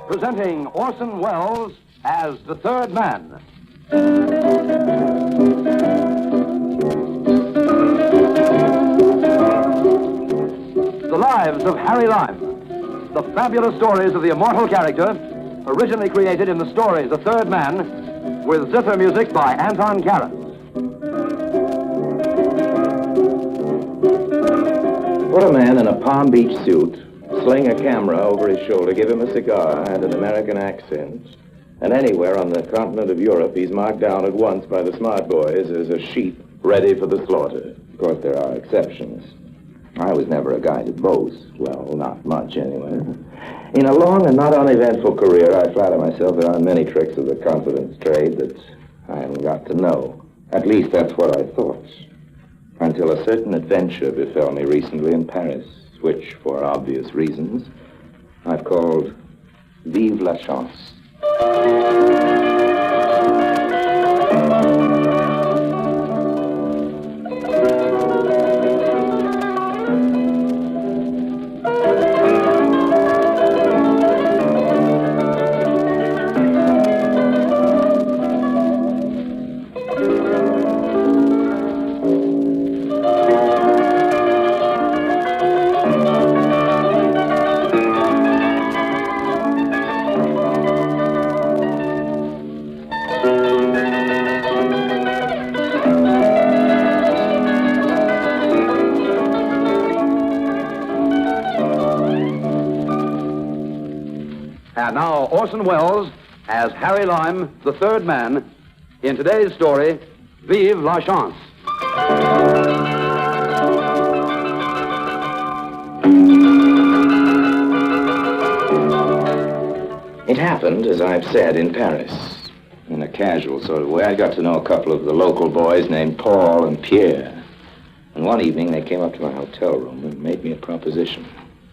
Presenting Orson Welles as the third man. The Lives of Harry Lime. The fabulous stories of the immortal character, originally created in the stories The Third Man, with zither music by Anton Karas. Put a man in a Palm Beach suit, sling a camera over his shoulder, give him a cigar and an American accent, and anywhere on the continent of Europe, he's marked down at once by the smart boys as a sheep ready for the slaughter. Of course, there are exceptions. I was never a guy to boast. Well, not much, anyway. In a long and not uneventful career, I flatter myself there aren't many tricks of the confidence trade that I haven't got to know. At least that's what I thought. Until a certain adventure befell me recently in Paris, which, for obvious reasons, I've called Vive la Chance. And now, Orson Welles as Harry Lime, the third man, in today's story, Vive la Chance. It happened, as I've said, in Paris. In a casual sort of way, I got to know a couple of the local boys named Paul and Pierre. And one evening, they came up to my hotel room and made me a proposition.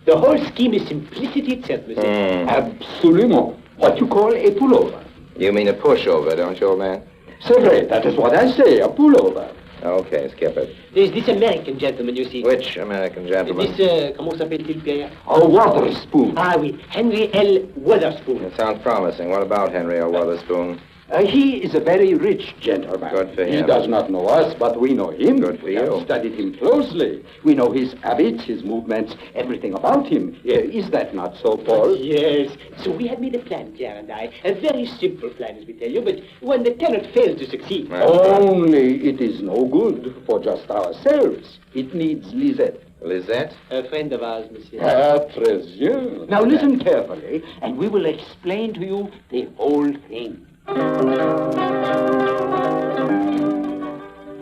The whole scheme is simplicity itself, monsieur. Absolument. What you call a pullover. You mean a pushover, don't you, old man? C'est vrai, that is what I say, a pullover. Okay, skip it. There's this American gentleman, you see. Which American gentleman? This, comment s'appelle-t-il, Pierre? A water spoon. Ah, oui, Henry L. Witherspoon. It sounds promising. What about Henry L. Witherspoon? He is a very rich gentleman. Good for him. He does not know us, but we know him. Good for we you. have studied him closely. We know his habits, his movements, everything about him. Is that not so, Paul? Yes. So we had made a plan, Pierre and I. A very simple plan, as we tell you, but one that cannot fail to succeed. Only it is no good for just ourselves. It needs Lisette. Lisette? A friend of ours, monsieur. Très bien. Now listen carefully, and we will explain to you the whole thing.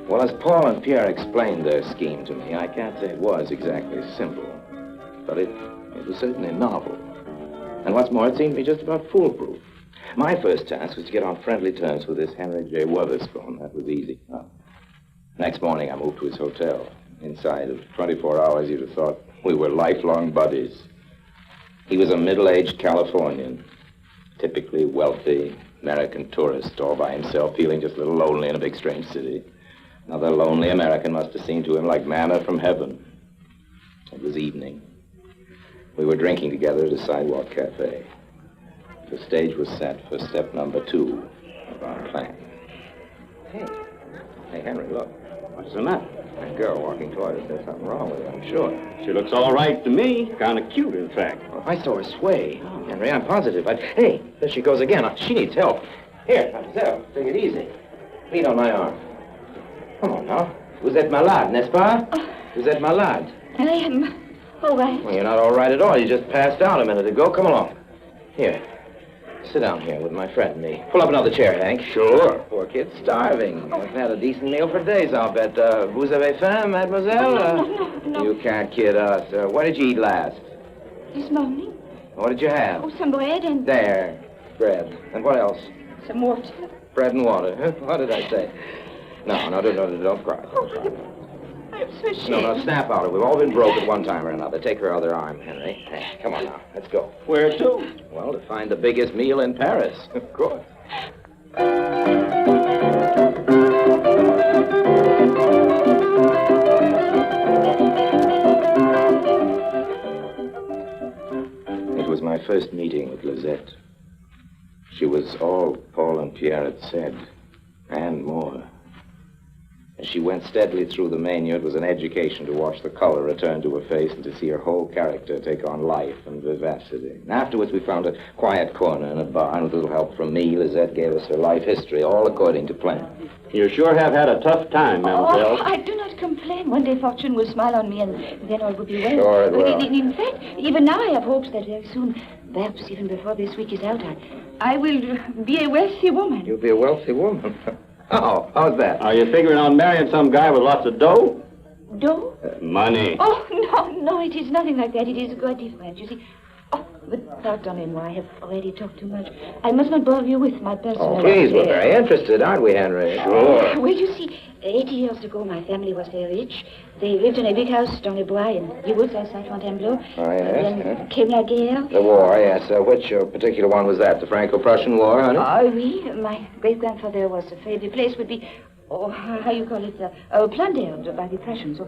Well, as Paul and Pierre explained their scheme to me, I can't say it was exactly simple. But it was certainly novel. And what's more, it seemed to be just about foolproof. My first task was to get on friendly terms with this Henry J. Witherspoon. That was easy. Next morning, I moved to his hotel. Inside of 24 hours, you'd have thought we were lifelong buddies. He was a middle-aged Californian, typically wealthy American tourist, all by himself, feeling just a little lonely in a big, strange city. Another lonely American must have seemed to him like manna from heaven. It was evening. We were drinking together at a sidewalk cafe. The stage was set for step number 2 of our plan. Hey, Henry, look. What's the matter? That girl walking toward us, there's something wrong with her, I'm sure. She looks all right to me. Kind of cute, in fact. Well, if I saw her sway, Henry, I'm positive. Hey, there she goes again. She needs help. Here, mademoiselle, take it easy. Lean on my arm. Come on now. Vous êtes malade, n'est-ce pas? Vous êtes malade. I am all right. Well, you're not all right at all. You just passed out a minute ago. Come along. Here. Sit down here with my friend and me. Pull up another chair, Hank. Sure. Poor kid's starving. Haven't had a decent meal for days, I'll bet. Vous avez faim, mademoiselle? No. You can't kid us. What did you eat last? This morning? What did you have? Oh, some bread and... There. Bread. And what else? Some water. Bread and water. What did I say? No, don't cry. Oh, I'm so ashamed. No, snap out of it. We've all been broke at one time or another. Take her other arm, Henry. Hey, come on now. Let's go. Where to? Well, to find the biggest meal in Paris. Of course. It was my first meeting with Lisette. She was all Paul and Pierre had said, and more. As she went steadily through the menu, it was an education to watch the color return to her face and to see her whole character take on life and vivacity. And afterwards, we found a quiet corner in a bar, and with a little help from me, Lisette gave us her life history, all according to plan. You sure have had a tough time, mademoiselle. Oh, I do not complain. One day fortune will smile on me, and then all will be well. Sure it will. In fact, even now I have hopes that very soon, perhaps even before this week is out, I will be a wealthy woman. You'll be a wealthy woman. Oh, how's that? Are you figuring on marrying some guy with lots of dough? Dough? Money. Oh, no, it is nothing like that. It is quite different. You see. Oh, but pardonnez-moi, I have already talked too much. I must not bother you with my personal... Oh, please, we're very interested, aren't we, Henry? Sure. Well, you see, 80 years ago, my family was very rich. They lived in a big house down the Bois in the woods outside Fontainebleau. Oh, yes. Then came la guerre. The war, yes. Which particular one was that? The Franco-Prussian War, honey? Oh, oui. My great-grandfather was afraid the place would be... Oh, how you call it? Plundered by the Prussians.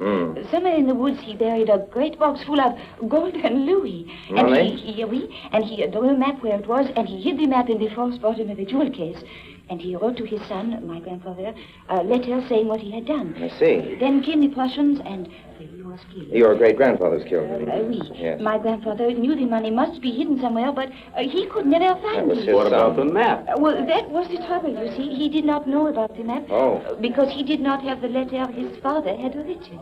Somewhere in the woods, he buried a great box full of golden louis. Really? And he drew a map where it was, and he hid the map in the false bottom of a jewel case. And he wrote to his son, my grandfather, a letter saying what he had done. I see. Then came the Prussians, and he was killed. Your great-grandfather's killed. Oui. Yes. My grandfather knew the money must be hidden somewhere, but he could never That find was it. his What son. about the map? Well, that was the trouble, you see. He did not know about the map. Oh. Because he did not have the letter his father had written.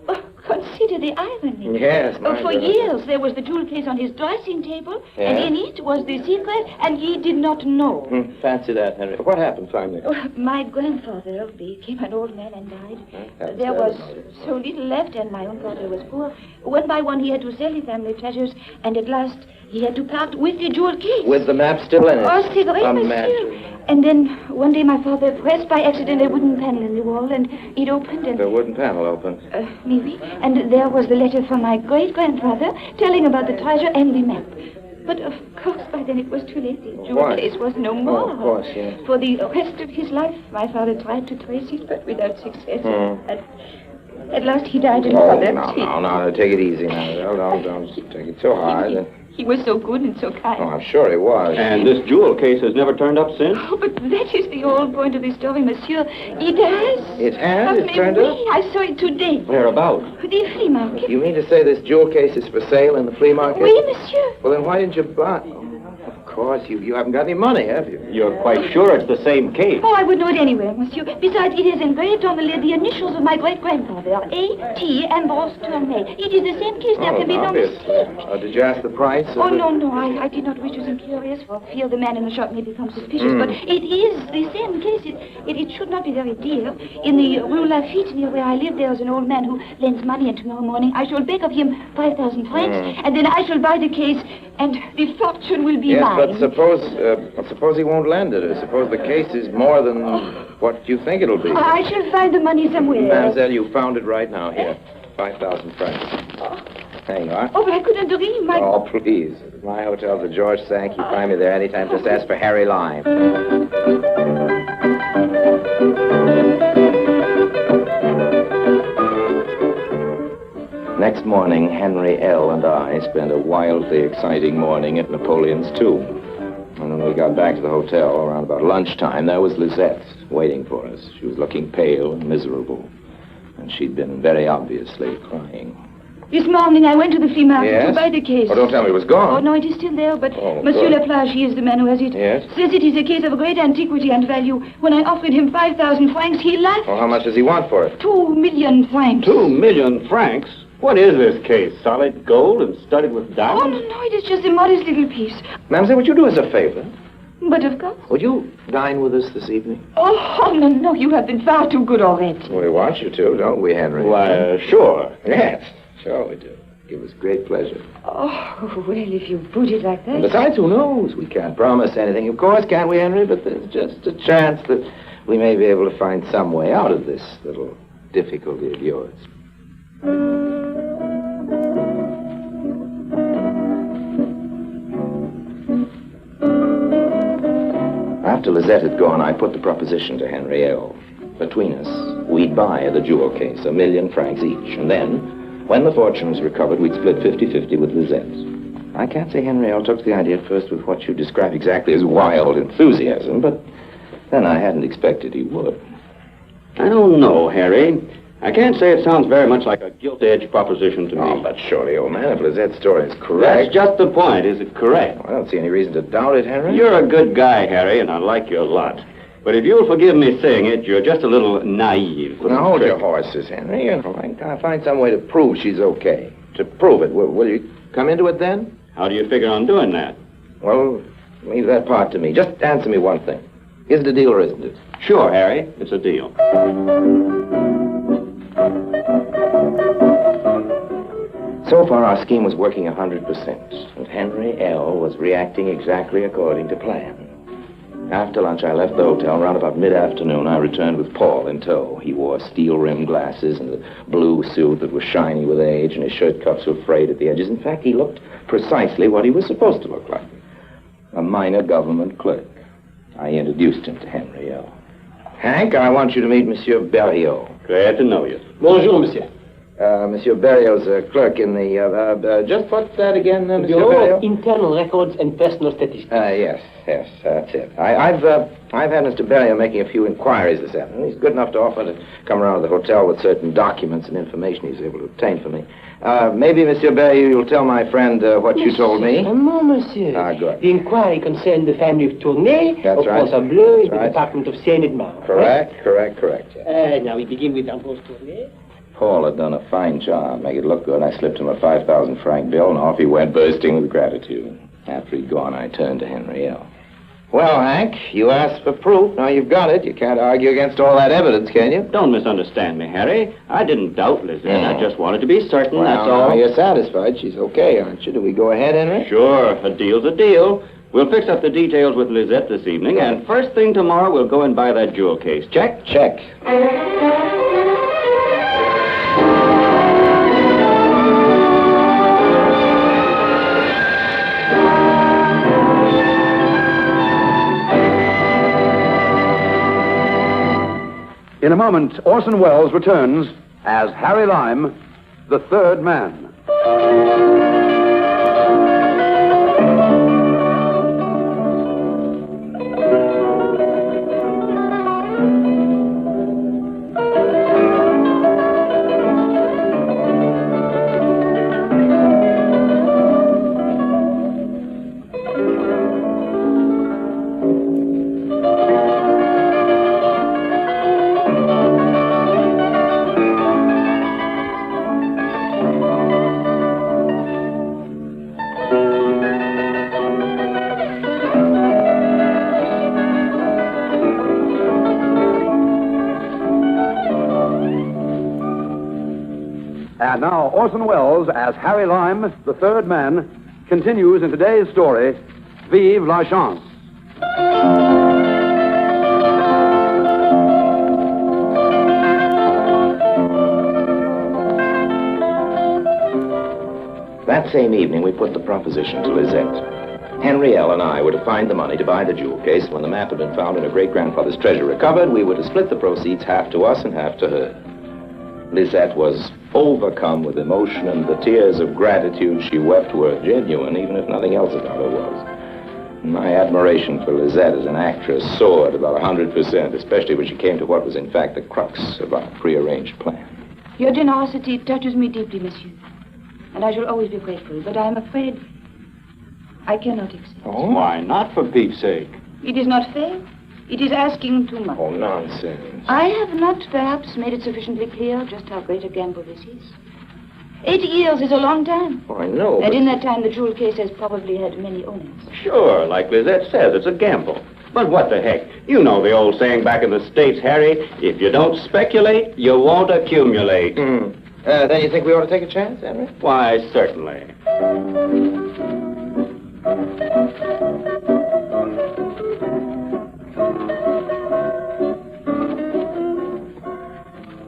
Oh, consider the irony. Yes, my For goodness. years, there was the jewel case on his dressing table, Yes. and in it was the secret, and he did not know. Fancy that, Henry. What happened finally? Oh, my grandfather became an old man and died. That's There was sad. so little left, and my own father was poor. One by one, he had to sell the family treasures, and at last, he had to part with the jewel case. With the map still in it? Oh, c'est vrai, Imagine. monsieur. And then, one day, my father pressed by accident a wooden panel in the wall, and it opened, and... The wooden panel opened. Maybe. And there was the letter from my great-grandfather telling about the treasure and the map. But, of course, by then it was too late. The jewel Why? case was no more. Oh, of course, yes. For the rest of his life, my father tried to trace it, but without success. At last, he died in Oh, poverty. no, take it easy now. Don't take it so hard. He was so good and so kind. Oh, I'm sure he was. And this jewel case has never turned up since? Oh, but that is the whole point of the story, monsieur. It has. It has? Oh, It turned oui, up? I saw it today. Whereabouts? The flea market. You mean to say this jewel case is for sale in the flea market? Oui, monsieur. Well, then why didn't you buy... Of course, you haven't got any money, have you? You're quite sure it's the same case? Oh, I would know it anywhere, monsieur. Besides, it is engraved on the lid the initials of my great-grandfather, A.T. Ambrose Tournay. It is the same case. There can be no obvious. mistake. Did you ask the price? Oh, no, I did not wish to seem curious for fear the man in the shop may become suspicious, but it is the same case. It should not be very dear. In the Rue Lafitte, near where I live, there is an old man who lends money, and tomorrow morning I shall beg of him 5,000 francs, and then I shall buy the case, and the fortune will be Yes, mine. but suppose he won't lend it, or suppose the case is more than what you think it'll be. I shall find the money somewhere. Mademoiselle, you found it right now. Here, 5,000 francs. There you are. Oh, but I couldn't dream. Oh, please. My hotel's at George Sank. You find me there anytime. Just ask for Harry Lime. Next morning, Henry L. and I spent a wildly exciting morning at Napoleon's tomb. And when we got back to the hotel around about lunchtime, there was Lisette waiting for us. She was looking pale and miserable. And she'd been very obviously crying. This morning I went to the flea market Yes? to buy the case. Oh, don't tell me it was gone. Oh, no, it is still there, but Oh, Monsieur good. Laplage, he is the man who has it. Yes? Says it is a case of great antiquity and value. When I offered him 5,000 francs, he laughed. Well, how much does he want for it? 2 million francs. 2 million francs? What is this case? Solid gold and studded with Oh, diamonds? no, it is just a modest little piece. Mademoiselle, would you do us a favor? But of course. Would you dine with us this evening? Oh, no, you have been far too good already. We want you to, don't we, Henry? Why, sure. Yes, sure we do. Give us great pleasure. Oh, well, if you put it like And that. besides, who knows? We can't promise anything, of course, can't we, Henry? But there's just a chance that we may be able to find some way out of this little difficulty of yours. After Lisette had gone, I put the proposition to Henry L. Between us, we'd buy the jewel case, £1 million each, and then, when the fortune was recovered, we'd split 50-50 with Lisette. I can't say Henry L. took the idea at first with what you describe exactly as wild enthusiasm, but then I hadn't expected he would. I don't know, Harry. I can't say it sounds very much like a gilt-edged proposition to me. Oh, but surely, old man, if Lizette's story is correct... That's just the point. Is it correct? I don't see any reason to doubt it, Henry. You're a good guy, Harry, and I like you a lot. But if you'll forgive me saying it, you're just a little naive. Now, hold your horses, Henry. You know, I'll find some way to prove she's okay. To prove it. Will you come into it then? How do you figure on doing that? Well, leave that part to me. Just answer me one thing. Is it a deal or isn't it? Sure, Harry. It's a deal. So far, our scheme was working 100%, and Henry L. was reacting exactly according to plan. After lunch, I left the hotel. Around about mid-afternoon, I returned with Paul in tow. He wore steel-rimmed glasses and a blue suit that was shiny with age, and his shirt cuffs were frayed at the edges. In fact, he looked precisely what he was supposed to look like. A minor government clerk. I introduced him to Henry L. Hank, I want you to meet Monsieur Berriot. Glad to know you. Bonjour, monsieur. Monsieur Berriot's a clerk in the, just what's that again, Monsieur Bureau Berriot? of Internal Records and Personal Statistics. Yes, that's it. I've had Mr. Berriot making a few inquiries this afternoon. He's good enough to offer to come around to the hotel with certain documents and information he's able to obtain for me. Maybe, Monsieur Berriot, you'll tell my friend what you told me. Non, monsieur. Ah, good. The inquiry concerned the family of Tournay, That's of right. Fontainebleau, in That's the right. department of Seine-et-Marne. Correct. Yeah. Now we begin with Ambrose Tournay. Paul had done a fine job, make it look good. I slipped him a 5,000 franc bill, and off he went, bursting with gratitude. After he'd gone, I turned to Henry L. Well, Hank, you asked for proof. Now you've got it. You can't argue against all that evidence, can you? Don't misunderstand me, Harry. I didn't doubt Lisette. I just wanted to be certain, Well, that's all. now you're satisfied. She's okay, aren't you? Do we go ahead, Henry? Sure, a deal's a deal. We'll fix up the details with Lisette this evening, and first thing tomorrow, we'll go and buy that jewel case. Check? Check. In a moment, Orson Welles returns as Harry Lime, the third man. And now, Orson Welles as Harry Lime, the third man, continues in today's story, Vive la Chance. That same evening, we put the proposition to Lisette. Henry L. and I were to find the money to buy the jewel case. When the map had been found and her great-grandfather's treasure recovered, we were to split the proceeds, half to us and half to her. Lisette was overcome with emotion, and the tears of gratitude she wept were genuine, even if nothing else about her was. My admiration for Lisette as an actress soared about 100%, especially when she came to what was in fact the crux of our prearranged plan. Your generosity touches me deeply, monsieur. And I shall always be grateful, but I am afraid I cannot accept. Oh? Why not, for Pete's sake? It is not fair. It is asking too much. Oh, nonsense. I have not perhaps made it sufficiently clear just how great a gamble this is. 8 years is a long time. Oh, I know, And but... in that time, the jewel case has probably had many owners. Sure, like Lisette says, it's a gamble. But what the heck? You know the old saying back in the States, Harry, if you don't speculate, you won't accumulate. Then you think we ought to take a chance, Henry? Why, certainly.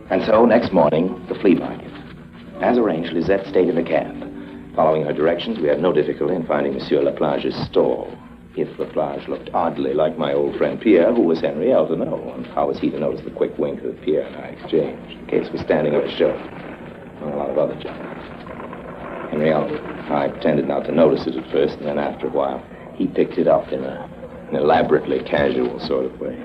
And so, next morning, the flea market. As arranged, Lisette stayed in the cab. Following her directions, we had no difficulty in finding Monsieur Laplage's stall. If Laplage looked oddly like my old friend Pierre, who was Henrielle to know? And how was he to notice the quick wink that Pierre and I exchanged? The case was standing on a shelf, among a lot of other junk. Henrielle, I pretended not to notice it at first, and then after a while, he picked it up in an elaborately casual sort of way.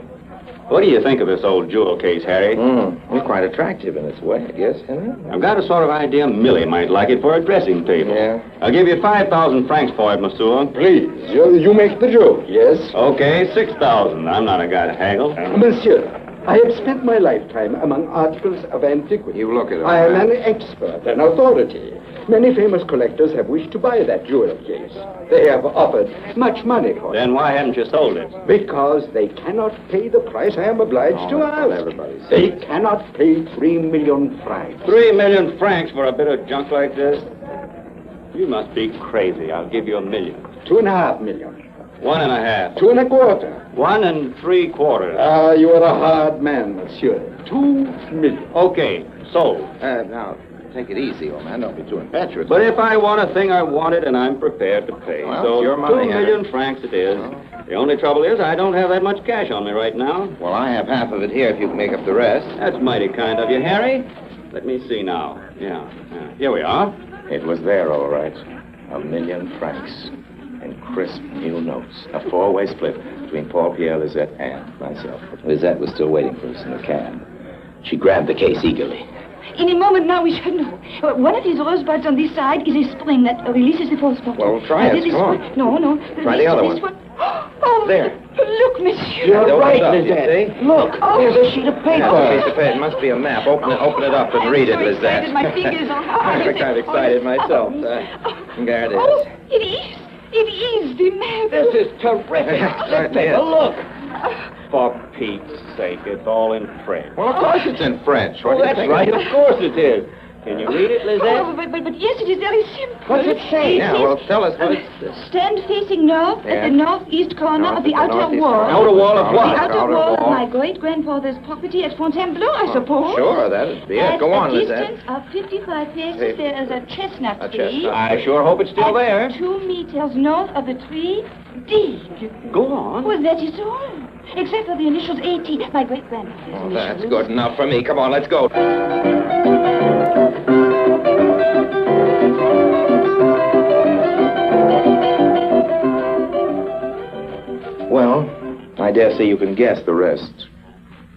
What do you think of this old jewel case, Harry? It's quite attractive in its way, I guess, Henry. I've got a sort of idea Millie might like it for a dressing table. Yeah. I'll give you 5,000 francs for it, monsieur. Please, you make the joke, yes? Okay, 6,000. I'm not a guy to haggle. Monsieur, I have spent my lifetime among articles of antiquity. You look at it. I am an expert, an authority. Many famous collectors have wished to buy that jewel case. They have offered much money for it. Then why haven't you sold it? Because they cannot pay the price I am obliged to ask. Everybody says. They cannot pay 3 million francs. 3 million francs for a bit of junk like this? You must be crazy. I'll give you $1 million. 2.5 million. 1.5. 2.25. 1 3/4. Ah, you are a hard man, monsieur. 2 million. Okay, sold. Now, take it easy, old man. Don't be too impetuous. But if I want a thing, I want it, and I'm prepared to pay. Well, So it's your money, 2 million francs it is. The only trouble is I don't have that much cash on me right now. Well, I have half of it here if you can make up the rest. That's mighty kind of you, Harry. Let me see now. Yeah. Here we are. It was there, all right. 1 million francs. In crisp new notes. A 4-way split between Paul, Pierre, Lisette, and myself. Lisette was still waiting for us in the cab. She grabbed the case eagerly. In a moment now we shall know. One of these rosebuds on this side is a spring that releases the false bottom. Well, try it. This Come on. one. No. Try the other this one. Oh, There. Look, monsieur. You're right, Lisette. Look, there's a sheet of paper. Piece of paper. It must be a map. Open it up and read it, I'm so Lisette. excited. My fingers are hard. I'm kind of excited myself. There it is. Oh, it is. It is the map. This is terrific. Let's take a look. For Pete's sake, it's all in French. Well, of course it's in French. What do you That's think? right. Of course it is. Can you read it, Lisette? Oh, but yes, it is very simple. What's it say? Yeah, says, well, tell us what it stand facing north Yeah. at the northeast corner of the outer wall. Outer wall of what? The outer wall of my great-grandfather's property at Fontainebleau, I suppose. Sure, that'd be it. Go on, At a Lisette. distance of 55 paces, there is a chestnut A tree. chestnut. I sure hope it's still there. 2 meters north of the tree, dig. Go on. Well, that is all. Except for the initials AT, my great-grandfather's Oh, that's initials. good enough for me. Come on, let's go. Well, I dare say you can guess the rest.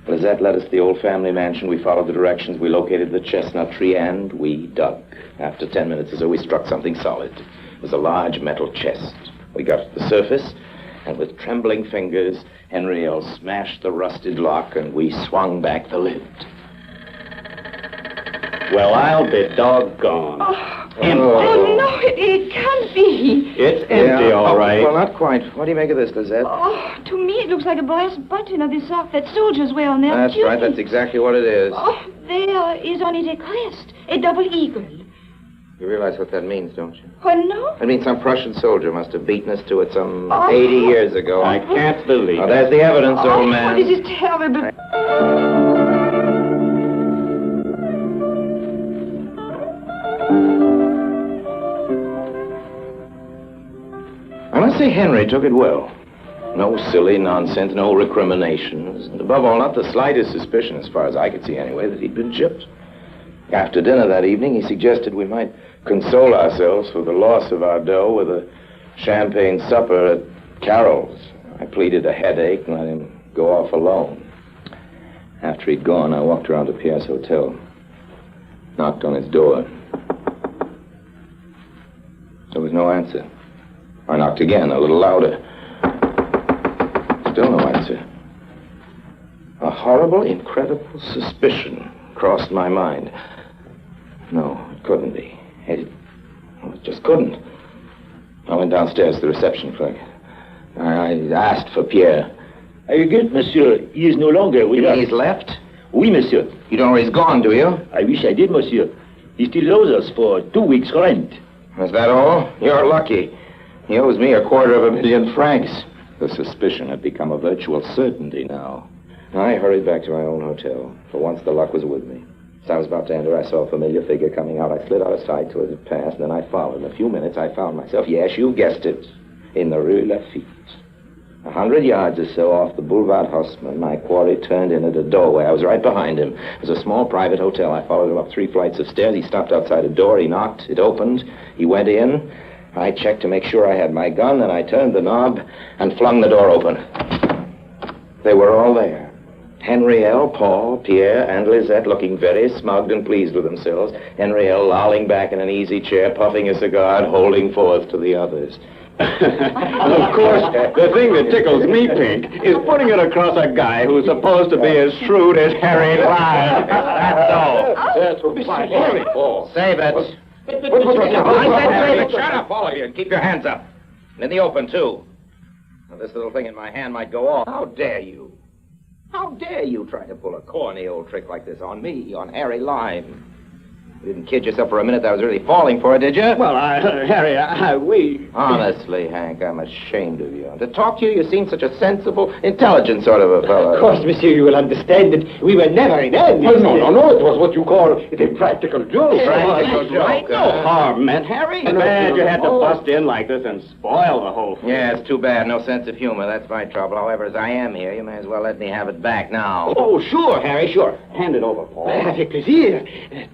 Lisette led us to the old family mansion. We followed the directions. We located the chestnut tree, and we dug. After 10 minutes or so, we struck something solid. It was a large metal chest. We got to the surface, and with trembling fingers, Henrielle smashed the rusted lock, and we swung back the lid. Well, I'll be doggone. Empty. Oh, no, it can't be. It's empty, all right. Well, not quite. What do you make of this, Lisette? Oh, to me it looks like a brass button of the sort that soldiers wear on their That's tunics. right. That's exactly what it is. Oh, there is on it a crest, a double eagle. You realize what that means, don't you? Oh, no? It means some Prussian soldier must have beaten us to it some Oh. 80 years ago. I can't believe Well, it. there's the evidence, old man. Oh, this is terrible. I must say Henry took it well. No silly nonsense, no recriminations, and above all, not the slightest suspicion, as far as I could see anyway, that he'd been chipped. After dinner that evening, he suggested we might console ourselves for the loss of our dough with a champagne supper at Carroll's. I pleaded a headache and let him go off alone. After he'd gone, I walked around to Pierre's hotel, knocked on his door. There was no answer. I knocked again, a little louder. Still no answer. A horrible, incredible suspicion crossed my mind. No, it couldn't be. It just couldn't. I went downstairs to the reception clerk. I asked for Pierre. I regret, monsieur, he is no longer with You us. mean he's left? Oui, monsieur. You don't know where he's gone, do you? I wish I did, monsieur. He still owes us for 2 weeks' rent. Is that all? You're lucky. He owes me 250,000 francs. The suspicion had become a virtual certainty now. I hurried back to my own hotel. For once, the luck was with me. As I was about to enter, I saw a familiar figure coming out. I slid out of sight till it had passed, and then I followed. In a few minutes, I found myself, yes, you guessed it, in the Rue Lafitte. 100 yards or so off the Boulevard Haussmann, my quarry turned in at a doorway. I was right behind him. It was a small private hotel. I followed him up 3 flights of stairs. He stopped outside a door. He knocked. It opened. He went in. I checked to make sure I had my gun, and I turned the knob and flung the door open. They were all there. Henrielle, Paul, Pierre, and Lisette looking very smug and pleased with themselves. Henrielle lolling back in an easy chair, puffing a cigar and holding forth to the others. Of course, the thing that tickles me pink is putting it across a guy who's supposed to be as shrewd as Harry Lime. That's all. That's what Harry. Save it. I said save it. Shut up, all of you, and keep your hands up. And in the open, too. Now, this little thing in my hand might go off. How dare you? How dare you try to pull a corny old trick like this on me, on Harry Lime? You didn't kid yourself for a minute that I was really falling for it, did you? Well, Harry, we... Honestly, Hank, I'm ashamed of you. To talk to you, you seem such a sensible, intelligent sort of a fellow. Of course, monsieur, you will understand that we were never in earnest. Well, no. It was what you call a practical joke. Practical joke. No harm meant, Harry. Bad you had to bust in like this and spoil the whole thing. Yeah, it's too bad. No sense of humor. That's my trouble. However, as I am here, you may as well let me have it back now. Oh, sure, Harry, sure. Hand it over, Paul. Avec plaisir.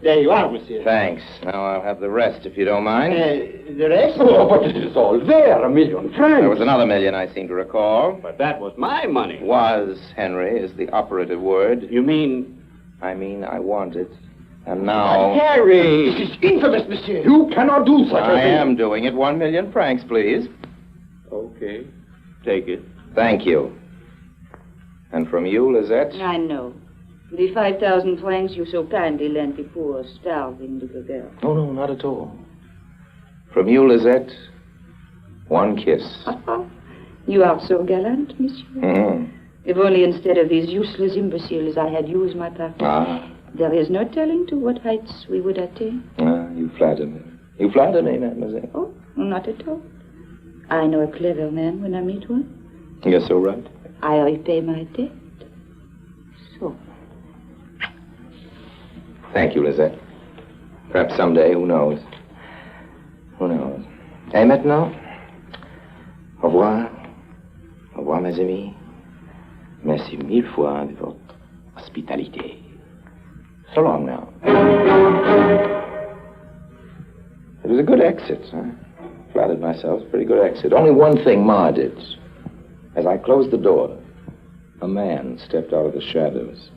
There you are, monsieur. Thanks. Now I'll have the rest, if you don't mind. The rest? Oh, but it is all there, $1 million francs. There was another million, I seem to recall. But that was my money. Was, Henry, is the operative word. You mean... I mean, I want it. And now... Harry! This is infamous, monsieur. You cannot do such a thing. I am doing it. 1 million francs, please. Okay. Take it. Thank you. And from you, Lisette? I know. The 5,000 francs you so kindly lent the poor, starving little girl. Oh, no, not at all. From you, Lisette, 1 kiss. You are so gallant, monsieur. Mm-hmm. If only instead of these useless imbeciles I had you as my partner. Ah. There is no telling to what heights we would attain. You flatter me. You flatter me, mademoiselle. Oh, not at all. I know a clever man when I meet one. You're so right. I repay my debt. So. Thank you, Lisette. Perhaps someday, who knows? Who knows? Et maintenant? Au revoir. Au revoir, mes amis. Merci 1000 fois de votre hospitalité. So long now. It was a good exit. I flattered myself. Pretty good exit. Only one thing marred it. As I closed the door, a man stepped out of the shadows.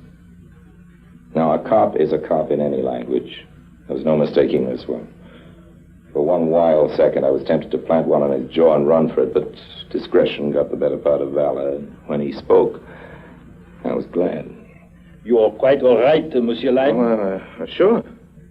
Now, a cop is a cop in any language. There was no mistaking this one. For one wild second, I was tempted to plant one on his jaw and run for it, but discretion got the better part of valor. When he spoke, I was glad. You are quite all right, Monsieur Lime? Sure.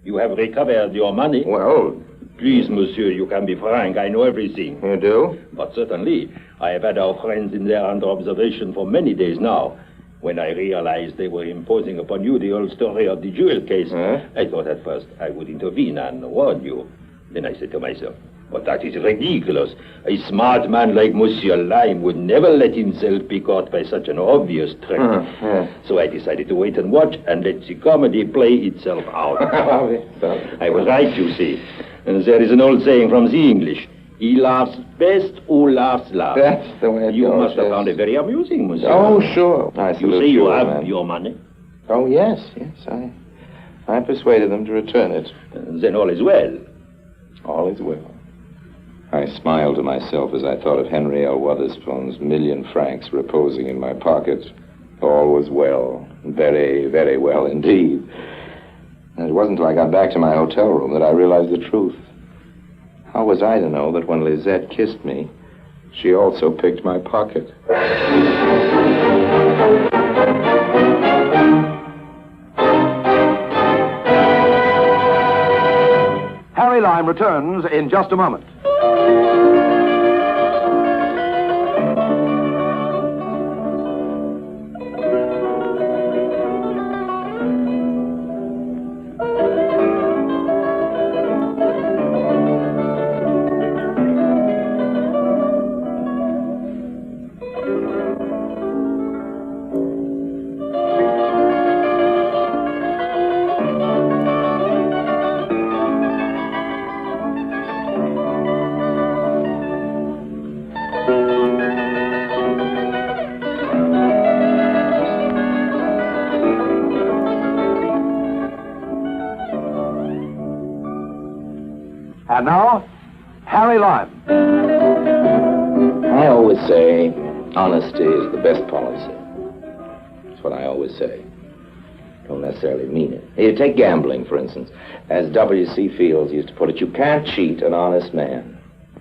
You have recovered your money? Well... Please, monsieur, you can be frank. I know everything. You do? But certainly. I have had our friends in there under observation for many days now. When I realized they were imposing upon you the old story of the jewel case, I thought at first I would intervene and warn you. Then I said to myself, but that is ridiculous. A smart man like Monsieur Lime would never let himself be caught by such an obvious trick. So I decided to wait and watch and let the comedy play itself out. I was right, you see. And there is an old saying from the English. He laughs best who laughs last. That's the way it You goes, must have yes. found it very amusing, monsieur. Oh, sure. I You salute say you have man. your money. Oh, yes. I persuaded them to return it. Then all is well. All is well. I smiled to myself as I thought of Henrielle Wotherspoon's 1 million francs reposing in my pocket. All was well. Very, very well indeed. And it wasn't until I got back to my hotel room that I realized the truth. How was I to know that when Lisette kissed me, she also picked my pocket? Harry Lime returns in just a moment. And now, Harry Lime. I always say honesty is the best policy. That's what I always say. Don't necessarily mean it. You take gambling, for instance. As W.C. Fields used to put it, you can't cheat an honest man,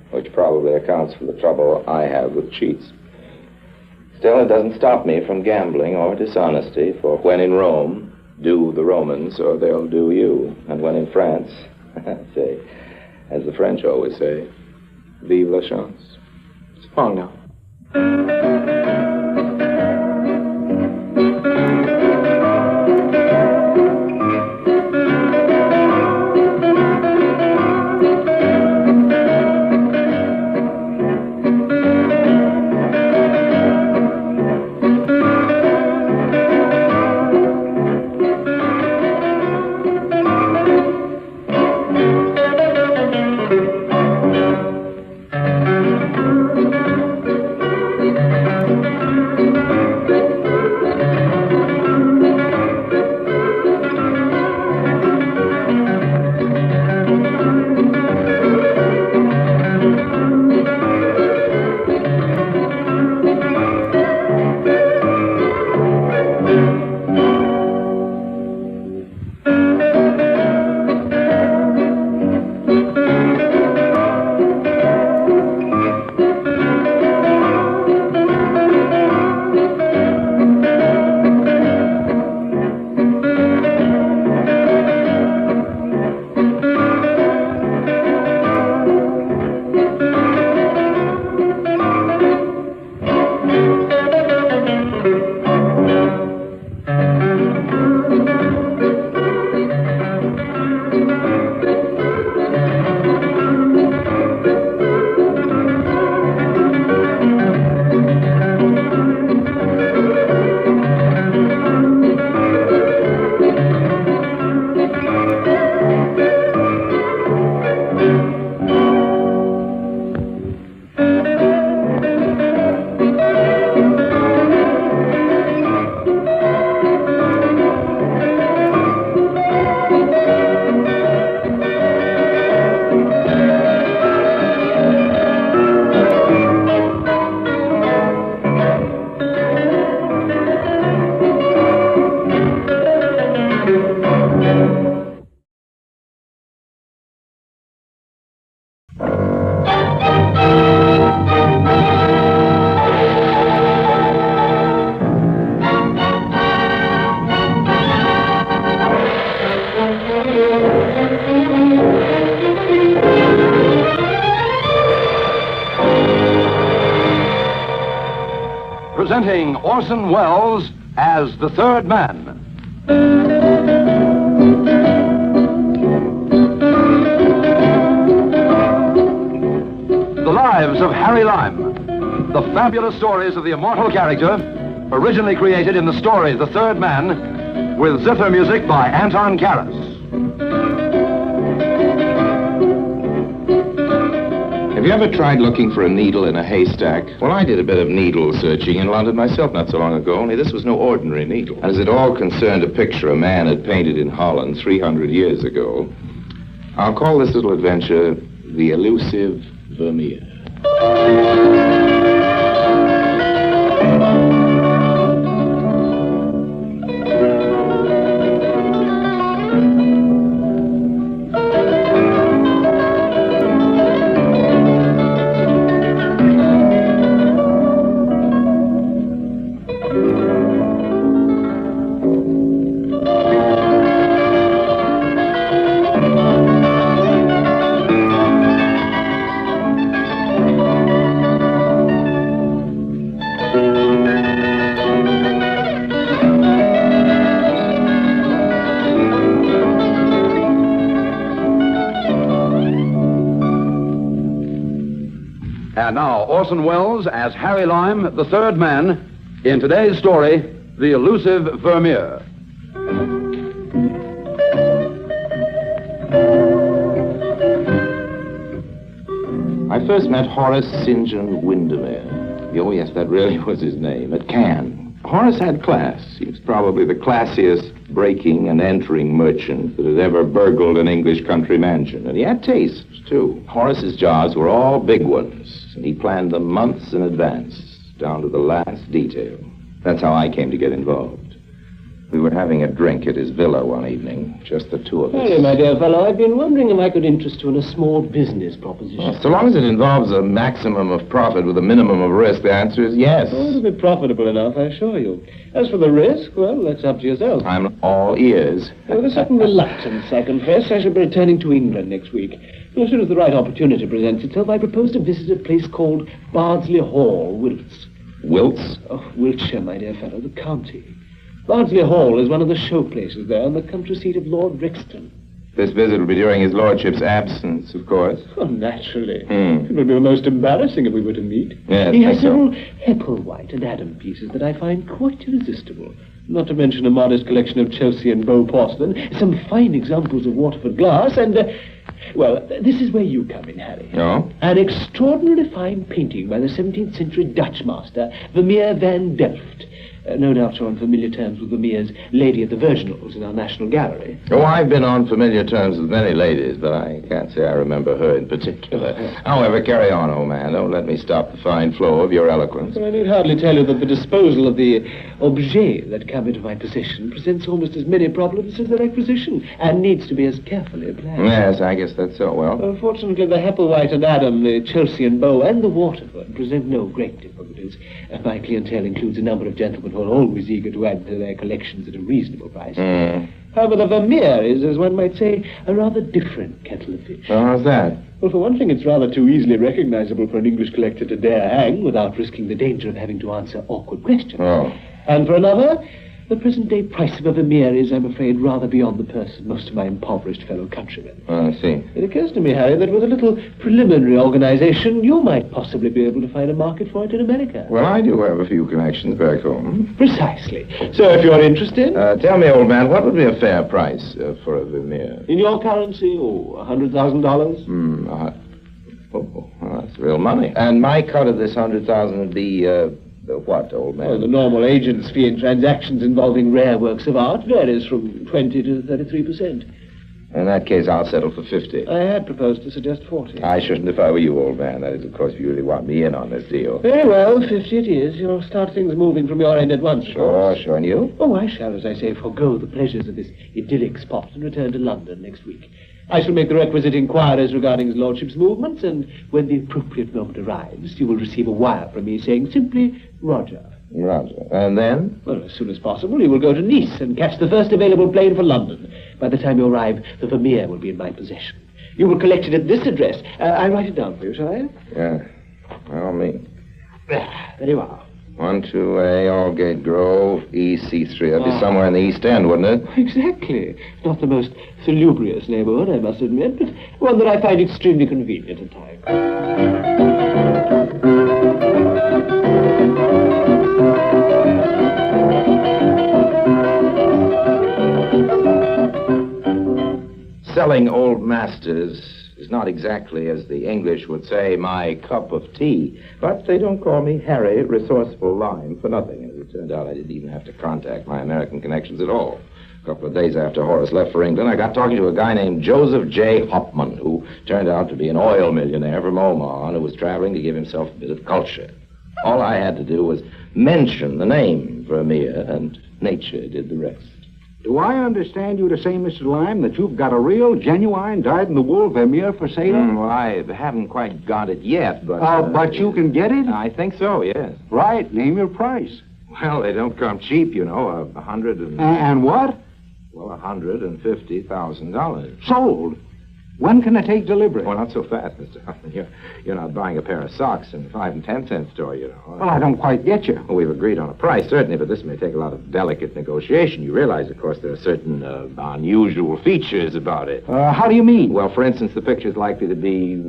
which probably accounts for the trouble I have with cheats. Still, it doesn't stop me from gambling or dishonesty, for when in Rome, do the Romans or they'll do you. And when in France, say, as the French always say, vive la chance. It's fun now. Presenting Orson Welles as the third man. The Lives of Harry Lime, the fabulous stories of the immortal character, originally created in the story The Third Man, with zither music by Anton Karas. Have you ever tried looking for a needle in a haystack? Well, I did a bit of needle searching in London myself not so long ago, only this was no ordinary needle. And as it all concerned a picture a man had painted in Holland 300 years ago, I'll call this little adventure The Elusive Vermeer. And now, Orson Welles as Harry Lime, the third man, in today's story, The Elusive Vermeer. I first met Horace St. John Windermere. Oh, yes, that really was his name, at Cannes. Horace had class. He was probably the classiest breaking and entering merchant that had ever burgled an English country mansion. And he had tastes, too. Horace's jobs were all big ones, and he planned them months in advance, down to the last detail. That's how I came to get involved. We were having a drink at his villa one evening, just the two of us. Harry, my dear fellow, I've been wondering if I could interest you in a small business proposition. Well, so long as it involves a maximum of profit with a minimum of risk, the answer is yes. Oh, it'll be profitable enough, I assure you. As for the risk, well, that's up to yourself. I'm all ears. With a certain reluctance, I confess, I shall be returning to England next week. As soon as the right opportunity presents itself, I propose to visit a place called Bardsley Hall, Wilts. Wilts? Oh, Wiltshire, my dear fellow, the county. Bardsley Hall is one of the show places there, and the country seat of Lord Brixton. This visit will be during his lordship's absence, of course. Oh, naturally. It would be most embarrassing if we were to meet. Yes, He has several Hepplewhite and Adam pieces that I find quite irresistible. Not to mention a modest collection of Chelsea and Bow porcelain, some fine examples of Waterford glass, and, well, this is where you come in, Harry. Oh? An extraordinarily fine painting by the 17th century Dutch master, Vermeer van Delft. No doubt you're on familiar terms with Vermeer's Lady at the Virginals in our National Gallery. Oh, I've been on familiar terms with many ladies, but I can't say I remember her in particular. However, carry on, old man. Don't let me stop the fine flow of your eloquence. Well, I need hardly tell you that the disposal of the objets that come into my possession presents almost as many problems as their acquisition, and needs to be as carefully planned. Yes, I guess that's so. Well, Fortunately, the Hepplewhite and Adam, the Chelsea and Bow, and the Waterford present no great difficulties. My clientele includes a number of gentlemen who are always eager to add to their collections at a reasonable price. However, the Vermeer is, as one might say, a rather different kettle of fish. Oh, how's that? Well, for one thing, it's rather too easily recognizable for an English collector to dare hang without risking the danger of having to answer awkward questions. Oh. And for another, the present-day price of a Vermeer is, I'm afraid, rather beyond the purse of most of my impoverished fellow countrymen. Oh, I see. It occurs to me, Harry, that with a little preliminary organization, you might possibly be able to find a market for it in America. Well, I do have a few connections back home. Precisely. So if you're interested... Tell me, old man, what would be a fair price for a Vermeer? In your currency, $100,000? Well, that's real money. And my cut of this 100,000 would be, what, old man? Well, the normal agent's fee in transactions involving rare works of art varies from 20 to 33%. In that case, I'll settle for 50. I had proposed to suggest 40. I shouldn't if I were you, old man. That is, of course, if you really want me in on this deal. Very well, 50 it is. You'll start things moving from your end at once, of course. Sure. And you? Oh, I shall, as I say, forego the pleasures of this idyllic spot and return to London next week. I shall make the requisite inquiries regarding his lordship's movements, and when the appropriate moment arrives, you will receive a wire from me saying simply, Roger. Roger. And then? Well, as soon as possible, you will go to Nice and catch the first available plane for London. By the time you arrive, the Vermeer will be in my possession. You will collect it at this address. I'll write it down for you, shall I? Yeah. Well, me. There you are. 12A, Aldgate Grove, EC3. That'd be somewhere in the East End, wouldn't it? Exactly. Not the most salubrious neighborhood, I must admit, but one that I find extremely convenient at times. Selling old masters is not exactly, as the English would say, my cup of tea. But they don't call me Harry Resourceful Lime for nothing. As it turned out, I didn't even have to contact my American connections at all. A couple of days after Horace left for England, I got talking to a guy named Joseph J. Hopman, who turned out to be an oil millionaire from Omaha and who was traveling to give himself a bit of culture. All I had to do was mention the name Vermeer, and nature did the rest. Do I understand you to say, Mr. Lime, that you've got a real, genuine, dyed-in-the-wool Vermeer for sale? Well, I haven't quite got it yet, but... but you can get it? I think so, yes. Right. Name your price. Well, they don't come cheap, you know. And what? Well, $150,000. Sold. When can I take delivery? Well, not so fast, Mr. Huffman. You're not buying a pair of socks in a 5 and 10 cent store, you know. Well, I don't quite get you. Well, we've agreed on a price, certainly, but this may take a lot of delicate negotiation. You realize, of course, there are certain unusual features about it. How do you mean? Well, for instance, the picture's likely to be,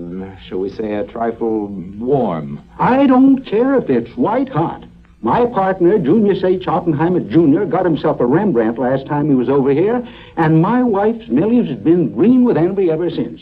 shall we say, a trifle warm. I don't care if it's white hot. My partner, Junius H. Oppenheimer Jr., got himself a Rembrandt last time he was over here, and my wife's Millie's been green with envy ever since.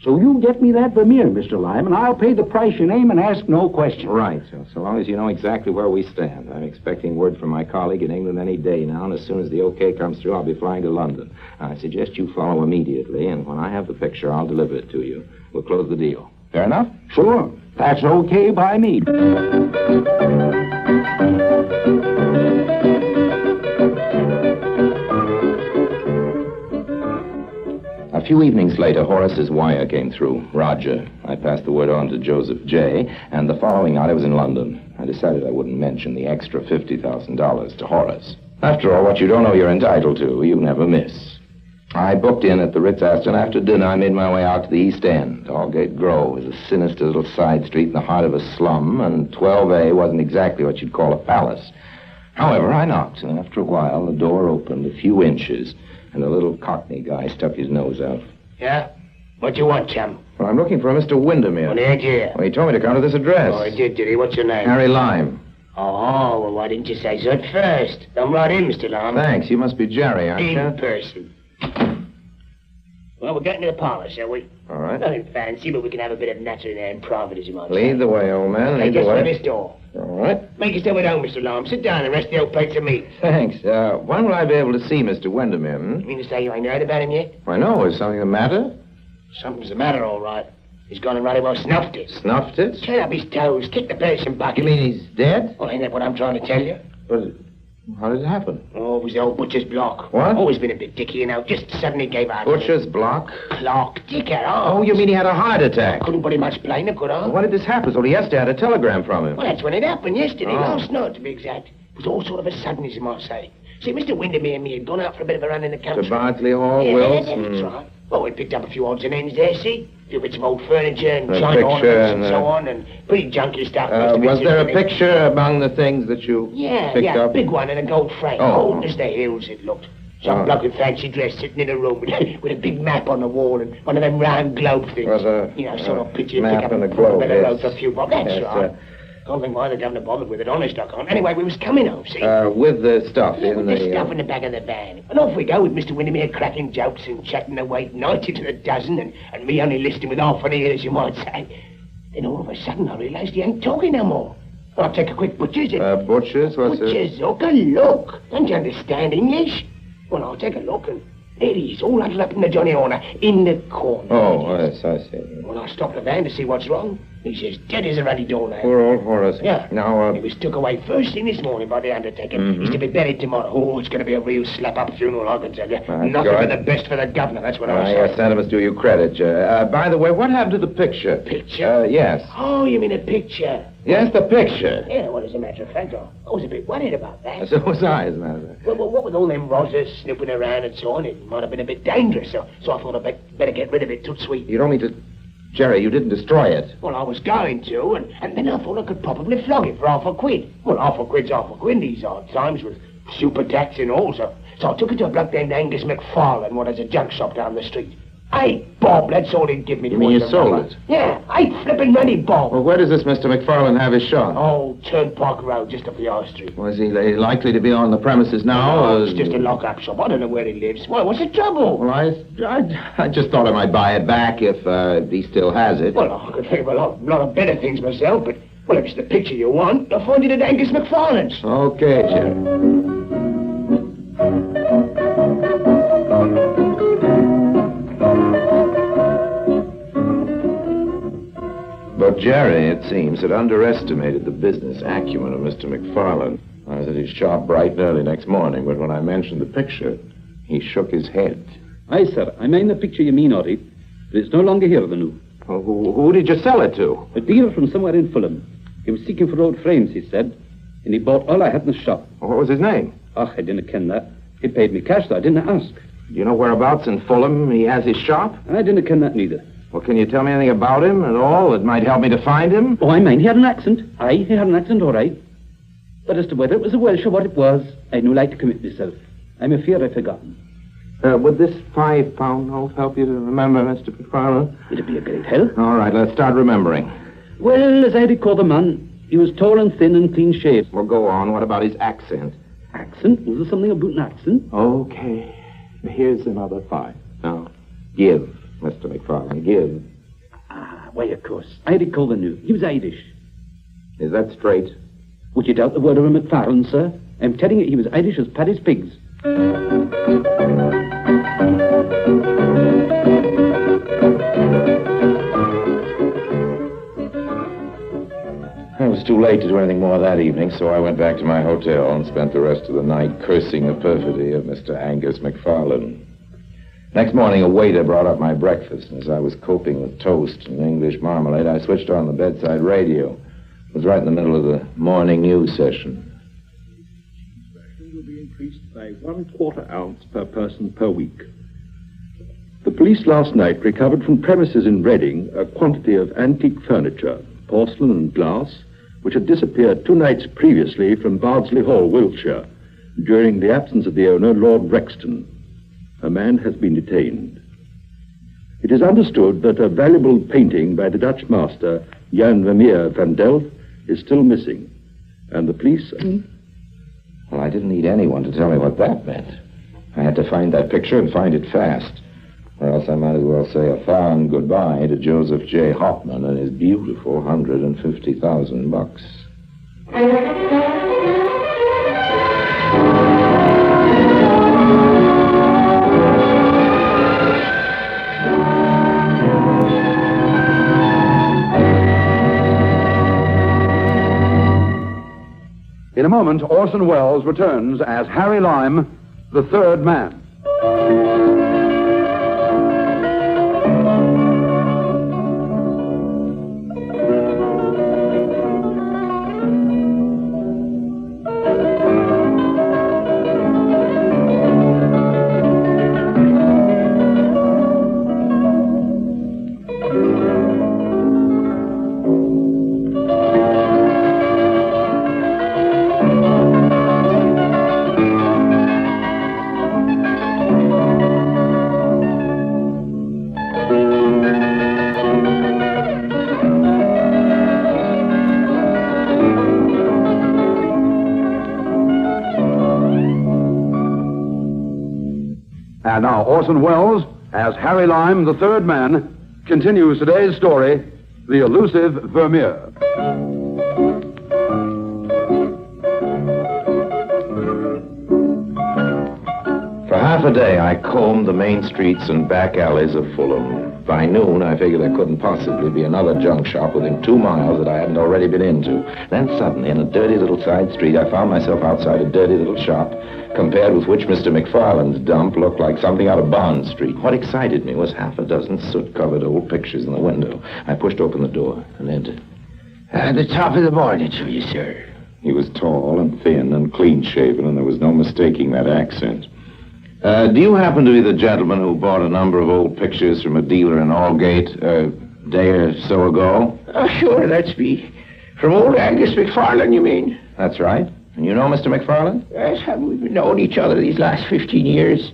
So you get me that Vermeer, Mr. Lime, and I'll pay the price you name and ask no questions. Right. So long as you know exactly where we stand. I'm expecting word from my colleague in England any day now, and as soon as the okay comes through, I'll be flying to London. I suggest you follow immediately, and when I have the picture, I'll deliver it to you. We'll close the deal. Fair enough? Sure. That's okay by me. A few evenings later, Horace's wire came through. Roger. I passed the word on to Joseph J., and the following night I was in London. I decided I wouldn't mention the extra $50,000 to Horace. After all, what you don't know you're entitled to, you never miss. I booked in at the Ritz-Aston. After dinner, I made my way out to the East End. Aldgate Grove is a sinister little side street in the heart of a slum, and 12A wasn't exactly what you'd call a palace. However, I knocked, and after a while, the door opened a few inches, and a little Cockney guy stuck his nose out. Yeah? What you want, chum? Well, I'm looking for a Mr. Windermere. What ain't you? Well, he told me to come to this address. Oh, he did he? What's your name? Harry Lime. Oh, well, why didn't you say so at first? Come right in, Mr. Lime. Thanks. You must be Jerry, aren't you? In person. Well, we'll get into the parlor, shall we? All right. Nothing fancy, but we can have a bit of natter in there in private, as you might say. Lead the way, old man. Lead Take us the through way. this door. All right. Make yourself at home, Mr. Lime. Sit down and rest the old plates of meat. Thanks. When will I be able to see Mr. Windermere? You mean to say you ain't heard about him yet? I know. Is something the matter? Something's the matter, all right. He's gone and right well snuffed it. Snuffed it? Turn up his toes, kick the person bucket. You mean he's dead? Well, ain't that what I'm trying to tell you? But how did it happen? Oh, it was the old butcher's block. What? Always been a bit dicky, you know. Just suddenly gave out. Butcher's block? Clock, dicker. Oh, you mean he had a heart attack? Couldn't put him much plainer, could I? Well, when did this happen? So he yesterday had a telegram from him. Well, that's when it happened, yesterday. Oh. Last night, to be exact. It was all sort of a sudden, as you might say. See, Mr. Windermere and me had gone out for a bit of a run in the country. To Bardsley Hall, Yeah, Wills? that's right. Well, we picked up a few odds and ends there, see? A few bits of old furniture and A china picture ornaments and and, so on, and pretty junky stuff. Was there a picture among the things that you picked Yeah, up? a big one in a gold frame. Oh. Old as the hills it looked. Some Oh. bloke in fancy dress sitting in a room with a big map on the wall and one of them round globe things. Was a you know, sort of picture you map pick up and a put globe, bit of yes. road for a few bob. That's Yes, right. Can't think why the governor bothered with it, honest I can't. Anyway, we was coming home, see? With the stuff Yeah, in with the... the stuff in the back of the van. And off we go with Mr. Windermere cracking jokes and chatting away 90 to the dozen and me only listening with half an ear, as you might say. Then all of a sudden I realised he ain't talking no more. I'll take a quick butcher's. Butcher's? What's it? Butcher's, look a look. Don't you understand English? Well, I'll take a look and there he is, all huddled up in the Johnny Horner, in the corner. Oh, yes, I see. Well, I stopped the van to see what's wrong. He's as dead as a ruddy doornail. Poor old Horace. Yeah. Now, He was took away first thing this morning by the undertaker. Mhm. He's to be buried tomorrow. Oh, it's going to be a real slap-up funeral, I can tell you. That's Nothing good. but the best for the governor, that's what I yes, say. Santa must do you credit. By the way, what happened to the picture? Picture? Yes. Oh, you mean a picture? Yes, the picture. Yeah, well, as a matter of fact, I was a bit worried about that. So was I, as a matter of fact. Well, what with all them rotters snooping around and so on, it might have been a bit dangerous, so I thought I'd better get rid of it, toot sweet. You don't mean to... Jerry, you didn't destroy it. Well, I was going to, and then I thought I could probably flog it for half a quid. Well, half a quid's half a quid these hard times with super tax and all, so I took it to a bloke named Angus McFarlane, what has a junk shop down the street. 8 bob, that's all he'd give me. You mean you sold it? Yeah, 8 flipping ready bob. Well, where does this Mr. McFarlane have his shop? Oh, Turnpike Road, just up the High Street. Was he likely to be on the premises now? Oh, or- it's just a lock-up shop. I don't know where he lives. Well, what's the trouble? Well, I just thought I might buy it back if he still has it. Well, I could think of a lot of better things myself, but, well, if it's the picture you want, I'll find it at Angus McFarlane's. Okay, Jerry. But Jerry, it seems, had underestimated the business acumen of Mr. McFarlane. I was at his shop bright and early next morning, but when I mentioned the picture, he shook his head. Aye, sir. I mean the picture you mean, Ori. But it's no longer here, the new. Well, who did you sell it to? A dealer from somewhere in Fulham. He was seeking for old frames, he said. And he bought all I had in the shop. What was his name? Oh, I didn't ken that. He paid me cash, so I didn't ask. Do you know whereabouts in Fulham he has his shop? I didn't ken that neither. Well, can you tell me anything about him at all that might help me to find him? Oh, I mind he had an accent. Aye, he had an accent, all right. But as to whether it was a Welsh or what it was, I'd no like to commit myself. I'm afraid I've forgotten. Would this £5 note help you to remember, Mr. McFarlane? It'd be a great help. All right, let's start remembering. Well, as I recall the man, he was tall and thin and clean-shaved. Well, go on. What about his accent? Accent? Was there something about an accent? Okay. Here's another 5. Now, give, Mr. McFarlane, give. Why, of course. I recall the news. He was Irish. Is that straight? Would you doubt the word of a McFarlane, sir? I'm telling you, he was Irish as Paddy's pigs. It was too late to do anything more that evening, so I went back to my hotel and spent the rest of the night cursing the perfidy of Mr. Angus McFarlane. Next morning, a waiter brought up my breakfast, and as I was coping with toast and English marmalade, I switched on the bedside radio. It was right in the middle of the morning news session. Will be increased by 1/4 ounce per person per week. The police last night recovered from premises in Reading a quantity of antique furniture, porcelain and glass, which had disappeared 2 nights previously from Bardsley Hall, Wiltshire, during the absence of the owner, Lord Rexton. A man has been detained. It is understood that a valuable painting by the Dutch master, Jan Vermeer van Delft, is still missing, and the police... Well, I didn't need anyone to tell me what that meant. I had to find that picture and find it fast. Or else I might as well say a fond goodbye to Joseph J. Hoffman and his beautiful $150,000. In a moment, Orson Welles returns as Harry Lime, the third man. And now Orson Welles, as Harry Lime, the third man, continues today's story, The Elusive Vermeer. For half a day, I combed the main streets and back alleys of Fulham. By noon, I figured there couldn't possibly be another junk shop within 2 miles that I hadn't already been into. Then suddenly, in a dirty little side street, I found myself outside a dirty little shop, compared with which Mr. McFarlane's dump looked like something out of Bond Street. What excited me was half a dozen soot-covered old pictures in the window. I pushed open the door and entered. At the top of the morning to you, sir. He was tall and thin and clean-shaven, and there was no mistaking that accent. Do you happen to be the gentleman who bought a number of old pictures from a dealer in Aldgate a day or so ago? Oh, sure, that's me. From old Angus McFarlane, you mean? That's right. And you know Mr. McFarlane? Yes, haven't we been knowing each other these last 15 years?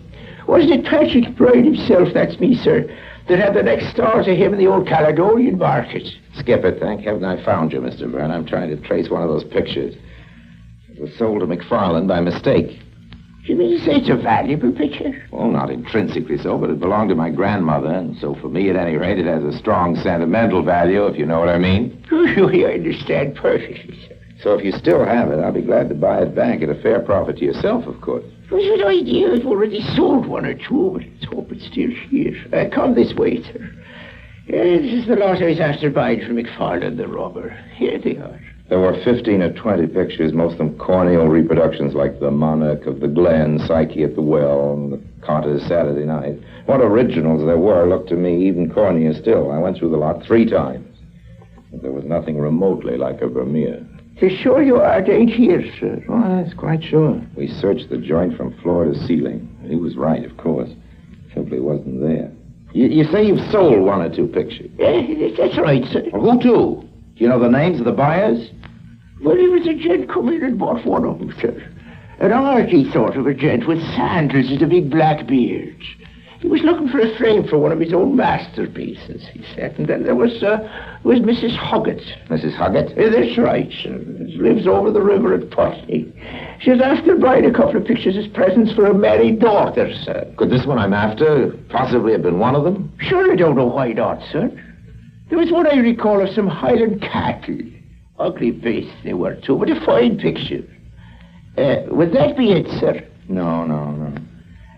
Wasn't it Patrick Bride himself, that's me, sir, that had the next door to him in the old Caledonian market? Skip it, thank heaven I found you, Mr. Byrne. I'm trying to trace one of those pictures. It was sold to McFarlane by mistake. You mean to say it's a valuable picture? Well, not intrinsically so, but it belonged to my grandmother, and so for me, at any rate, it has a strong sentimental value, if you know what I mean. Oh, I understand perfectly, sir. So if you still have it, I'll be glad to buy it back at a fair profit to yourself, of course. It was an idea. I've already sold 1 or 2, but let's hope it's still here. Come this way, sir. This is the lot I was after buying from McFarlane, the robber. Here they are. There were 15 or 20 pictures, most of them corneal reproductions like the Monarch of the Glen, Psyche at the Well, and the Carter's Saturday Night. What originals there were looked to me even cornier still. I went through the lot 3 times. But there was nothing remotely like a Vermeer. You're sure you ain't here, sir? Oh, that's quite sure. We searched the joint from floor to ceiling. He was right, of course. Simply wasn't there. You say you've sold 1 or 2 pictures? Yes, that's right, sir. Well, who to? Do you know the names of the buyers? Well, he was a gent come in and bought 1 of them, sir. An arty sort of a gent with sandals and a big black beard. He was looking for a frame for one of his own masterpieces, he said. And then there was Mrs. Huggett. Mrs. Huggett? That's right, sir. She lives over the river at Putney. She was after buying a couple of pictures as presents for a married daughter, sir. Could this one I'm after possibly have been one of them? Sure, I don't know why not, sir. There was one I recall of some Highland cattle. Ugly beasts they were too, but a fine picture. Would that be it, sir? No.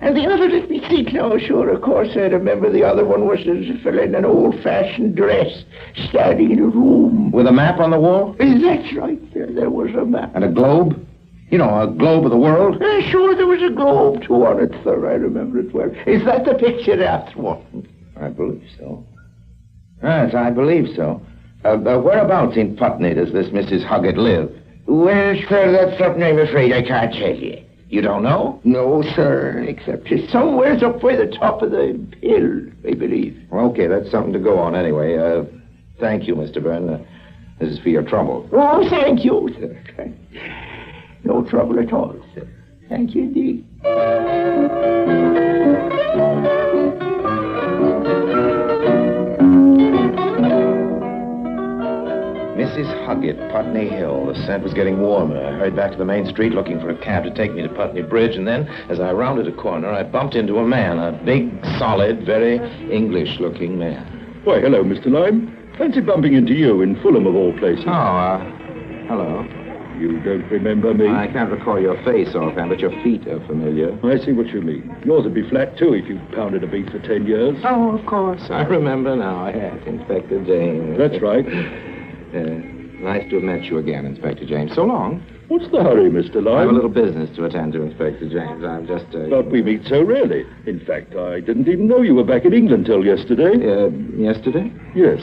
And the other, let me think now, sure, of course, I remember the other one was a fellow in an old-fashioned dress, standing in a room. With a map on the wall? That's right, there was a map. And a globe? You know, a globe of the world? Sure, there was a globe, too, on it, sir, I remember it well. Is that the picture after one? I believe so. Yes, I believe so. Whereabouts in Putney does this Mrs. Huggett live? Well, sir, that's something I'm afraid I can't tell you. You don't know? No, sir, except it's somewheres up by the top of the hill, I believe. Well, okay, that's something to go on anyway. Thank you, Mr. Byrne. This is for your trouble. Oh, thank you, sir. No trouble at all, sir. Thank you indeed. Mrs. Huggett, Putney Hill. The scent was getting warmer. I hurried back to the main street looking for a cab to take me to Putney Bridge, and then, as I rounded a corner, I bumped into a man, a big, solid, very English-looking man. Why, hello, Mr. Lyme. Fancy bumping into you in Fulham, of all places. Oh, hello. You don't remember me? I can't recall your face offhand, but your feet are familiar. I see what you mean. Yours would be flat, too, if you pounded a beat for 10 years. Oh, of course. I remember now. Yes, Inspector James. That's right. Nice to have met you again, Inspector James. So long. What's the hurry, Mr. Lyme? I have a little business to attend to, Inspector James. I'm just... Thought we meet so rarely. In fact, I didn't even know you were back in England till yesterday. Yesterday? Yes.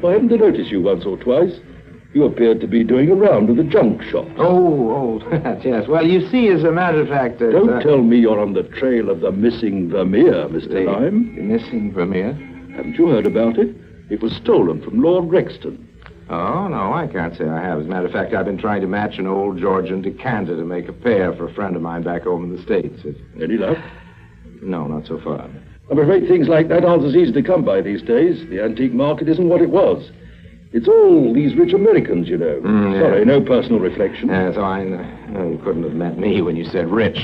I happened to notice you once or twice. You appeared to be doing a round of the junk shop. Oh, yes. Well, you see, as a matter of fact... Don't tell me you're on the trail of the missing Vermeer, Mr. Lyme. The missing Vermeer? Haven't you heard about it? It was stolen from Lord Rexton. Oh, no, I can't say I have. As a matter of fact, I've been trying to match an old Georgian decanter to make a pair for a friend of mine back home in the States. Any luck? No, not so far. I'm afraid things like that aren't as easy to come by these days. The antique market isn't what it was. It's all these rich Americans, you know. Sorry, no personal reflection. So I know you couldn't have met me when you said rich.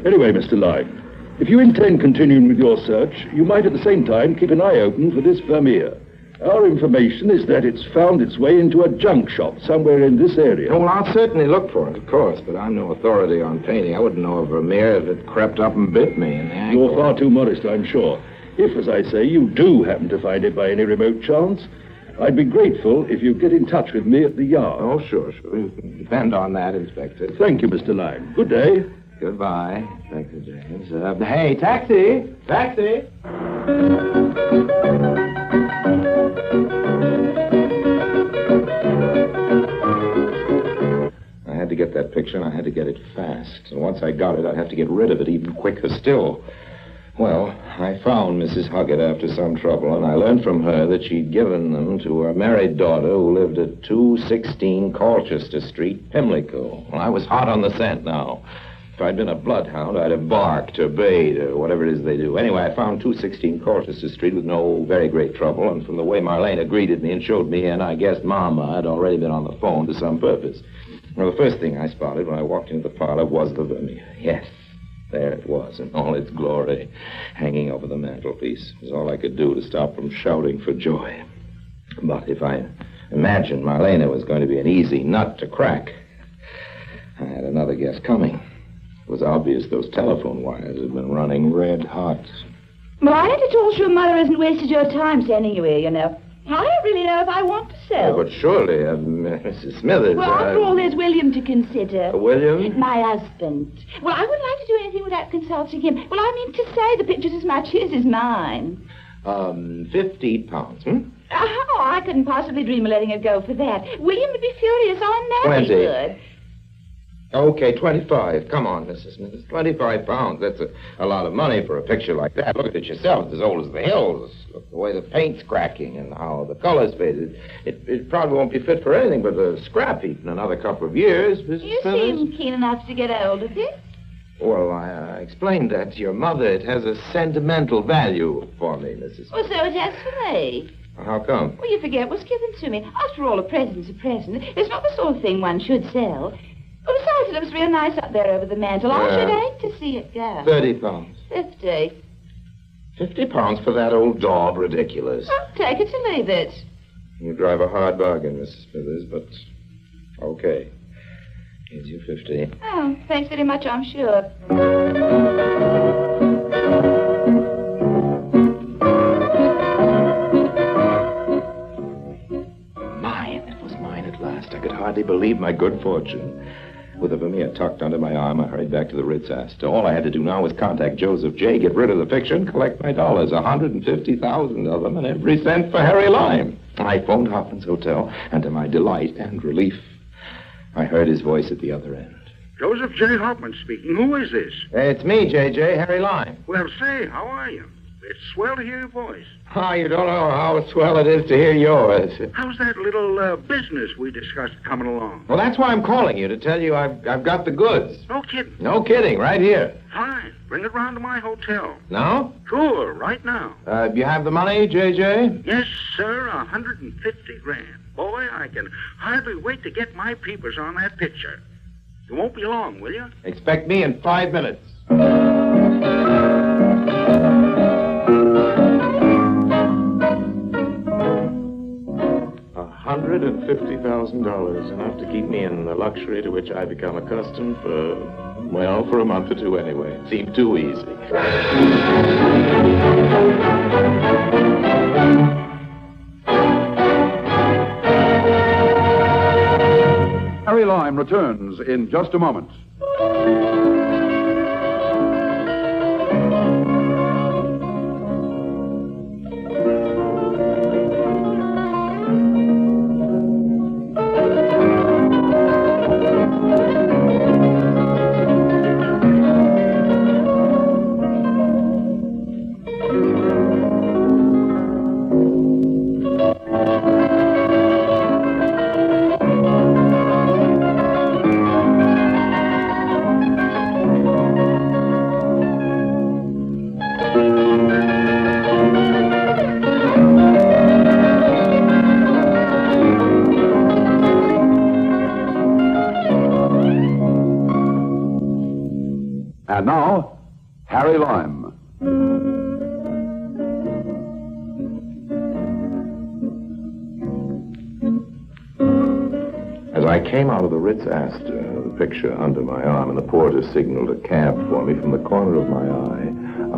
Anyway, Mr. Lyme, if you intend continuing with your search, you might at the same time keep an eye open for this Vermeer. Our information is that it's found its way into a junk shop somewhere in this area. Oh, well, I'll certainly look for it, of course, but I'm no authority on painting. I wouldn't know of Vermeer if it crept up and bit me in the ankle. You're far too modest, I'm sure. If, as I say, you do happen to find it by any remote chance, I'd be grateful if you get in touch with me at the Yard. Oh, sure. You can depend on that, Inspector. Thank you, Mr. Lyme. Good day. Goodbye, Inspector James. Hey, taxi! Taxi! I had to get that picture, and I had to get it fast. And once I got it, I'd have to get rid of it even quicker still. Well, I found Mrs. Huggett after some trouble, and I learned from her that she'd given them to her married daughter who lived at 216 Colchester Street, Pimlico. Well, I was hot on the scent now. If I'd been a bloodhound, I'd have barked or bayed or whatever it is they do. Anyway, I found 216 Colchester Street with no very great trouble, and from the way Marlena greeted me and showed me in, I guessed Mama had already been on the phone to some purpose. Well, the first thing I spotted when I walked into the parlor was the Vermeer. Yes, there it was in all its glory, hanging over the mantelpiece. It was all I could do to stop from shouting for joy. But if I imagined Marlena was going to be an easy nut to crack, I had another guess coming. It was obvious those telephone wires had been running red hot. Well, I ain't at all sure Mother hasn't wasted your time sending you here, you know. I don't really know if I want to sell. Oh, but surely, Mrs. Smithers... Well, after all, there's William to consider. William? My husband. Well, I wouldn't like to do anything without consulting him. Well, I mean to say the picture's as much his as mine. 50 pounds, Oh, I couldn't possibly dream of letting it go for that. William would be furious. I know he 20. would. Okay, 25. Come on, Mrs. Smithers. 25 pounds. That's a lot of money for a picture like that. Look at it yourself. It's as old as the hills. Look the way the paint's cracking and how the color's faded. It probably won't be fit for anything but a scrap heap in another couple of years, Mrs. You Smithers. seem keen enough to get hold of it. Well, I explained that to your mother. It has a sentimental value for me, Mrs. Smithers. Well, so it has for me. How come? Well, you forget what's given to me. After all, a present's a present. It's not the sort of thing one should sell. Well, besides, it looks real nice up there over the mantel. I should hate to see it go. 30 pounds. 50. 50 pounds for that old daub? Ridiculous. Well, take it or leave it. You drive a hard bargain, Mrs. Smithers, but okay. Here's your 50. Oh, thanks very much, I'm sure. Mine. It was mine at last. I could hardly believe my good fortune. With a Vermeer tucked under my arm, I hurried back to the Ritz-Astor. All I had to do now was contact Joseph J., get rid of the fiction, collect my dollars, 150,000 of them, and every cent for Harry Lime. I phoned Hoffman's Hotel, and to my delight and relief, I heard his voice at the other end. Joseph J. Hoffman speaking. Who is this? It's me, J.J., Harry Lime. Well, say, how are you? It's swell to hear your voice. Oh, you don't know how swell it is to hear yours. How's that little business we discussed coming along? Well, that's why I'm calling you, to tell you I've got the goods. No kidding. No kidding, right here. Fine. Bring it round to my hotel. No? Sure, right now. You have the money, J.J.? Yes, sir, 150 grand. Boy, I can hardly wait to get my peepers on that picture. You won't be long, will you? Expect me in 5 minutes. $150,000, enough to keep me in the luxury to which I become accustomed for a month or two anyway. It seemed too easy. Harry Lime returns in just a moment. And now, Harry Lime. As I came out of the Ritz-Astor, the picture under my arm, and the porter signaled a cab for me, from the corner of my eye,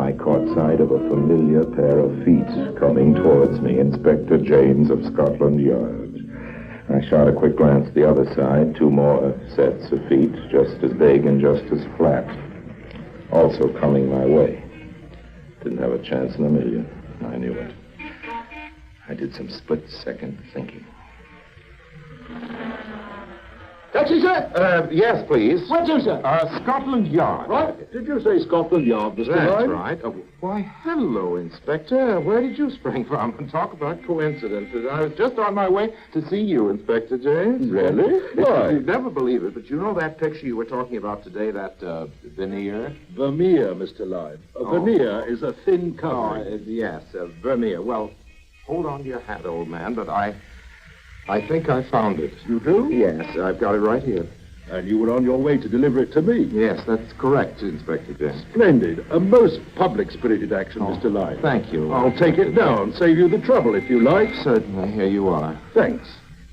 I caught sight of a familiar pair of feet coming towards me, Inspector James of Scotland Yard. I shot a quick glance at the other side, 2 more sets of feet, just as big and just as flat, also coming my way. Didn't have a chance in a million. I knew it. I did some split-second thinking. Taxi, sir? Yes, please. Where to, sir? Scotland Yard. What? Did you say Scotland Yard, Mr. That's Lime? right. Why, hello, Inspector. Where did you spring from? Talk about coincidences. I was just on my way to see you, Inspector James. Really? Why? You'd never believe it, but you know that picture you were talking about today, that veneer? Vermeer, Mr. Lime. Veneer is a thin covering. Yes, Vermeer. Well, hold on to your hat, old man, but I think I found it. You do? Yes, I've got it right here. And you were on your way to deliver it to me? Yes, that's correct, Inspector James. Splendid. A most public-spirited action, Mr. Lime. Thank you. I'll take it down, save you the trouble, if you like. Certainly. Here you are. Thanks.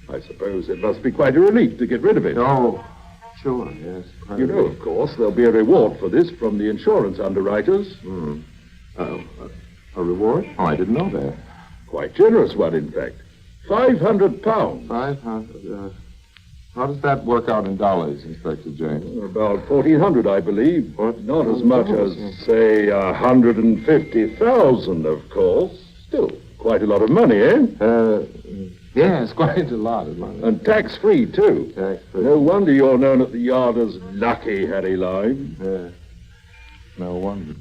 I suppose it must be quite a relief to get rid of it. Oh, sure, yes. You know, of course, there'll be a reward for this from the insurance underwriters. A reward? Oh, I didn't know that. Quite generous one, in fact. £500. 500, how does that work out in dollars, Inspector James? About 1,400, I believe. Not as much as, say, 150,000, of course. Still, quite a lot of money, eh? Yes, quite a lot of money. And tax-free, too. Tax-free. No wonder you're known at the Yard as Lucky Harry Lime. No wonder.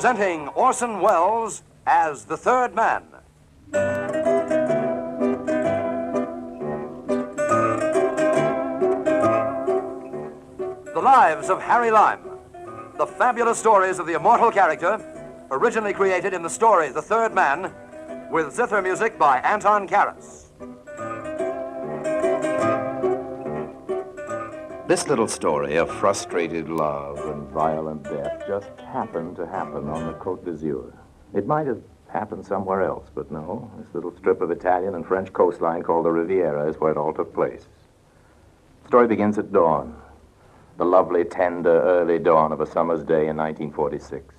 Presenting Orson Welles as the third man. The Lives of Harry Lime. The fabulous stories of the immortal character, originally created in the story The Third Man, with zither music by Anton Karas. This little story of frustrated love and violent death just happened to happen on the Côte d'Azur. It might have happened somewhere else, but no. This little strip of Italian and French coastline called the Riviera is where it all took place. The story begins at dawn, the lovely, tender, early dawn of a summer's day in 1946.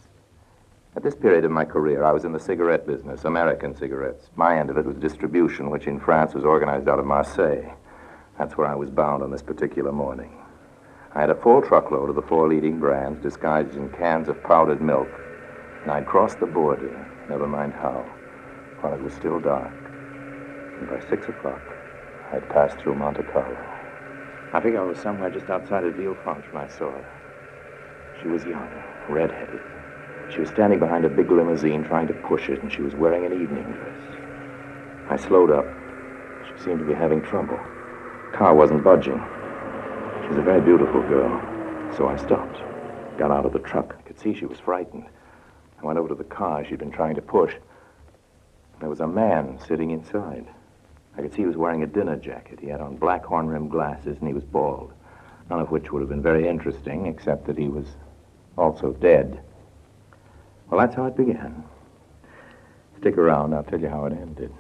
At this period of my career, I was in the cigarette business, American cigarettes. My end of it was distribution, which in France was organized out of Marseille. That's where I was bound on this particular morning. I had a full truckload of the 4 leading brands disguised in cans of powdered milk, and I'd crossed the border, never mind how, while it was still dark. And by 6 o'clock, I'd passed through Monte Carlo. I think I was somewhere just outside of Villefranche when I saw her. She was young, red-headed. She was standing behind a big limousine trying to push it, and she was wearing an evening dress. I slowed up. She seemed to be having trouble. The car wasn't budging. She was a very beautiful girl, so I stopped, got out of the truck. I could see she was frightened. I went over to the car she'd been trying to push. There was a man sitting inside. I could see he was wearing a dinner jacket. He had on black horn-rimmed glasses, and he was bald, none of which would have been very interesting, except that he was also dead. Well, that's how it began. Stick around, I'll tell you how it ended.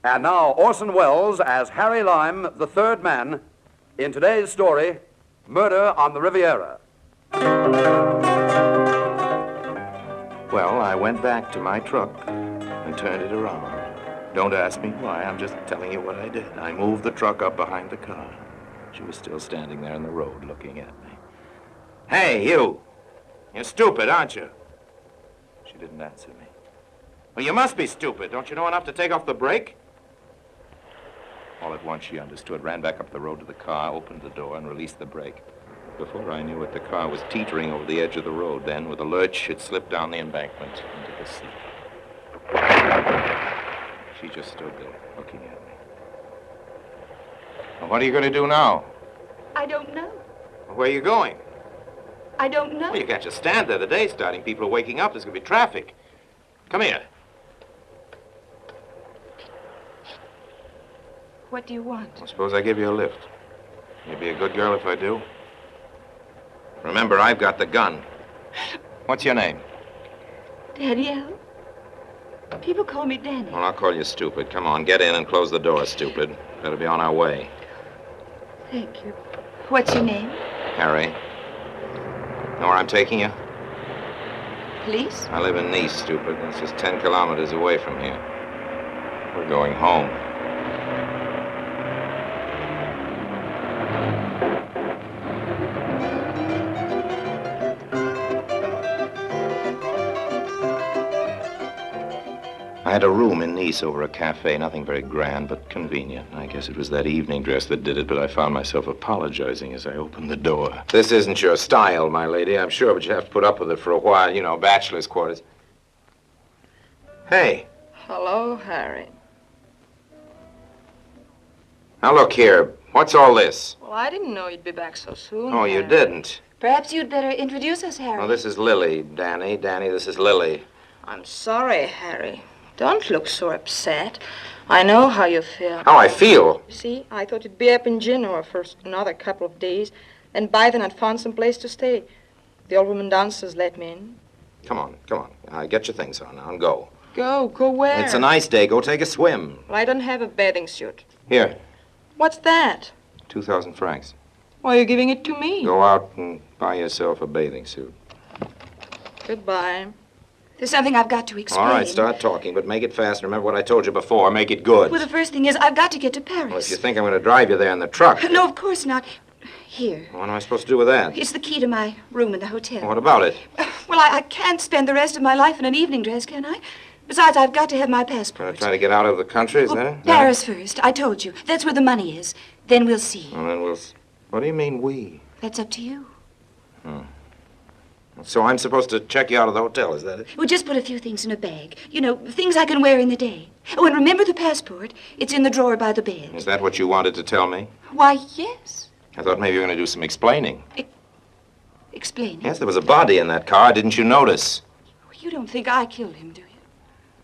And now, Orson Welles as Harry Lime, the third man, in today's story, Murder on the Riviera. Well, I went back to my truck and turned it around. Don't ask me why, I'm just telling you what I did. I moved the truck up behind the car. She was still standing there in the road looking at me. Hey, you! You're stupid, aren't you? She didn't answer me. Well, you must be stupid. Don't you know enough to take off the brake? All at once, she understood, ran back up the road to the car, opened the door, and released the brake. Before I knew it, the car was teetering over the edge of the road. Then, with a lurch, it slipped down the embankment into the sea. She just stood there, looking at me. Well, what are you going to do now? I don't know. Well, where are you going? I don't know. Well, you can't just stand there. The day's starting. People are waking up. There's going to be traffic. Come here. What do you want? Well, suppose I give you a lift. You'd be a good girl if I do. Remember, I've got the gun. What's your name? Danielle. People call me Danny. Well, I'll call you stupid. Come on, get in and close the door, stupid. Better be on our way. Thank you. What's your name? Harry. Know where I'm taking you? Police? I live in Nice, stupid. It's just 10 kilometers away from here. We're going home. I had a room in Nice over a cafe, nothing very grand, but convenient. I guess it was that evening dress that did it, but I found myself apologizing as I opened the door. This isn't your style, my lady, I'm sure, but you have to put up with it for a while, you know, bachelor's quarters. Hey. Hello, Harry. Now, look here. What's all this? Well, I didn't know you'd be back so soon. Oh, you Harry. didn't? Perhaps you'd better introduce us, Harry. Well, this is Lily, Danny. Danny, this is Lily. I'm sorry, Harry. Don't look so upset. I know how you feel. How I feel? You see, I thought you'd be up in Genoa for another couple of days, and by then I'd found some place to stay. The old woman downstairs let me in. Come on. Get your things on now and go. Go where? It's a nice day. Go take a swim. Well, I don't have a bathing suit. Here, What's that? 2,000 francs. Why are you giving it to me? Go out and buy yourself a bathing suit. Goodbye. There's something I've got to explain. All right, start talking, but make it fast. Remember what I told you before. Make it good. Well, the first thing is I've got to get to Paris. Well, if you think I'm going to drive you there in the truck. No, of course not. Here. What am I supposed to do with that? It's the key to my room in the hotel. What about it? Well, I can't spend the rest of my life in an evening dress, can I? Besides, I've got to have my passport. Going to try to get out of the country, is that it? Paris first. I told you. That's where the money is. Then we'll see. Well, then what do you mean, we? That's up to you. So I'm supposed to check you out of the hotel, is that it? We'll just put a few things in a bag. You know, things I can wear in the day. Oh, and remember the passport. It's in the drawer by the bed. Is that what you wanted to tell me? Why, yes. I thought maybe you were going to do some explaining. Explain. Yes, there was a body in that car. Didn't you notice? You don't think I killed him, do you?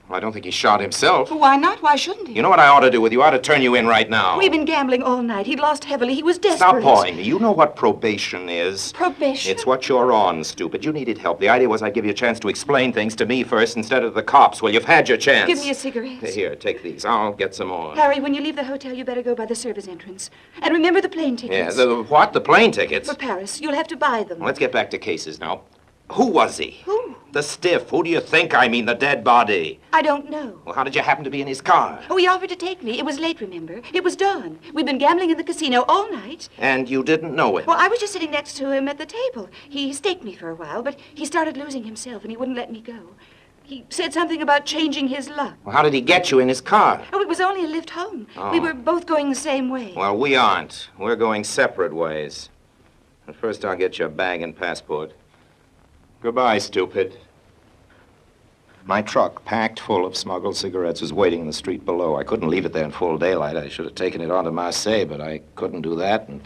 Well, I don't think he shot himself. Why not? Why shouldn't he? You know what I ought to do with you? I ought to turn you in right now. We've been gambling all night. He'd lost heavily. He was desperate. Stop pawing me. You know what probation is. Probation? It's what you're on, stupid. You needed help. The idea was I'd give you a chance to explain things to me first instead of the cops. Well, you've had your chance. Give me a cigarette. Here, take these. I'll get some more. Harry, when you leave the hotel, you better go by the service entrance. And remember the plane tickets. Yeah, what? The plane tickets? For Paris. You'll have to buy them. Well, let's get back to cases now. Who was he? Who? The stiff. Who do you think? I mean, the dead body. I don't know. Well, how did you happen to be in his car? Oh, he offered to take me. It was late, remember? It was dawn. We'd been gambling in the casino all night. And you didn't know it? Well, I was just sitting next to him at the table. He staked me for a while, but he started losing himself, and he wouldn't let me go. He said something about changing his luck. Well, how did he get you in his car? Oh, it was only a lift home. Oh. We were both going the same way. Well, we aren't. We're going separate ways. But first, I'll get your bag and passport. Goodbye, stupid. My truck, packed full of smuggled cigarettes, was waiting in the street below. I couldn't leave it there in full daylight. I should have taken it on to Marseille, but I couldn't do that and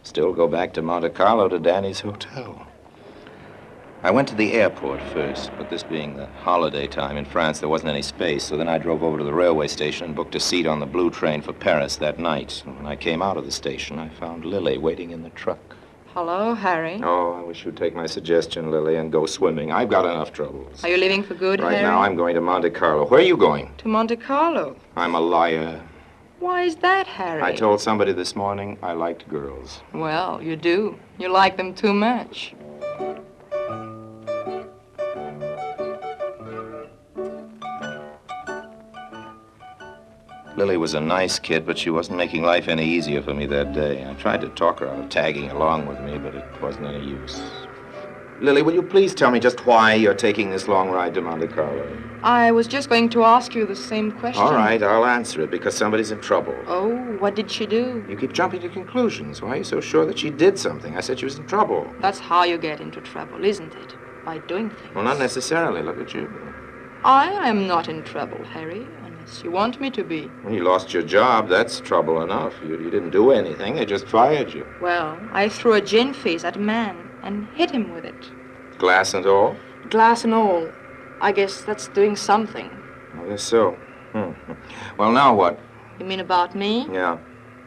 still go back to Monte Carlo to Danny's hotel. I went to the airport first, but this being the holiday time in France, there wasn't any space, so then I drove over to the railway station and booked a seat on the blue train for Paris that night. And when I came out of the station, I found Lily waiting in the truck. Hello, Harry. Oh, I wish you'd take my suggestion, Lily, and go swimming. I've got enough troubles. Are you leaving for good, Right Harry? now, I'm going to Monte Carlo. Where are you going? To Monte Carlo. I'm a liar. Why is that, Harry? I told somebody this morning I liked girls. Well, you do. You like them too much. Lily was a nice kid, but she wasn't making life any easier for me that day. I tried to talk her out of tagging along with me, but it wasn't any use. Lily, will you please tell me just why you're taking this long ride to Monte Carlo? I was just going to ask you the same question. All right, I'll answer it, because somebody's in trouble. Oh, what did she do? You keep jumping to conclusions. Why are you so sure that she did something? I said she was in trouble. That's how you get into trouble, isn't it? By doing things. Well, not necessarily. Look at you. I am not in trouble, Harry, unless you want me to be. When you lost your job, that's trouble enough. You didn't do anything. They just fired you. Well, I threw a gin face at a man and hit him with it. Glass and all? Glass and all. I guess that's doing something. I guess so. Well, now what? You mean about me? Yeah.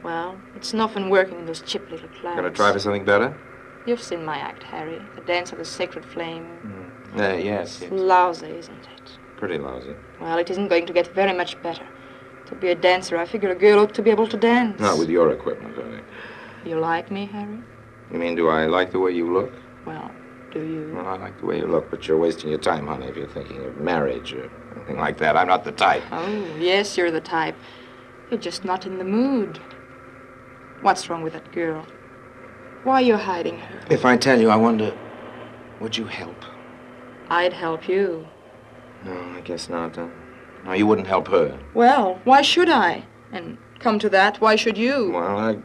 Well, it's nothing working in those cheap little clowns. Gonna try for something better? You've seen my act, Harry. The dance of the sacred flame. Yes. It's lousy, isn't it? Pretty lousy. Well, it isn't going to get very much better. To be a dancer, I figure a girl ought to be able to dance. Not with your equipment, honey. You like me, Harry? You mean, do I like the way you look? Well, do you? Well, I like the way you look, but you're wasting your time, honey, if you're thinking of marriage or anything like that. I'm not the type. Oh, yes, you're the type. You're just not in the mood. What's wrong with that girl? Why are you hiding her? If I tell you, I wonder, would you help? I'd help you. No, I guess not. No, you wouldn't help her. Well, why should I? And come to that, why should you? Well,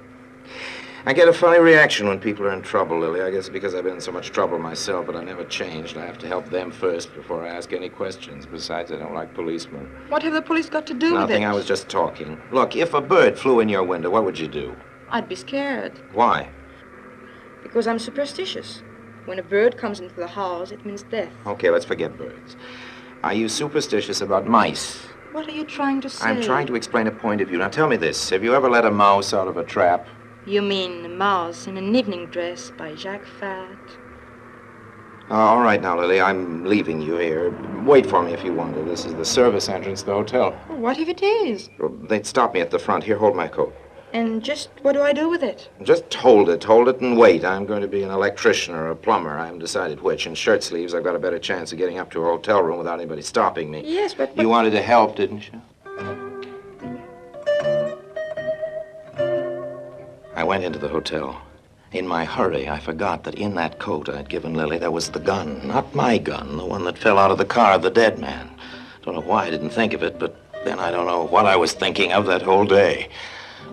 I get a funny reaction when people are in trouble, Lily. I guess because I've been in so much trouble myself, but I never changed. I have to help them first before I ask any questions. Besides, I don't like policemen. What have the police got to do with it? Nothing, I was just talking. Look, if a bird flew in your window, what would you do? I'd be scared. Why? Because I'm superstitious. When a bird comes into the house, it means death. Okay, let's forget birds. Are you superstitious about mice? What are you trying to say? I'm trying to explain a point of view. Now, tell me this. Have you ever let a mouse out of a trap? You mean a mouse in an evening dress by Jacques Fat? All right now, Lily, I'm leaving you here. Wait for me if you want to. This is the service entrance to the hotel. What if it is? Well, they'd stop me at the front. Here, hold my coat. And just what do I do with it? Just hold it and wait. I'm going to be an electrician or a plumber. I haven't decided which. In shirt sleeves, I've got a better chance of getting up to a hotel room without anybody stopping me. Yes, but... You wanted to help, didn't you? I went into the hotel. In my hurry, I forgot that in that coat I'd given Lily, there was the gun. Not my gun, the one that fell out of the car of the dead man. Don't know why I didn't think of it, but then I don't know what I was thinking of that whole day.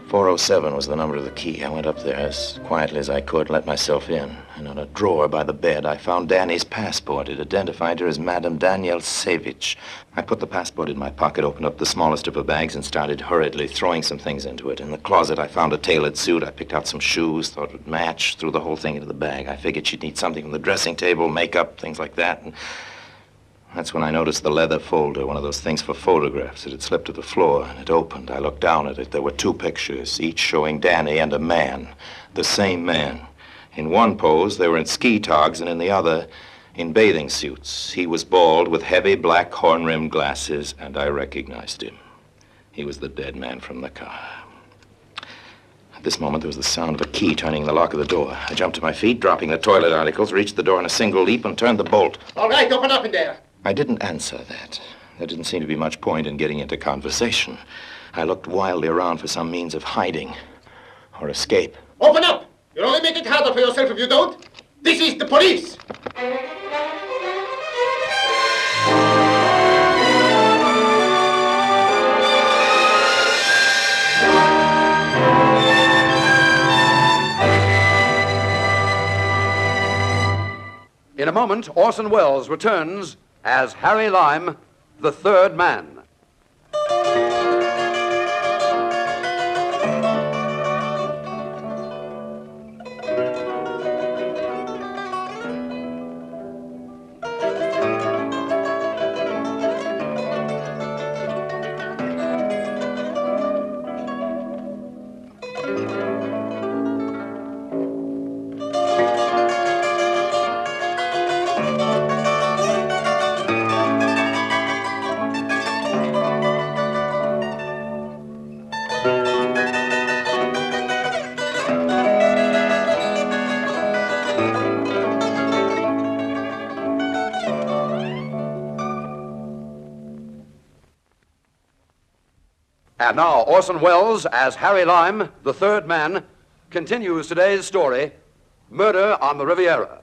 407 was the number of the key. I went up there as quietly as I could, let myself in. And in a drawer by the bed, I found Danny's passport. It identified her as Madame Danielle Savage. I put the passport in my pocket, opened up the smallest of her bags, and started hurriedly throwing some things into it. In the closet, I found a tailored suit. I picked out some shoes, thought it would match, threw the whole thing into the bag. I figured she'd need something from the dressing table, makeup, things like that. And that's when I noticed the leather folder, one of those things for photographs. It had slipped to the floor, and it opened. I looked down at it. There were two pictures, each showing Danny and a man, the same man. In one pose, they were in ski togs, and in the other, in bathing suits. He was bald with heavy black horn-rimmed glasses, and I recognized him. He was the dead man from the car. At this moment, there was the sound of a key turning the lock of the door. I jumped to my feet, dropping the toilet articles, reached the door in a single leap, and turned the bolt. All right, open up in there. I didn't answer that. There didn't seem to be much point in getting into conversation. I looked wildly around for some means of hiding or escape. Open up! You'll only make it harder for yourself if you don't. This is the police! In a moment, Orson Welles returns as Harry Lime, the third man. And now, Orson Welles, as Harry Lime, the third man, continues today's story, Murder on the Riviera.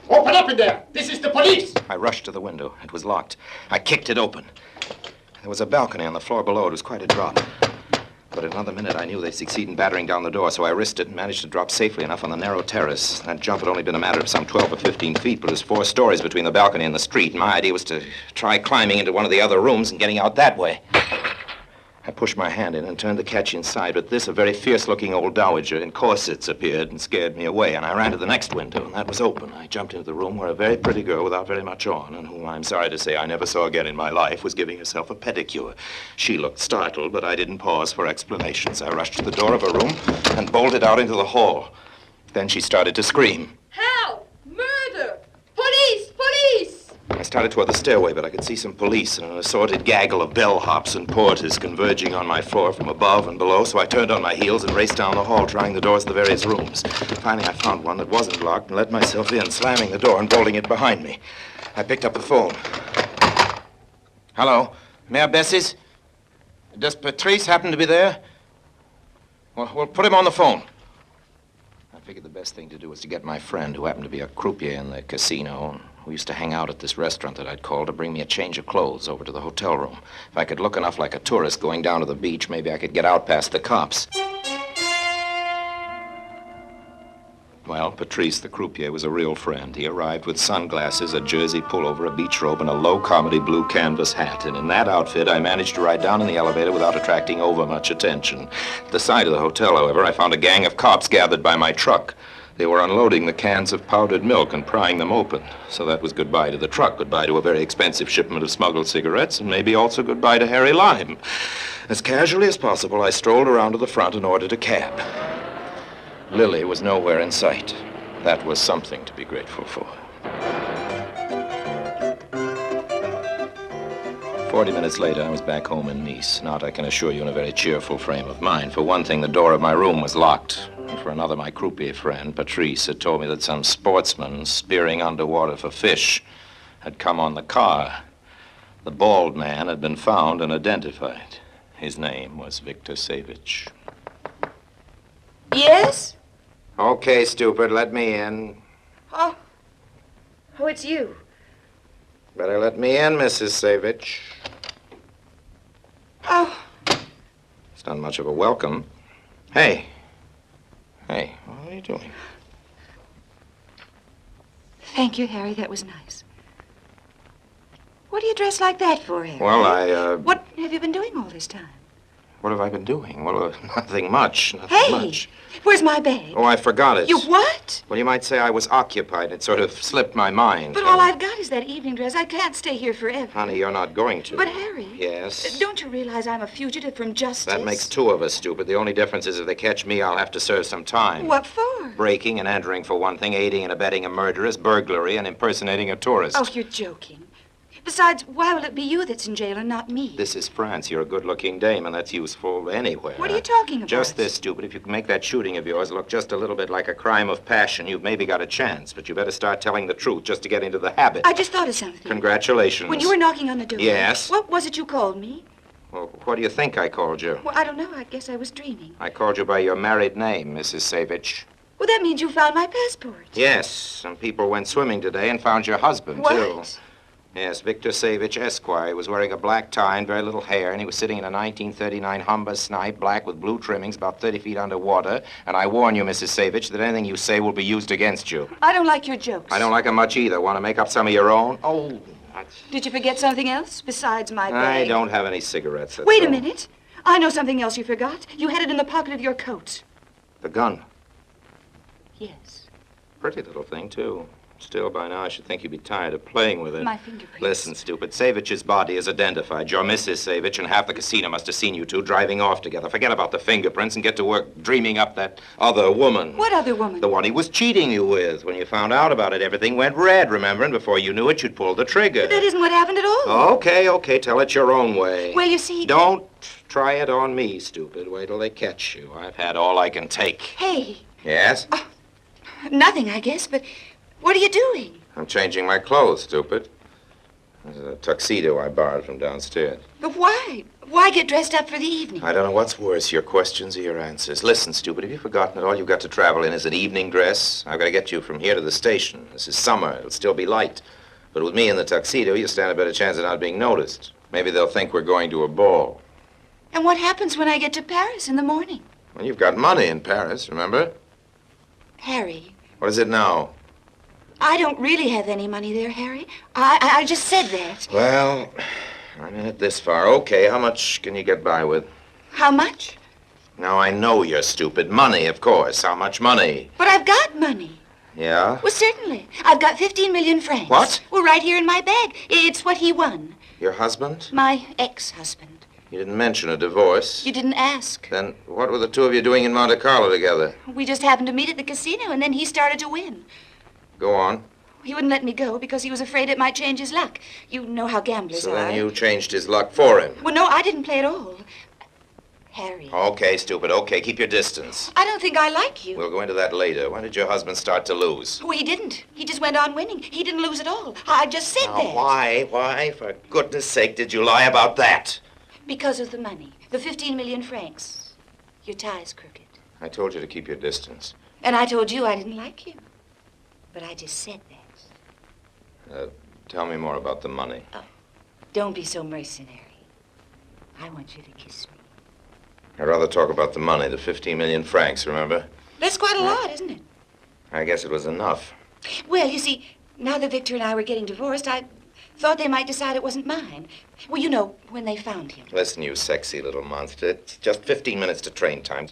Open up in there! This is the police! I rushed to the window. It was locked. I kicked it open. There was a balcony on the floor below. It was quite a drop. But in another minute, I knew they'd succeed in battering down the door, so I risked it and managed to drop safely enough on the narrow terrace. That jump had only been a matter of some 12 or 15 feet, but it was 4 stories between the balcony and the street. My idea was to try climbing into one of the other rooms and getting out that way. I pushed my hand in and turned the catch inside, but this, a very fierce-looking old dowager in corsets appeared and scared me away, and I ran to the next window, and that was open. I jumped into the room where a very pretty girl without very much on, and whom I'm sorry to say I never saw again in my life, was giving herself a pedicure. She looked startled, but I didn't pause for explanations. I rushed to the door of her room and bolted out into the hall. Then she started to scream. Help! Murder! Police! Police! I started toward the stairway, but I could see some police and an assorted gaggle of bellhops and porters converging on my floor from above and below, so I turned on my heels and raced down the hall, trying the doors of the various rooms. Finally, I found one that wasn't locked and let myself in, slamming the door and bolting it behind me. I picked up the phone. Hello, Mayor Bessie's? Does Patrice happen to be there? Well, put him on the phone. I figured the best thing to do was to get my friend, who happened to be a croupier in the casino, and who used to hang out at this restaurant that I'd called, to bring me a change of clothes over to the hotel room. If I could look enough like a tourist going down to the beach, maybe I could get out past the cops. Well, Patrice, the croupier, was a real friend. He arrived with sunglasses, a jersey pullover, a beach robe, and a low-comedy blue canvas hat. And in that outfit, I managed to ride down in the elevator without attracting overmuch attention. At the side of the hotel, however, I found a gang of cops gathered by my truck. They were unloading the cans of powdered milk and prying them open. So that was goodbye to the truck, goodbye to a very expensive shipment of smuggled cigarettes, and maybe also goodbye to Harry Lime. As casually as possible, I strolled around to the front and ordered a cab. Lily was nowhere in sight. That was something to be grateful for. 40 minutes later, I was back home in Nice. Not, I can assure you, in a very cheerful frame of mind. For one thing, the door of my room was locked. And for another, my croupier friend, Patrice, had told me that some sportsman spearing underwater for fish had come on the car. The bald man had been found and identified. His name was Victor Savage. Yes? Okay, stupid, let me in. Oh, it's you. Better let me in, Mrs. Savage. Oh. It's not much of a welcome. Hey, what are you doing? Thank you, Harry. That was nice. What do you dress like that for, Harry? Well, What have you been doing all this time? What have I been doing? Well, nothing much. Hey, much. Where's my bag? Oh, I forgot it. You what? Well, you might say I was occupied. It sort of slipped my mind. But all I've got is that evening dress. I can't stay here forever. Honey, you're not going to. But, Harry. Yes? Don't you realize I'm a fugitive from justice? That makes two of us, stupid. The only difference is if they catch me, I'll have to serve some time. What for? Breaking and entering, for one thing, aiding and abetting a murderess, burglary, and impersonating a tourist. Oh, you're joking. Besides, why will it be you that's in jail and not me? This is France. You're a good-looking dame, and that's useful anywhere. What are you talking about? Just this, stupid. If you can make that shooting of yours look just a little bit like a crime of passion, you've maybe got a chance. But you better start telling the truth just to get into the habit. I just thought of something. Congratulations. When you were knocking on the door. Yes? What was it you called me? Well, what do you think I called you? Well, I don't know. I guess I was dreaming. I called you by your married name, Mrs. Savage. Well, that means you found my passport. Yes. Some people went swimming today and found your husband, what? too. Yes, Victor Savage, Esquire. He was wearing a black tie and very little hair, and he was sitting in a 1939 Humber Snipe, black with blue trimmings, about 30 feet underwater. And I warn you, Mrs. Savage, that anything you say will be used against you. I don't like your jokes. I don't like them much either. Want to make up some of your own? Oh, Did you forget something else besides my bag? I don't have any cigarettes. Wait a minute. I know something else you forgot. You had it in the pocket of your coat. The gun. Yes. Pretty little thing, too. Still, by now, I should think you'd be tired of playing with it. My fingerprints. Listen, stupid. Savage's body is identified. You're Mrs. Savage, and half the casino must have seen you two driving off together. Forget about the fingerprints and get to work dreaming up that other woman. What other woman? The one he was cheating you with. When you found out about it, everything went red, remember? And before you knew it, you'd pulled the trigger. But that isn't what happened at all. Okay. Tell it your own way. Well, you see... Don't try it on me, stupid. Wait till they catch you. I've had all I can take. Hey. Yes? Nothing, I guess, but what are you doing? I'm changing my clothes, stupid. There's a tuxedo I borrowed from downstairs. But why? Why get dressed up for the evening? I don't know what's worse, your questions or your answers. Listen, stupid, have you forgotten that all you've got to travel in is an evening dress? I've got to get you from here to the station. This is summer. It'll still be light. But with me in the tuxedo, you stand a better chance of not being noticed. Maybe they'll think we're going to a ball. And what happens when I get to Paris in the morning? Well, you've got money in Paris, remember? Harry. What is it now? I don't really have any money there, Harry. I just said that. Well, I'm in it this far. Okay, how much can you get by with? How much? Now, I know you're stupid. Money, of course. How much money? But I've got money. Yeah? Well, certainly. I've got 15 million francs. What? Well, right here in my bag. It's what he won. Your husband? My ex-husband. You didn't mention a divorce. You didn't ask. Then what were the two of you doing in Monte Carlo together? We just happened to meet at the casino, and then he started to win. Go on. He wouldn't let me go because he was afraid it might change his luck. You know how gamblers So are. then you changed his luck for him. Well, no, I didn't play at all. Harry. Okay, stupid. Okay, keep your distance. I don't think I like you. We'll go into that later. When did your husband start to lose? Well, he didn't. He just went on winning. He didn't lose at all. I just said Now, that. Why, for goodness sake, did you lie about that? Because of the money. The 15 million francs. Your tie's crooked. I told you to keep your distance. And I told you I didn't like you. But I just said that. Tell me more about the money. Oh, don't be so mercenary. I want you to kiss me. I'd rather talk about the money, the 15 million francs, remember? That's quite a lot, isn't it? I guess it was enough. Well, you see, now that Victor and I were getting divorced, I thought they might decide it wasn't mine. Well, you know, when they found him. Listen, you sexy little monster. It's just 15 minutes to train time.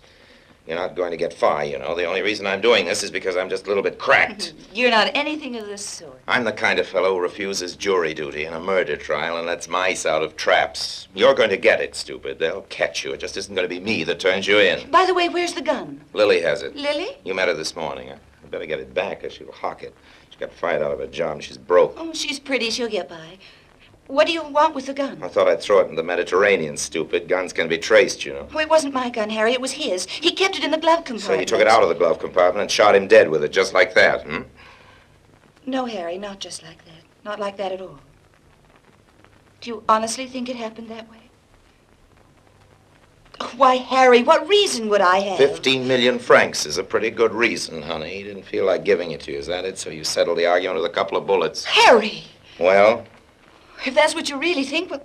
You're not going to get far, you know. The only reason I'm doing this is because I'm just a little bit cracked. You're not anything of the sort. I'm the kind of fellow who refuses jury duty in a murder trial and lets mice out of traps. You're going to get it, stupid. They'll catch you. It just isn't going to be me that turns you in. By the way, where's the gun? Lily has it. Lily? You met her this morning. I better get it back or she'll hawk it. She got fired out of her job and she's broke. Oh, she's pretty. She'll get by. What do you want with the gun? I thought I'd throw it in the Mediterranean, stupid. Guns can be traced, you know. Oh, it wasn't my gun, Harry. It was his. He kept it in the glove compartment. So you took it out of the glove compartment and shot him dead with it, just like that, hmm? No, Harry, not just like that. Not like that at all. Do you honestly think it happened that way? Why, Harry, what reason would I have? 15 million francs is a pretty good reason, honey. He didn't feel like giving it to you, is that it? So you settled the argument with a couple of bullets. Harry! Well? If that's what you really think, well,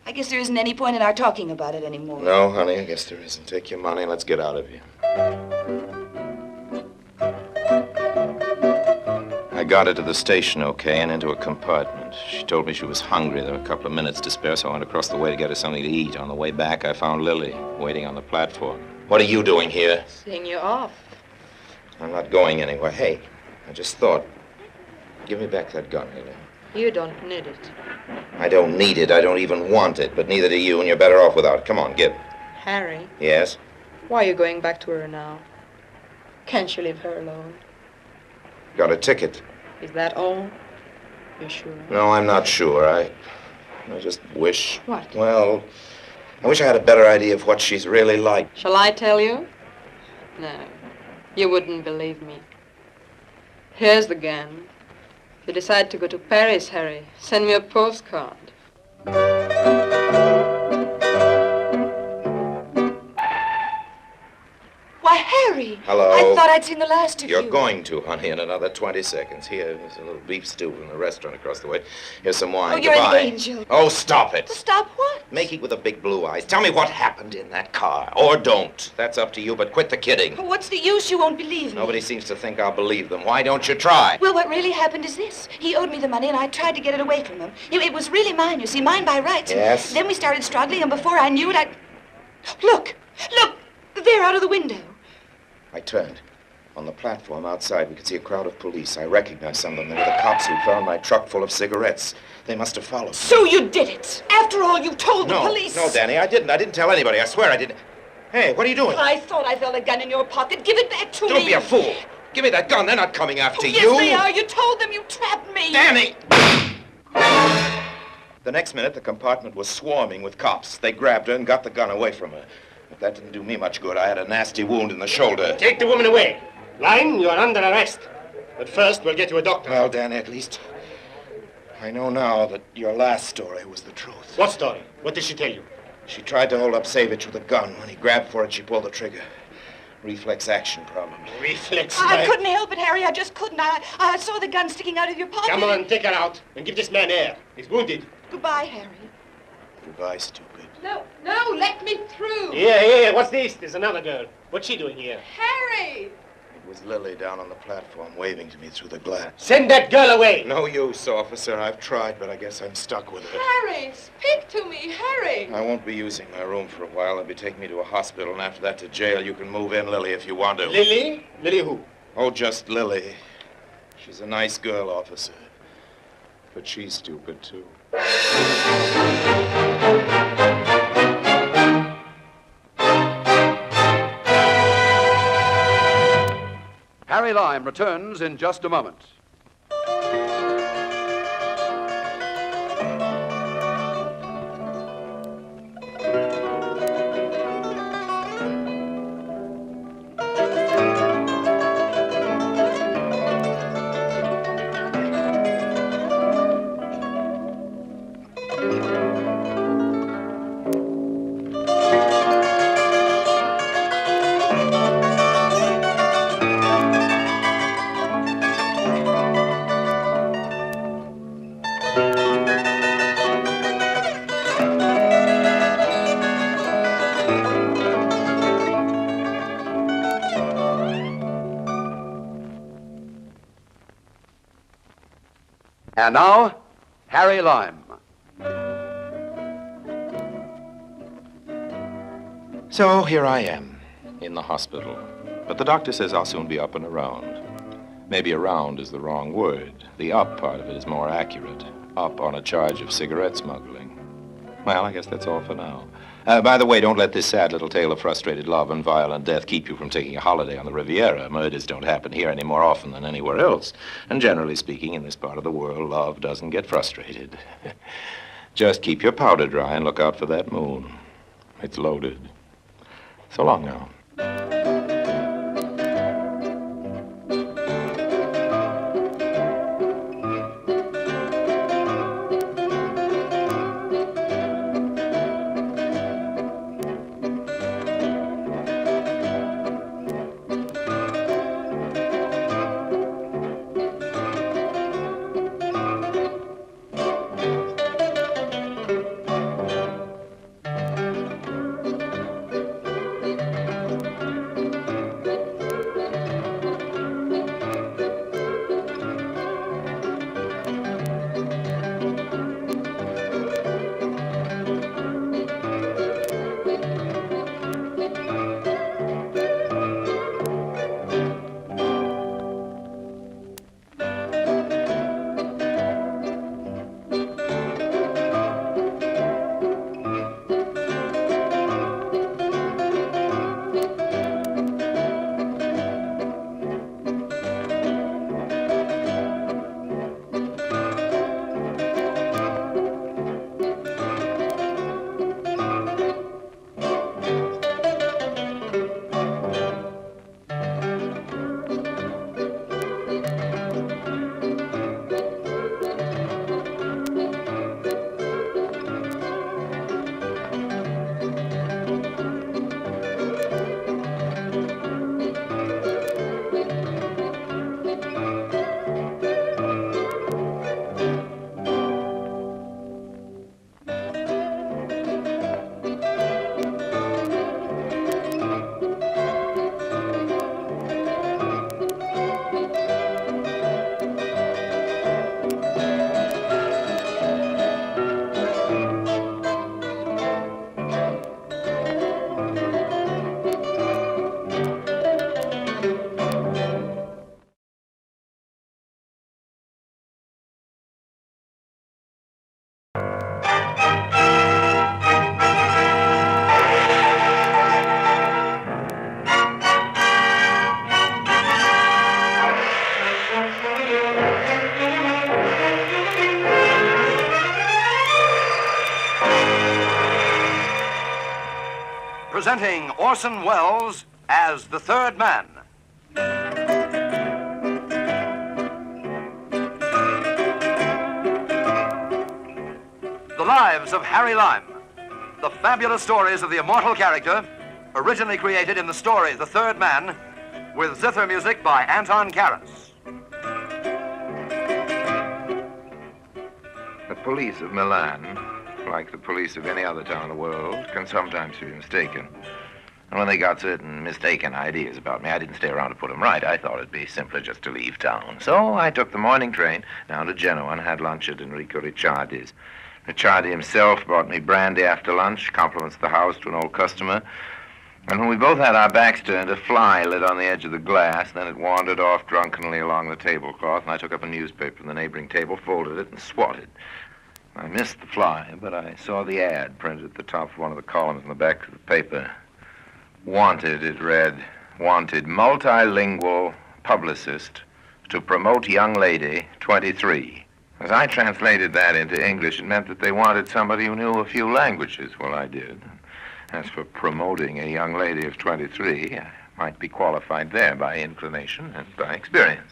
I guess there isn't any point in our talking about it anymore. No, honey, I guess there isn't. Take your money and let's get out of here. I got her to the station, okay, and into a compartment. She told me she was hungry. There were a couple of minutes to spare, so I went across the way to get her something to eat. On the way back, I found Lily waiting on the platform. What are you doing here? Seeing you off. I'm not going anywhere. Hey, I just thought, give me back that gun, Lily. You don't need it. I don't need it. I don't even want it. But neither do you, and you're better off without it. Come on, give. Harry? Yes? Why are you going back to her now? Can't you leave her alone? Got a ticket. Is that all? You're sure? No, I'm not sure. I just wish... What? Well, I wish I had a better idea of what she's really like. Shall I tell you? No. You wouldn't believe me. Here's the gun. If you decide to go to Paris, Harry, send me a postcard. Why, Harry! Hello? I thought I'd seen the last of you. You're going to, honey, in another 20 seconds. Here's a little beef stew from the restaurant across the way. Here's some wine. Oh, you're Goodbye. an angel. Oh, stop it. Stop what? Makey with the big blue eyes. Tell me what happened in that car. Or don't. That's up to you, but quit the kidding. What's the use? You won't believe me. Nobody seems to think I'll believe them. Why don't you try? Well, what really happened is this. He owed me the money, and I tried to get it away from him. It was really mine, you see, mine by rights. Yes? Then we started struggling, and before I knew it, Look! There, out of the window. I turned. On the platform outside, we could see a crowd of police. I recognized some of them. They were the cops who found my truck full of cigarettes. They must have followed me. So you did it! After all, you told the police! No, Danny, I didn't. I didn't tell anybody. I swear I didn't. Hey, what are you doing? I thought I felt a gun in your pocket. Give it back to me! Don't be a fool. Give me that gun. They're not coming after you. Yes, they are. You told them you trapped me. Danny! The next minute, the compartment was swarming with cops. They grabbed her and got the gun away from her. But that didn't do me much good. I had a nasty wound in the shoulder. Take the woman away. Line, you are under arrest. But first, we'll get you a doctor. Well, Danny, at least I know now that your last story was the truth. What story? What did she tell you? She tried to hold up Savage with a gun. When he grabbed for it, she pulled the trigger. Reflex action, probably. Reflex? I couldn't help it, Harry. I just couldn't. I saw the gun sticking out of your pocket. Come on, take her out and give this man air. He's wounded. Goodbye, Harry. Goodbye, stupid. No, let me through. Yeah, what's this? There's another girl. What's she doing here? Harry! It was Lily down on the platform waving to me through the glass. Send that girl away! No use, officer. I've tried, but I guess I'm stuck with her. Harry, speak to me, Harry! I won't be using my room for a while. They'll be taking me to a hospital, and after that to jail. You can move in, Lily, if you want to. Lily? Lily who? Oh, just Lily. She's a nice girl, officer. But she's stupid, too. Harry Lime returns in just a moment. And now, Harry Lime. So here I am, in the hospital. But the doctor says I'll soon be up and around. Maybe around is the wrong word. The up part of it is more accurate. Up on a charge of cigarette smuggling. Well, I guess that's all for now. By the way, don't let this sad little tale of frustrated love and violent death keep you from taking a holiday on the Riviera. Murders don't happen here any more often than anywhere else. And generally speaking, in this part of the world, love doesn't get frustrated. Just keep your powder dry and look out for that moon. It's loaded. So long now. Presenting Orson Welles as the third man. The Lives of Harry Lime. The fabulous stories of the immortal character, originally created in the story The Third Man, with zither music by Anton Karas. The police of Milan, like the police of any other town in the world, can sometimes be mistaken. And when they got certain mistaken ideas about me, I didn't stay around to put them right. I thought it'd be simpler just to leave town. So I took the morning train down to Genoa and had lunch at Enrico Ricciardi's. Ricciardi himself brought me brandy after lunch, compliments of the house to an old customer. And when we both had our backs turned, a fly lit on the edge of the glass. Then it wandered off drunkenly along the tablecloth, and I took up a newspaper from the neighboring table, folded it, and swatted. I missed the fly, but I saw the ad printed at the top of one of the columns in the back of the paper. Wanted, it read, wanted multilingual publicist to promote young lady, 23. As I translated that into English, it meant that they wanted somebody who knew a few languages. Well, I did. As for promoting a young lady of 23, I might be qualified there by inclination and by experience.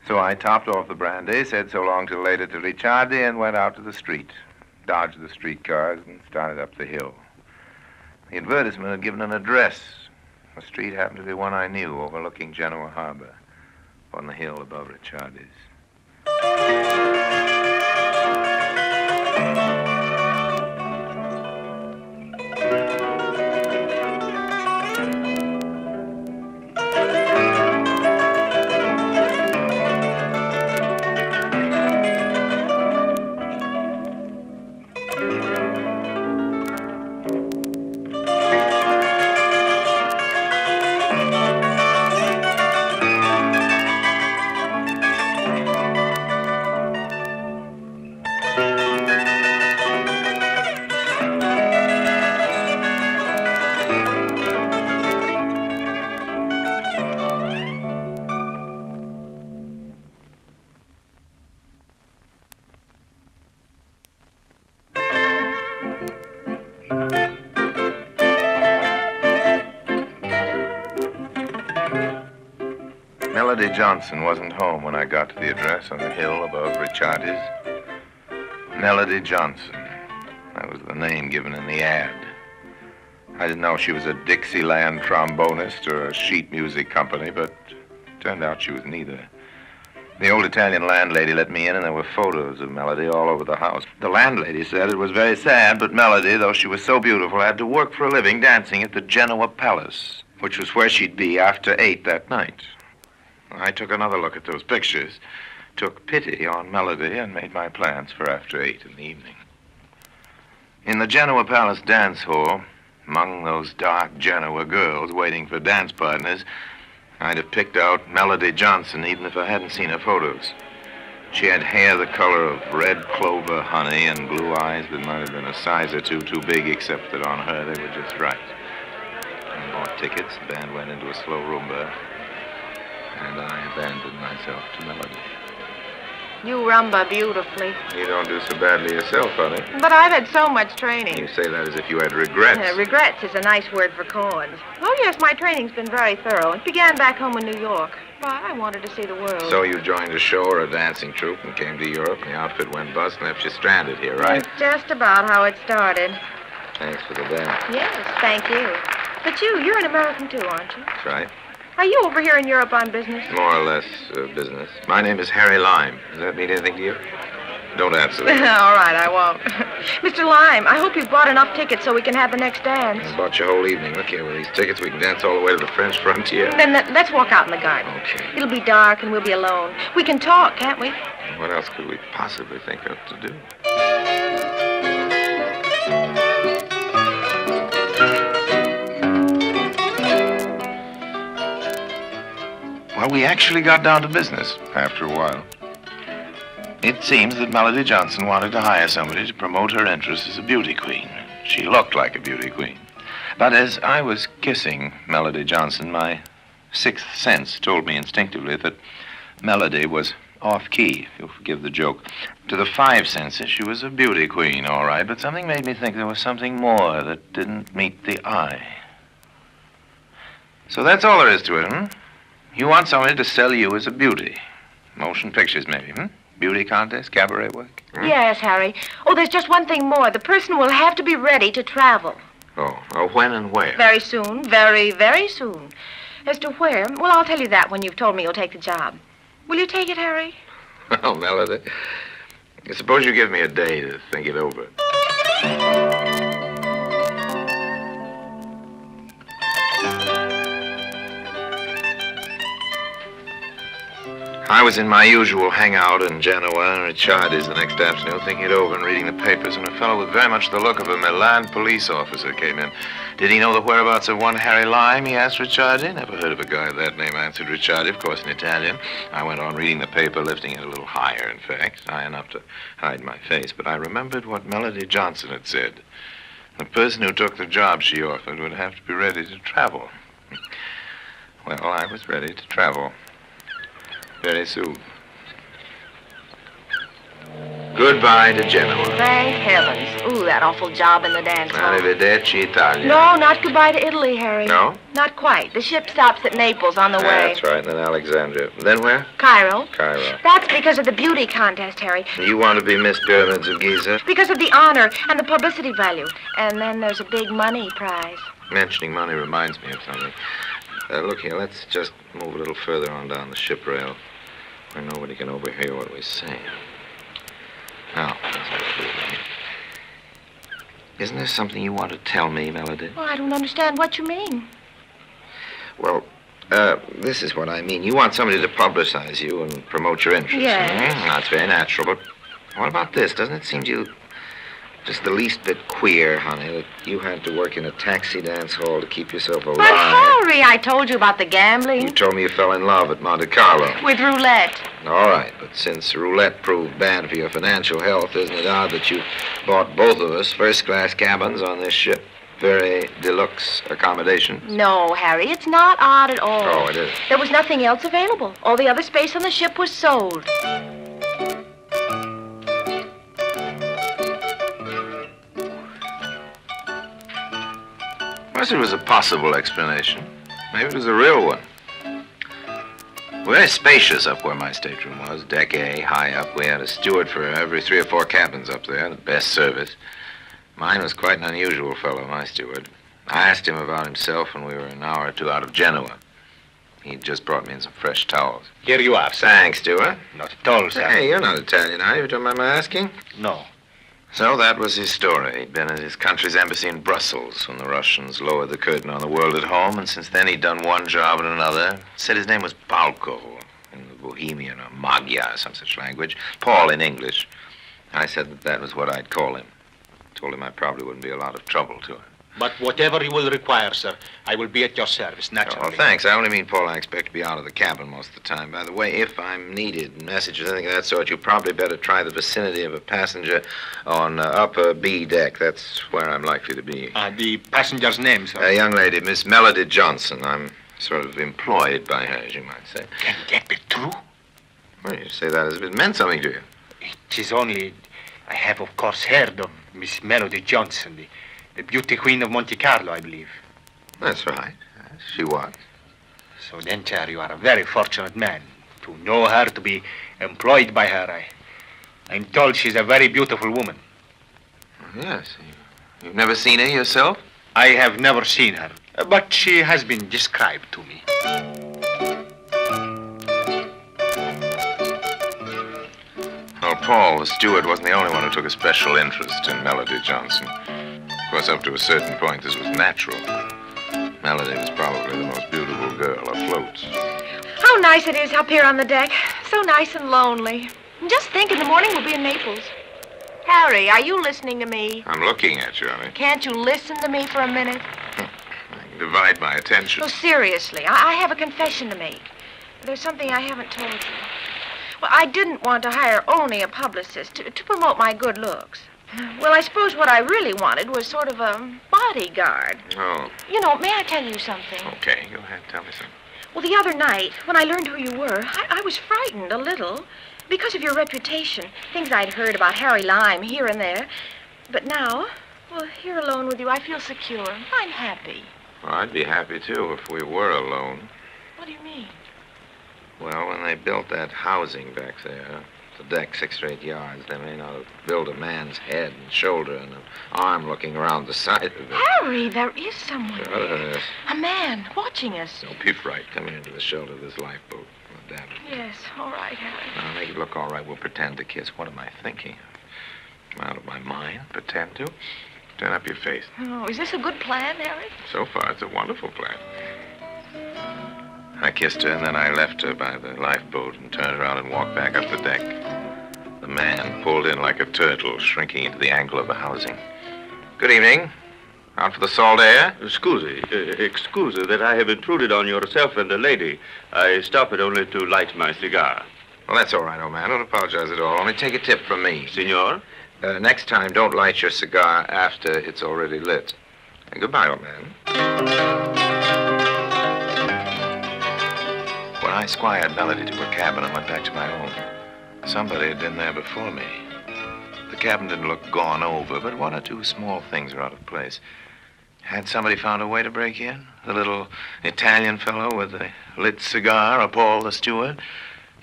So I topped off the brandy, said so long till later to Ricciardi, and went out to the street, dodged the streetcars, and started up the hill. The advertisement had given an address. The street happened to be one I knew, overlooking Genoa Harbor, on the hill above Ricciardi's. Melody Johnson wasn't home when I got to the address on the hill above Ricciardi's. Melody Johnson. That was the name given in the ad. I didn't know if she was a Dixieland trombonist or a sheet music company, but it turned out she was neither. The old Italian landlady let me in, and there were photos of Melody all over the house. The landlady said it was very sad, but Melody, though she was so beautiful, had to work for a living dancing at the Genoa Palace, which was where she'd be after 8 that night. I took another look at those pictures, took pity on Melody, and made my plans for after 8 in the evening. In the Genoa Palace dance hall, among those dark Genoa girls waiting for dance partners, I'd have picked out Melody Johnson even if I hadn't seen her photos. She had hair the color of red clover honey and blue eyes that might have been a size or two too big, except that on her they were just right. I bought tickets, the band went into a slow rumba, and I abandoned myself to Melody. You rumba beautifully. You don't do so badly yourself, honey. But I've had so much training. You say that as if you had regrets. Regrets is a nice word for chords. Oh, yes, my training's been very thorough. It began back home in New York. But I wanted to see the world. So you joined a show or a dancing troupe and came to Europe, and the outfit went bust and left you stranded here, right? That's just about how it started. Thanks for the dance. Yes, thank you. But you're an American too, aren't you? That's right. Are you over here in Europe on business? More or less business. My name is Harry Lime. Does that mean anything to you? Don't answer that. All right, I won't. Mr. Lime, I hope you've bought enough tickets so we can have the next dance. I bought your whole evening. Look here, with these tickets, we can dance all the way to the French frontier. Then let's walk out in the garden. Okay. It'll be dark and we'll be alone. We can talk, can't we? What else could we possibly think of to do? Well, we actually got down to business after a while. It seems that Melody Johnson wanted to hire somebody to promote her interest as a beauty queen. She looked like a beauty queen. But as I was kissing Melody Johnson, my sixth sense told me instinctively that Melody was off-key, if you'll forgive the joke. To the five senses, she was a beauty queen, all right, but something made me think there was something more that didn't meet the eye. So that's all there is to it, You want somebody to sell you as a beauty. Motion pictures, maybe, Beauty contest, cabaret work? Yes, Harry. Oh, there's just one thing more. The person will have to be ready to travel. Oh, when and where? Very soon. Very, very soon. As to where, well, I'll tell you that when you've told me you'll take the job. Will you take it, Harry? Well, Melody, suppose you give me a day to think it over. I was in my usual hangout in Genoa and Ricciardi's the next afternoon, thinking it over and reading the papers, when a fellow with very much the look of a Milan police officer came in. Did he know the whereabouts of one Harry Lime, he asked Ricciardi. Never heard of a guy of that name, answered Ricciardi, of course in Italian. I went on reading the paper, lifting it a little higher, in fact, high enough to hide my face. But I remembered what Melody Johnson had said. The person who took the job she offered would have to be ready to travel. Well, I was ready to travel. Very soon. Goodbye to Genoa. Thank heavens. Ooh, that awful job in the dance hall. Arrivederci, Italia. No, not goodbye to Italy, Harry. No? Not quite. The ship stops at Naples on the way. That's right, and then Alexandria. Then where? Cairo. Cairo. That's because of the beauty contest, Harry. You want to be Miss Pyramids of Giza? Because of the honor and the publicity value. And then there's a big money prize. Mentioning money reminds me of something. Look here, let's just move a little further on down the ship rail where nobody can overhear what we say. Now, isn't there something you want to tell me, Melody? Well, I don't understand what you mean. Well, this is what I mean. You want somebody to publicize you and promote your interests. Yes. That's very natural, but what about this? Doesn't it seem to you just the least bit queer, honey, that you had to work in a taxi dance hall to keep yourself alive? But, Harry, I told you about the gambling. You told me you fell in love at Monte Carlo. With roulette. All right, but since roulette proved bad for your financial health, isn't it odd that you bought both of us first-class cabins on this ship? Very deluxe accommodations. No, Harry, it's not odd at all. Oh, it is. There was nothing else available. All the other space on the ship was sold. Perhaps it was a possible explanation. Maybe it was a real one. Very spacious up where my stateroom was. Deck A, high up. We had a steward for every 3 or 4 cabins up there. The best service. Mine was quite an unusual fellow, my steward. I asked him about himself when we were an hour or 2 out of Genoa. He just brought me in some fresh towels. Here you are, sir. Thanks, steward. Not at all, sir. Hey, you're not Italian, are you? You don't mind my asking? No. So that was his story. He'd been at his country's embassy in Brussels when the Russians lowered the curtain on the world at home, and since then he'd done one job and another. Said his name was Balko, in the Bohemian or Magyar, some such language. Paul in English. I said that was what I'd call him. Told him I probably wouldn't be a lot of trouble to him. But whatever you will require, sir, I will be at your service, naturally. Oh, thanks. I only mean, Paul, I expect to be out of the cabin most of the time. By the way, if I'm needed, messages, anything of that sort, you probably better try the vicinity of a passenger on upper B deck. That's where I'm likely to be. The passenger's name, sir? A young lady, Miss Melody Johnson. I'm sort of employed by her, as you might say. Can that be true? Well, you say that as if it meant something to you. It is only... I have, of course, heard of Miss Melody Johnson, the beauty queen of Monte Carlo, I believe. That's right. She was. So then, sir, you are a very fortunate man to know her, to be employed by her. I'm told she's a very beautiful woman. Yes. You've never seen her yourself? I have never seen her, but she has been described to me. Well, Paul, the steward, wasn't the only one who took a special interest in Melody Johnson. Of course, up to a certain point, this was natural. Melody was probably the most beautiful girl afloat. How nice it is up here on the deck. So nice and lonely. Just think, in the morning we'll be in Naples. Harry, are you listening to me? I'm looking at you, honey. Can't you listen to me for a minute? I can divide my attention. Oh, seriously, I have a confession to make. There's something I haven't told you. Well, I didn't want to hire only a publicist to promote my good looks. Well, I suppose what I really wanted was sort of a bodyguard. Oh. You know, may I tell you something? Okay, go ahead, tell me something. Well, the other night, when I learned who you were, I was frightened a little because of your reputation. Things I'd heard about Harry Lime here and there. But now, well, here alone with you, I feel secure. I'm happy. Well, I'd be happy, too, if we were alone. What do you mean? Well, when they built that housing back there, the deck 6 or 8 yards, they may not have built a man's head and shoulder and an arm looking around the side of it. Harry, there is someone Sure there there. is. A man watching us. Don't be frightened. Come here to the shoulder of this lifeboat. Oh, damn it. Yes, all right, Harry. Now, make it look all right. We'll pretend to kiss. What am I thinking? I'm out of my mind. Pretend to. Turn up your face. Oh, is this a good plan, Harry? So far, it's a wonderful plan. I kissed her, and then I left her by the lifeboat and turned around and walked back up the deck. The man pulled in like a turtle, shrinking into the angle of the housing. Good evening. Out for the salt air? Excuse that I have intruded on yourself and the lady. I stopped only to light my cigar. Well, that's all right, old man. Don't apologize at all. Only take a tip from me. Senor? Next time, don't light your cigar after it's already lit. And goodbye, old man. When I squired Melody to her cabin and went back to my own, somebody had been there before me. The cabin didn't look gone over, but 1 or 2 small things were out of place. Had somebody found a way to break in? The little Italian fellow with the lit cigar, or Paul the steward?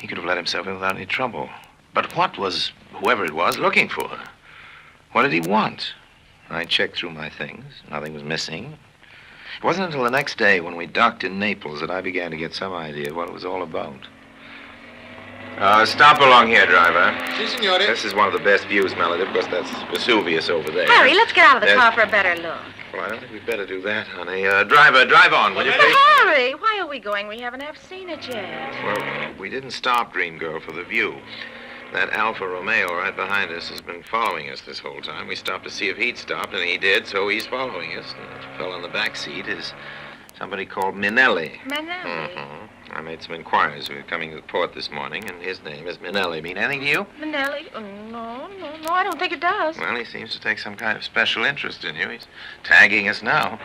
He could have let himself in without any trouble. But what was whoever it was looking for? What did he want? I checked through my things. Nothing was missing. It wasn't until the next day when we docked in Naples that I began to get some idea of what it was all about. Stop along here, driver. Si, signore. This is one of the best views, Melody, because that's Vesuvius over there. Harry, let's get out of the car for a better look. Well, I don't think we'd better do that, honey. Driver, drive on, will you But please? Harry, why are we going? We haven't half seen it yet. Well, we didn't stop, Dream Girl, for the view. That Alfa Romeo right behind us has been following us this whole time. We stopped to see if he'd stopped, and he did, so he's following us. And the fellow in the back seat is somebody called Minelli. Minelli? Mm-hmm. I made some inquiries. We were coming to the port this morning, and his name is Minelli. Mean anything to you? Minelli? Oh, no, I don't think it does. Well, he seems to take some kind of special interest in you. He's tagging us now.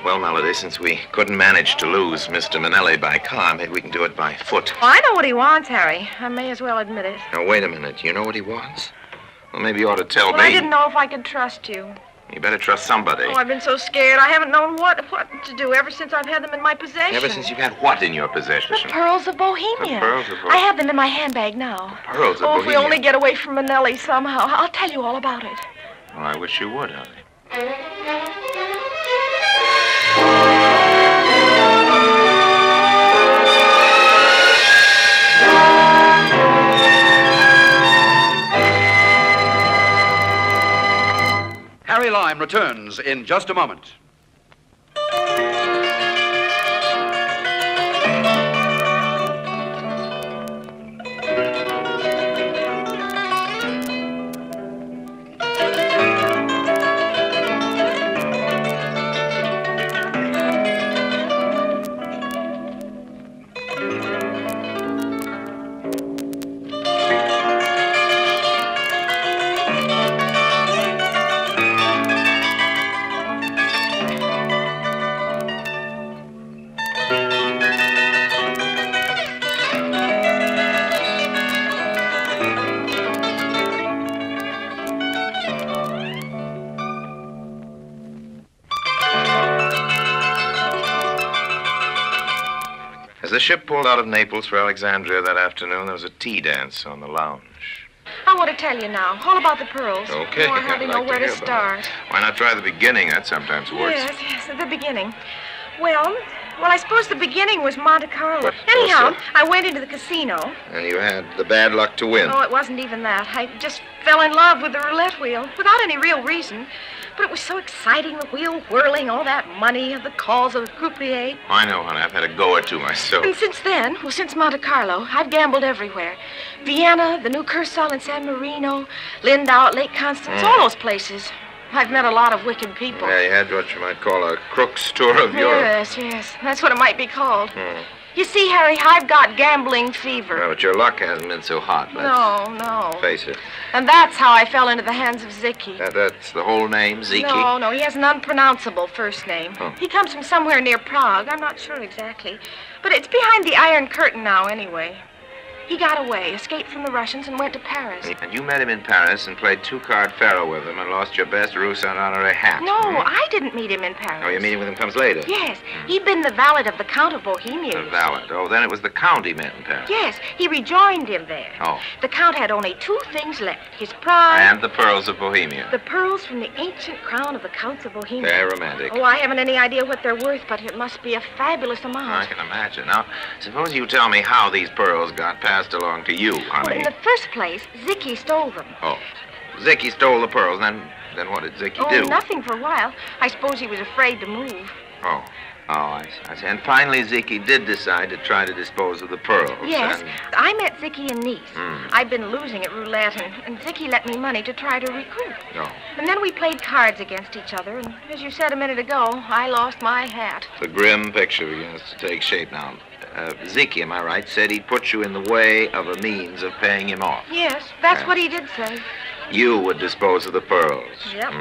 Well, Melody, since we couldn't manage to lose Mr. Minelli by car, maybe we can do it by foot. Oh, I know what he wants, Harry. I may as well admit it. Now, wait a minute. You know what he wants? Well, maybe you ought to tell Well, me. I didn't know if I could trust you. You better trust somebody. Oh, I've been so scared. I haven't known what to do ever since I've had them in my possession. Ever since you've had what in your possession? The pearls of Bohemia. The pearls of Bohemia. I have them in my handbag now. The pearls of Oh, if we Bohemia. only get away from Manelli somehow. I'll tell you all about it. Well, I wish you would, honey. Harry Lime returns in just a moment. As the ship pulled out of Naples for Alexandria that afternoon, there was a tea dance on the lounge. I want to tell you now, all about the pearls. Okay, Oh, I hardly I'd know like where to to hear about start. it. Why not try the beginning? That sometimes works. Yes, at the beginning. Well, I suppose the beginning was Monte Carlo. What? Anyhow, What's I went into the casino. And you had the bad luck to win. Oh, it wasn't even that. I just fell in love with the roulette wheel without any real reason. But it was so exciting, the wheel whirling, all that money, the calls of the croupier. I know, honey. I've had a go or two myself. And since then, since Monte Carlo, I've gambled everywhere. Vienna, the new Kursaal in San Marino, Lindau at Lake Constance, all those places. I've met a lot of wicked people. Yeah, you had what you might call a crook's tour of Europe. Yes. That's what it might be called. You see, Harry, I've got gambling fever. Well, but your luck hasn't been so hot. No. Face it. And that's how I fell into the hands of Zicki. That's the whole name, Ziki? No, he has an unpronounceable first name. Oh. He comes from somewhere near Prague. I'm not sure exactly. But it's behind the Iron Curtain now, anyway. He got away, escaped from the Russians, and went to Paris. And you met him in Paris and played two-card faro with him and lost your best Russe and honorary hat. No, I didn't meet him in Paris. Oh, your meeting with him comes later? Yes, he'd been the valet of the Count of Bohemia. The valet. Oh, then it was the Count he met in Paris. Yes, he rejoined him there. Oh. The Count had only two things left, his pride... And the pearls of Bohemia. The pearls from the ancient crown of the Counts of Bohemia. Very romantic. Oh, I haven't any idea what they're worth, but it must be a fabulous amount. I can imagine. Now, suppose you tell me how these pearls got passed along to you, honey. Well, in the first place, Zicki stole them. Oh, Zicki stole the pearls. Then what did Zicki do? Nothing for a while. I suppose he was afraid to move. Oh, I see. And finally, Zicki did decide to try to dispose of the pearls. Yes, and... I met Zicki in Nice. I'd been losing at roulette, and Zicki let me money to try to recruit. Oh. And then we played cards against each other, and as you said a minute ago, I lost my hat. The grim picture begins to take shape now. Zicki, am I right, said he'd put you in the way of a means of paying him off. Yes, that's what he did say. You would dispose of the pearls. Yep.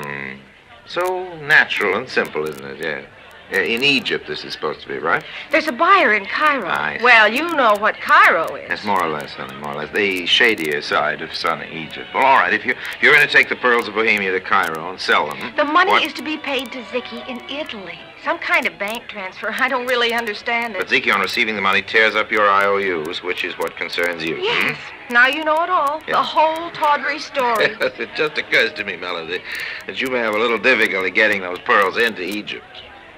So natural and simple, isn't it? Yeah. In Egypt, this is supposed to be, right? There's a buyer in Cairo. I see. Well, you know what Cairo is. Yes, more or less, honey, more or less. The shadier side of sunny Egypt. Well, all right, if you're going to take the pearls of Bohemia to Cairo and sell them... The money is to be paid to Zicki in Italy. Some kind of bank transfer. I don't really understand it. But Zicki, on receiving the money, tears up your IOUs, which is what concerns you. Yes. Now you know it all. Yeah. The whole tawdry story. It just occurs to me, Melody, that you may have a little difficulty getting those pearls into Egypt.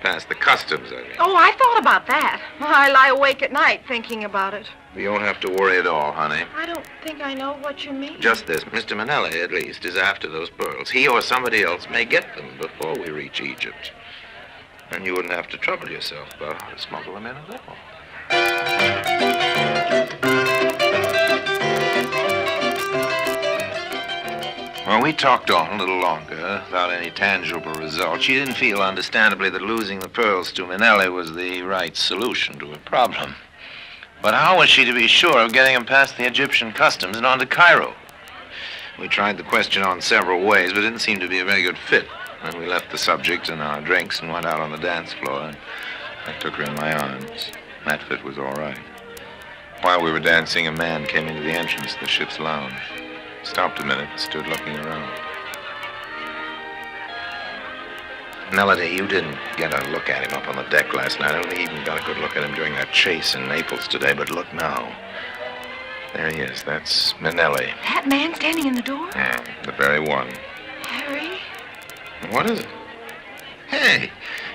Past the customs, I mean. Oh, I thought about that. I lie awake at night thinking about it. You don't have to worry at all, honey. I don't think I know what you mean. Just this. Mr. Manelli, at least, is after those pearls. He or somebody else may get them before we reach Egypt. And you wouldn't have to trouble yourself about how to smuggle them in at all. Well, we talked on a little longer without any tangible result. She didn't feel, understandably, that losing the pearls to Manelli was the right solution to her problem. But how was she to be sure of getting them past the Egyptian customs and on to Cairo? We tried the question on several ways, but it didn't seem to be a very good fit. And we left the subject and our drinks and went out on the dance floor. And I took her in my arms. That fit was all right. While we were dancing, a man came into the entrance of the ship's lounge. Stopped a minute and stood looking around. Melody, you didn't get a look at him up on the deck last night. I don't even got a good look at him during that chase in Naples today, but look now. There he is. That's Manelli. That man standing in the door? Yeah, the very one. Harry? What is it? Hey,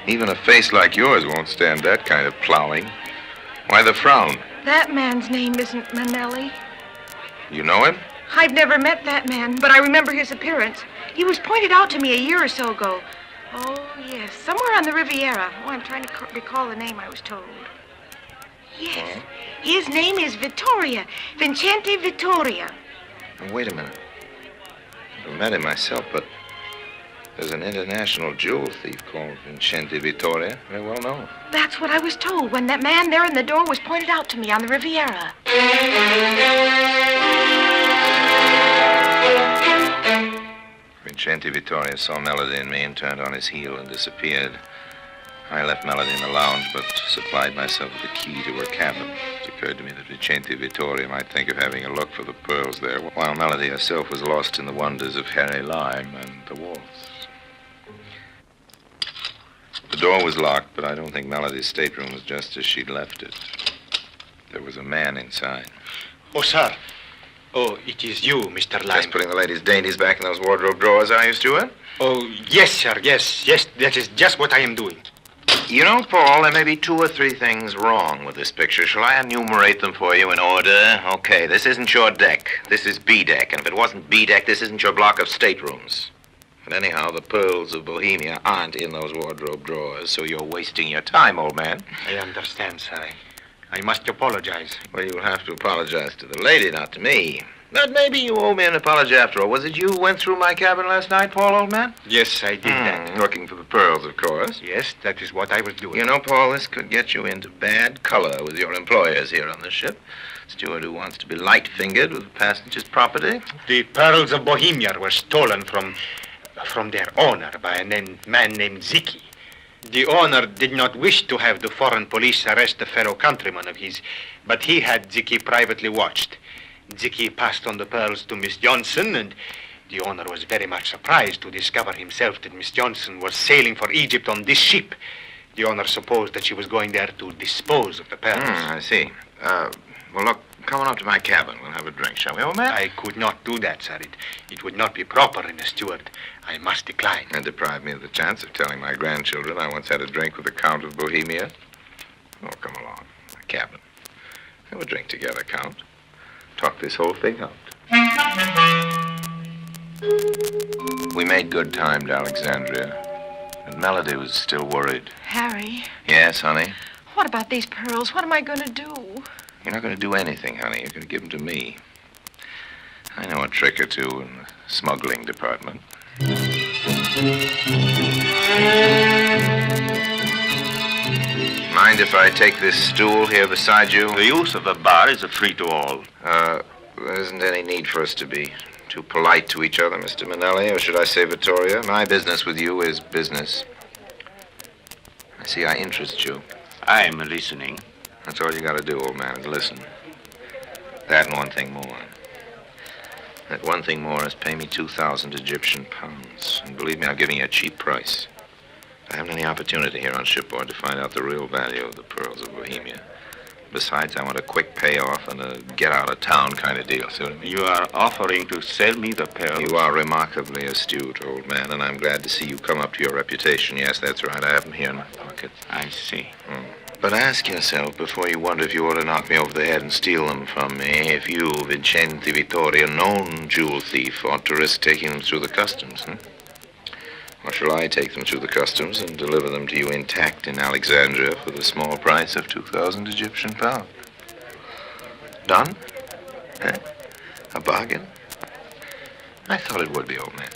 even a face like yours won't stand that kind of plowing. Why the frown? That man's name isn't Manelli. You know him? I've never met that man, but I remember his appearance. He was pointed out to me a year or so ago. Oh, yes, somewhere on the Riviera. Oh, I'm trying to recall the name I was told. Yes, his name is Vittoria. Vincente Vittoria. Now, wait a minute. I never met him myself, but there's an international jewel thief called Vincente Vittoria. Very well known. That's what I was told when that man there in the door was pointed out to me on the Riviera. Vincente Vittoria saw Melody and me and turned on his heel and disappeared. I left Melody in the lounge, but supplied myself with the key to her cabin. It occurred to me that Vincente Vittoria might think of having a look for the pearls there, while Melody herself was lost in the wonders of Harry Lime and the waltz. The door was locked, but I don't think Melody's stateroom was just as she'd left it. There was a man inside. Oh, sir. Oh, it is you, Mr. Lime. Just putting the lady's dainties back in those wardrobe drawers, are you, Stuart? Oh, yes, sir, yes, that is just what I am doing. You know, Paul, there may be 2 or 3 things wrong with this picture. Shall I enumerate them for you in order? Okay, this isn't your deck. This is B deck, and if it wasn't B deck, this isn't your block of staterooms. But anyhow, the pearls of Bohemia aren't in those wardrobe drawers, so you're wasting your time, old man. I understand, sir. I must apologize. Well, you'll have to apologize to the lady, not to me. But maybe you owe me an apology after all. Was it you who went through my cabin last night, Paul, old man? Yes, I did that. Looking for the pearls, of course. Yes, that is what I was doing. You know, Paul, this could get you into bad color with your employers here on the ship. Steward who wants to be light-fingered with the passenger's property. The pearls of Bohemia were stolen from their owner by a man named Zicki. The owner did not wish to have the foreign police arrest a fellow countryman of his, but he had Zicki privately watched. Zicki passed on the pearls to Miss Johnson, and the owner was very much surprised to discover himself that Miss Johnson was sailing for Egypt on this ship. The owner supposed that she was going there to dispose of the pearls. I see. Well, look, come on up to my cabin. We'll have a drink, shall we, old man? I could not do that, sir. It would not be proper in a steward. I must decline. And deprive me of the chance of telling my grandchildren I once had a drink with the Count of Bohemia. Oh, come along. My cabin. Have a drink together, Count. Talk this whole thing out. We made good time to Alexandria, but Melody was still worried. Harry? Yes, honey? What about these pearls? What am I going to do? You're not going to do anything, honey. You're going to give them to me. I know a trick or two in the smuggling department. Mind if I take this stool here beside you? The use of the bar is a free to all. There isn't any need for us to be too polite to each other, Mr. Manelli, or should I say Vittoria? My business with you is business. I see I interest you. I'm listening. That's all you got to do, old man, is listen. That and one thing more. That one thing more is pay me 2,000 Egyptian pounds. And believe me, I'm giving you a cheap price. I haven't any opportunity here on shipboard to find out the real value of the pearls of Bohemia. Besides, I want a quick payoff and a get-out-of-town kind of deal. See what I mean? You are offering to sell me the pearls? You are remarkably astute, old man, and I'm glad to see you come up to your reputation. Yes, that's right. I have them here in my pocket. I see. But ask yourself before you wonder if you ought to knock me over the head and steal them from me, if you, Vincente Vittoria, known jewel thief, ought to risk taking them through the customs, Or shall I take them through the customs and deliver them to you intact in Alexandria for the small price of 2,000 Egyptian pounds? Done? A bargain? I thought it would be, old man.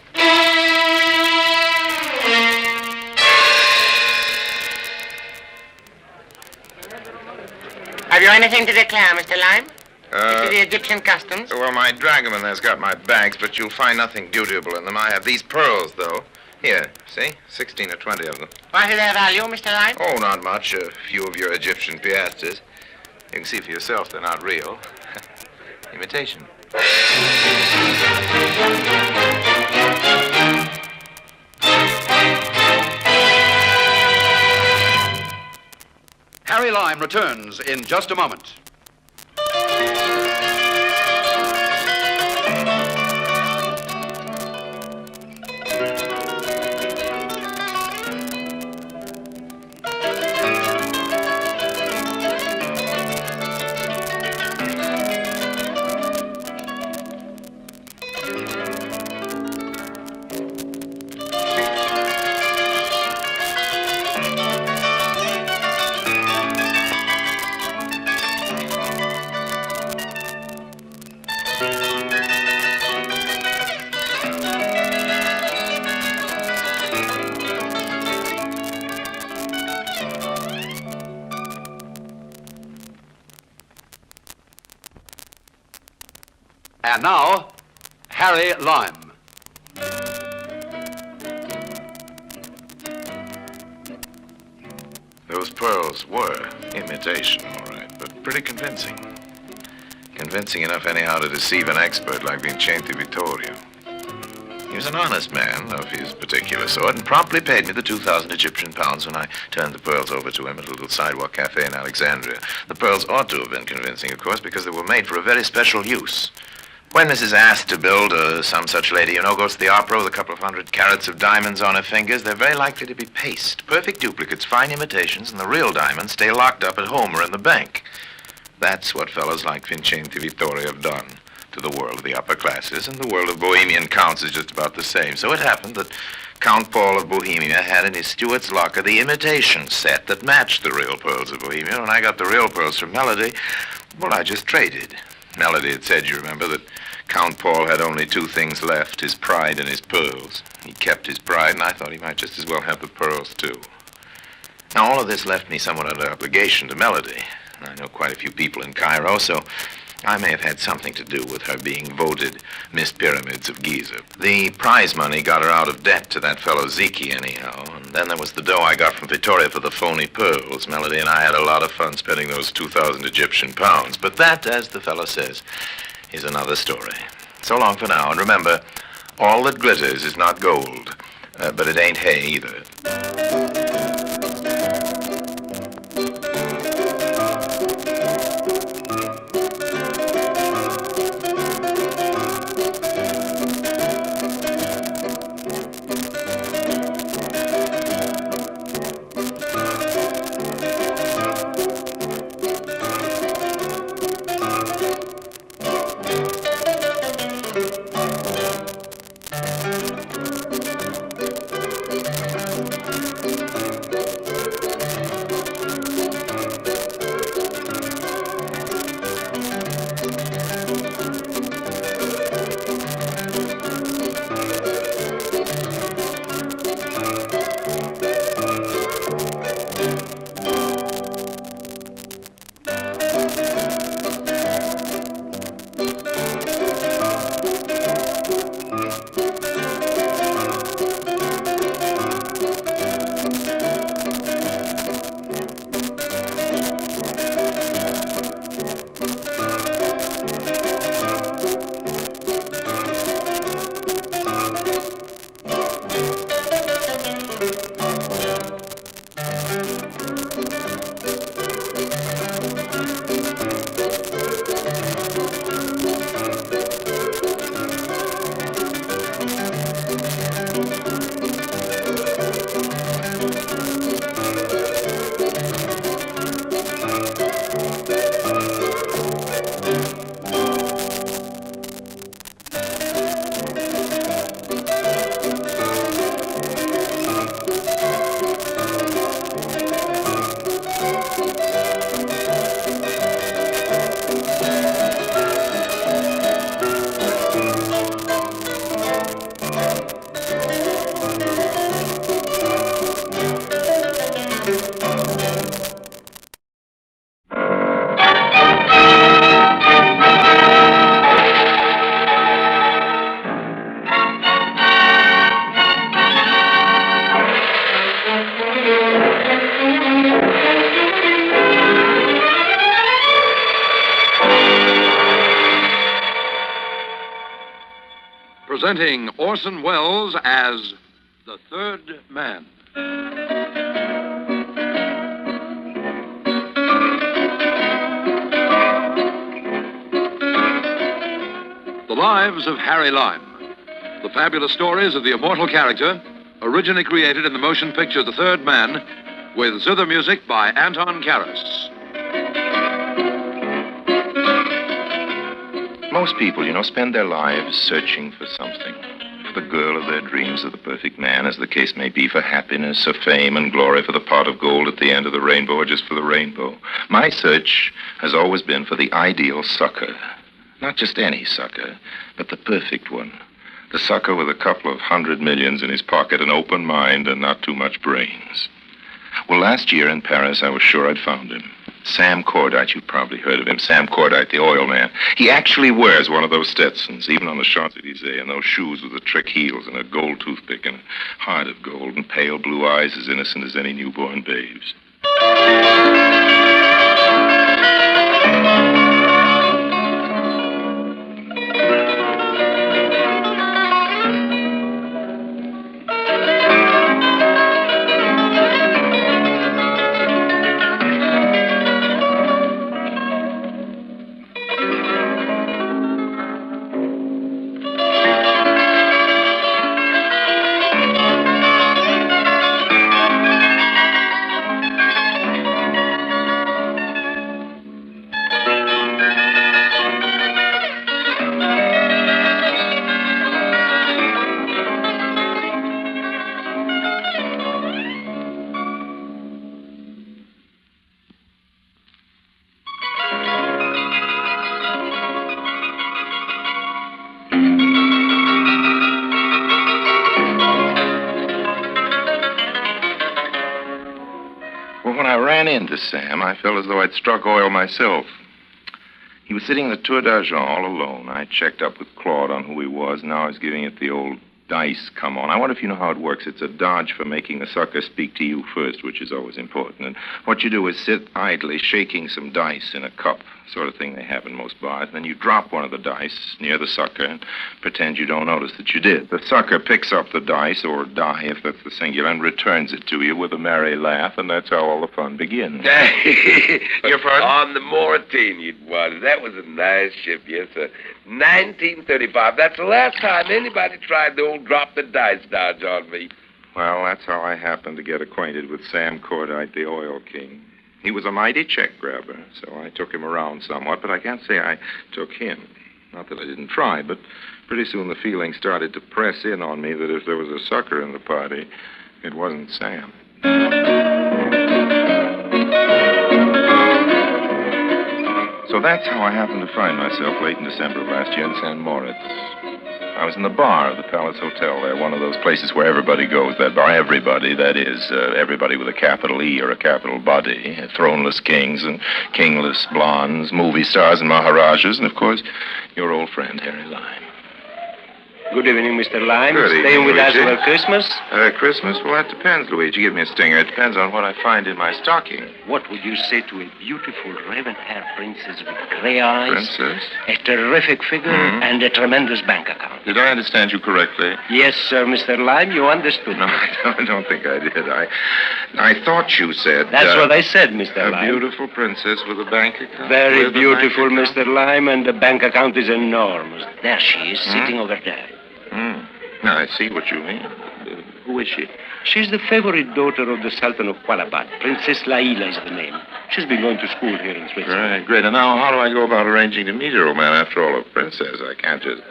Have you anything to declare, Mr. Lime? To the Egyptian customs? Well, my dragoman there's got my bags, but you'll find nothing dutiable in them. I have these pearls, though. Here, see? 16 or 20 of them. What is their value, Mr. Lime? Oh, not much. A few of your Egyptian piastres. You can see for yourself they're not real. Imitation. Harry Lime returns in just a moment. And now, Harry Lime. Those pearls were imitation, all right, but pretty convincing. Convincing enough anyhow to deceive an expert like Vincente Vittorio. He was an honest man of his particular sort and promptly paid me the 2,000 Egyptian pounds when I turned the pearls over to him at a little sidewalk cafe in Alexandria. The pearls ought to have been convincing, of course, because they were made for a very special use. When Mrs. asked to build some such lady, goes to the opera with a couple of 100 carats of diamonds on her fingers, they're very likely to be paste. Perfect duplicates, fine imitations, and the real diamonds stay locked up at home or in the bank. That's what fellows like Vincente Vittorio have done to the world of the upper classes, and the world of Bohemian counts is just about the same. So it happened that Count Paul of Bohemia had in his steward's locker the imitation set that matched the real pearls of Bohemia. When I got the real pearls from Melody, well, I just traded. Melody had said, you remember, that Count Paul had only two things left, his pride and his pearls. He kept his pride, and I thought he might just as well have the pearls, too. Now, all of this left me somewhat under obligation to Melody. I know quite a few people in Cairo, so I may have had something to do with her being voted Miss Pyramids of Giza. The prize money got her out of debt to that fellow Ziki, anyhow. And then there was the dough I got from Vittoria for the phony pearls. Melody and I had a lot of fun spending those 2,000 Egyptian pounds. But that, as the fellow says, is another story. So long for now. And remember, all that glitters is not gold, but it ain't hay either. Presenting Orson Welles as the Third Man. The Lives of Harry Lime. The fabulous stories of the immortal character, originally created in the motion picture The Third Man, with zither music by Anton Karas. Most people, spend their lives searching for something. For the girl of their dreams, or the perfect man, as the case may be, for happiness, or fame and glory, for the pot of gold at the end of the rainbow, or just for the rainbow. My search has always been for the ideal sucker. Not just any sucker, but the perfect one. The sucker with a couple of $100 million in his pocket, an open mind, and not too much brains. Well, last year in Paris, I was sure I'd found him. Sam Cordite, you've probably heard of him. Sam Cordite, the oil man. He actually wears one of those Stetsons, even on the Champs-Élysées, and those shoes with the trick heels and a gold toothpick and a heart of gold and pale blue eyes as innocent as any newborn babes. Into Sam, I felt as though I'd struck oil myself. He was sitting in the Tour d'Argent all alone. I checked up with Claude on who he was. Now I was giving it the old dice come on. I wonder if you know how it works. It's a dodge for making the sucker speak to you first, which is always important. And what you do is sit idly shaking some dice in a cup, sort of thing they have in most bars. And then you drop one of the dice near the sucker and pretend you don't notice that you did. The sucker picks up the dice, or die if that's the singular, and returns it to you with a merry laugh, and that's how all the fun begins. Your fun? On the Mauritania it was. That was a nice ship, yes, sir. 1935. That's the last time anybody tried the old drop the dice dodge on me. Well, that's how I happened to get acquainted with Sam Cordite, the oil king. He was a mighty check grabber, so I took him around somewhat, but I can't say I took him. Not that I didn't try, but pretty soon the feeling started to press in on me that if there was a sucker in the party, it wasn't Sam. So that's how I happened to find myself late in December of last year in St. Moritz. I was in the bar of the Palace Hotel there, one of those places where everybody goes, that bar, everybody, that is, everybody with a capital E or a capital body, throneless kings and kingless blondes, movie stars and maharajas, and, of course, your old friend, Harry Lime. Good evening, Mr. Lime. Good evening, Staying with us Luigi. over Christmas? Christmas? Well, that depends, Luigi. Give me a stinger. It depends on what I find in my stocking. What would you say to a beautiful raven-haired princess with gray eyes? Princess? A terrific figure and a tremendous bank account. Did I understand you correctly? Yes, sir, Mr. Lime, you understood. No, I don't think I did. I thought you said... That's what I said, Mr. Lime. A beautiful princess with a bank account? Very With a beautiful, bank account? Mr. Lime, and the bank account is enormous. There she is, sitting over there. Now, I see what you mean. Who is she? She's the favorite daughter of the Sultan of Qualabat. Princess Laila is the name. She's been going to school here in Switzerland. Right, great. And now, how do I go about arranging to meet her, old man? After all, a princess, I can't just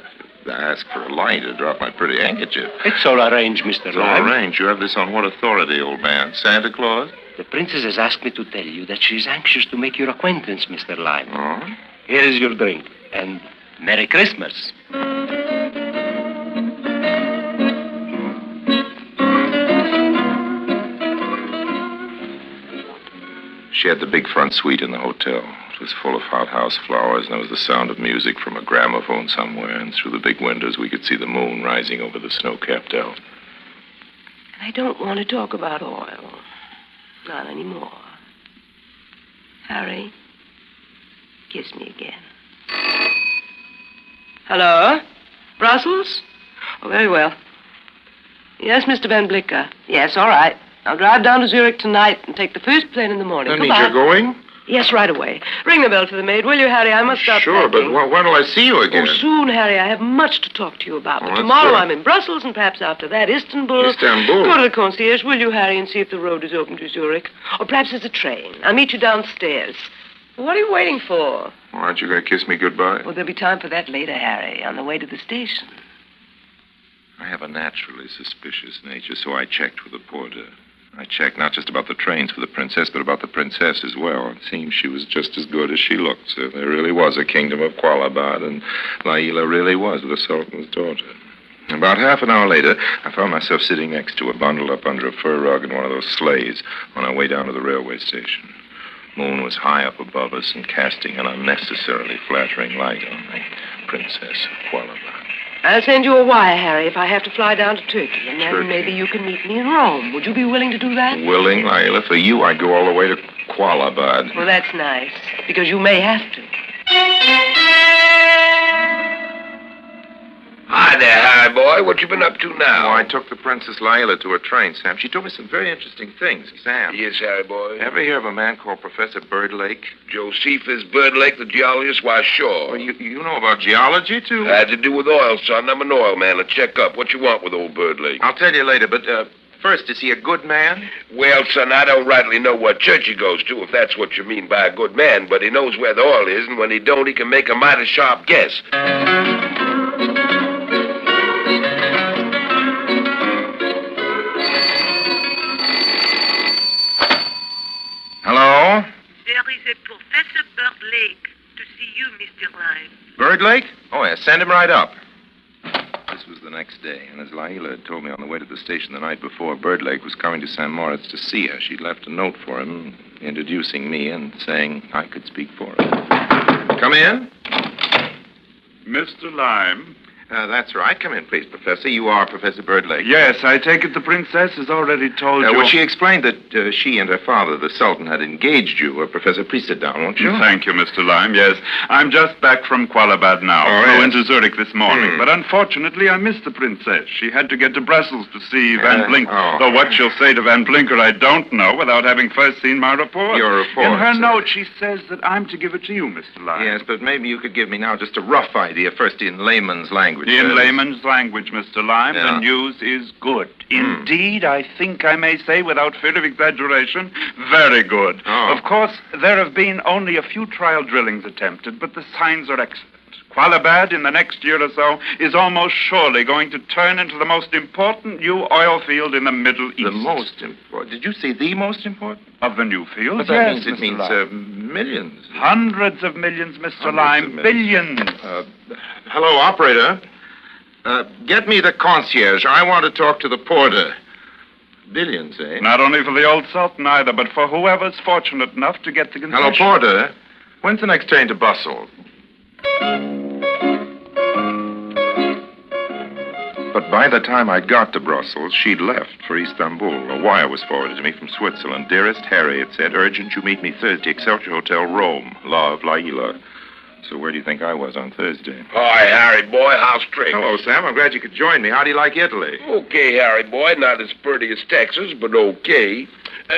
ask for a light to drop my pretty handkerchief. It's all arranged, Mr. It's Lime. all arranged. You have this on what authority, old man? Santa Claus? The princess has asked me to tell you that she's anxious to make your acquaintance, Mr. Lime. Oh? Here is your drink, and Merry Christmas. She had the big front suite in the hotel. It was full of hothouse flowers, and there was the sound of music from a gramophone somewhere, and through the big windows we could see the moon rising over the snow-capped Alps. I don't want to talk about oil. Not anymore. Harry, kiss me again. Hello? Brussels? Oh, very well. Yes, Mr. Van Blicker. Yes, all right. I'll drive down to Zurich tonight and take the first plane in the morning. That means Goodbye. you're going? Yes, right away. Ring the bell for the maid, will you, Harry? I must stop Sure, packing. but when will I see you again? Oh, soon, Harry. I have much to talk to you about. But that's tomorrow good. I'm in Brussels, and perhaps after that, Istanbul. Istanbul? Go to the concierge, will you, Harry, and see if the road is open to Zurich. Or perhaps there's a train. I'll meet you downstairs. What are you waiting for? Well, aren't you going to kiss me goodbye? Well, there'll be time for that later, Harry, on the way to the station. I have a naturally suspicious nature, so I checked with the porter. I checked not just about the trains for the princess, but about the princess as well. It seems she was just as good as she looked, so there really was a kingdom of Qualabad, and Laila really was the Sultan's daughter. About half an hour later, I found myself sitting next to her, bundled up under a fur rug in one of those sleighs on our way down to the railway station. Moon was high up above us and casting an unnecessarily flattering light on the princess of Qualabad. I'll send you a wire, Harry, if I have to fly down to Turkey, and then Turkey? maybe you can meet me in Rome. Would you be willing to do that? Willing, Laila? For you, I'd go all the way to Qualabad. Well, that's nice, because you may have to. Hi there, Harry boy. What you been up to now? Oh, I took the Princess Laila to her train, Sam. She told me some very interesting things. Sam. Yes, Harry boy. Ever hear of a man called Professor Birdlake? Josephus Birdlake, the geologist? Why, sure. Well, you know about geology, too? Had to do with oil, son. I'm an oil man. A checkup. What you want with old Birdlake? I'll tell you later, but first, is he a good man? Well, son, I don't rightly know what church he goes to, if that's what you mean by a good man, but he knows where the oil is, and when he don't, he can make a mighty sharp guess. Hello? There is a Professor Birdlake to see you, Mr. Lime. Birdlake? Oh, yeah, send him right up. This was the next day, and as Laila had told me on the way to the station the night before, Birdlake was coming to St. Moritz to see her. She'd left a note for him, introducing me and saying I could speak for her. Come in. Mr. Lime. That's right. Come in, please, Professor. You are Professor Birdlake. Yes, I take it the princess has already told you. Well, she explained that she and her father, the Sultan, had engaged you. Professor, please sit down, won't you? Thank you, Mr. Lime. Yes, I'm just back from Qualabad now. Flew into Zurich this morning. But unfortunately, I missed the princess. She had to get to Brussels to see Van Blink. Though what she'll say to Van Blinker, I don't know, without having first seen my report. Your report, In her sir. note, she says that I'm to give it to you, Mr. Lime. Yes, but maybe you could give me now just a rough idea, first in layman's language. In layman's language, Mr. Lime, Yeah. the news is good. Indeed, I think I may say, without fear of exaggeration, very good. Of course, there have been only a few trial drillings attempted, but the signs are excellent. Qualabad, in the next year or so, is almost surely going to turn into the most important new oil field in the Middle East. The most important? Did you say the most important? Of the new fields, But that yes, means it Mr. Lime. means millions. Hundreds of millions, Mr. Lime. Billions. Hello, operator. Get me the concierge. I want to talk to the porter. Billions, eh? Not only for the old Sultan either, but for whoever's fortunate enough to get the concession. Hello, porter. When's the next train to Brussels? But by the time I got to Brussels, she'd left for Istanbul. A wire was forwarded to me from Switzerland. Dearest Harry, it said, urgent you meet me Thursday, Excelsior Hotel, Rome. Love, Laila. So where do you think I was on Thursday? Hi, Harry boy. How's tricks? Hello, Sam. I'm glad you could join me. How do you like Italy? Okay, Harry boy. Not as pretty as Texas, but okay.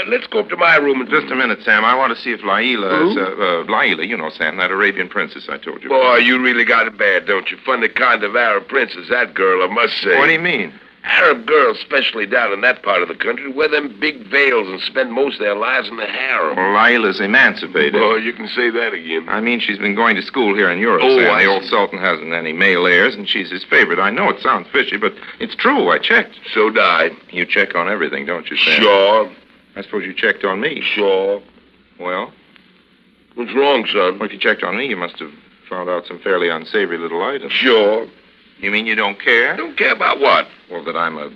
Let's go up to my room and... Just a minute, Sam. I want to see if Laila is... Laila, you know, Sam, that Arabian princess I told you about. Boy, you really got it bad, don't you? Funny kind of Arab princess, that girl, I must say. What do you mean? Arab girls, especially down in that part of the country, wear them big veils and spend most of their lives in the harem. Well, Laila's emancipated. Oh, you can say that again. I mean, she's been going to school here in Europe, Oh, Sam. I The old see. Sultan hasn't any male heirs, and she's his favorite. I know it sounds fishy, but it's true. I checked. So did I. You check on everything, don't you, Sam? Sure. I suppose you checked on me. Sure. Well? What's wrong, son? Well, if you checked on me, you must have found out some fairly unsavory little items. Sure. You mean you don't care? Don't care about what? Well, that I'm a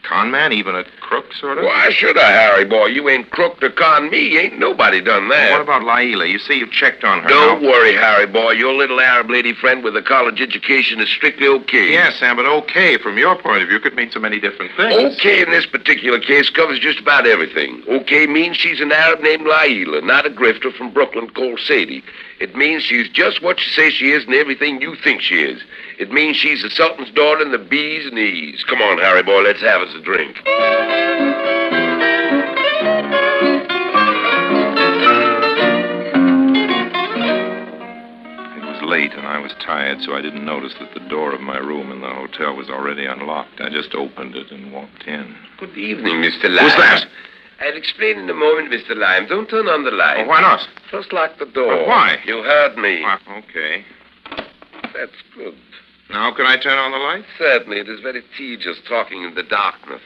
Con man, even a crook, sort of? Why should I, Harry boy? You ain't crooked or con me. Ain't nobody done that. Well, what about Laila? You say you've checked on her. Don't now. worry, Harry boy. Your little Arab lady friend with a college education is strictly okay. Yes, Sam, but okay, from your point of view, could mean so many different things. Okay in this particular case covers just about everything. Okay means she's an Arab named Laila, not a grifter from Brooklyn called Sadie. It means she's just what she says she is and everything you think she is. It means she's the Sultan's daughter and the bee's knees. Come on, Harry boy, let's have us a drink. It was late and I was tired, so I didn't notice that the door of my room in the hotel was already unlocked. I just opened it and walked in. Good evening, Mr. Lyme. Who's that? I'll explain in a moment, Mr. Lyme. Don't turn on the light. Oh, why not? Just lock the door. Why? You heard me. Okay. That's good. Now can I turn on the light? Certainly. It is very tedious talking in the darkness.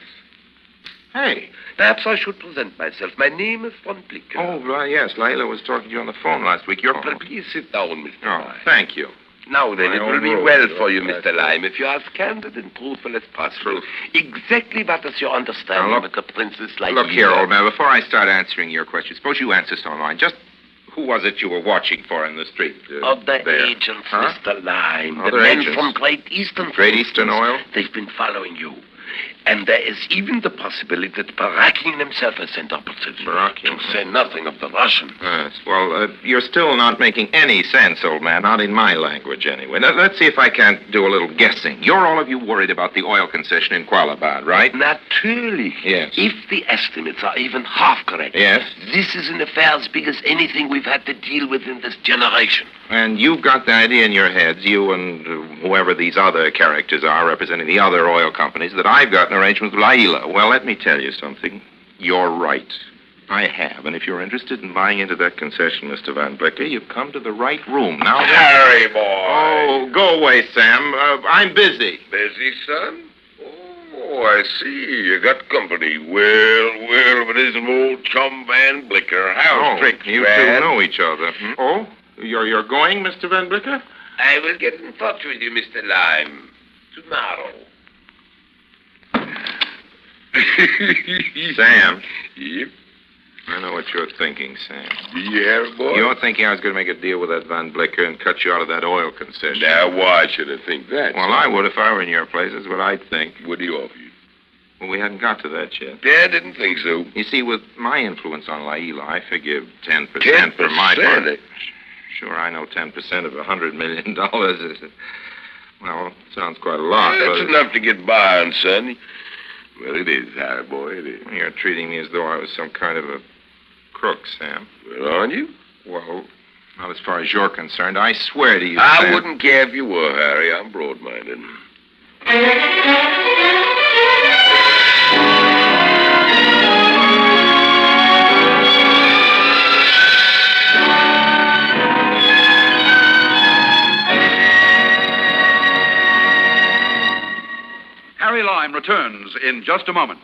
Hey. Perhaps I should present myself. My name is Von Blicker. Oh, yes. Layla was talking to you on the phone last week. Please sit down, Mr. Lyme. Thank you. Now then, My it will own be road. well for you, Mr. Lyme, if you are as candid and truthful as possible. Exactly what is your understanding Now, of the Princess Laila? Look here, old man, before I start answering your question, suppose you answer some of mine. Just who was it you were watching for in the street? Of the there? agents, Huh? Mr. Lyme. Other The men agents? from Great Eastern. Great Eastern Oil? They've been following you. And there is even the possibility that Barakin himself has sent opposite. Barakin? To say nothing of the Russian. Yes. Well, you're still not making any sense, old man. Not in my language, anyway. Now, let's see if I can't do a little guessing. You're all of you worried about the oil concession in Kualabad, right? Naturally. Yes. If the estimates are even half correct. Yes. This is an affair as big as anything we've had to deal with in this generation. And you've got the idea in your heads, you and whoever these other characters are representing the other oil companies, that I've got an arrangement with Laila. Well, let me tell you something. You're right. I have. And if you're interested in buying into that concession, Mr. Van Blicker, you've come to the right room. Now, Harry, boy. Oh, go away, Sam. I'm busy. Busy, son? Oh, I see. You got company. Well, but isn't old chum Van Blicker. How's tricks, you Van? two know each other. Hmm? Oh, you're going, Mr. Van Blicker? I will get in touch with you, Mr. Lyme. Tomorrow. Sam. Yep. I know what you're thinking, Sam. Yeah, boy? You're thinking I was going to make a deal with that Van Blicker and cut you out of that oil concession. Now, why should I think that? Well, I would if I were in your place. That's what I'd think. What do you offer you? Well, we hadn't got to that yet. Yeah, I didn't think so. You see, with my influence on Laila, I figure 10% for my 10%? part. Sure, I know 10% of $100 million is... Well, sounds quite a lot, That's but... enough to get by on, son. Well, it is, Harry boy, it is. You're treating me as though I was some kind of a crook, Sam. Well, aren't you? Well, not as far as you're concerned. I swear to you, I Sam. wouldn't care if you were, Harry. I'm broad-minded. Harry Lime returns in just a moment.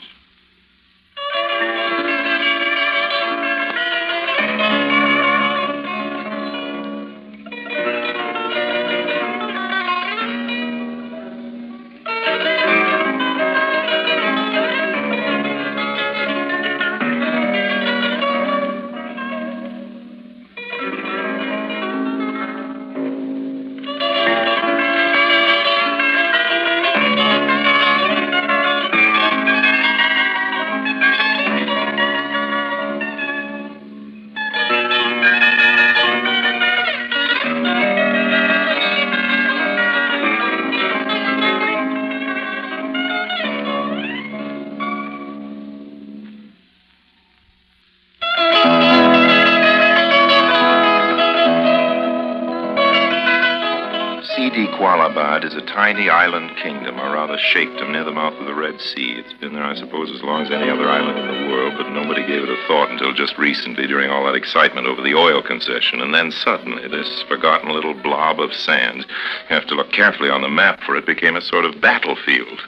Kualabad is a tiny island kingdom, or rather sheikdom, near the mouth of the Red Sea. It's been there, I suppose, as long as any other island in the world, but nobody gave it a thought until just recently during all that excitement over the oil concession. And then suddenly, this forgotten little blob of sand, you have to look carefully on the map for it, became a sort of battlefield.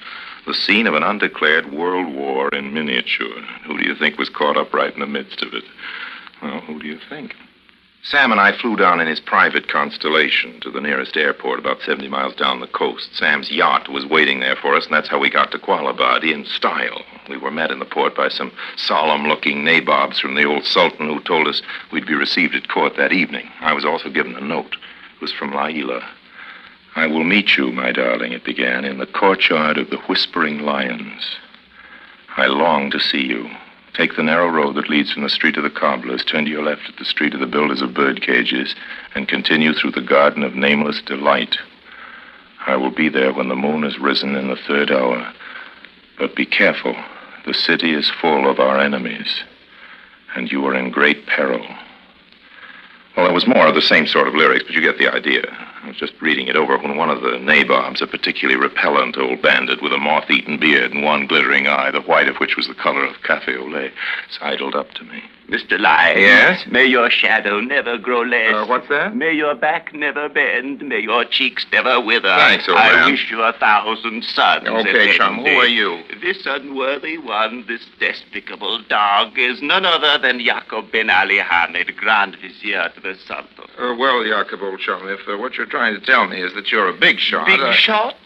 The scene of an undeclared world war in miniature. Who do you think was caught up right in the midst of it? Well, who do you think? Sam and I flew down in his private Constellation to the nearest airport about 70 miles down the coast. Sam's yacht was waiting there for us, and that's how we got to Qualabadi in style. We were met in the port by some solemn-looking nabobs from the old Sultan who told us we'd be received at court that evening. I was also given a note. It was from Laila. "I will meet you, my darling," it began, "in the courtyard of the Whispering Lions. I long to see you. Take the narrow road that leads from the street of the cobblers, turn to your left at the street of the builders of bird cages, and continue through the garden of nameless delight. I will be there when the moon has risen in the 3rd hour. But be careful. The city is full of our enemies, and you are in great peril." Well, it was more of the same sort of lyrics, but you get the idea. I was just reading it over when one of the nabobs, a particularly repellent old bandit with a moth-eaten beard and one glittering eye, the white of which was the color of cafe au lait, sidled up to me. Mr. Lyme. Yes? May your shadow never grow less. What's that? May your back never bend. May your cheeks never wither. Thanks, old I man. wish you 1,000 suns. Okay, chum, who are you? This unworthy one, this despicable dog, is none other than Jacob Ben Ali Hamid, Grand Vizier to the Sultan. Well, Jacob, old chum, if what you're trying to tell me is that you're a big shot... Big shot?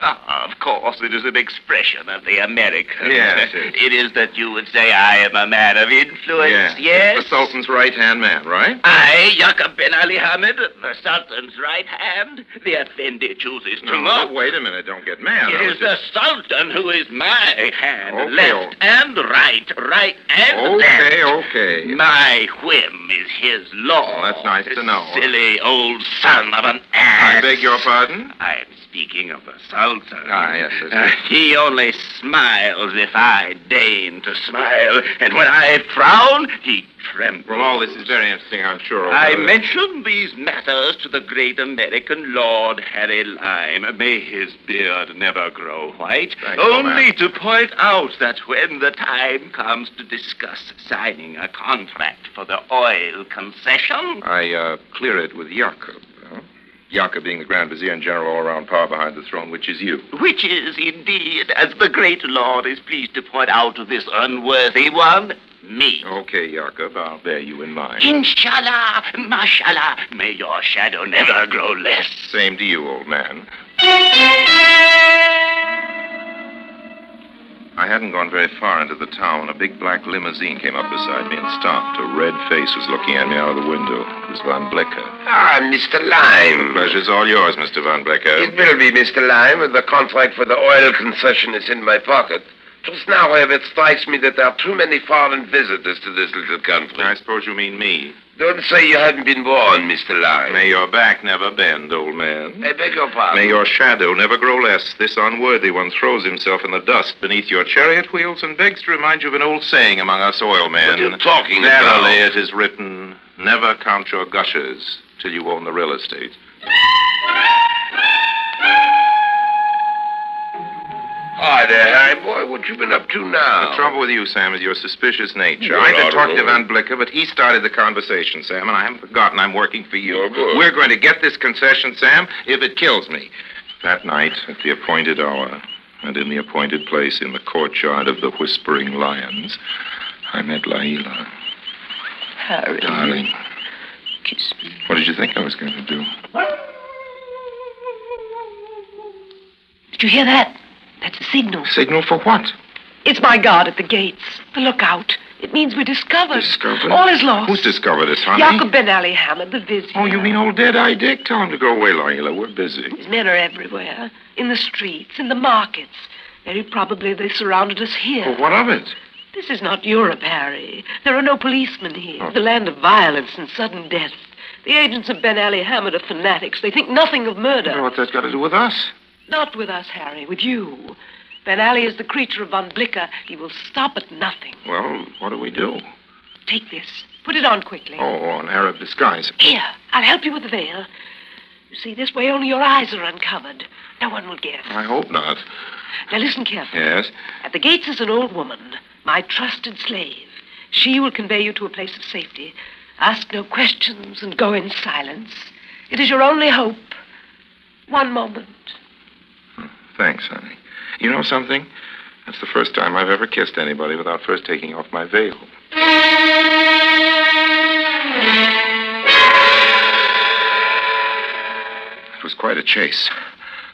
Of course, it is an expression of the American. Yes. It is that you would say I am a man of influence, yes? The Sultan's right-hand man, right? I, Jacob Ben Ali Hamid, the Sultan's right hand. The Effendi chooses to No, wait a minute. Don't get mad. It is the Sultan who is my hand. Okay, Left and right, right and left. Okay. My whim is his law. Well, that's nice to know. Silly old son of an ass. I beg your pardon? I am speaking of the Sultan. Yes. He only smiles if I deign to smile, and when I frown, he trembles. Well, all this is very interesting, I'm sure. I mention these matters to the great American Lord Harry Lyme. May his beard never grow white. Thanks, Only to point out that when the time comes to discuss signing a contract for the oil concession... I clear it with Jacob. Jacob being the Grand Vizier and general all-around power behind the throne, which is you. Which is, indeed, as the great Lord is pleased to point out to this unworthy one, me. Okay, Jacob, I'll bear you in mind. Inshallah, mashallah, may your shadow never grow less. Same to you, old man. I hadn't gone very far into the town when a big black limousine came up beside me and stopped. A red face was looking at me out of the window. It was Van Blecker. Ah, Mr. Lyme. The pleasure's all yours, Mr. Van Blecker. It will be, Mr. Lyme. The contract for the oil concession is in my pocket. Just now, however, it strikes me that there are too many foreign visitors to this little country. I suppose you mean me. Don't say you haven't been warned, Mr. Lyme. May your back never bend, old man. I beg your pardon. May your shadow never grow less. This unworthy one throws himself in the dust beneath your chariot wheels and begs to remind you of an old saying among us oil men. What are you talking about? Verily, it is written, never count your gushers till you own the real estate. Hi there, Harry boy. What you been up to now? The trouble with you, Sam, is your suspicious nature. You're I had not talked to alone. Van Blicker, but he started the conversation, Sam, and I haven't forgotten I'm working for you. Oh, good. We're going to get this concession, Sam, if it kills me. That night, at the appointed hour, and in the appointed place in the courtyard of the Whispering Lions, I met Laila. Harry. Darling, Kiss me. what did you think I was going to do? Did you hear that? That's a signal. Signal for what? It's my guard at the gates. The lookout. It means we're discovered. Discovered? All is lost. Who's discovered us, honey? Jacob Ben Ali Hamid, the vizier. Oh, you mean old Dead-Eye Dick? Tell him to go away, Laila. We're busy. His men are everywhere. In the streets, in the markets. Very probably they surrounded us here. Well, what of it? This is not Europe, Harry. There are no policemen here. The land of violence and sudden death. The agents of Ben Ali Hamid are fanatics. They think nothing of murder. What's that got to do with us? Not with us, Harry. With you. Ben Ali is the creature of Van Blicker. He will stop at nothing. Well, what do we do? Take this. Put it on quickly. Oh, an Arab disguise. Here, I'll help you with the veil. You see, this way only your eyes are uncovered. No one will guess. I hope not. Now listen carefully. Yes? At the gates is an old woman, my trusted slave. She will convey you to a place of safety. Ask no questions and go in silence. It is your only hope. One moment. Thanks, honey. You know something? That's the first time I've ever kissed anybody without first taking off my veil. chase.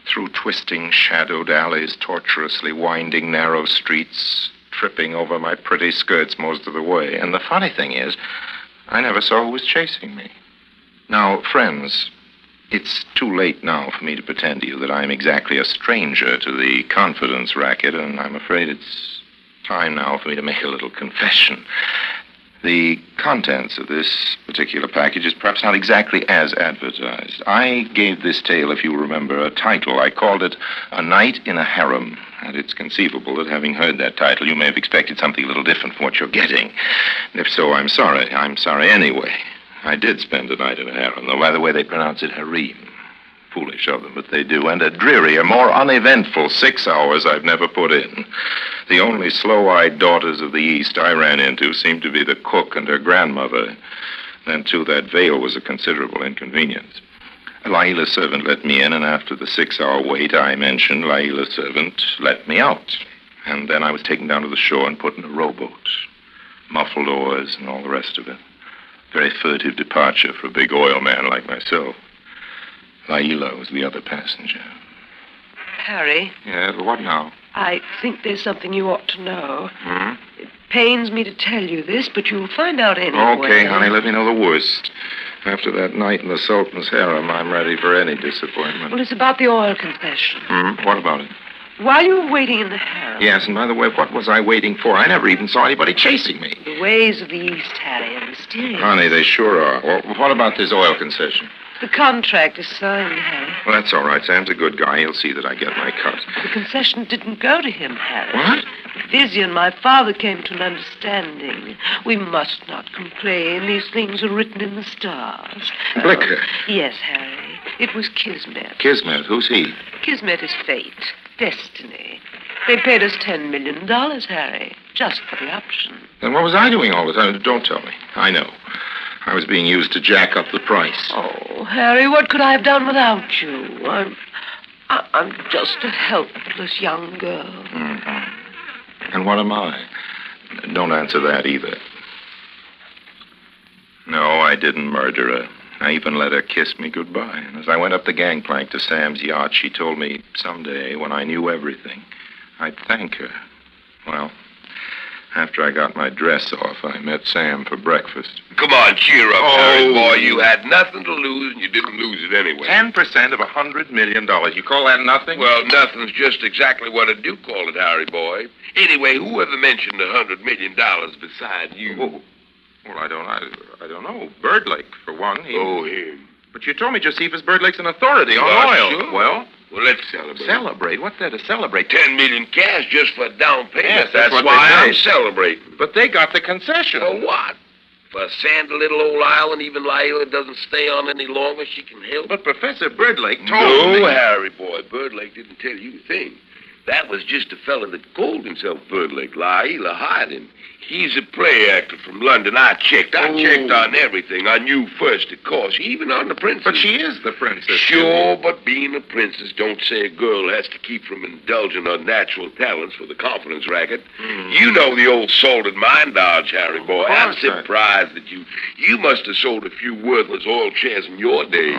Through twisting, shadowed alleys, tortuously winding narrow streets, tripping over my pretty skirts most of the way. And the funny thing is, I never saw who was chasing me. Now, friends, it's too late now for me to pretend to you that I'm exactly a stranger to the confidence racket, and I'm afraid it's time now for me to make a little confession. The contents of this particular package is perhaps not exactly as advertised. I gave this tale, if you remember, a title. I called it A Night in a Harem. And it's conceivable that having heard that title, you may have expected something a little different from what you're getting. And if so, I'm sorry. I'm sorry anyway. I did spend a night in a harem, though by the way they pronounce it harem. Foolish of them, but they do. And a drearier, more uneventful 6 hours I've never put in. The only slow-eyed daughters of the East I ran into seemed to be the cook and her grandmother. Then, too, that veil was a considerable inconvenience. Laila's servant let me in, and after the 6-hour wait I mentioned, Laila's servant let me out. And then I was taken down to the shore and put in a rowboat. Muffled oars and all the rest of it. Very furtive departure for a big oil man like myself. Laila was the other passenger. Harry, Yeah, but what now? I think there's something you ought to know. Hmm? It pains me to tell you this, but you'll find out anyway. Okay, honey, let me know the worst. After that night in the Sultan's harem, I'm ready for any disappointment. Well, it's about the oil confession. What about it? While you were waiting in the harem, Yes, and by the way, what was I waiting for? I never even saw anybody chasing me. the ways of the East, Harry, are mysterious. Honey, they sure are. Well, what about this oil concession? The contract is signed, Harry. Well, that's all right. Sam's a good guy. He'll see that I get my cut. The concession didn't go to him, Harry. What? Vizzy and my father came to an understanding. We must not complain. These things are written in the stars. Blicker. Yes, Harry. It was Kismet. Kismet, who's he? Kismet is fate, destiny. They paid us $10 million, Harry, just for the option. Then what was I doing all the time? Don't tell me. I know. I was being used to jack up the price. Oh, Harry, what could I have done without you? I'm just a helpless young girl. Mm-hmm. And what am I? Don't answer that either. No, I didn't murder her. I even let her kiss me goodbye. And as I went up the gangplank to Sam's yacht, she told me someday, when I knew everything, I'd thank her. Well, after I got my dress off, I met Sam for breakfast. Come on, cheer up, Harry boy. You had nothing to lose, and you didn't lose it anyway. 10% of $100 million. You call that nothing? Well, nothing's just exactly what I do call it, Harry boy. Anyway, who ever mentioned $100 million besides you? Well, I don't know. Birdlake, for one. Him. But you told me Josephus Birdlake's an authority on oil. Sure. Well, let's celebrate. Celebrate? What's there to celebrate? 10 million cash just for a down payment. Yes, that's what why they I'm say. celebrating. But they got the concession. For what? For sand a little old island, even Laila doesn't stay on any longer. She can help. But Professor Birdlake told me. No, Harry boy. Birdlake didn't tell you a thing. That was just a fella that called himself Birdlake. Laila hired him. He's a play actor from London. I checked on everything. I knew first, of course, even on the princess. But she is the princess. Sure, but being a princess don't say a girl has to keep from indulging her natural talents for the confidence racket. You know the old salted mine dodge, Harry boy. I'm surprised that you must have sold a few worthless oil shares in your day.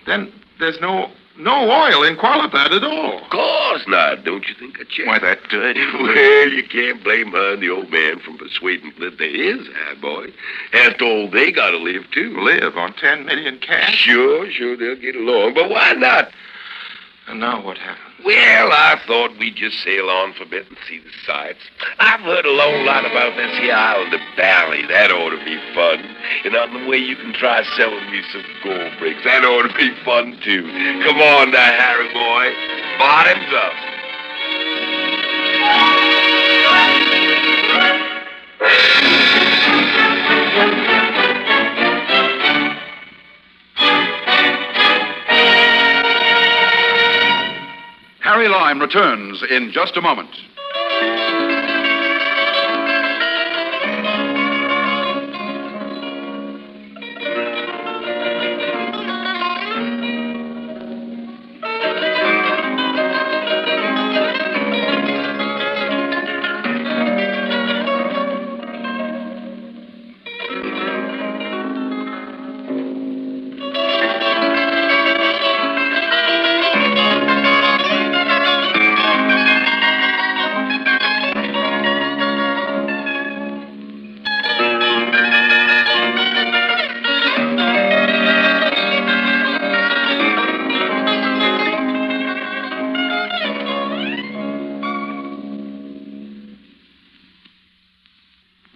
Then there's no oil in Qualitat at all. Of course not. Don't you think I checked? Why, that dirty... Well, you can't blame her and the old man from persuading that there is, boy. After all, they gotta live, too. Live on 10 million cash? Sure, they'll get along. But why not? And now what happened? Well, I thought we'd just sail on for a bit and see the sights. I've heard a long lot about this here island of Bali. That ought to be fun. And on the way, you can try selling me some gold bricks. That ought to be fun, too. Come on now, Harry boy. Bottoms up. Harry Lime returns in just a moment.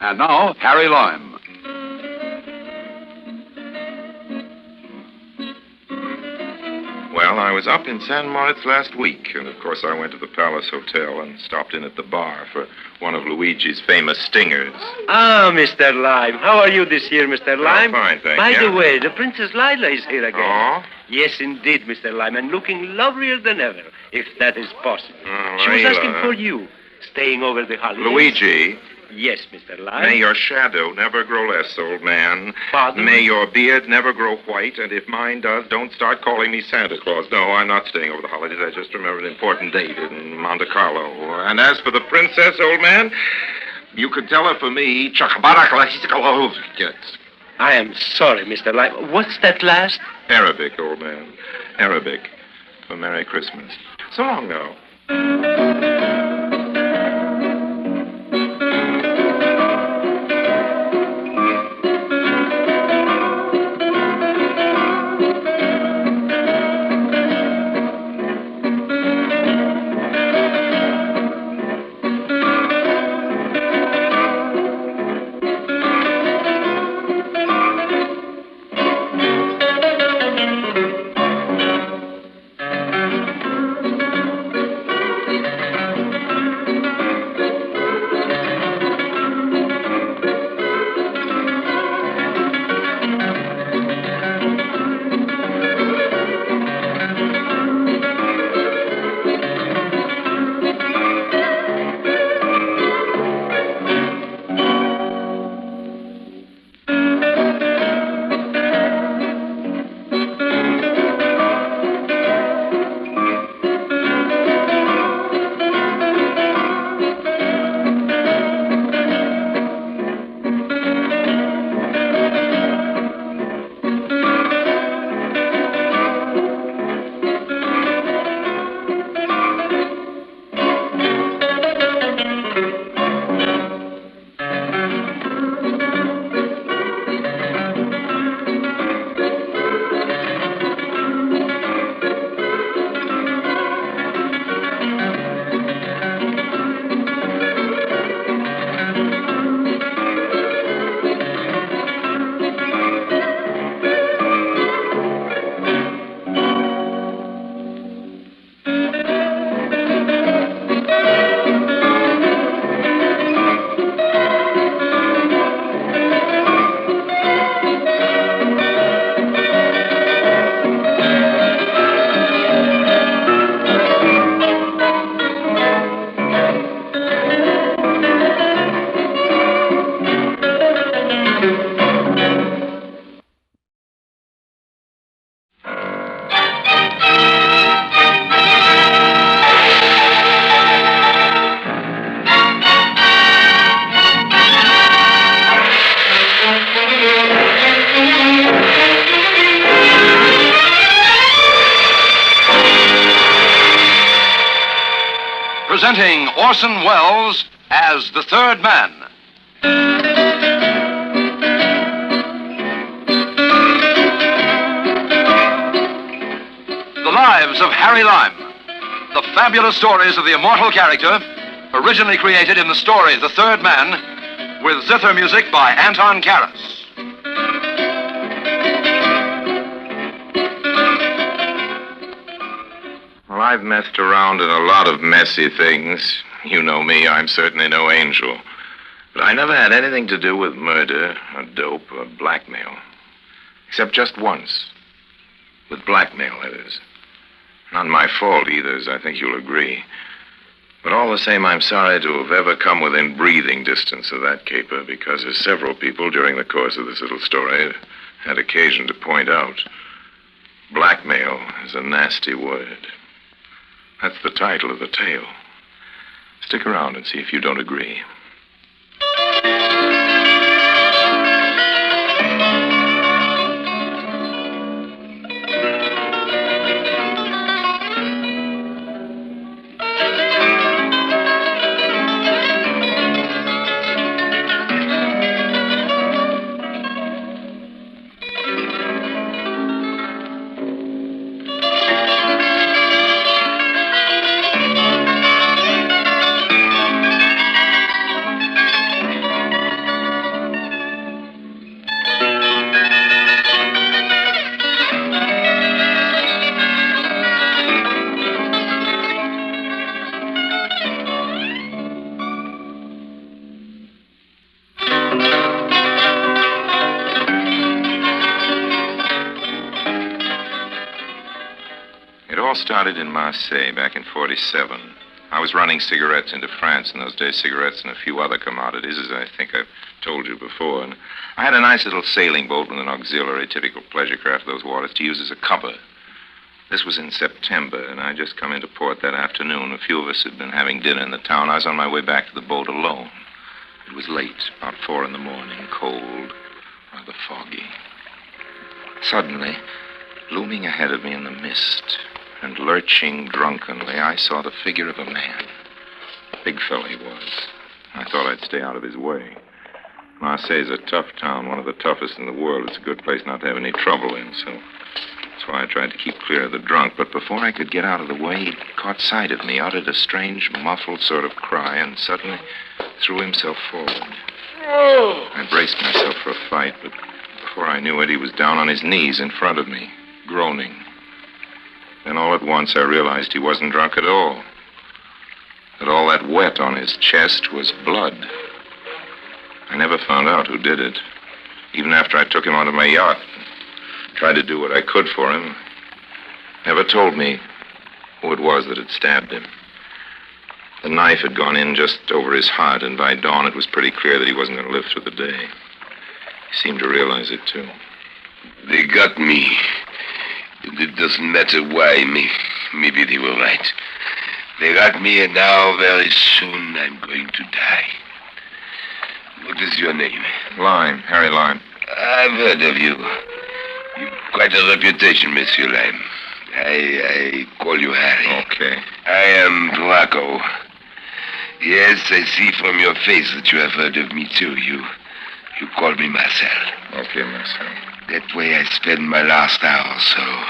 And now, Harry Lime. Well, I was up in San Moritz last week, and of course I went to the Palace Hotel and stopped in at the bar for one of Luigi's famous stingers. Ah, Mr. Lime. How are you this year, Mr. Lime? Fine, thank By you. the way, the Princess Lila is here again. Oh? Yes, indeed, Mr. Lime, and looking lovelier than ever, if that is possible. Oh, She was Lila. asking for you, staying over the holidays. Luigi, Yes, Mr. Lime. may your shadow never grow less, old man. Pardon? May your beard never grow white, and if mine does, don't start calling me Santa Claus. No, I'm not staying over the holidays. I just remembered an important date in Monte Carlo. And as for the princess, old man, you could tell her for me, I am sorry, Mr. Lime. What's that last? Arabic, old man. Arabic. For Merry Christmas. So long now. Presenting Orson Welles as the third man. The Lives of Harry Lime. The fabulous stories of the immortal character, originally created in the story The Third Man, with zither music by Anton Karas. Well, I've messed around in a lot of messy things. You know me, I'm certainly no angel. But I never had anything to do with murder, or dope, or blackmail. Except just once. With blackmail, that is. Not my fault either, as I think you'll agree. But all the same, I'm sorry to have ever come within breathing distance of that caper, because as several people during the course of this little story had occasion to point out, blackmail is a nasty word. That's the title of the tale. Stick around and see if you don't agree. all started in Marseille back in 47. I was running cigarettes into France in those days, cigarettes and a few other commodities, as I think I've told you before. And I had a nice little sailing boat with an auxiliary, typical pleasure craft of those waters, to use as a cover. This was in September, and I just come into port that afternoon. A few of us had been having dinner in the town. I was on my way back to the boat alone. It was late, about 4 in the morning, cold, rather foggy. Suddenly, looming ahead of me in the mist and lurching drunkenly, I saw the figure of a man. Big fellow he was. I thought I'd stay out of his way. Marseille's a tough town, one of the toughest in the world. It's a good place not to have any trouble in, so that's why I tried to keep clear of the drunk. But before I could get out of the way, he caught sight of me, uttered a strange, muffled sort of cry, and suddenly threw himself forward. I braced myself for a fight, but before I knew it, he was down on his knees in front of me, groaning. Then all at once I realized he wasn't drunk at all. That all that wet on his chest was blood. I never found out who did it. Even after I took him onto my yacht, tried to do what I could for him, never told me who it was that had stabbed him. The knife had gone in just over his heart, and by dawn it was pretty clear that he wasn't going to live through the day. He seemed to realize it, too. They got me. It doesn't matter why. Maybe they were right. They got me, and now very soon I'm going to die. What is your name? Lime, Harry Lime. I've heard of you. You've quite a reputation, Monsieur Lime. I call you Harry. Okay. I am Draco. Yes, I see from your face that you have heard of me, too. You call me Marcel. Okay, Marcel. That way I spend my last hour or so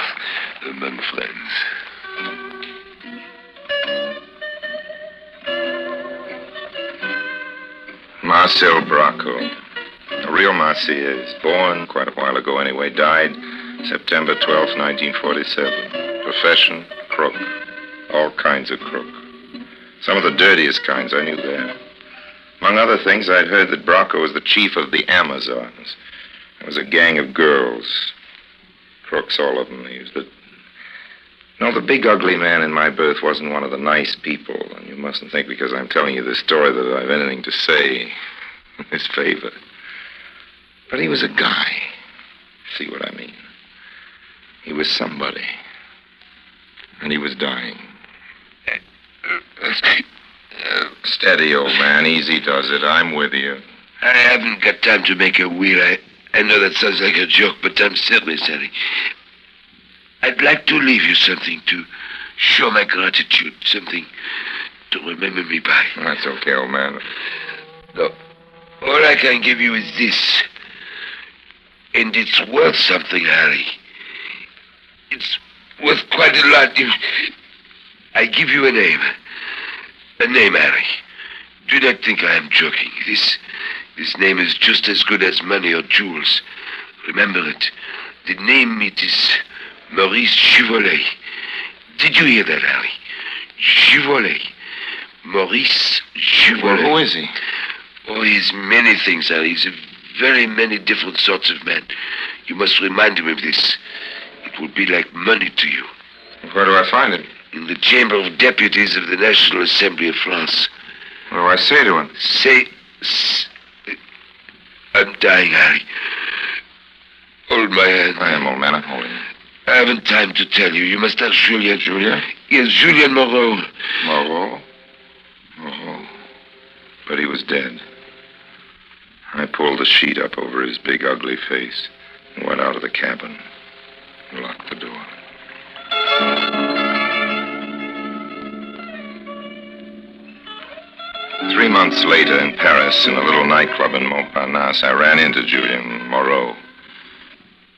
among friends. Marcel Braco. A real Marseillaise. Born quite a while ago anyway. Died September 12th, 1947. Profession, crook. All kinds of crook. Some of the dirtiest kinds, I knew that. Among other things, I'd heard that Braco was the chief of the Amazons. It was a gang of girls. Crooks, all of them. The big ugly man in my berth wasn't one of the nice people. And you mustn't think because I'm telling you this story that I've anything to say in his favor. But he was a guy. See what I mean? He was somebody. And he was dying. Steady, old man. Easy does it. I'm with you. I haven't got time to make a wheel. I know that sounds like a joke, but I'm serious, Harry. I'd like to leave you something to show my gratitude, something to remember me by. That's okay, old man. No, all I can give you is this. And it's worth something, Harry. It's worth quite a lot. I give you a name. A name, Harry. Do not think I am joking. This name is just as good as money or jewels. Remember it. The name, it is Maurice Givolet. Did you hear that, Harry? Givolet. Maurice Givolet. Well, who is he? Oh, he's many things, Harry. He's a very many different sorts of man. You must remind him of this. It will be like money to you. Where do I find him? In the Chamber of Deputies of the National Assembly of France. What do I say to him? I'm dying, Harry. Hold my hand. I am, old man. I'm holding it. I haven't time to tell you. You must ask Julien. Julien? Yes, Julien Moreau. Moreau? Oh. But he was dead. I pulled the sheet up over his big, ugly face and went out of the cabin and locked the door. Three months later in Paris, in a little nightclub in Montparnasse, I ran into Julien Moreau.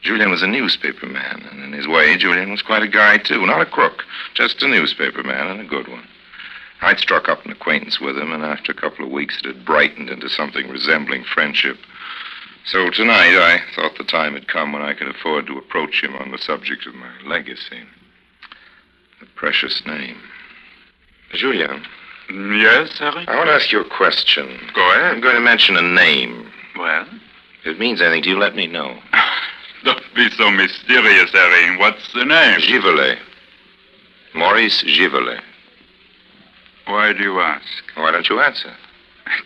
Julien was a newspaper man, and in his way, Julien was quite a guy, too. Not a crook, just a newspaper man, and a good one. I'd struck up an acquaintance with him, and after a couple of weeks, it had brightened into something resembling friendship. So tonight, I thought the time had come when I could afford to approach him on the subject of my legacy. The precious name. Julien. Yes, Harry? I want to ask you a question. Go ahead. I'm going to mention a name. Well? If it means anything to you, let me know. Don't be so mysterious, Harry. What's the name? Givolet. Maurice Givelet. Why do you ask? Why don't you answer?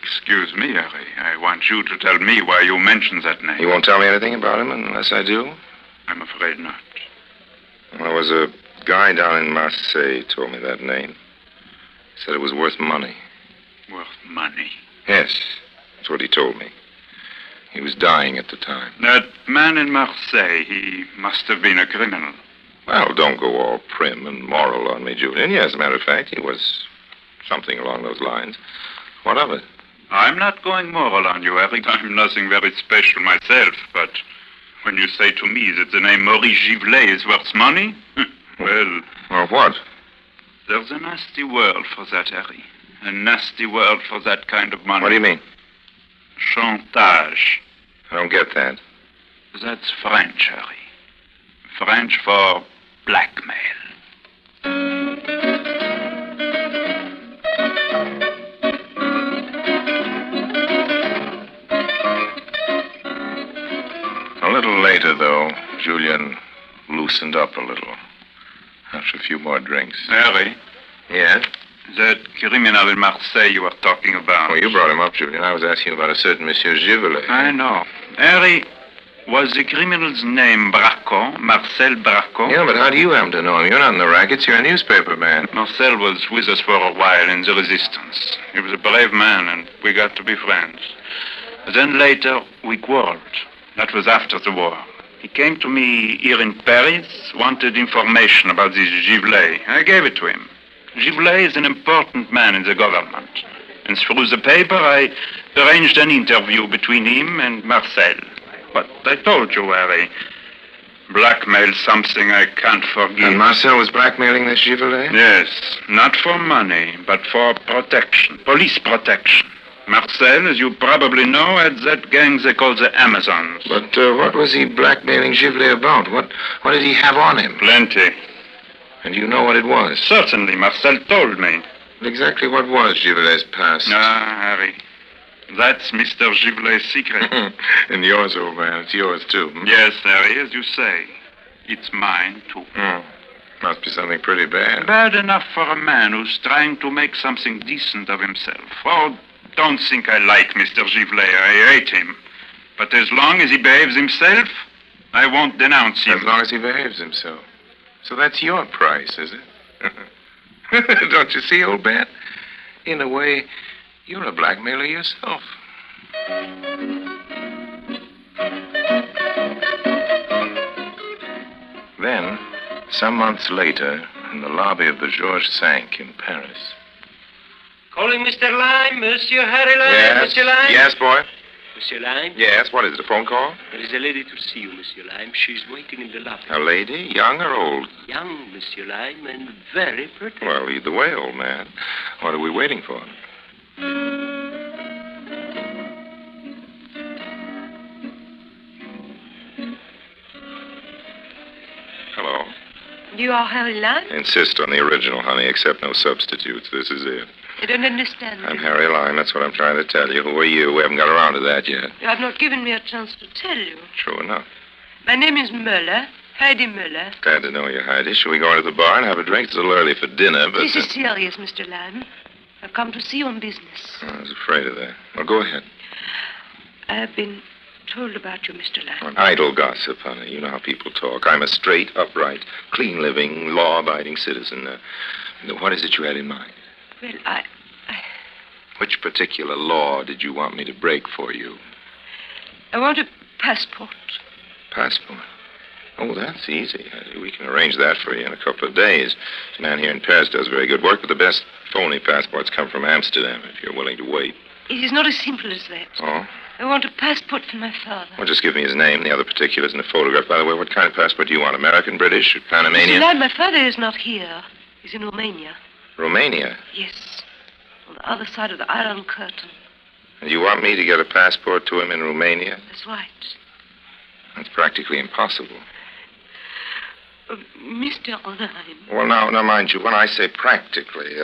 Excuse me, Harry. I want you to tell me why you mentioned that name. You won't tell me anything about him unless I do? I'm afraid not. Well, there was a guy down in Marseille told me that name. He said it was worth money. Worth money? Yes, that's what he told me. He was dying at the time. That man in Marseille, he must have been a criminal. Well, don't go all prim and moral on me, Julian. Yes, as a matter of fact, he was something along those lines. What of it? I'm not going moral on you, Eric. I'm nothing very special myself, but when you say to me that the name Maurice Givelet is worth money, well... Well, what? There's a nasty word for that, Harry. A nasty word for that kind of money. What do you mean? Chantage. I don't get that. That's French, Harry. French for blackmail. A little later, though, Julian loosened up a little. After a few more drinks. Harry? Yes? That criminal in Marseille you were talking about. Well, you brought him up, Julian. I was asking about a certain Monsieur Givelet. I know. Harry, was the criminal's name Bracco? Marcel Bracco? Yeah, but how do you happen to know him? You're not in the rackets. You're a newspaper man. Marcel was with us for a while in the resistance. He was a brave man, and we got to be friends. Then later, we quarreled. That was after the war. He came to me here in Paris, wanted information about this Givelet. I gave it to him. Givelet is an important man in the government. And through the paper, I arranged an interview between him and Marcel. But I told you, Harry, blackmail's something I can't forgive. And Marcel was blackmailing this Givelet? Yes, not for money, but for protection, police protection. Marcel, as you probably know, had that gang they call the Amazons. But what was he blackmailing Givelet about? What did he have on him? Plenty. And you know what it was? Certainly, Marcel told me. But exactly what was Givelet's past? Ah, Harry, that's Mr. Givelet's secret. And yours, old man. It's yours, too. Yes, Harry, as you say. It's mine, too. Must be something pretty bad. Bad enough for a man who's trying to make something decent of himself. Oh, don't think I like Mr. Givelet. I hate him. But as long as he behaves himself, I won't denounce him. As long as he behaves himself. So that's your price, is it? Don't you see, old man? In a way, you're a blackmailer yourself. Then, some months later, in the lobby of the Georges V in Paris. Calling Mr. Lime, Monsieur Harry Lime, Yes. Monsieur Lime. Yes, boy? Monsieur Lime? Yes, what is it, a phone call? There is a lady to see you, Monsieur Lime. She's waiting in the lobby. A lady, young or old? Young, Monsieur Lime, and very pretty. Well, lead the way, old man. What are we waiting for? Hello? You are Harry Lime? Insist on the original, honey. Accept no substitutes. This is it. I don't understand. I'm Harry Lime. That's what I'm trying to tell you. Who are you? We haven't got around to that yet. You have not given me a chance to tell you. True enough. My name is Müller, Heidi Müller. Glad to know you, Heidi. Shall we go into the bar and have a drink? It's a little early for dinner, but... This is serious, Mr. Lime. I've come to see you on business. I was afraid of that. Well, go ahead. I have been told about you, Mr. Lime. Idle gossip, honey. You know how people talk. I'm a straight, upright, clean-living, law-abiding citizen. What is it you had in mind? Well, Which particular law did you want me to break for you? I want a passport. Passport? Oh, that's easy. We can arrange that for you in a couple of days. This man here in Paris does very good work, but the best phony passports come from Amsterdam, if you're willing to wait. It is not as simple as that. Oh? I want a passport for my father. Well, just give me his name, the other particulars, and a photograph. By the way, what kind of passport do you want? American, British, Panamanian? Mr. Lime, my father is not here. He's in Romania. Romania? Yes. On the other side of the Iron Curtain. And you want me to get a passport to him in Romania? That's right. That's practically impossible. Mr. Lime. Well, now, mind you, when I say practically,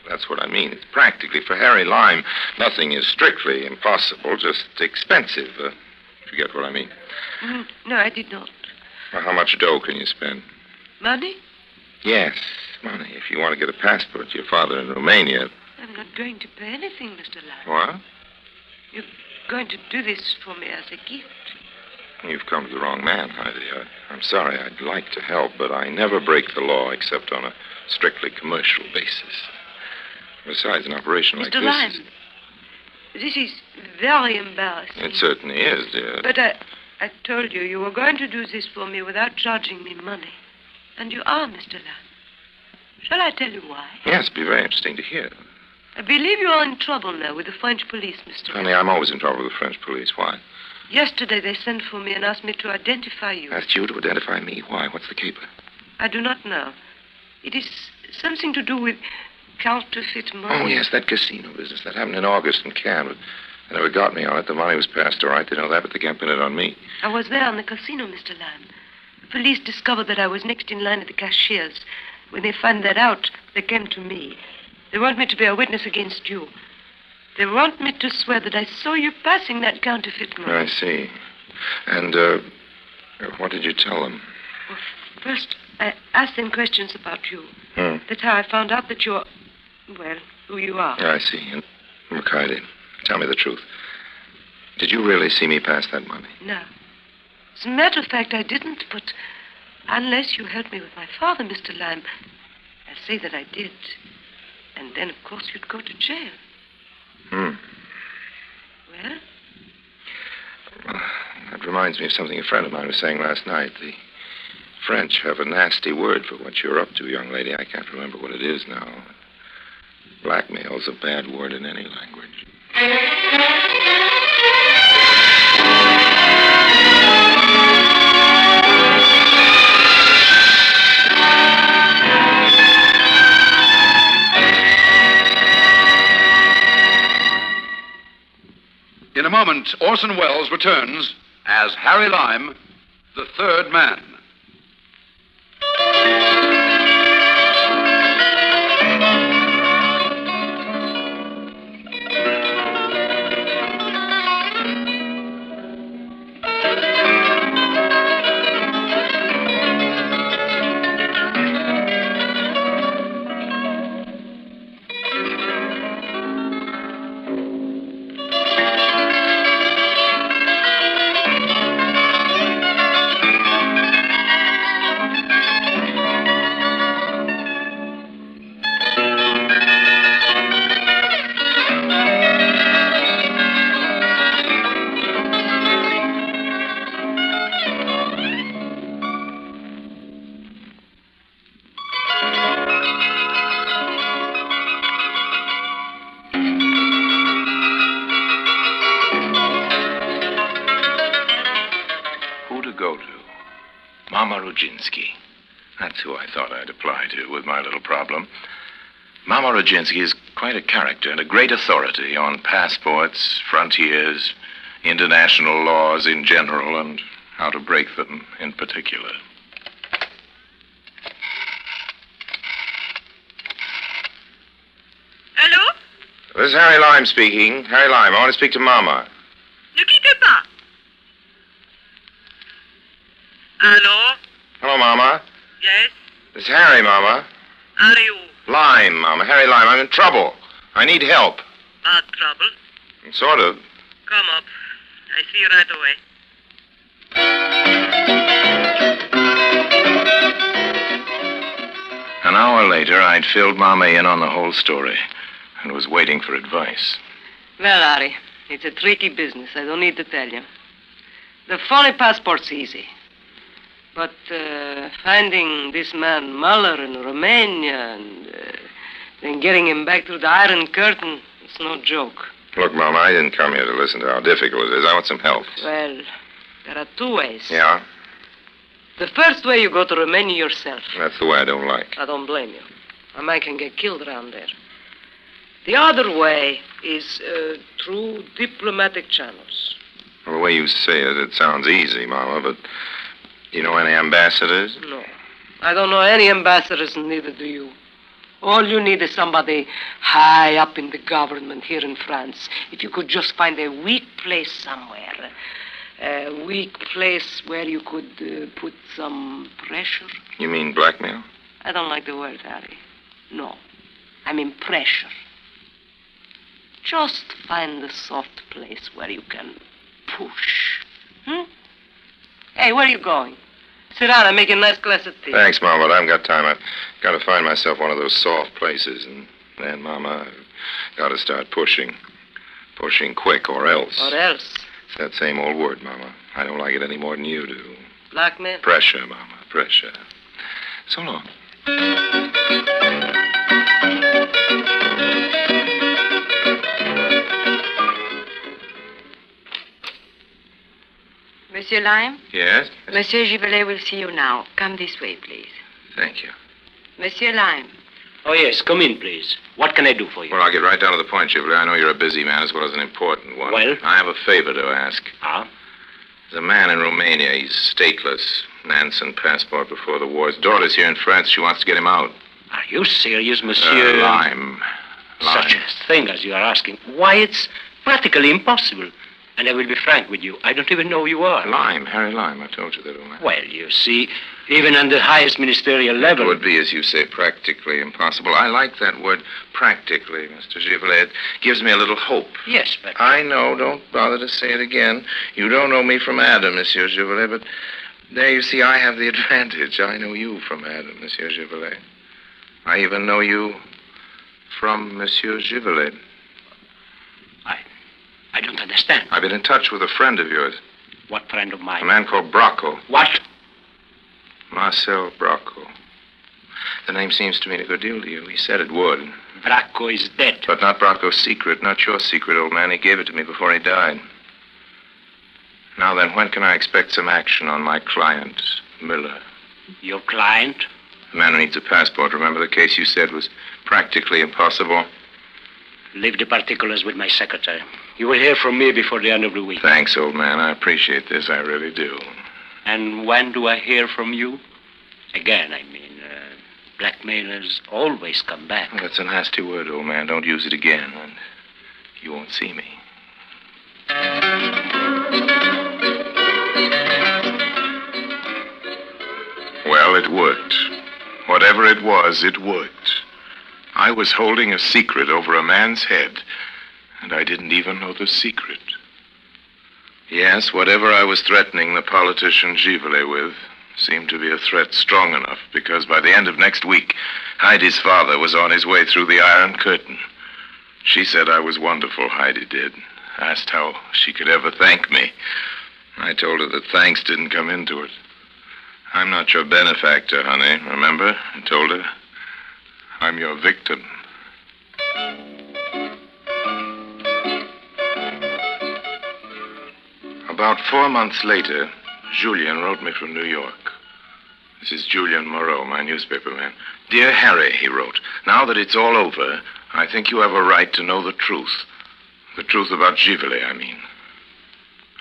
that's what I mean. It's practically. For Harry Lime, nothing is strictly impossible, just expensive. If you get what I mean. No, I did not. Well, how much dough can you spend? Money? Yes, money. If you want to get a passport to your father in Romania. I'm not going to pay anything, Mr. Lime. What? You're going to do this for me as a gift. You've come to the wrong man, Heidi. I'm sorry. I'd like to help, but I never break the law except on a strictly commercial basis. Besides, an operation like Mr. this... Lime, this is very embarrassing. It certainly is, dear. But I told you were going to do this for me without charging me money. And you are, Mr. Lime. Shall I tell you why? Yes, it'd be very interesting to hear. I believe you are in trouble now with the French police, Mr. Honey, Lime. I'm always in trouble with the French police. Why? Yesterday they sent for me and asked me to identify you. Asked you to identify me? Why? What's the caper? I do not know. It is something to do with counterfeit money. Oh, yes, that casino business. That happened in August in Cannes. But they never got me on it. The money was passed all right. They know that, but they can't pin it on me. I was there in the casino, Mr. Lime. The police discovered that I was next in line at the cashier's. When they found that out, they came to me. They want me to be a witness against you. They want me to swear that I saw you passing that counterfeit money. I see. And, what did you tell them? Well, first, I asked them questions about you. Hmm. That's how I found out that you're, well, who you are. I see. And, look, Heidi, tell me the truth. Did you really see me pass that money? No. As a matter of fact, I didn't, but unless you helped me with my father, Mr. Lime, I'll say that I did. And then, of course, you'd go to jail. Hmm. Well? That reminds me of something a friend of mine was saying last night. The French have a nasty word for what you're up to, young lady. I can't remember what it is now. Blackmail's a bad word in any language. In a moment, Orson Welles returns as Harry Lime, the third man. That's who I thought I'd apply to with my little problem. Mama Rodzinski is quite a character and a great authority on passports, frontiers, international laws in general, and how to break them in particular. Hello? This is Harry Lime speaking. Harry Lime, I want to speak to Mama. Ne quittez pas. Hello? Hello, Mama. Yes? This is Harry, Mama. Are you? Lime, Mama. Harry Lime. I'm in trouble. I need help. Bad trouble? Sort of. Come up. I see you right away. An hour later, I'd filled Mama in on the whole story and was waiting for advice. Well, Harry, it's a tricky business. I don't need to tell you. The phony passport's easy. But finding this man Muller in Romania and then getting him back through the Iron Curtain, it's no joke. Look, Mama, I didn't come here to listen to how difficult it is. I want some help. Well, there are two ways. Yeah? The first way, you go to Romania yourself. That's the way I don't like. I don't blame you. A man can get killed around there. The other way is through diplomatic channels. Well, the way you say it, it sounds easy, Mama, but you know any ambassadors? No. I don't know any ambassadors, and neither do you. All you need is somebody high up in the government here in France. If you could just find a weak place somewhere. A weak place where you could put some pressure. You mean blackmail? I don't like the word, Harry. No. I mean pressure. Just find a soft place where you can push. Hey, where are you going? Sit down. I'm making a nice glass of tea. Thanks, Mama, but I haven't got time. I've got to find myself one of those soft places. And then, Mama, I've got to start pushing. Pushing quick, or else. Or else? It's that same old word, Mama. I don't like it any more than you do. Blackmail? Pressure, Mama, pressure. So long. Monsieur Lime? Yes? Monsieur Givelet will see you now. Come this way, please. Thank you. Monsieur Lime. Oh, yes, come in, please. What can I do for you? Well, I'll get right down to the point, Givelet. I know you're a busy man as well as an important one. Well? I have a favor to ask. Ah? There's a man in Romania. He's stateless. Nansen passport before the war. His daughter's here in France. She wants to get him out. Are you serious, monsieur? Lime. Such a thing as you are asking. Why, it's practically impossible. And I will be frank with you. I don't even know who you are. Lime, Harry Lime. I told you that, old man. Well, you see, even on the highest ministerial level... It would be, as you say, practically impossible. I like that word, practically, Mr. Givelet. It gives me a little hope. Yes, but... I know. Don't bother to say it again. You don't know me from Adam, Monsieur Givelet, but there, you see, I have the advantage. I know you from Adam, Monsieur Givelet. I even know you from Monsieur Givelet. I don't understand. I've been in touch with a friend of yours. What friend of mine? A man called Bracco. What? Marcel Bracco. The name seems to mean a good deal to you. He said it would. Bracco is dead. But not Bracco's secret, not your secret, old man. He gave it to me before he died. Now then, when can I expect some action on my client, Miller? Your client? The man who needs a passport. Remember the case you said was practically impossible? Leave the particulars with my secretary. You will hear from me before the end of the week. Thanks, old man. I appreciate this. I really do. And when do I hear from you? Again, I mean, blackmailers always come back. Well, that's a nasty word, old man. Don't use it again, and you won't see me. Well, it worked. Whatever it was, it worked. I was holding a secret over a man's head, and I didn't even know the secret. Yes, whatever I was threatening the politician Givelet with seemed to be a threat strong enough, because by the end of next week, Heidi's father was on his way through the Iron Curtain. She said I was wonderful, Heidi did. Asked how she could ever thank me. I told her that thanks didn't come into it. I'm not your benefactor, honey, remember? I told her. I'm your victim. About 4 months later, Julien wrote me from New York. This is Julien Moreau, my newspaper man. Dear Harry, he wrote, now that it's all over, I think you have a right to know the truth. The truth about Givelet, I mean.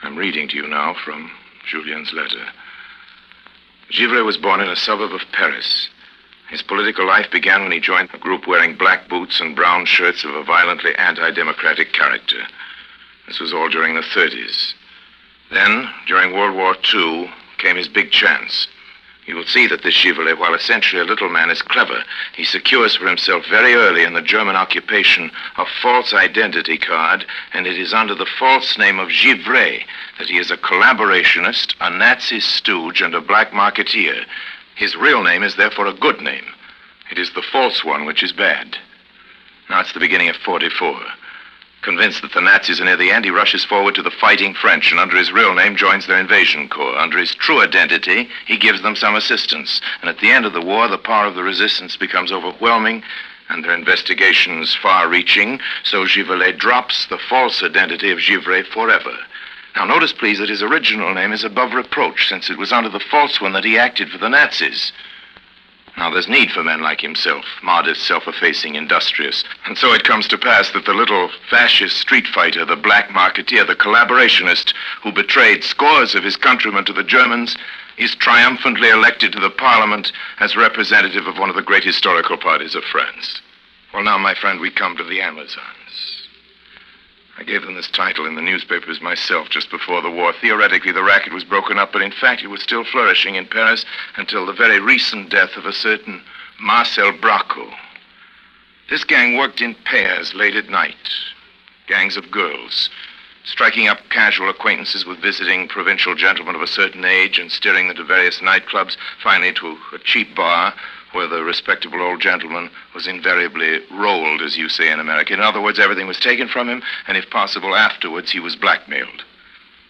I'm reading to you now from Julien's letter. Givelet was born in a suburb of Paris. His political life began when he joined a group wearing black boots and brown shirts of a violently anti-democratic character. This was all during the 30s. Then, during World War II, came his big chance. You will see that this Givelet, while essentially a little man, is clever. He secures for himself very early in the German occupation a false identity card, and it is under the false name of Givray that he is a collaborationist, a Nazi stooge, and a black marketeer. His real name is therefore a good name. It is the false one which is bad. Now it's the beginning of 44. Convinced that the Nazis are near the end, he rushes forward to the fighting French and under his real name joins their invasion corps. Under his true identity, he gives them some assistance. And at the end of the war, the power of the resistance becomes overwhelming and their investigations far-reaching, so Givelet drops the false identity of Givray forever. Now, notice, please, that his original name is above reproach, since it was under the false one that he acted for the Nazis. Now, there's need for men like himself, modest, self-effacing, industrious. And so it comes to pass that the little fascist street fighter, the black marketeer, the collaborationist who betrayed scores of his countrymen to the Germans, is triumphantly elected to the parliament as representative of one of the great historical parties of France. Well, now, my friend, we come to the Amazons. I gave them this title in the newspapers myself just before the war. Theoretically, the racket was broken up, but in fact, it was still flourishing in Paris until the very recent death of a certain Marcel Bracco. This gang worked in pairs late at night. Gangs of girls, striking up casual acquaintances with visiting provincial gentlemen of a certain age and steering them to various nightclubs, finally to a cheap bar where the respectable old gentleman was invariably rolled, as you say in America. In other words, everything was taken from him, and if possible, afterwards he was blackmailed.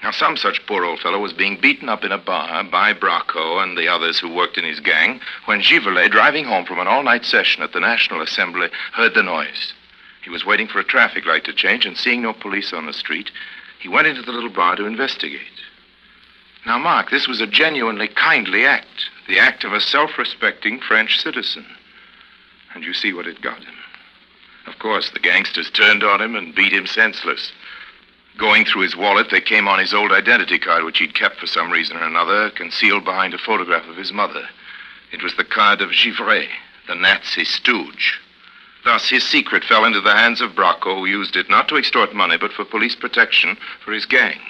Now, some such poor old fellow was being beaten up in a bar by Bracco and the others who worked in his gang when Givelet, driving home from an all-night session at the National Assembly, heard the noise. He was waiting for a traffic light to change, and seeing no police on the street, he went into the little bar to investigate. Now, Mark, this was a genuinely kindly act, the act of a self-respecting French citizen. And you see what it got him. Of course, the gangsters turned on him and beat him senseless. Going through his wallet, they came on his old identity card, which he'd kept for some reason or another, concealed behind a photograph of his mother. It was the card of Givray, the Nazi stooge. Thus, his secret fell into the hands of Bracco, who used it not to extort money, but for police protection for his gang.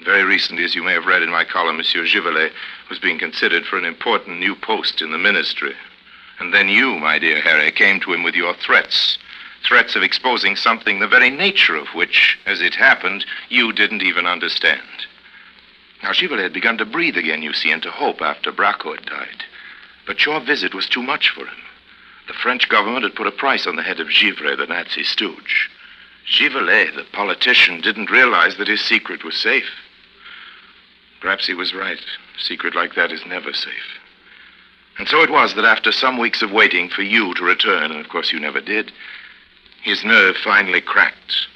Very recently, as you may have read in my column, Monsieur Givelet was being considered for an important new post in the ministry. And then you, my dear Harry, came to him with your threats. Threats of exposing something the very nature of which, as it happened, you didn't even understand. Now, Givelet had begun to breathe again, you see, and to hope after Bracco had died. But your visit was too much for him. The French government had put a price on the head of Givray, the Nazi stooge. Givelet, the politician, didn't realize that his secret was safe. Perhaps he was right. A secret like that is never safe. And so it was that after some weeks of waiting for you to return, and of course you never did, his nerve finally cracked.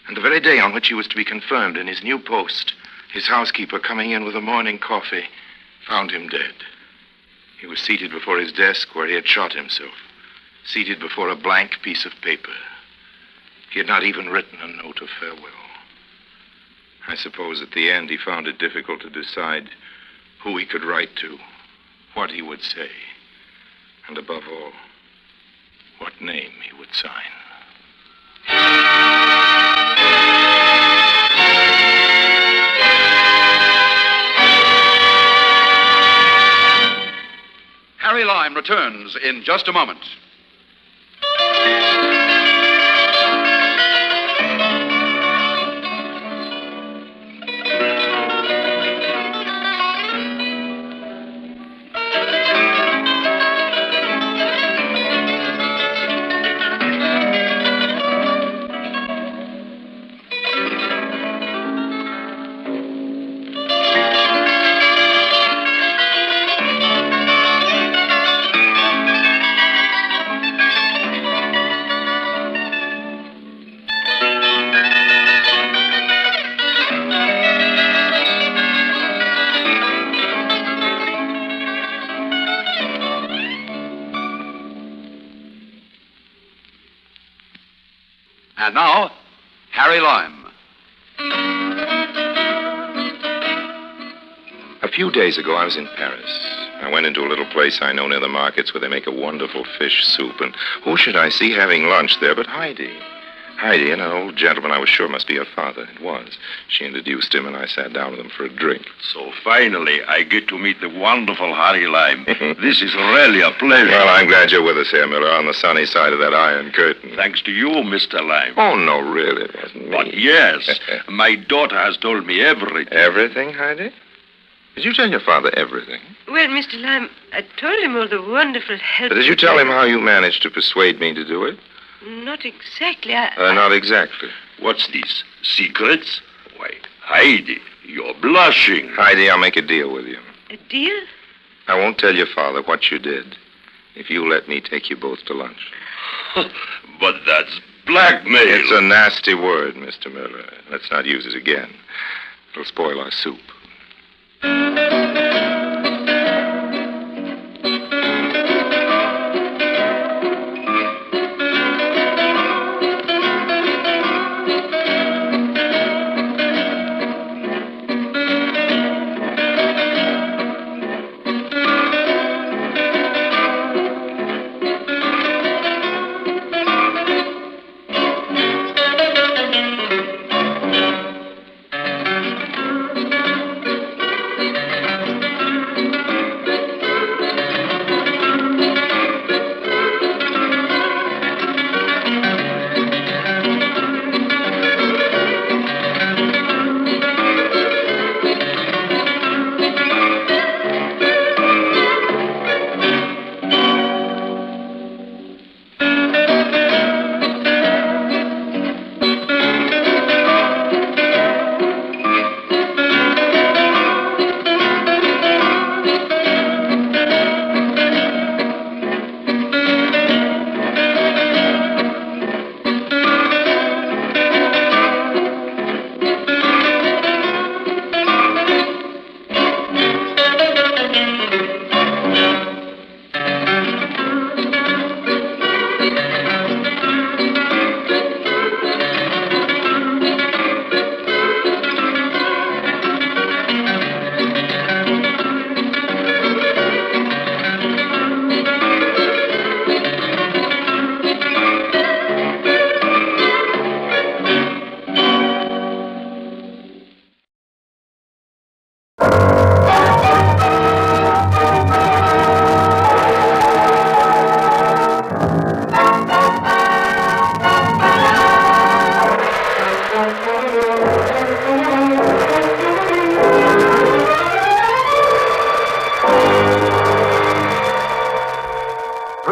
And the very day on which he was to be confirmed in his new post, his housekeeper, coming in with the morning coffee, found him dead. He was seated before his desk where he had shot himself, seated before a blank piece of paper. He had not even written a note of farewell. I suppose at the end he found it difficult to decide who he could write to, what he would say, and above all, what name he would sign. Harry Lime returns in just a moment. And now, Harry Lime. A few days ago, I was in Paris. I went into a little place I know near the markets where they make a wonderful fish soup, and who should I see having lunch there but Heidi? Heidi and an old gentleman I was sure must be her father. It was. She introduced him, and I sat down with him for a drink. So finally, I get to meet the wonderful Harry Lime. This is really a pleasure. Well, I'm glad you're with us here, Miller, on the sunny side of that iron curtain. Thanks to you, Mr. Lime. Oh, no, really, it wasn't me. But yes, my daughter has told me everything. Everything, Heidi? Did you tell your father everything? Well, Mr. Lime, I told him all the wonderful help. But did you tell him how you managed to persuade me to do it? Not exactly. Not exactly. What's this? Secrets? Why, Heidi, you're blushing. Heidi, I'll make a deal with you. A deal? I won't tell your father what you did if you let me take you both to lunch. But that's blackmail. It's a nasty word, Mr. Miller. Let's not use it again. It'll spoil our soup.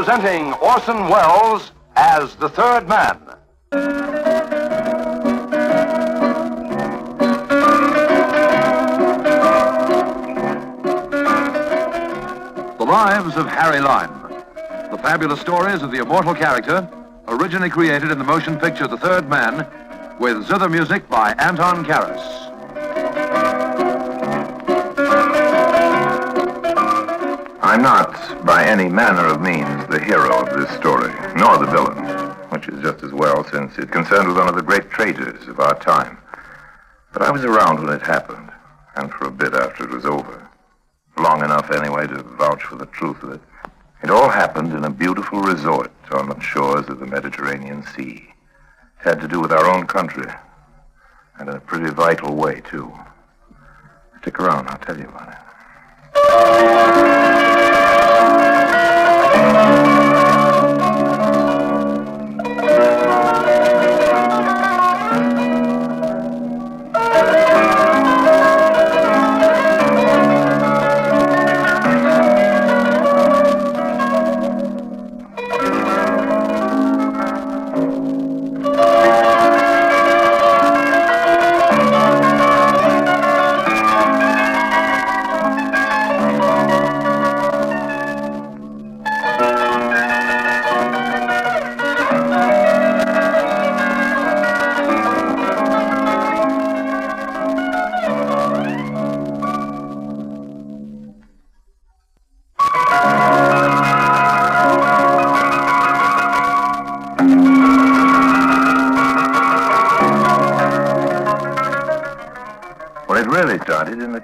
Presenting Orson Welles as the third man. The Lives of Harry Lime. The fabulous stories of the immortal character, originally created in the motion picture The Third Man, with zither music by Anton Karas. I'm not, by any manner of means, the hero of this story, nor the villain, which is just as well since it concerns one of the great traitors of our time. But I was around when it happened, and for a bit after it was over. Long enough, anyway, to vouch for the truth of it. It all happened in a beautiful resort on the shores of the Mediterranean Sea. It had to do with our own country, and in a pretty vital way, too. Stick around, I'll tell you about it.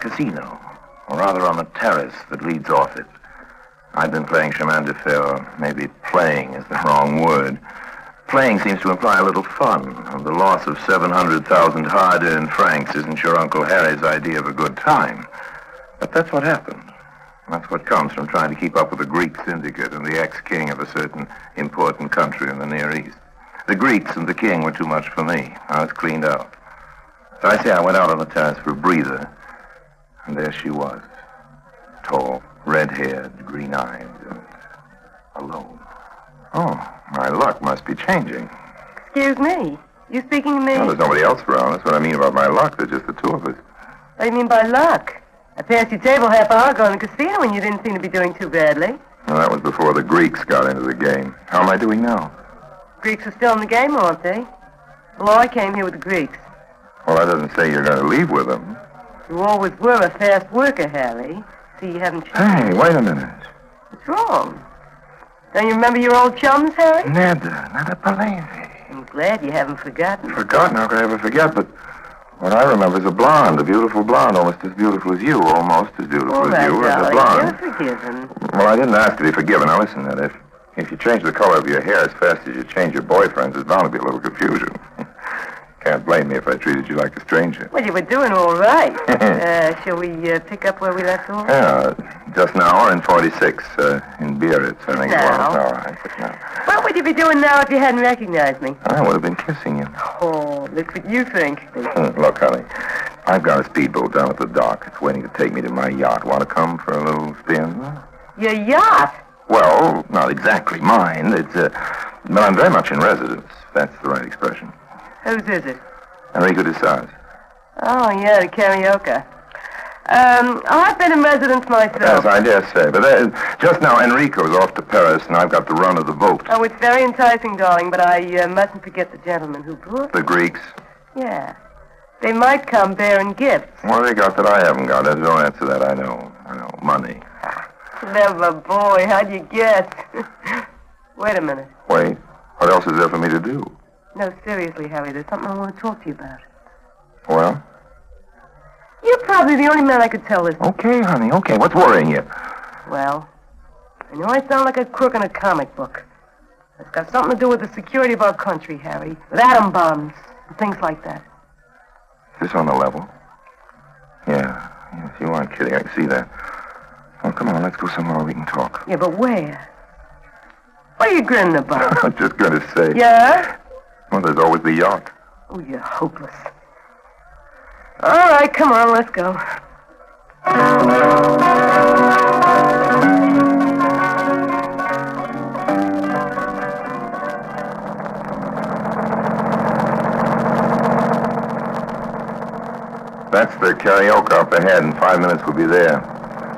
Casino, or rather on the terrace that leads off it. I'd been playing chemin de fer, or maybe playing is the wrong word. Playing seems to imply a little fun, and the loss of 700,000 hard-earned francs isn't your Uncle Harry's idea of a good time. But that's what happened. That's what comes from trying to keep up with the Greek syndicate and the ex-king of a certain important country in the Near East. The Greeks and the king were too much for me. I was cleaned out. So I say I went out on the terrace for a breather. And there she was, tall, red-haired, green-eyed, and alone. Oh, my luck must be changing. Excuse me. You speaking to me? Well, there's nobody else around. That's what I mean about my luck. There's just the two of us. What do you mean by luck? I passed your table half hour ago in the casino and you didn't seem to be doing too badly. Well, that was before the Greeks got into the game. How am I doing now? Greeks are still in the game, aren't they? Well, I came here with the Greeks. Well, that doesn't say you're going to leave with them. You always were a fast worker, Harry. See, you haven't changed. Hey, wait a minute. What's wrong? Don't you remember your old chums, Harry? Neda Palese. I'm glad you haven't forgotten. Forgotten? How could I ever forget? But what I remember is a blonde, a beautiful blonde, almost as beautiful as you, almost as beautiful all as right, you, as a darling, blonde. you're forgiven. Well, I didn't ask to be forgiven. Now, listen, Ned, if you change the color of your hair as fast as you change your boyfriend's, there's bound to be a little confusion. Can't blame me if I treated you like a stranger. Well, you were doing all right. Shall we pick up where we left off? Yeah, just now, or in 46, in Biarritz, I think it was. All right, but now. What would you be doing now if you hadn't recognized me? I would have been kissing you. Oh, look what you think. Look, honey, I've got a speedboat down at the dock. It's waiting to take me to my yacht. Want to come for a little spin? Your yacht? Well, not exactly mine. But I'm very much in residence, if that's the right expression. Whose is it? Enrico de Saz. Oh, yeah, the karaoke. I've been in residence myself. Yes, I dare say. But just now, Enrico's off to Paris, and I've got the run of the boat. Oh, it's very enticing, darling, but I mustn't forget the gentleman who brought the Greeks? Yeah. They might come bearing gifts. What have they got that I haven't got? Don't answer that. I know. Money. Clever boy. How'd you guess? Wait a minute. Wait? What else is there for me to do? No, seriously, Harry, there's something I want to talk to you about. Well? You're probably the only man I could tell this. Okay, honey, okay. What's worrying you? Well, I know I sound like a crook in a comic book. It's got something to do with the security of our country, Harry. With atom bombs and things like that. Is this on the level? Yeah. Yes, you aren't kidding. I can see that. Well, come on, let's go somewhere where we can talk. Yeah, but where? What are you grinning about? I'm just going to say. Yeah? Well, there's always the yacht. Oh, you're hopeless. All right, come on, let's go. karaoke up ahead. In 5 minutes we'll be there.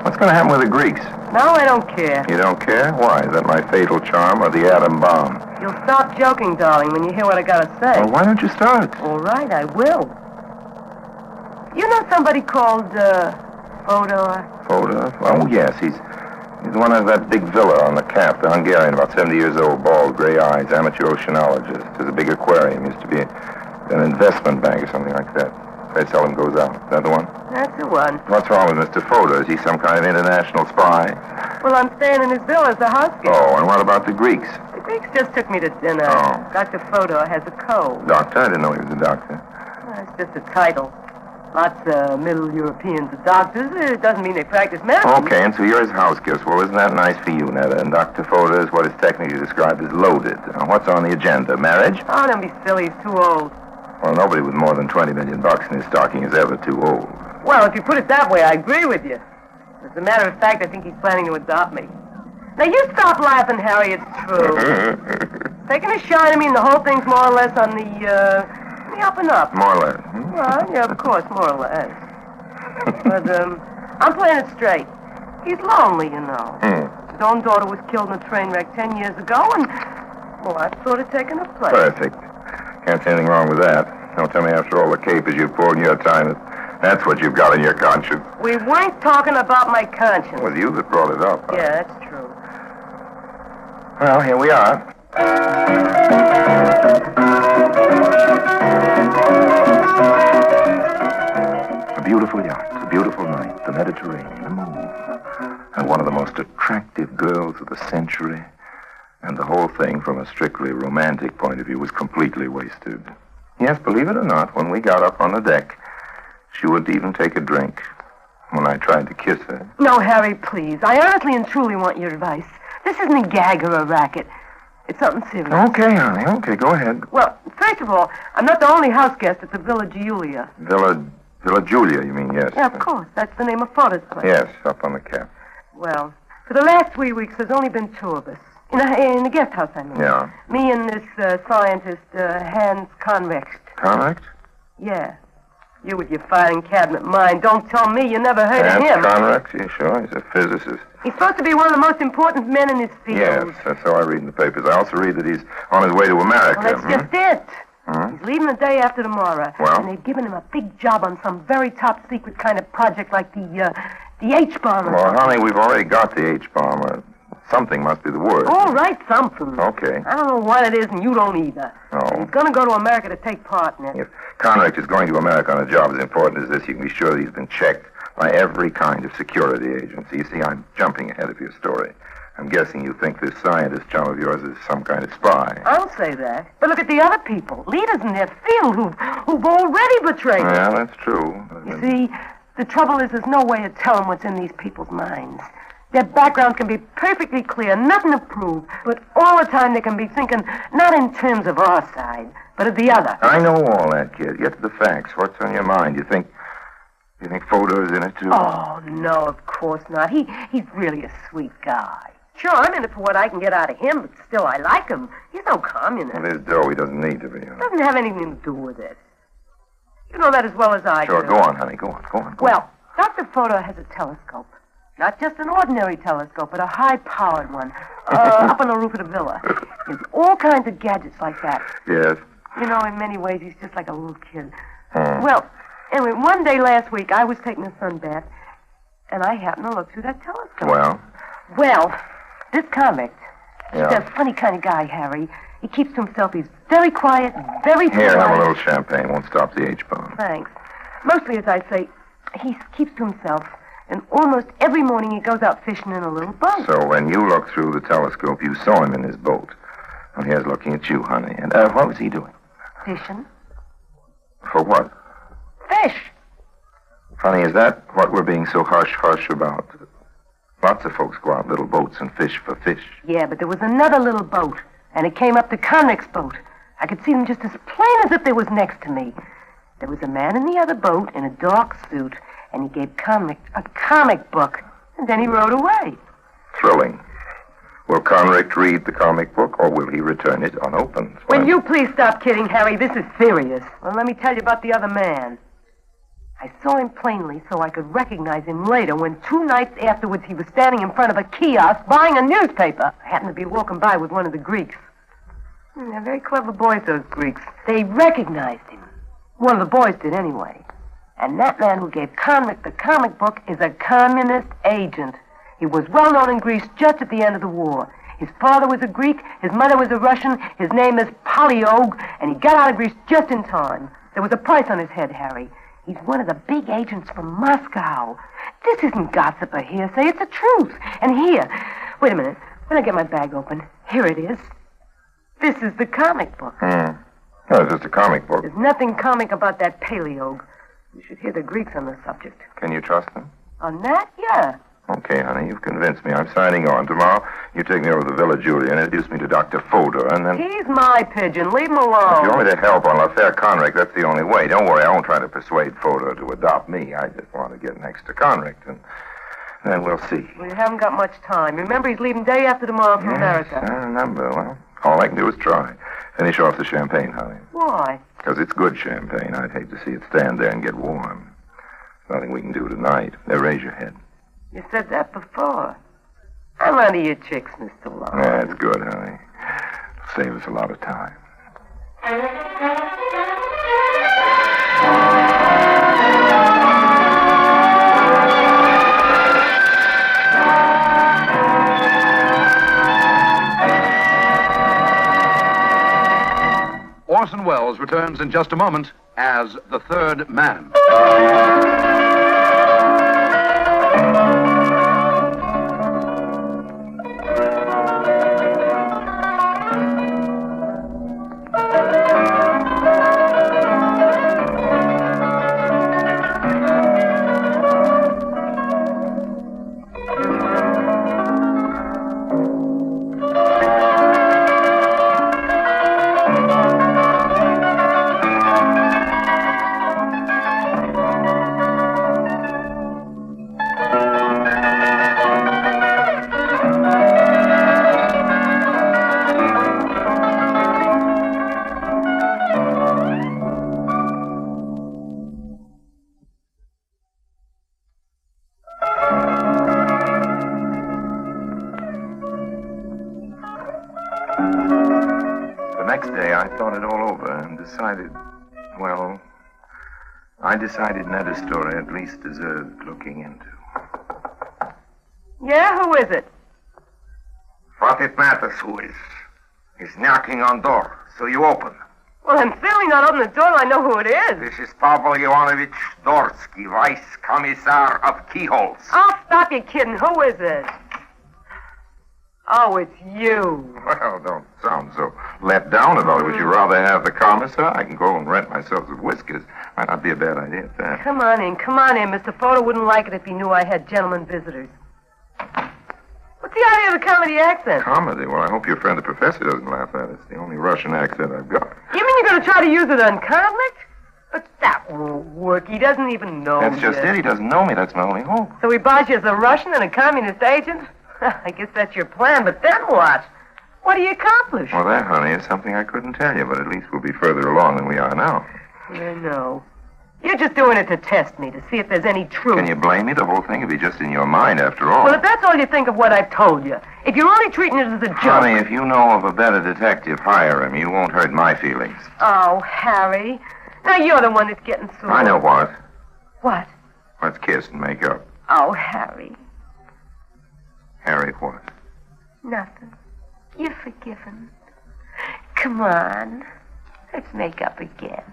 What's going to happen with the Greeks? No, I don't care. You don't care? Why? Is that my fatal charm or the atom bomb? You'll stop joking, darling, when you hear what I gotta say. Well, why don't you start? All right, I will. You know somebody called, Fodor? Fodor? Oh, yes, he's the one who has that big villa on the Cap, the Hungarian, about 70 years old, bald, gray eyes, amateur oceanologist. Has a big aquarium. Used to be an investment bank or something like that. They seldom goes out. Is that the one? That's the one. What's wrong with Mr. Fodor? Is he some kind of international spy? Well, I'm staying in his villa as a house guest. Oh, and what about the Greeks? The Greeks just took me to dinner. Oh. Dr. Fodor has a cold. Doctor? I didn't know he was a doctor. Well, it's just a title. Lots of Middle Europeans are doctors. It doesn't mean they practice medicine. Okay, and so you're his house guest. Well, isn't that nice for you, Netta? And Dr. Fodor is what is technically described as loaded. Now, what's on the agenda? Marriage? Oh, don't be silly. He's too old. Well, nobody with more than $20 million in his stocking is ever too old. Well, if you put it that way, I agree with you. As a matter of fact, I think he's planning to adopt me. Now, you stop laughing, Harry. It's true. Taking a shine at me, and the whole thing's more or less on the up and up. More or less. Well, yeah, of course, more or less. But, I'm playing it straight. He's lonely, you know. His own daughter was killed in a train wreck 10 years ago, and, well, I've sort of taken her place. Perfect. Can't see anything wrong with that. Don't tell me after all the capers you've pulled in your time, that's what you've got in your conscience. We weren't talking about my conscience. It was you that brought it up. Huh? Yeah, that's true. Well, here we are. A beautiful yacht, a beautiful night, the Mediterranean, the moon, and one of the most attractive girls of the century. And the whole thing, from a strictly romantic point of view, was completely wasted. Yes, believe it or not, when we got up on the deck, she wouldn't even take a drink. When I tried to kiss her. No, Harry, please. I honestly and truly want your advice. This isn't a gag or a racket. It's something serious. Okay, honey. Okay, go ahead. Well, first of all, I'm not the only house guest at the Villa Giulia. Villa Giulia, you mean, yes. Yeah, of course. That's the name of Fodor's place. Yes, up on the Cap. Well, for the last 3 weeks, there's only been 2 of us. In the guest house, I mean. Yeah. Me and this scientist, Hans Convext. Convext? Yeah. You with your filing cabinet mind. Don't tell me you never heard of him. Convex? Yeah, sure. He's a physicist. He's supposed to be one of the most important men in his field. Yes, that's how I read in the papers. I also read that he's on his way to America. Well, that's just it. He's leaving the day after tomorrow. Well? And they've given him a big job on some very top secret kind of project like the H-bomb. Well, honey, we've already got the H-bomb. Or something must be the word. All right, something. Okay. I don't know what it is, and you don't either. Oh. He's going to go to America to take part in it. If Convex is going to America on a job as important as this, you can be sure that he's been checked by every kind of security agency. You see, I'm jumping ahead of your story. I'm guessing you think this scientist chum of yours is some kind of spy. I'll say that. But look at the other people, leaders in their field who've already betrayed us. Yeah, that's true. You see, the trouble is there's no way of telling what's in these people's minds. Their background can be perfectly clear, nothing to prove, but all the time they can be thinking not in terms of our side, but of the other. I know all that, kid. Get to the facts. What's on your mind? You think Fodor's in it, too? Oh, no, of course not. He's really a sweet guy. Sure, I'm in it for what I can get out of him, but still, I like him. He's no communist. Well, his dough, he doesn't need to be. Doesn't have anything to do with it. You know that as well as I do. Sure, go on, honey, go on. Well, Dr. Fodor has a telescope. Not just an ordinary telescope, but a high-powered one, up on the roof of the villa. There's all kinds of gadgets like that. Yes. You know, in many ways, he's just like a little kid. Well, anyway, one day last week, I was taking a sunbath, and I happened to look through that telescope. Well, this convict, he's a funny kind of guy, Harry. He keeps to himself. He's very quiet, very polite. Here, have a little champagne. Won't stop the H-bomb. Thanks. Mostly, as I say, he keeps to himself. And almost every morning he goes out fishing in a little boat. So when you looked through the telescope, you saw him in his boat. Well, here's looking at you, honey. And what was he doing? Fishing. For what? Fish. Honey, is that what we're being so hush-hush about? Lots of folks go out in little boats and fish for fish. Yeah, but there was another little boat, and it came up to Convict's boat. I could see them just as plain as if they was next to me. There was a man in the other boat in a dark suit, and he gave Convict a comic book, and then he rode away. Thrilling. Will Convict read the comic book, or will he return it unopened? Will you please stop kidding, Harry? This is serious. Well, let me tell you about the other man. I saw him plainly so I could recognize him later when 2 nights afterwards he was standing in front of a kiosk buying a newspaper. I happened to be walking by with one of the Greeks. They're very clever boys, those Greeks. They recognized him. One of the boys did anyway. And that man who gave Convict the comic book is a communist agent. He was well known in Greece just at the end of the war. His father was a Greek, his mother was a Russian, his name is Polyog, and he got out of Greece just in time. There was a price on his head, Harry. He's one of the big agents from Moscow. This isn't gossip or hearsay, it's the truth. And here, wait a minute, when I get my bag open, here it is. This is the comic book. No, it's just a comic book. There's nothing comic about that Paleog. You should hear the Greeks on the subject. Can you trust them? On that, yeah. Okay, honey, you've convinced me. I'm signing on. Tomorrow, you take me over to the Villa Julia and introduce me to Dr. Fodor, and then... He's my pigeon. Leave him alone. If you want me to help on L'Affaire Convict, that's the only way. Don't worry, I won't try to persuade Fodor to adopt me. I just want to get next to Convict, and then we'll see. We haven't got much time. Remember, he's leaving day after tomorrow for America. I remember. Well, all I can do is try. Finish off the champagne, honey. Why? Because it's good champagne. I'd hate to see it stand there and get warm. There's nothing we can do tonight. Now, raise your head. You said that before. I'm under your chicks, Mr. Long. That's good, honey. It'll save us a lot of time. Orson Welles returns in just a moment as the third man. I decided Netta's story at least deserved looking into. Yeah, who is it? What it matters who is. He's knocking on door, so you open. Well, I'm certainly not opening the door till I know who it is. This is Pavel Ivanovich Dorsky, Vice Commissar of Keyholes. Oh, stop your kidding. Who is it? Oh, it's you. Well, don't sound so let down about it. Would you rather have the commissar? I can go and rent myself some whiskers. Might not be a bad idea at that. Come on in. Mr. Fodor wouldn't like it if he knew I had gentlemen visitors. What's the idea of the comedy accent? Comedy? Well, I hope your friend the professor doesn't laugh at it. It's the only Russian accent I've got. You mean you're going to try to use it on Convict? But that won't work. He doesn't even know me. That's just it. He doesn't know me. That's my only hope. So he buys you as a Russian and a communist agent? I guess that's your plan, but then what? What do you accomplish? Well, that, honey, is something I couldn't tell you, but at least we'll be further along than we are now. I know. You're just doing it to test me, to see if there's any truth. Can you blame me? The whole thing would be just in your mind, after all. Well, if that's all you think of what I've told you, if you're only treating it as a joke... Honey, if you know of a better detective, hire him. You won't hurt my feelings. Oh, Harry. Now you're the one that's getting sore. I know what. What? Let's kiss and make up. Oh, Harry. Harry, what? Nothing. You're forgiven. Come on. Let's make up again.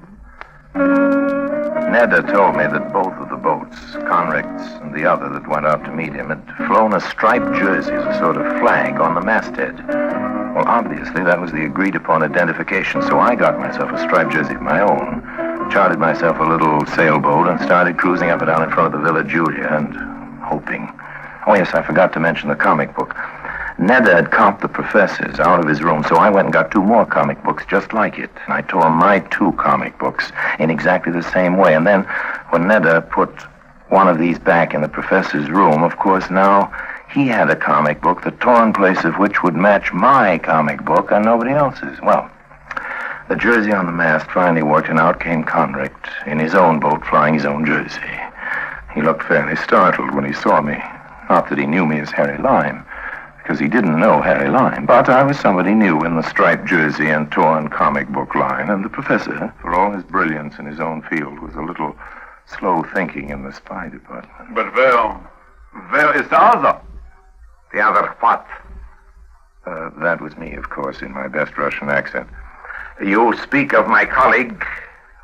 Neda told me that both of the boats, Convict's and the other that went out to meet him, had flown a striped jersey as a sort of flag on the masthead. Well, obviously, that was the agreed-upon identification, so I got myself a striped jersey of my own, chartered myself a little sailboat, and started cruising up and down in front of the Villa Julia and hoping. Oh, yes, I forgot to mention the comic book. Neda had comped the professors out of his room, so I went and got 2 more comic books just like it. And I tore my 2 comic books in exactly the same way. And then when Neda put one of these back in the professor's room, of course, now he had a comic book, the torn place of which would match my comic book and nobody else's. Well, The jersey on the mast finally worked, and out came Convict in his own boat flying his own jersey. He looked fairly startled when he saw me. Not that he knew me as Harry Lime, because he didn't know Harry Lime, but I was somebody new in the striped jersey and torn comic book line, and the professor, for all his brilliance in his own field, was a little slow thinking in the spy department. But where is the other? The other what? That was me, of course, in my best Russian accent. You speak of my colleague,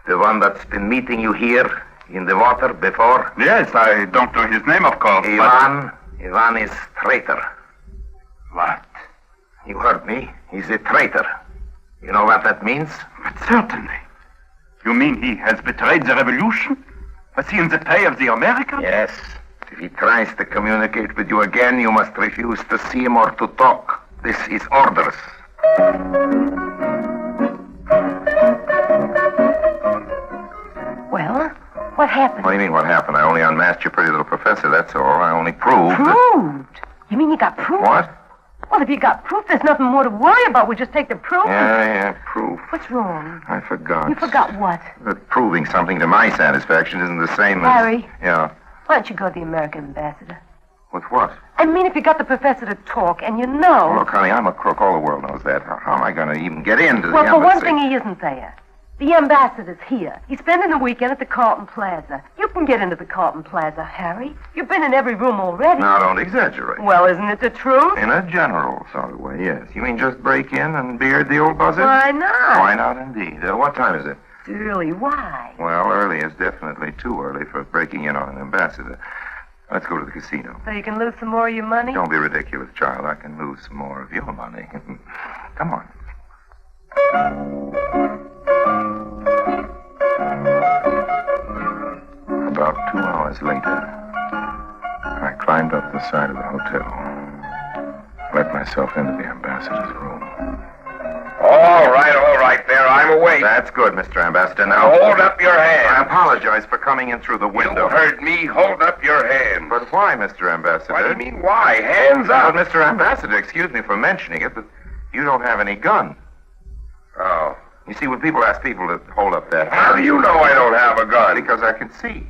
the one that's been meeting you here in the water before? Yes, I don't know his name, of course. Ivan is traitor. What? You heard me. He's a traitor. You know what that means? But certainly. You mean he has betrayed the revolution? Was he in the pay of the Americans? Yes. If he tries to communicate with you again, you must refuse to see him or to talk. This is orders. Well, what happened? What do you mean, what happened? I only unmasked your pretty little professor, that's all. I only proved Proved? You mean you got proof? What? Well, if you got proof, there's nothing more to worry about. We just take the proof. Yeah, proof. What's wrong? I forgot. You forgot what? That proving something to my satisfaction isn't the same as... Harry? Yeah. Why don't you go to the American ambassador? With what? I mean, if you got the professor to talk, and you know... Look, honey, I'm a crook. All the world knows that. How am I going to even get into the Well, embassy? for one thing, he isn't there. The ambassador's here. He's spending the weekend at the Carlton Plaza. You can get into the Carlton Plaza, Harry. You've been in every room already. Now, don't exaggerate. Well, isn't it the truth? In a general sort of way, yes. You mean just break in and beard the old buzzard? Why not? Why not, indeed. What time is it? It's early. Why? Well, early is definitely too early for breaking in on an ambassador. Let's go to the casino. So you can lose some more of your money? Don't be ridiculous, child. I can lose some more of your money. Come on. About 2 hours later, I climbed up the side of the hotel, let myself into the ambassador's room. All right, there. I'm awake. That's good, Mr. Ambassador. Now, Hold up your hand. I apologize for coming in through the window. You heard me. Hold up your hand. But why, Mr. Ambassador? What do you mean, why? Hands up. Well, Mr. Ambassador, excuse me for mentioning it, but you don't have any gun. Oh. You see, when people ask people to hold up that How do you know I don't have a gun? Because I can see.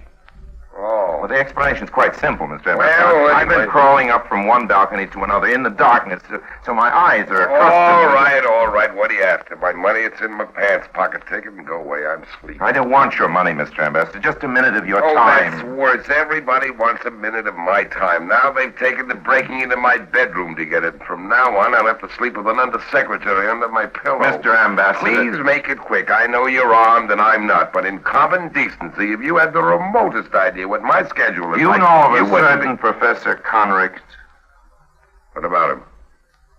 Oh. Well, the explanation's quite simple, Mr. Ambassador. Well, I've been crawling up from one balcony to another in the darkness, so my eyes are accustomed All right. What do you after? My money, it's in my pants pocket. Take it and go away. I'm sleeping. I don't want your money, Mr. Ambassador. Just a minute of your Oh, time. that's worse. Everybody wants a minute of my time. Now they've taken to breaking into my bedroom to get it. From now on, I'll have to sleep with an undersecretary under my pillow. Mr. Ambassador. Please make it quick. I know you're armed and I'm not, but in common decency, if you had the remotest idea what my schedule is You like, know of you a wouldn't certain Professor Conricht. What about him?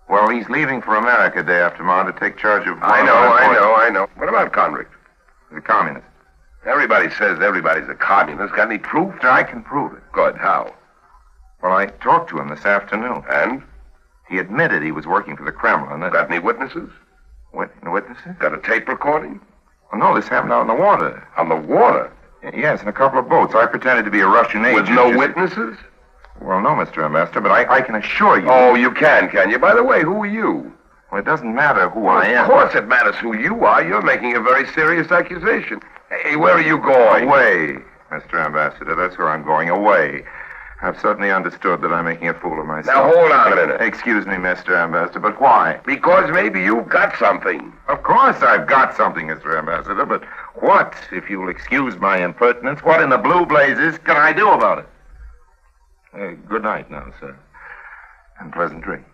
Well, he's leaving for America day after tomorrow to take charge of... I know. What about Conricht? He's a communist. Everybody says everybody's a communist. Got any proof? I can prove it. Good. How? Well, I talked to him this afternoon. And? He admitted he was working for the Kremlin. Got any witnesses? Witnesses? Got a tape recording? Oh, no, this happened out in the water. On the water? Yes, in a couple of boats. I pretended to be a Russian agent. With no witnesses? Well, no, Mr. Ambassador, but I can assure you... Oh, you can you? By the way, who are you? Well, it doesn't matter who I am. Of course it matters who you are. You're making a very serious accusation. Hey, where are you going? Away, Mr. Ambassador. That's where I'm going. Away. I've certainly understood that I'm making a fool of myself. Now, hold on a minute. Excuse me, Mr. Ambassador, but why? Because maybe you've got something. Of course I've got something, Mr. Ambassador, but what, if you'll excuse my impertinence, what in the blue blazes can I do about it? Good night now, sir. And pleasant dreams.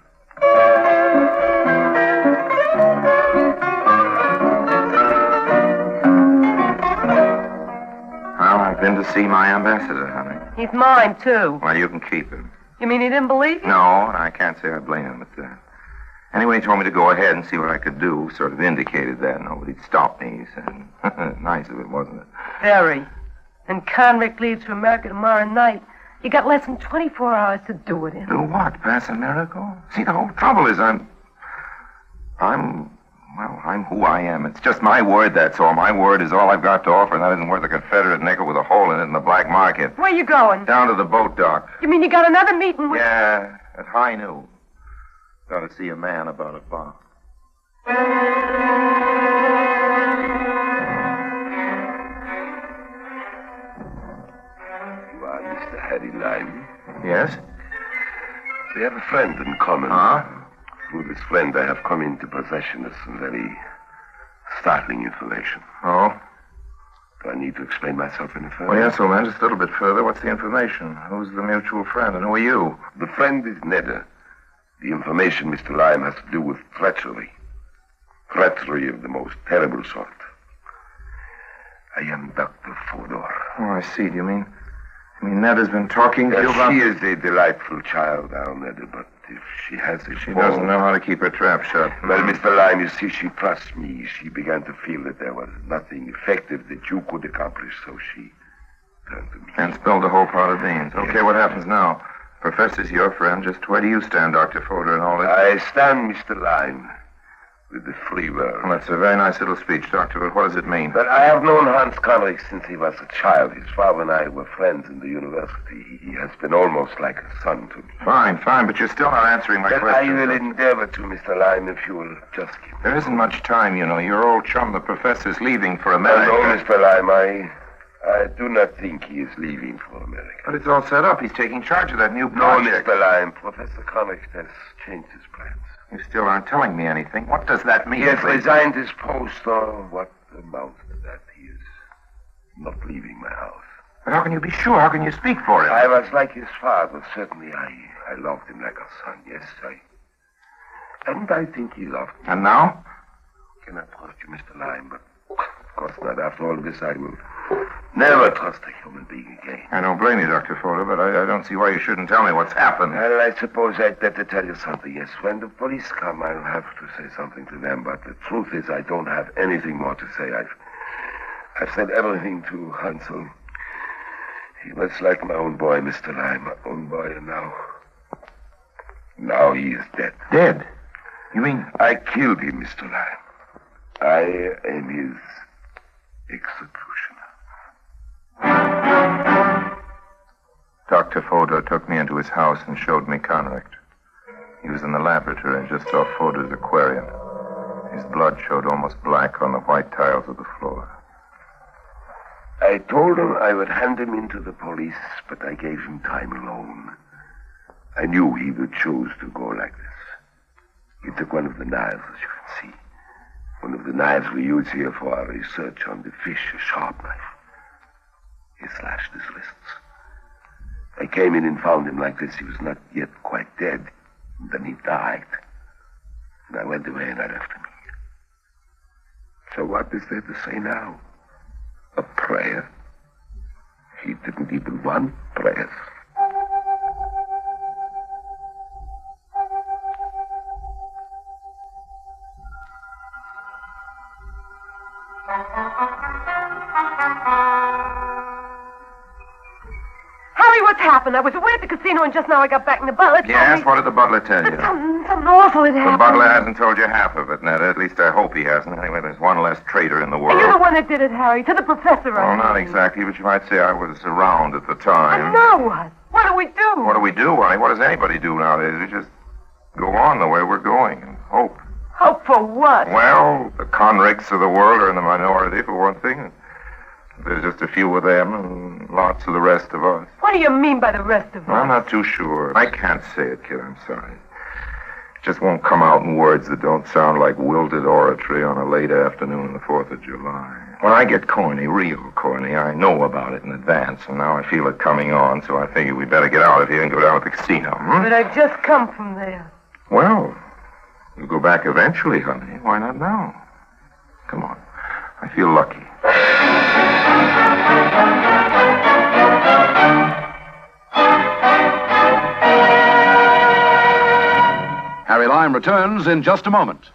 Well, I've been to see my ambassador, honey. He's mine, too. Well, you can keep him. You mean he didn't believe you? No, I can't say I blame him at that. Anyway, he told me to go ahead and see what I could do. Sort of indicated that. Nobody'd stop me, he said. Nice of it, wasn't it? Very. And Convict leaves for America tomorrow night. You got less than 24 hours to do it in. Do what? Pass a miracle? See, the whole trouble is I'm who I am. It's just my word, that's all. My word is all I've got to offer, and that isn't worth a Confederate nickel with a hole in it in the black market. Where you going? Down to the boat dock. You mean you got another meeting with... Yeah, at high noon. Got to see a man about a bomb. Yes? We have a friend in common. Through this friend, I have come into possession of some very startling information. Oh? Do I need to explain myself any further? Well, yes, old man, just a little bit further. What's the information? Who's the mutual friend, and who are you? The friend is Nedda. The information, Mr. Lime, has to do with treachery. Treachery of the most terrible sort. I am Dr. Fodor. Oh, I see. Do you mean Nedda's been talking to you about... She is a delightful child, our Nedda, but if she has a She doesn't know how to keep her trap shut. Well, Mr. Lime, you see, she trusts me. She began to feel that there was nothing effective that you could accomplish, so she turned to me. And spilled the whole pot of beans. Okay, what happens now? Professor's your friend. Just where do you stand, Dr. Fodor, and all this? I stand, Mr. Lime, with the free world. Well, that's a very nice little speech, Doctor, but what does it mean? But I have known Hans Conrick since he was a child. His father and I were friends in the university. He has been almost like a son to me. Fine, but you're still not answering my question. I will endeavor to, Mr. Lime, if you will just give me... There isn't much time, you know. Your old chum, the professor's leaving for America. No, Mr. Lime, I do not think he is leaving for America. But it's all set up. He's taking charge of that new No, project. Mr. Lime, Professor Conrick has changed his plans. You still aren't telling me anything. What does that mean? He has please? resigned his post, or what amounts to that. He is not leaving my house. But how can you be sure? How can you speak for him? I was like his father. Certainly, I loved him like a son. Yes, And I think he loved me. And now? I cannot trust you, Mr. Lime, but of course not. After all this, I will never trust a human being again. I don't blame you, Dr. Fodor, but I don't see why you shouldn't tell me what's happened. Well, I suppose I'd better tell you something. Yes, when the police come, I'll have to say something to them. But the truth is, I don't have anything more to say. I've said everything to Hansel. He was like my own boy, Mr. Lime, my own boy, and now he is dead. Dead? You mean... I killed him, Mr. Lime. I am his executioner. Dr. Fodor took me into his house and showed me Conrick. He was in the laboratory and just off Fodor's aquarium. His blood showed almost black on the white tiles of the floor. I told him I would hand him into the police, but I gave him time alone. I knew he would choose to go like this. He took one of the knives, as you can see. One of the knives we use here for our research on the fish, a sharp knife. He slashed his wrists. I came in and found him like this. He was not yet quite dead. And then he died. And I went away and I left him here. So what is there to say now? A prayer? He didn't even want prayers. Harry, what's happened? I was away at the casino and just now I got back and the butler told Yes, me... what did the butler tell you? Something awful had happened. The butler hasn't told you half of it, Ned. At least I hope he hasn't. Anyway, there's one less traitor in the world. And you're the one that did it, Harry. To the professor, Well, not exactly, but you might say I was around at the time. And now what? What do we do? What do we do, Wally? What does anybody do nowadays? We just go on the way we're going and hope. Hope for what? Well, the Conricks of the world are in the minority, for one thing. There's just a few of them and lots of the rest of us. What do you mean by the rest of us? I'm not too sure. I can't say it, kid. I'm sorry. It just won't come out in words that don't sound like wilted oratory on a late afternoon on the 4th of July. When I get corny, real corny, I know about it in advance, and now I feel it coming on, so I figure we better get out of here and go down to the casino. But I've just come from there. Well, we'll go back eventually, honey. Why not now? Come on. I feel lucky. Harry Lime returns in just a moment.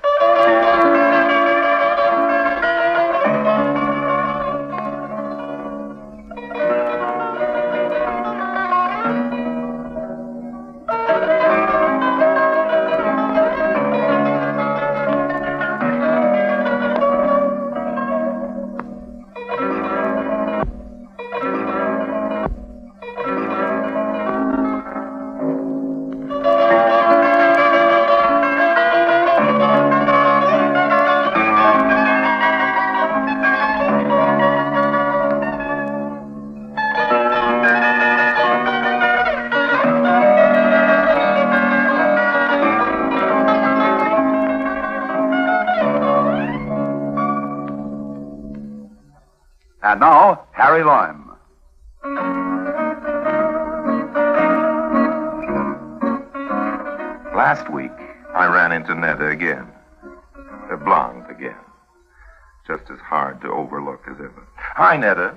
And now, Harry Lime. Last week, I ran into Netta again. A blonde again. Just as hard to overlook as ever. Hi, Netta.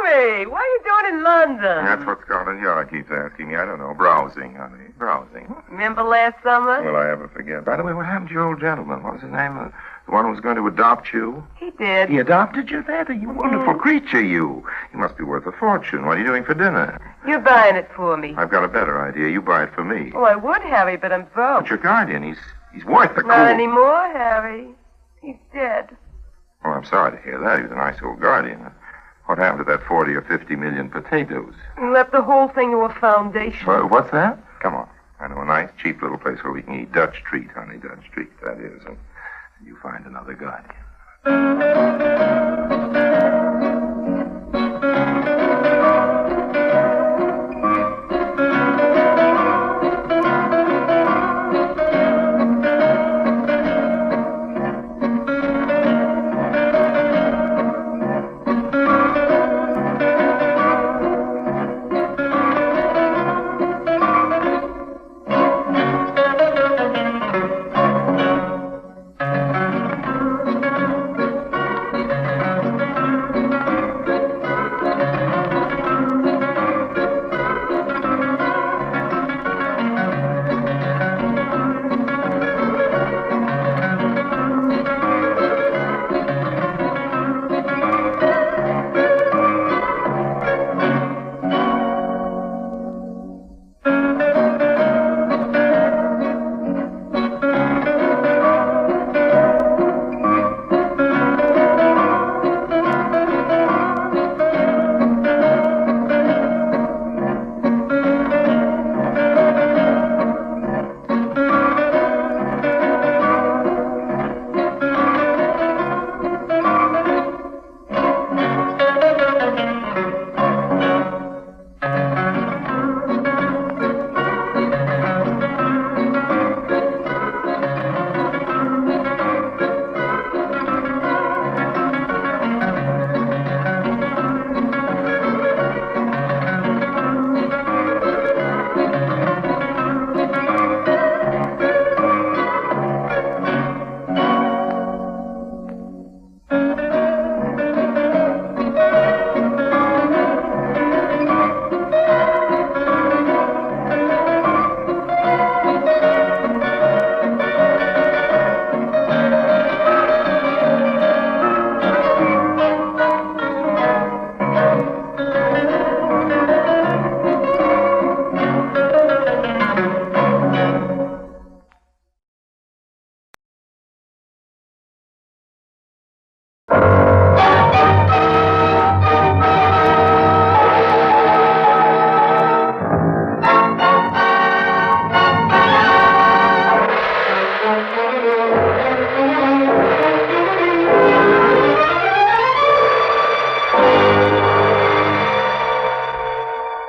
Harry, what are you doing in London? That's what Scotland Yard keeps asking me. I don't know. Browsing, honey. Browsing. Remember last summer? Will I ever forget? By the way, what happened to your old gentleman? What was his name? The one who was going to adopt you? He did. He adopted you, Netta? You wonderful creature, you. You must be worth a fortune. What are you doing for dinner? You're buying it for me. I've got a better idea. You buy it for me. Oh, I would, Harry, but I'm broke. But your guardian, he's worth the Not anymore, Harry. He's dead. Oh, I'm sorry to hear that. He was a nice old guardian. What happened to that 40 or 50 million potatoes? He left the whole thing to a foundation. What's that? Come on. I know a nice, cheap little place where we can eat Dutch treat, honey. Dutch treat, that is. And you find another guardian.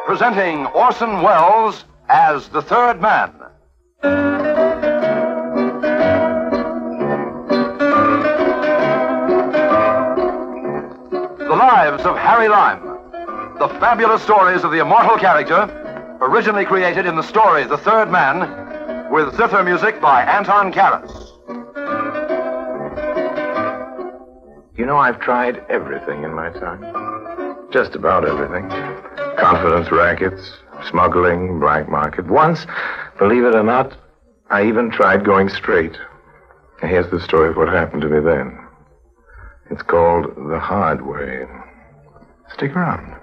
Presenting Orson Welles as the third man. The Lives of Harry Lime. The fabulous stories of the immortal character, originally created in the story The Third Man, with zither music by Anton Karas. You know, I've tried everything in my time. Just about everything. Confidence rackets, smuggling, black market. Once, believe it or not, I even tried going straight. Here's the story of what happened to me then. It's called The Hard Way. Stick around.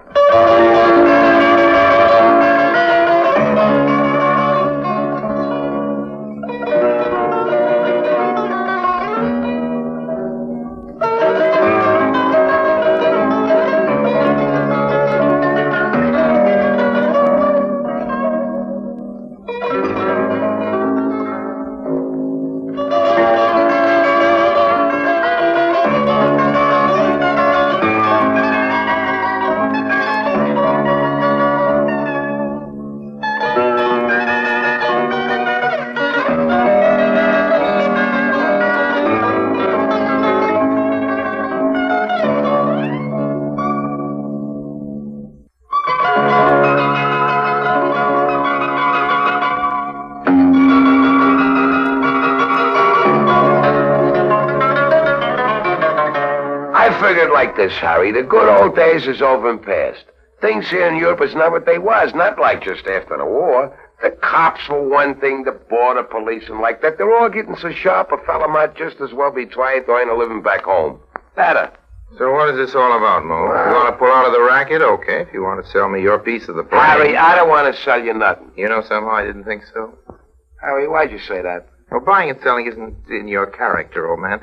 figured like this, Harry. The good old days is over and past. Things here in Europe is not what they was, not like just after the war. The cops for one thing, the border police and like that, they're all getting so sharp a fella might just as well be trying to earn a living back home. Better. So what is this all about, Mo? You want to pull out of the racket? Okay. If you want to sell me your piece of the plane. Harry, I don't want to sell you nothing. You know, somehow I didn't think so. Harry, why'd you say that? Well, buying and selling isn't in your character, old man.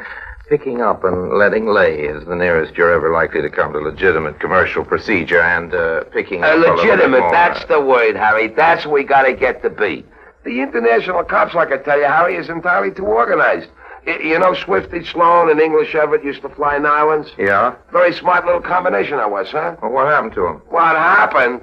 Picking up and letting lay is the nearest you're ever likely to come to legitimate commercial procedure, and picking up legitimate, that's the word, Harry. That's what we got to get to be. The international cops, like I tell you, Harry, is entirely too organized. You know Swifty Sloan and English Everett used to fly in islands? Yeah? Very smart little combination that was, huh? Well, what happened to him? What happened?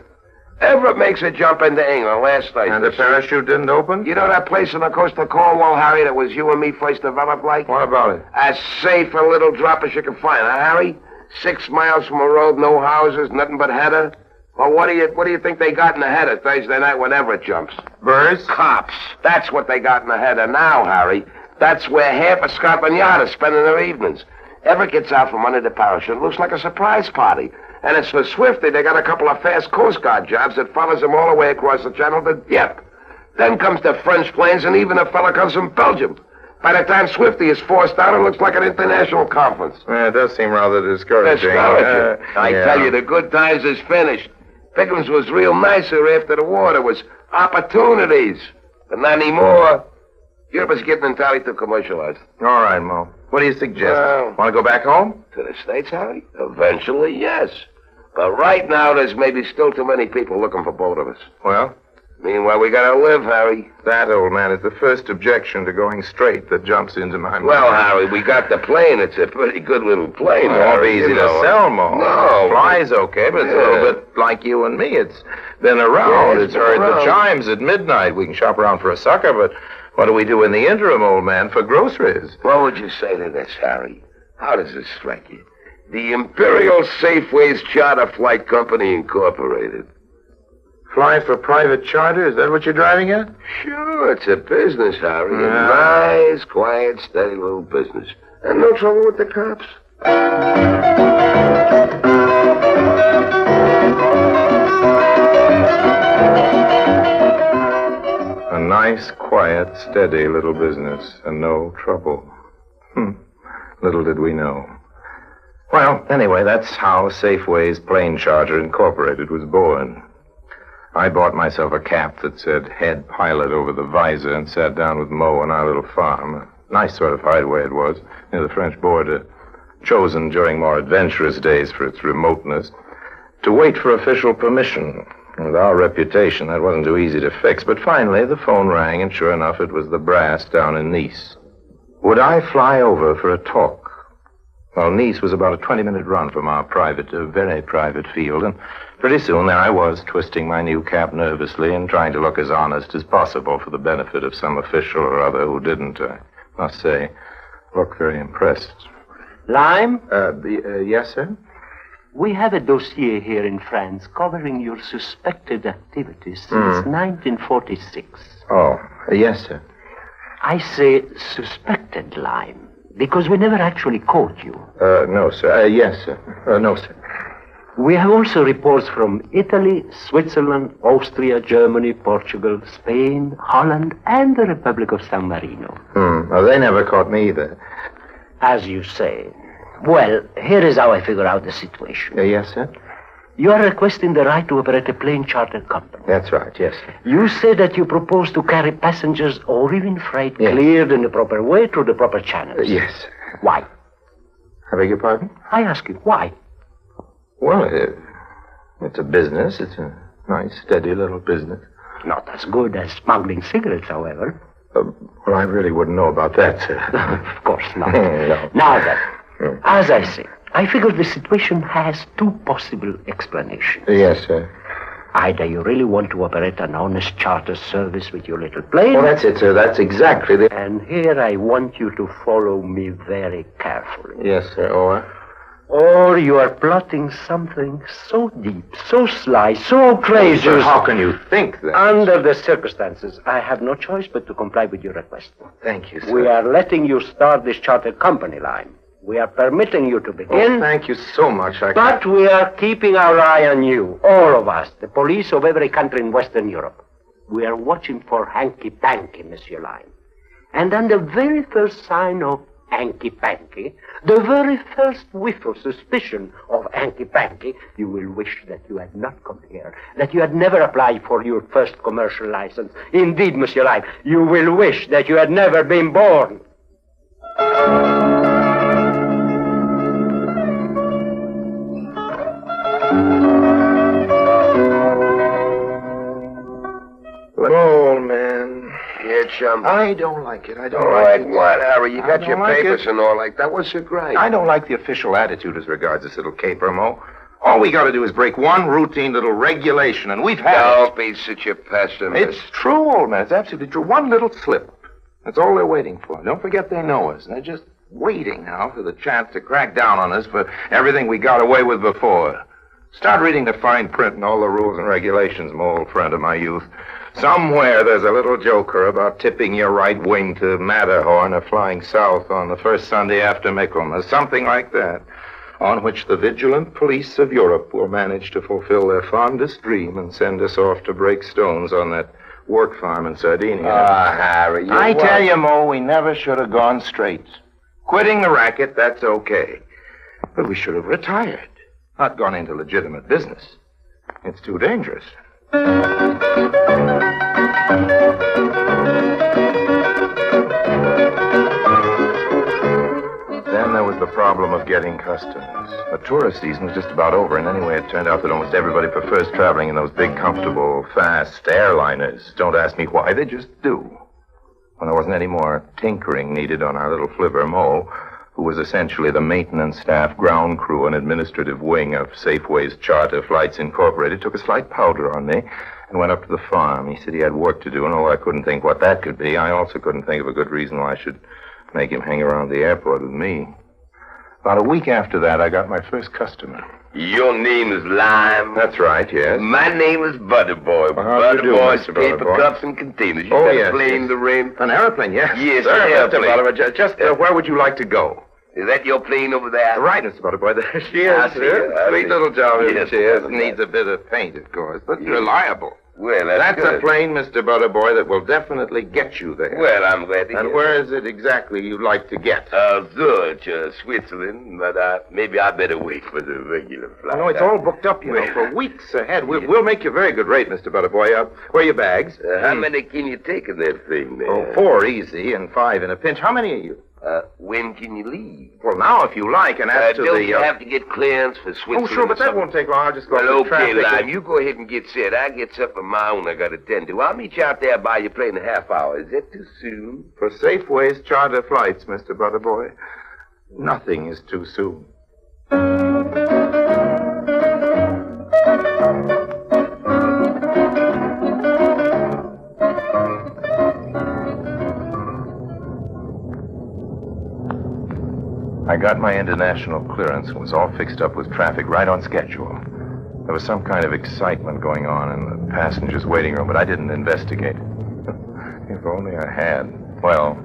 Everett makes a jump into England last Thursday. And the parachute didn't open? You know that place on the coast of Cornwall, Harry, that was you and me first developed like? What about it? As safe a little drop as you can find, huh, Harry? 6 miles from a road, no houses, nothing but header. Well, what do you think they got in the header Thursday night when Everett jumps? Birds? Cops. That's what they got in the header now, Harry. That's where half of Scotland Yard is spending their evenings. Everett gets out from under the parachute. It looks like a surprise party. And as for Swifty, they got a couple of fast Coast Guard jobs that follows them all the way across the channel to Dieppe. Then comes the French planes, and even a fella comes from Belgium. By the time Swifty is forced out, it looks like an international conference. Yeah, it does seem rather discouraging. I tell you, the good times is finished. Pickens was real nicer after the war. There was opportunities. But not anymore. Europe is getting entirely too commercialized. All right, Mo. What do you suggest? Want to go back home? To the States, Harry? Eventually, yes. But right now, there's maybe still too many people looking for both of us. Well? Meanwhile, we gotta live, Harry. That, old man, is the first objection to going straight that jumps into my mind. Well, Harry, we got the plane. It's a pretty good little plane. It won't be easy to sell, Mo. No. Fly's okay, but it's a little bit like you and me. It's been around. Yeah, it's heard the chimes at midnight. We can shop around for a sucker, but what do we do in the interim, old man, for groceries? What would you say to this, Harry? How does this strike you? The Imperial Safeways Charter Flight Company Incorporated. Fly for private charter? Is that what you're driving at? Sure, it's a business, Harry. A nice, quiet, steady little business. And no trouble with the cops. A nice, quiet, steady little business, and no trouble. Little did we know. Well, anyway, that's how Safeways Plane Charter Incorporated was born. I bought myself a cap that said head pilot over the visor and sat down with Mo on our little farm. A nice sort of hideaway it was, near the French border, chosen during more adventurous days for its remoteness, to wait for official permission. With our reputation, that wasn't too easy to fix. But finally, the phone rang, and sure enough, it was the brass down in Nice. Would I fly over for a talk? Well, Nice was about a 20-minute run from our very private field, and pretty soon there I was, twisting my new cap nervously and trying to look as honest as possible for the benefit of some official or other who didn't, I must say, look very impressed. Lime? Yes, sir? We have a dossier here in France covering your suspected activities since 1946. Oh, yes, sir. I say suspected, Lime, because we never actually caught you. No, sir. Yes, sir. No, sir. We have also reports from Italy, Switzerland, Austria, Germany, Portugal, Spain, Holland, and the Republic of San Marino. Well, they never caught me either. As you say. Well, here is how I figure out the situation. Yes, sir? You are requesting the right to operate a plane charter company. That's right, yes, sir. You say that you propose to carry passengers or even freight cleared in the proper way through the proper channels. Yes, sir. Why? I beg your pardon? I ask you, why? Well, it's a business. It's a nice, steady little business. Not as good as smuggling cigarettes, however. Well, I really wouldn't know about that, sir. Of course not. No. Now then, as I say, I figure the situation has two possible explanations. Yes, sir. Either you really want to operate an honest charter service with your little plane. Well, that's it, sir. That's exactly the... And here I want you to follow me very carefully. Yes, sir. Or you are plotting something so deep, so sly, so crazy. Sir, how can you think that? Under the circumstances, I have no choice but to comply with your request. Thank you, sir. We are letting you start this charter company line. We are permitting you to begin. Oh, thank you so much. But we are keeping our eye on you, all of us, the police of every country in Western Europe. We are watching for hanky-panky, Monsieur Lime. And on the very first sign of hanky-panky, the very first whiff of suspicion of hanky-panky, you will wish that you had not come here, that you had never applied for your first commercial license. Indeed, Monsieur Lime, you will wish that you had never been born. Old man. Yeah, chum. I don't like it. I don't All like right, it. what, Harry? You got I your don't like papers it. and all like that. What's so great? I don't like the official attitude as regards this little caper, Mo. All we got to do is break one routine little regulation, and we've had Don't be such a pessimist. It's true, old man. It's absolutely true. One little slip. That's all they're waiting for. Don't forget they know us. They're just waiting now for the chance to crack down on us for everything we got away with before. Start reading the fine print and all the rules and regulations, my old friend of my youth. Somewhere there's a little joker about tipping your right wing to Matterhorn or flying south on the first Sunday after Michaelmas, something like that, on which the vigilant police of Europe will manage to fulfill their fondest dream and send us off to break stones on that work farm in Sardinia. Ah, Harry, you I what? tell you, Mo, we never should have gone straight. Quitting the racket, that's okay. But we should have retired, not gone into legitimate business. It's too dangerous. Then there was the problem of getting customers. The tourist season was just about over, and anyway, it turned out that almost everybody prefers traveling in those big, comfortable, fast airliners. Don't ask me why, they just do. When there wasn't any more tinkering needed on our little flivver Mo, who was essentially the maintenance staff, ground crew, and administrative wing of Safeway's Charter Flights Incorporated, took a slight powder on me and went up to the farm. He said he had work to do, and although I couldn't think what that could be, I also couldn't think of a good reason why I should make him hang around the airport with me. About a week after that, I got my first customer. Your name is Lime? That's right, yes. My name is Butterboy. Well, how do you do, Butterboy's Mr. paper Butterboy? cups and containers. You Oh, got yes, a plane yes. to rent? An airplane, yes. Yes, sir, an Mr. airplane. Butterboy. Just where would you like to go? Is that your plane over there? Right, Mr. Butterboy. There she is, I see sir. her, I Sweet see. little job, Yes, she is. I see. Needs a bit of paint, of course, but Yes. reliable. Well, That's good. a plane, Mr. Butterboy, that will definitely get you there. Well, I'm glad to And hear where is it exactly you'd like to get? Zurich, Switzerland, but maybe I better wait for the regular flight. No, it's all booked up, you know, for weeks ahead. We'll make you a very good rate, Mr. Butterboy. Where are your bags? How many can you take in that thing there? Oh, 4 easy and 5 in a pinch. How many are you? When can you leave? Well, now, if you like, and as to don't the... you have to get clearance for Switzerland? Oh, sure, but or that something? won't take long. I'll just go Well, up to okay, traffic. Lime, you go ahead and get set. I get something of my own I got to tend to. I'll meet you out there by your plane in a half hour. Is that too soon? For Safeway's Charter Flights, Mr. Butterboy, nothing is too soon. I got my international clearance and was all fixed up with traffic right on schedule. There was some kind of excitement going on in the passengers' waiting room, but I didn't investigate. If only I had. Well,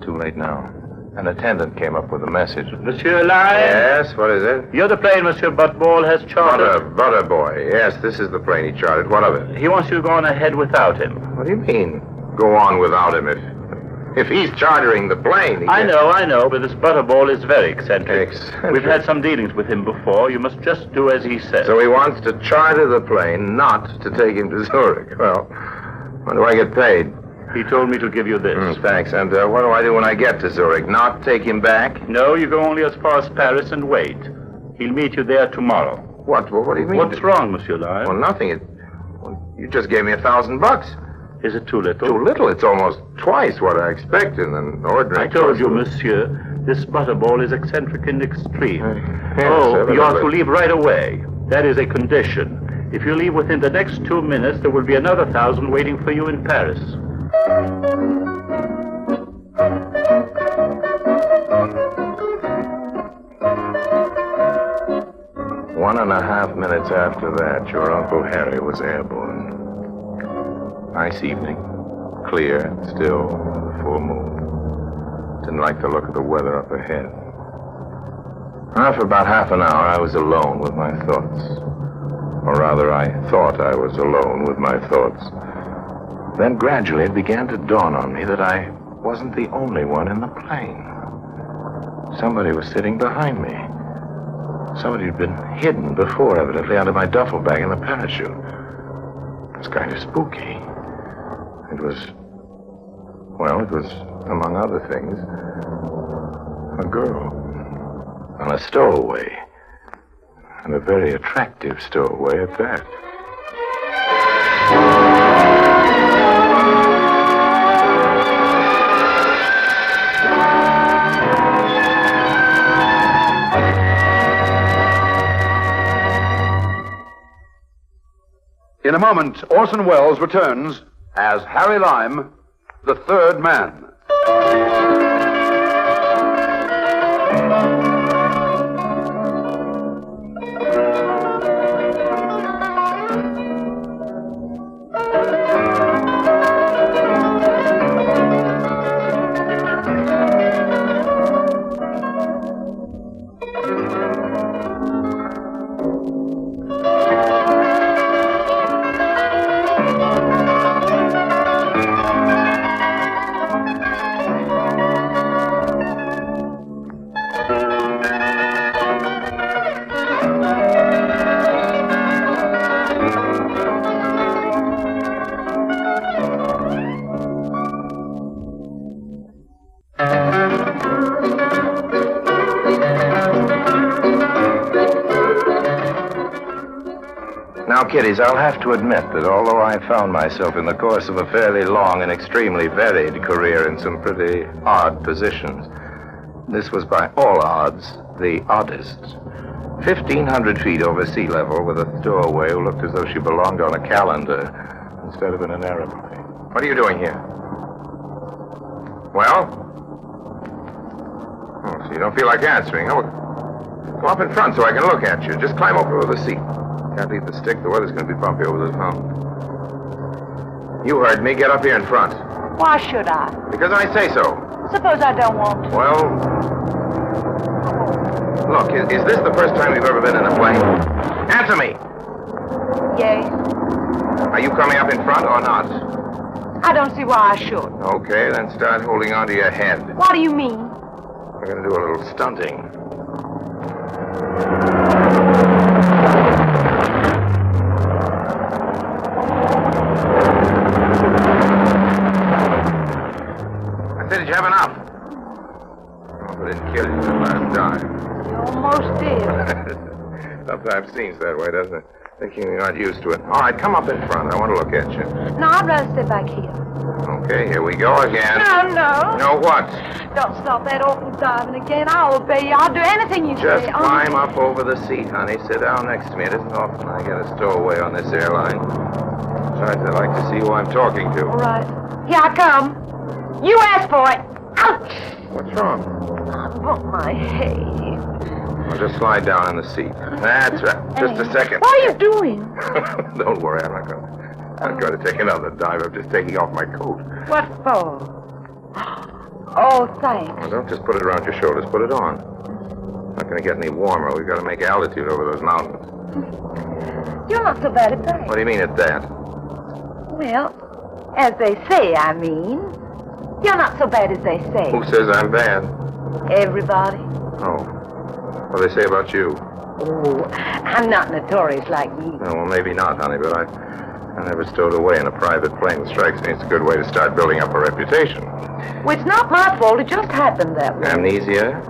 too late now. An attendant came up with a message. Monsieur Lime? Yes, what is it? You're the plane Monsieur Butterball has chartered. Butterboy. Yes, this is the plane he chartered. What of it? He wants you to go on ahead without him. What do you mean, go on without him? If he's chartering the plane... I know, but this Butterball is very eccentric. We've had some dealings with him before. You must just do as he says. So he wants to charter the plane, not to take him to Zurich. Well, when do I get paid? He told me to give you this. Thanks. And what do I do when I get to Zurich? Not take him back? No, you go only as far as Paris and wait. He'll meet you there tomorrow. What? Well, what do you mean? What's wrong, Monsieur Lime? Well, nothing. You just gave me $1,000. Is it too little? Too little? It's almost twice what I expect in an ordinary... I told you, monsieur, this Butterball is eccentric in extreme. Yes, you are to evidently. leave right away. That is a condition. If you leave within the next 2 minutes, there will be another 1,000 waiting for you in Paris. 1.5 minutes after that, your Uncle Harry was airborne. Nice evening. Clear, still, full moon. Didn't like the look of the weather up ahead. For about half an hour, I was alone with my thoughts. Or rather, I thought I was alone with my thoughts. Then gradually it began to dawn on me that I wasn't the only one in the plane. Somebody was sitting behind me. Somebody had been hidden before, evidently, under my duffel bag in the parachute. It was kind of spooky. It was, among other things, a girl. On a stowaway. And a very attractive stowaway at that. In a moment, Orson Welles returns as Harry Lime, the third man. Now, kiddies, I'll have to admit that although I found myself in the course of a fairly long and extremely varied career in some pretty odd positions, this was by all odds the oddest. 1,500 feet over sea level with a stowaway who looked as though she belonged on a calendar instead of in an airplane. What are you doing here? Well? Oh, so you don't feel like answering. Oh, come up in front so I can look at you. Just climb over the seat. Can't leave the stick. The weather's going to be bumpy over this mountain. You heard me. Get up here in front. Why should I? Because I say so. Suppose I don't want to. Well, look, is this the first time you've ever been in a plane? Answer me. Yes. Are you coming up in front or not? I don't see why I should. Okay, then start holding on to your head. What do you mean? We're going to do a little stunting. Did you have enough? Oh, I didn't kill you the last time. You almost did. Sometimes seems that way, doesn't it? Thinking you're not used to it. All right, come up in front. I want to look at you. No, I'd rather sit back here. Okay, here we go again. No. No what? Don't stop that awful diving again. I'll obey you. I'll do anything you Just say. climb up over the seat, honey. Sit down next to me. It isn't often I get a stowaway on this airline. Besides, I like to see who I'm talking to. All right. Here I come. You asked for it. Ouch! What's wrong? I bumped my head. I'll just slide down in the seat. That's right. Just a second. What are you doing? Don't worry, I'm not going to take another dive. I'm just taking off my coat. What for? Oh, thanks. Well, don't just put it around your shoulders. Put it on. Not going to get any warmer. We've got to make altitude over those mountains. You're not so bad at that. What do you mean at that? Well, as they say, I mean. You're not so bad as they say. Who says I'm bad? Everybody. Oh. What do they say about you? Oh, I'm not notorious like you. Oh, well, maybe not, honey, but I never stowed away in a private plane. It strikes me it's a good way to start building up a reputation. Well, it's not my fault. It just happened that way. Amnesia?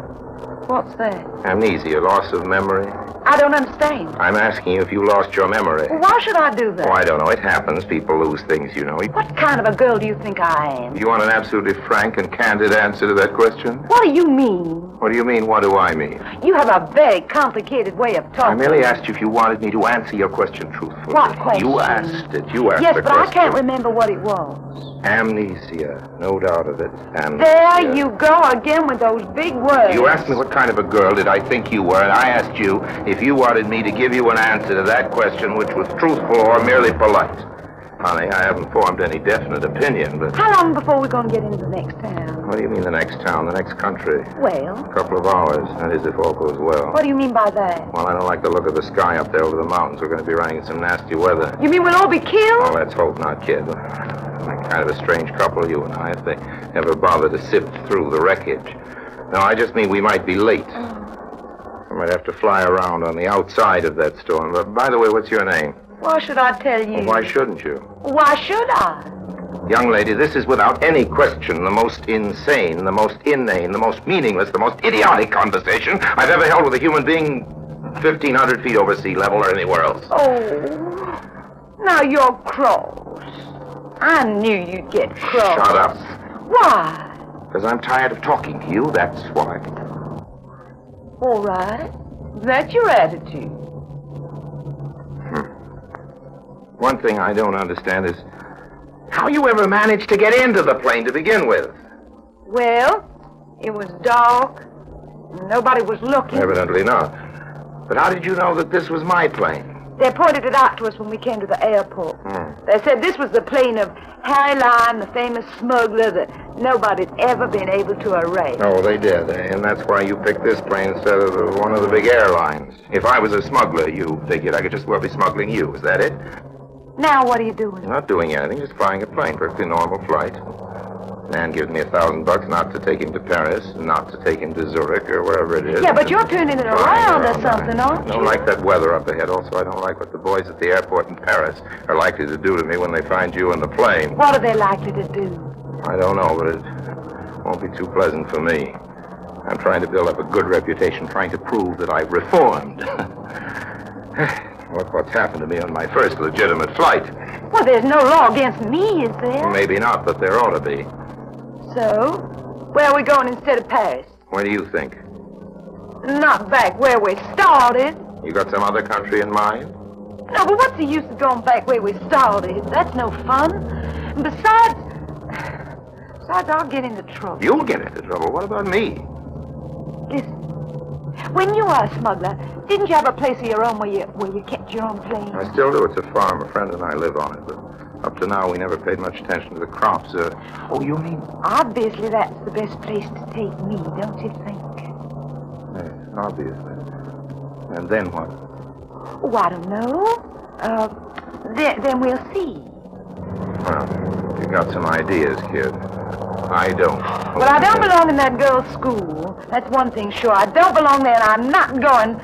What's that? Amnesia, loss of memory. I don't understand. I'm asking you if you lost your memory. Well, why should I do that? Oh, I don't know. It happens. People lose things, you know. What kind of a girl do you think I am? You want an absolutely frank and candid answer to that question? What do you mean? What do you mean, what do I mean? You have a very complicated way of talking. I merely asked you if you wanted me to answer your question truthfully. What question? You asked it. You asked yes, the but question. I can't remember what it was. Amnesia. No doubt of it. Amnesia. There you go again with those big words. You asked me what kind of a girl did I think you were, and I asked you if you wanted me to give you an answer to that question which was truthful or merely polite. Honey, I haven't formed any definite opinion, but... How long before we're going to get into the next town? What do you mean the next town, the next country? Well, A couple of hours, that is if all goes well. what do you mean by that? Well, I don't like the look of the sky up there over the mountains. We're going to be running into some nasty weather. You mean we'll all be killed? Well, let's hope not, kid. We're kind of a strange couple, you and I, if they ever bother to sift through the wreckage. No, I just mean we might be late. We might have to fly around on the outside of that storm. But by the way, what's your name? Why should I tell you? Well, why shouldn't you? Why should I? Young lady, this is without any question the most insane, the most inane, the most meaningless, the most idiotic conversation I've ever held with a human being 1,500 feet over sea level or anywhere else. Oh, now you're cross. I knew you'd get cross. Shut up. Why? Because I'm tired of talking to you, that's why. All right. That's your attitude. One thing I don't understand is how you ever managed to get into the plane to begin with. Well, it was dark. Nobody was looking. Evidently not. But how did you know that this was my plane? They pointed it out to us when we came to the airport. They said this was the plane of Harry Lime, the famous smuggler that nobody's ever been able to arrest. Oh, they did. And that's why you picked this plane instead of one of the big airlines. If I was a smuggler, you figured I could just well be smuggling you. Is that it? Now what are you doing? Not doing anything, just flying a plane. Perfectly normal flight. Man gives me $1,000 not to take him to Paris, not to take him to Zurich or wherever it is. Yeah, but you're turning it around or something, aren't I don't like that weather up ahead. Also, I don't like what the boys at the airport in Paris are likely to do to me when they find you in the plane. What are they likely to do? I don't know, but it won't be too pleasant for me. I'm trying to build up a good reputation, trying to prove that I've reformed. Look what's happened to me on my first legitimate flight. Well, there's no law against me, is there? Maybe not, but there ought to be. So, where are we going instead of Paris? What do you think? Not back where we started. You got some other country in mind? No, but what's the use of going back where we started? That's no fun. And besides, I'll get into trouble. You'll get into trouble. What about me? Listen, when you were a smuggler, didn't you have a place of your own where you kept your own plane? I still do. It's a farm. A friend and I live on it, but up to now we never paid much attention to the crops. Oh, you mean? Obviously, that's the best place to take me, don't you think? Yes, obviously. And then what? Oh, I don't know. Then we'll see. Well, you got some ideas, kid. I don't. Well, I don't belong in that girl's school. That's one thing sure. I don't belong there, and I'm not going.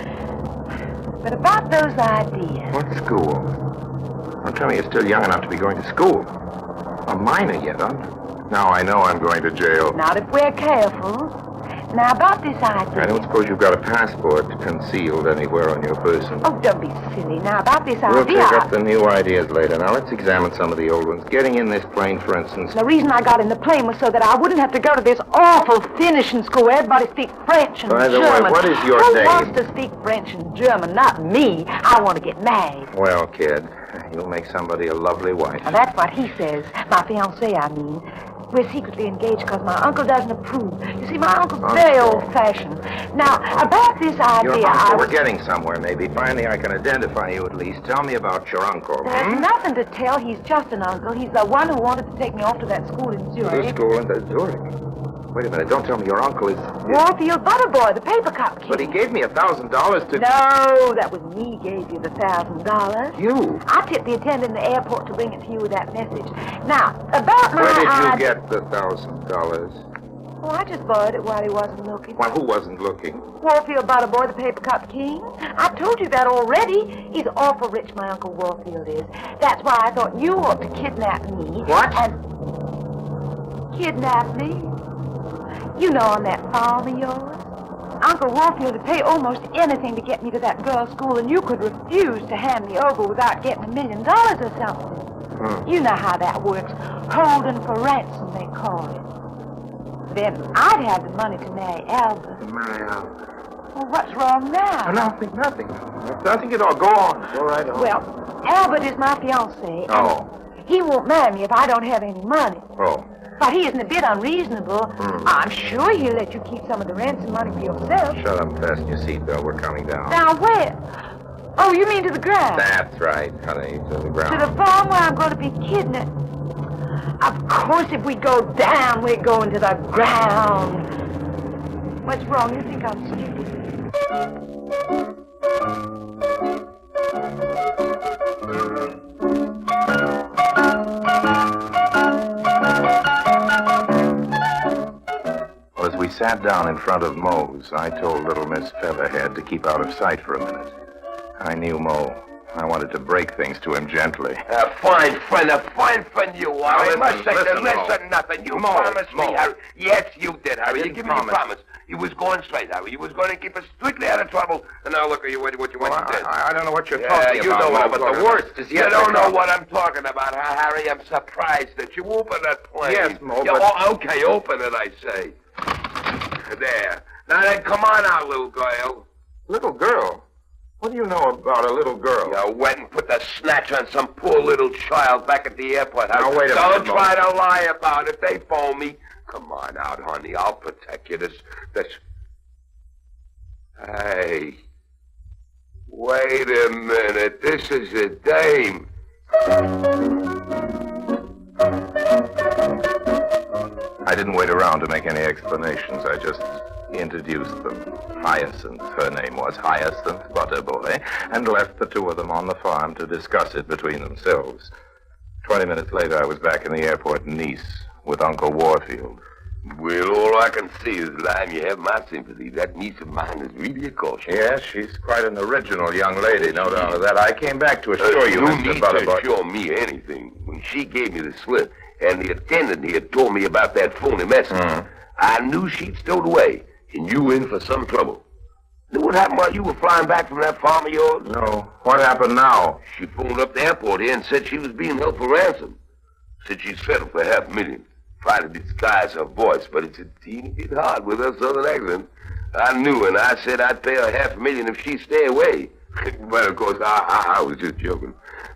But about those ideas. What school? Don't tell me you're still young enough to be going to school. A minor yet, huh? Now I know I'm going to jail. Not if we're careful. Now, about this idea. I don't suppose you've got a passport concealed anywhere on your person. Oh, don't be silly. Now, about this We'll idea. take up the new ideas later. Now, let's examine some of the old ones. Getting in this plane, for instance. The reason I got in the plane was so that I wouldn't have to go to this awful finishing school where everybody speaks French and By the German. way, what is your Who name? wants to speak French and German? Not me. I want to get married. Well, kid, you'll make somebody a lovely wife. Now, that's what he says. My fiancé, I mean. We're secretly engaged because my uncle doesn't approve. You see, my uncle's very old-fashioned. Now, about this idea, Your uncle, we're getting somewhere, maybe. Finally, I can identify you at least. Tell me about your uncle. There's nothing to tell. He's just an uncle. He's the one who wanted to take me off to that school in The Zurich. school in Zurich. Wait a minute. Don't tell me your uncle is... Warfield Butterboy, the paper cup kid. But he gave me $1,000 to... No, that was me gave you the $1,000. You? I tipped the attendant in the airport to bring it to you with that message. Now, about my... Where did you get the $1,000? Oh, I just borrowed it while he wasn't looking. Well, who wasn't looking? Warfield Butterboy, the paper cup king. I told you that already. He's awful rich, my Uncle Warfield is. That's why I thought you ought to kidnap me. What? And kidnap me? You know, on that farm of yours. Uncle Warfield would pay almost anything to get me to that girl's school, and you could refuse to hand me over without getting $1 million or something. You know how that works. Holding for ransom, they call it. Then I'd have the money to marry Albert. Marry Albert. Well, what's wrong now? Nothing. Nothing at all. Go on. Go right on. Well, Albert is my fiancé. Oh. He won't marry me if I don't have any money. Oh. But he isn't a bit unreasonable. I'm sure he'll let you keep some of the ransom money for yourself. Shut up and fasten your seatbelt. We're coming down. Now where? Oh, you mean to the ground? That's right, honey. To the ground. To the farm where I'm going to be kidnapped. Of course, if we go down, we're going to the ground. What's wrong? You think I'm stupid? As we sat down in front of Moe's, I told little Miss Featherhead to keep out of sight for a minute. I knew Moe. I wanted to break things to him gently. A fine friend you are. I must say, listen, nothing. You promised me, Harry. Yes, you did, Harry. You gave me a promise. You was going straight, Harry. You was going to keep us strictly out of trouble. And now look at you, what you went and did. I don't know what you're talking about. You know but the worst is yet. You don't know what I'm talking about, huh, Harry? I'm surprised that you opened that plane. Yes, Mo, okay, open it, I say. There. Now then, come on out, little girl. Little girl? What do you know about a little girl? You went and put the snatch on some poor little child back at the airport. Now, wait a minute, Don't try to lie about it. They phone me. Come on out, honey. I'll protect you. This... Hey. Wait a minute. This is a dame. I didn't wait around to make any explanations. I just introduced them. Hyacinth, her name was Hyacinth Butterboy, and left the two of them on the farm to discuss it between themselves. 20 minutes later, I was back in the airport in Nice with Uncle Warfield. Well, all I can see is, Lime, you have my sympathy. That niece of mine is really a caution. Yes, she's quite an original young lady, no doubt of that. I came back to assure you, Mr. Butterboy. No need to assure me anything. When she gave me the slip, and the attendant here told me about that phony message, I knew she'd stowed away, and you in for some trouble. Knew what happened while you were flying back from that farm of yours? No. What happened now? She phoned up the airport here and said she was being held for ransom. Said she'd settle for $500,000. Tried to disguise her voice, but it's a teeny bit hard with her southern accent. I knew, and I said I'd pay her $500,000 if she'd stay away. But, of course, I was just joking.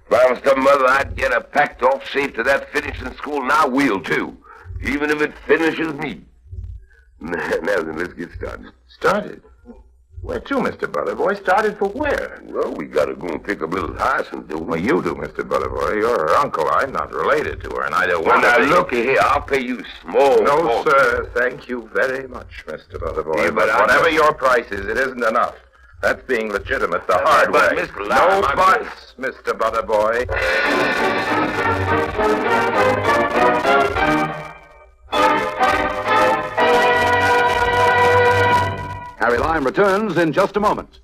Promised her mother I'd get her packed off safe to that finishing school, and I will, too. Even if it finishes me. Now then, let's get started. Started? Where to, Mr. Butterboy? Started for where? Well, we gotta go and pick up little Hyacinth, don't we? Well, you do, Mr. Butterboy. You're her uncle. I'm not related to her, and I don't want to be... Now, look here. I'll pay you small. No, sir. Thank you very much, Mr. Butterboy. Yeah, but whatever your price is, it isn't enough. That's being legitimate the hard way. Mr. No buts, Mr. Butterboy. Harry Lime returns in just a moment.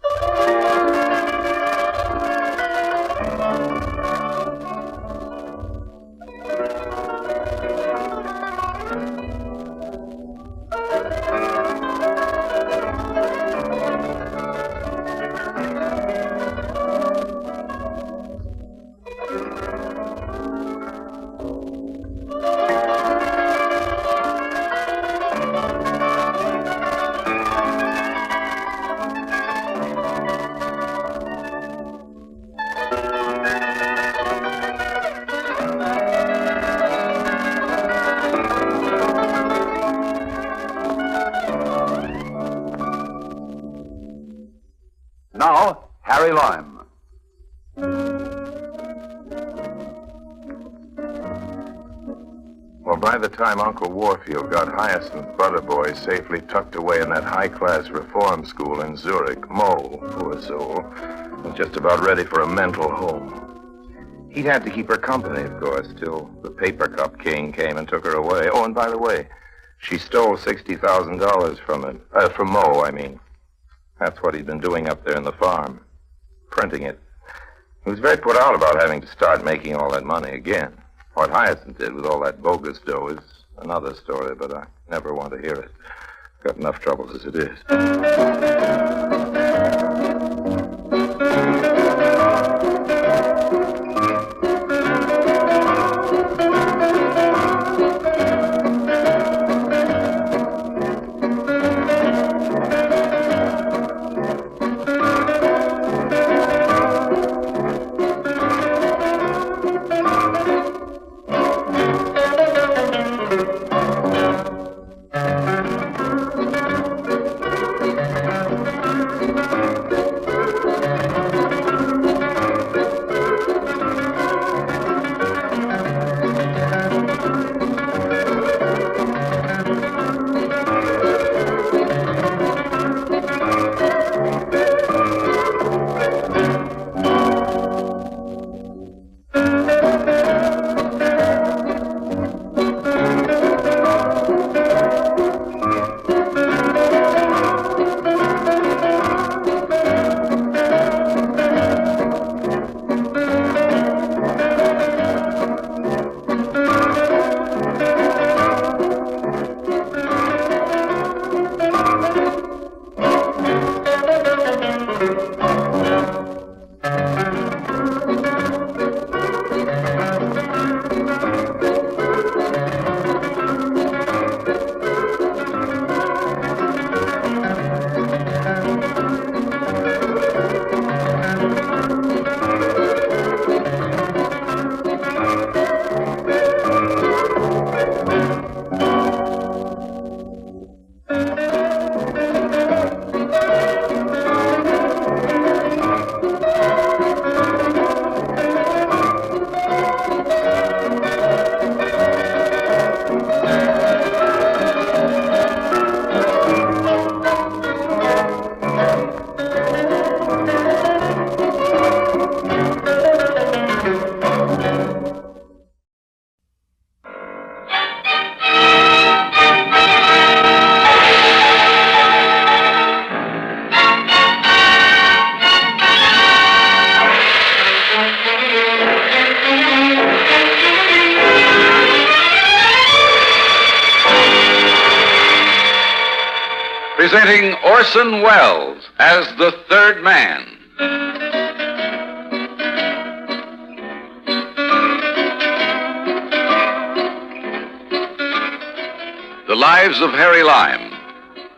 Now, Harry Lime. Well, by the time Uncle Warfield got Hyacinth Butterboy safely tucked away in that high-class reform school in Zurich, Mo, poor soul, was just about ready for a mental home. He'd had to keep her company, of course, till the paper cup king came and took her away. Oh, and by the way, she stole $60,000 from him. From Mo, I mean. That's what he'd been doing up there in the farm, printing it. He was very put out about having to start making all that money again. What Hyacinth did with all that bogus dough is another story, but I never want to hear it. Got enough troubles as it is. Presenting Orson Welles as the third man. The Lives of Harry Lime.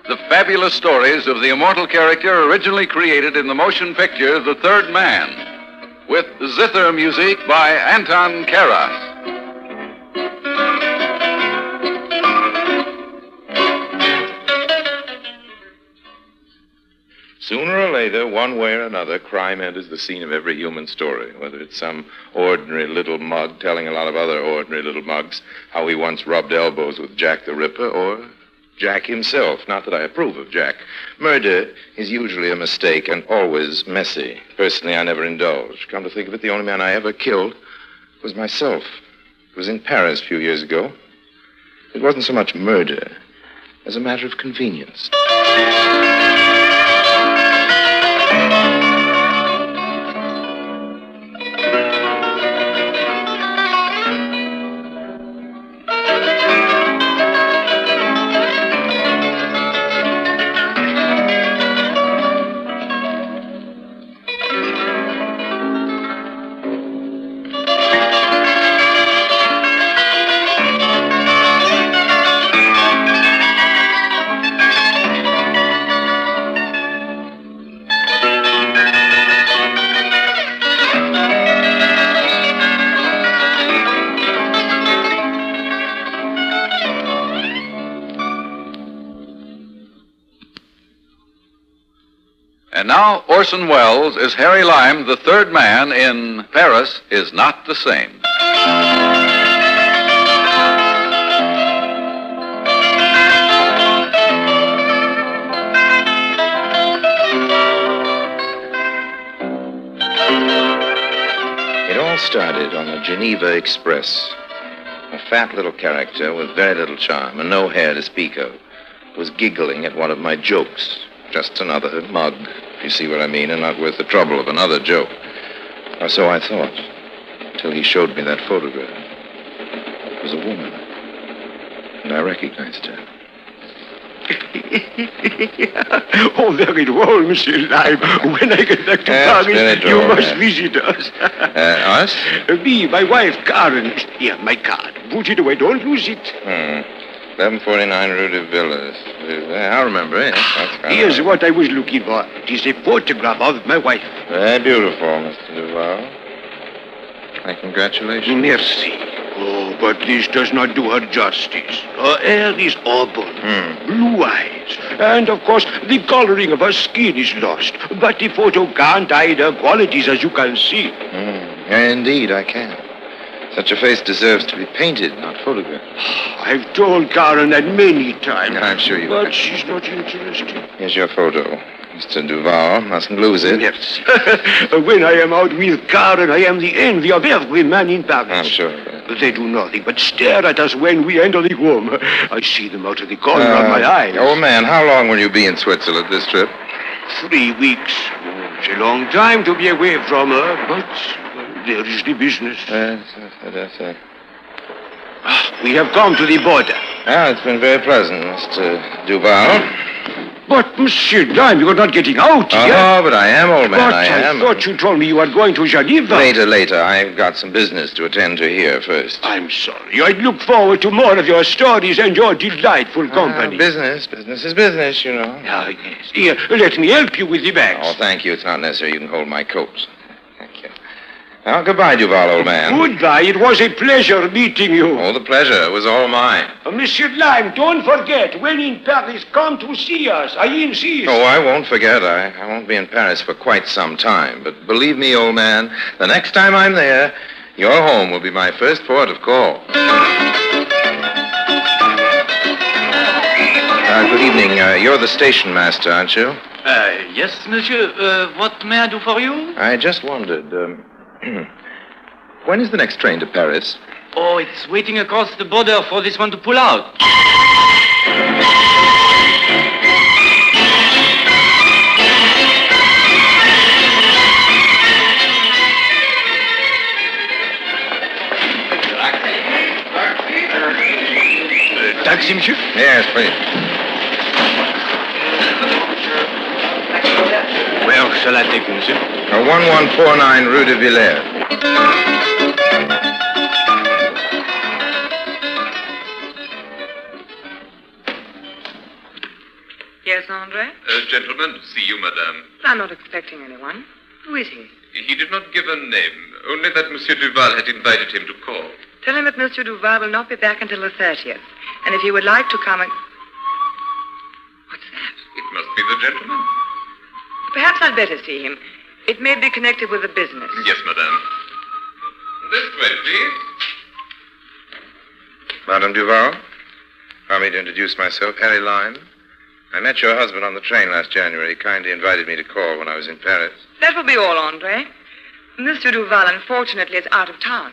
The fabulous stories of the immortal character originally created in the motion picture The Third Man, with zither music by Anton Karas. Sooner or later, one way or another, crime enters the scene of every human story, whether it's some ordinary little mug telling a lot of other ordinary little mugs how he once rubbed elbows with Jack the Ripper, or Jack himself. Not that I approve of Jack. Murder is usually a mistake and always messy. Personally, I never indulge. Come to think of it, the only man I ever killed was myself. It was in Paris a few years ago. It wasn't so much murder as a matter of convenience. And now Orson Welles is Harry Lime, the third man in Paris is Not the Same. It all started on the Geneva Express. A fat little character with very little charm and no hair to speak of was giggling at one of my jokes. Just another mug, if you see what I mean, and not worth the trouble of another joke. Or so I thought, until he showed me that photograph. It was a woman, and I recognized her. Oh, very well, Monsieur Lime. When I get back to Paris, you must visit us. Us? Me, my wife, Karen. Here, my card. Put it away. Don't lose it. 1149 Rue de Villas. I remember it. Here's what I was looking for. It is a photograph of my wife. Very beautiful, Mr. Duval. My congratulations. Merci. Oh, but this does not do her justice. Her hair is auburn, blue eyes, and, of course, the coloring of her skin is lost. But the photo can't hide her qualities, as you can see. Indeed, I can. Such a face deserves to be painted, not photographed. I've told Karen that many times. I'm sure you But have. she's not interested. Here's your photo. Mr. Duval, mustn't lose it. Yes. When I am out with Karen, I am the envy of every man in Paris. I'm sure of it. They do nothing but stare at us when we enter the room. I see them out of the corner of my eye. Old man, how long will you be in Switzerland this trip? 3 weeks. It's a long time to be away from her, but there is the business. We have come to the border. It's been very pleasant, Mr. Duval. But, Monsieur Lime, you're not getting out yet. Oh, but I am, old man, But I am. thought you told me you were going to Geneva. Later. I've got some business to attend to here first. I'm sorry. I look forward to more of your stories and your delightful company. Business is business, you know. Yes. Here, let me help you with the bags. Oh, thank you. It's not necessary. You can hold my coat. Thank you. Now, goodbye, Duval, old man. Goodbye. It was a pleasure meeting you. Oh, the pleasure was all mine. Monsieur Lime, don't forget, when in Paris, come to see us. I insist. Oh, I won't forget. I won't be in Paris for quite some time. But believe me, old man, the next time I'm there, your home will be my first port of call. Good evening. You're the station master, aren't you? Yes, monsieur. What may I do for you? I just wondered, when is the next train to Paris? Oh, it's waiting across the border for this one to pull out. Taxi, monsieur? Yes, please. cela take, monsieur? 1149 Rue de Villers. Yes, Andre? Gentleman, to see you, madame. I'm not expecting anyone. Who is he? He did not give a name, only that Monsieur Duval had invited him to call. Tell him that Monsieur Duval will not be back until the 30th. And if he would like to come and... What's that? It must be the gentleman. Perhaps I'd better see him. It may be connected with the business. Yes, madame. This way, please. Madame Duval, allow me to introduce myself, Harry Lyme. I met your husband on the train last January. He kindly invited me to call when I was in Paris. That will be all, Andre. Monsieur Duval, unfortunately, is out of town.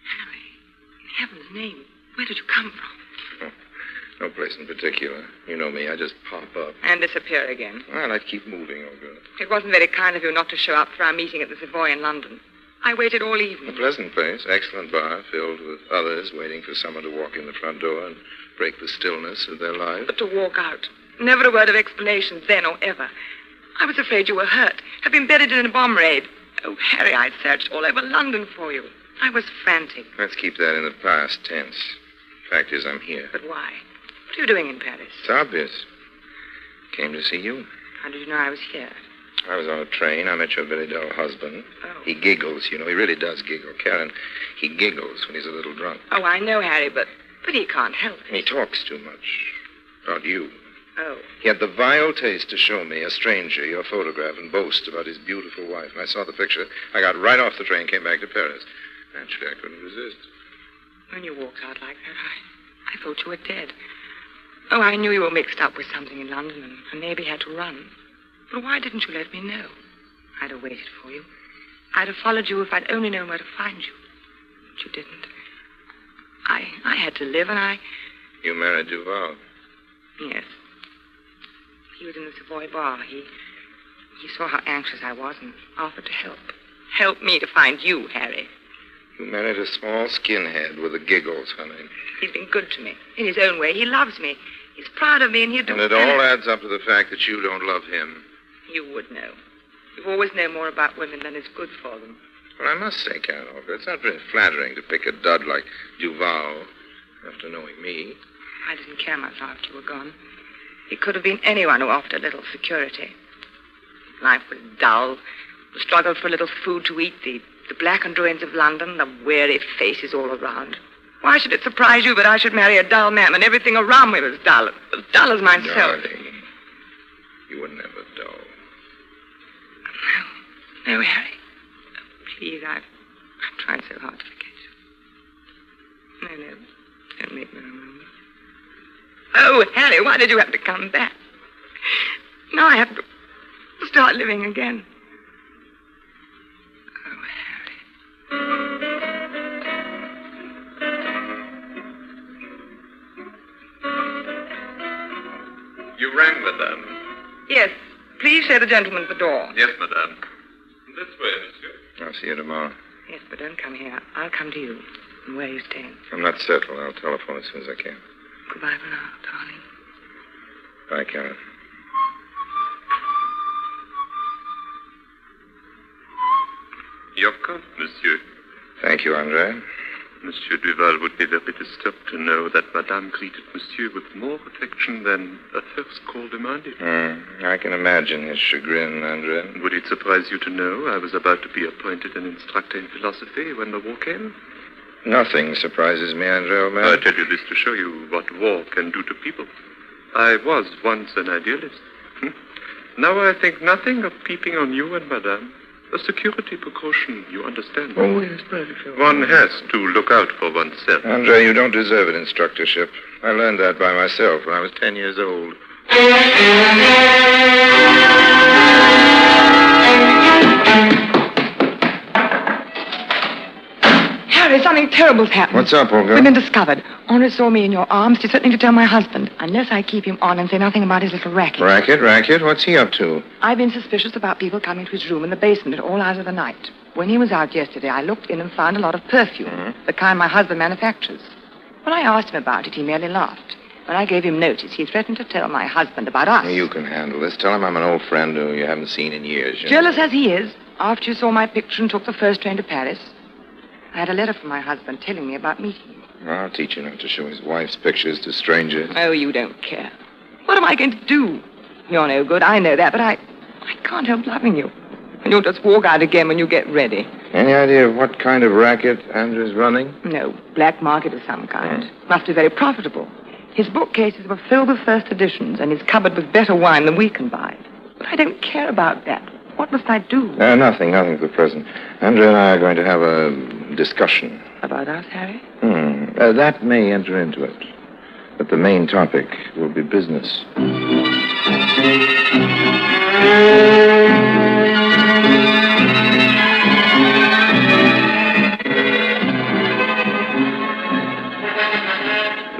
Harry, in heaven's name, where did you come from? No place in particular. You know me, I just pop up. And disappear again. Well, I'd keep moving, Olga. It wasn't very kind of you not to show up for our meeting at the Savoy in London. I waited all evening. A pleasant place, excellent bar, filled with others waiting for someone to walk in the front door and break the stillness of their lives. But to walk out. Never a word of explanation then or ever. I was afraid you were hurt, had been buried in a bomb raid. Oh, Harry, I'd searched all over London for you. I was frantic. Let's keep that in the past tense. Fact is, I'm here. But why? What are you doing in Paris? It's obvious. Came to see you. How did you know I was here? I was on a train. I met your very dull husband. Oh. He giggles, you know. He really does giggle. Karen, he giggles when he's a little drunk. Oh, I know, Harry, but he can't help it. He talks too much. About you. Oh. He had the vile taste to show me, a stranger, your photograph and boast about his beautiful wife. And I saw the picture. I got right off the train, came back to Paris. Naturally, I couldn't resist. When you walked out like that, I thought you were dead. Oh, I knew you were mixed up with something in London and maybe had to run. But why didn't you let me know? I'd have waited for you. I'd have followed you if I'd only known where to find you. But you didn't. I had to live, and You married Duval? Yes. He was in the Savoy bar. He saw how anxious I was and offered to help. Help me to find you, Harry. You married a small skinhead with the giggles, honey. He's been good to me. In his own way, he loves me. He's proud of me, and he'd do... And it all adds up to the fact that you don't love him. You would know. You've always known more about women than is good for them. Well, I must say, Karen Olga, it's not very flattering to pick a dud like Duval after knowing me. I didn't care much after you were gone. It could have been anyone who offered a little security. Life was dull. The struggle for a little food to eat, the blackened ruins of London, the weary faces all around. Why should it surprise you that I should marry a dull man when everything around me was dull as myself? Darling, you were never dull. No, Harry. Please, I've tried so hard to forget you. No, don't make me remember. Oh, Harry, why did you have to come back? Now I have to start living again. Oh, Harry. You rang, madame. Yes. Please show the gentleman to the door. Yes, madame. This way, monsieur. I'll see you tomorrow. Yes, but don't come here. I'll come to you. And where are you staying? I'm not settled. I'll telephone as soon as I can. Goodbye for now, darling. Bye, Karen. Your coat, monsieur. Thank you, Andre. Monsieur Duval would be very disturbed to know that madame greeted monsieur with more affection than a first call demanded. I can imagine his chagrin, Andre. Would it surprise you to know I was about to be appointed an instructor in philosophy when the war came? Nothing surprises me, Andre, old man. I tell you this to show you what war can do to people. I was once an idealist. Now I think nothing of peeping on you and madame. A security precaution, you understand? Oh, yes, perfectly. One has to look out for oneself. Andre, you don't deserve an instructorship. I learned that by myself when I was 10 years old. Harry, something terrible's happened. What's up, Olga? We've been discovered. Henri saw me in your arms. He's threatening to tell my husband, unless I keep him on and say nothing about his little racket. Racket? What's he up to? I've been suspicious about people coming to his room in the basement at all hours of the night. When he was out yesterday, I looked in and found a lot of perfume, the kind my husband manufactures. When I asked him about it, he merely laughed. When I gave him notice, he threatened to tell my husband about us. You can handle this. Tell him I'm an old friend who you haven't seen in years. Jealous as he is, after you saw my picture and took the first train to Paris, I had a letter from my husband telling me about meeting you. I'll teach you not to show his wife's pictures to strangers. Oh, you don't care. What am I going to do? You're no good, I know that, but I can't help loving you. And you'll just walk out again when you get ready. Any idea of what kind of racket Andrew's running? No, black market of some kind. Must be very profitable. His bookcases were filled with first editions, and his cupboard with better wine than we can buy. But I don't care about that. What must I do? Nothing for the present. Andrew and I are going to have a discussion. About us, Harry? That may enter into it. But the main topic will be business.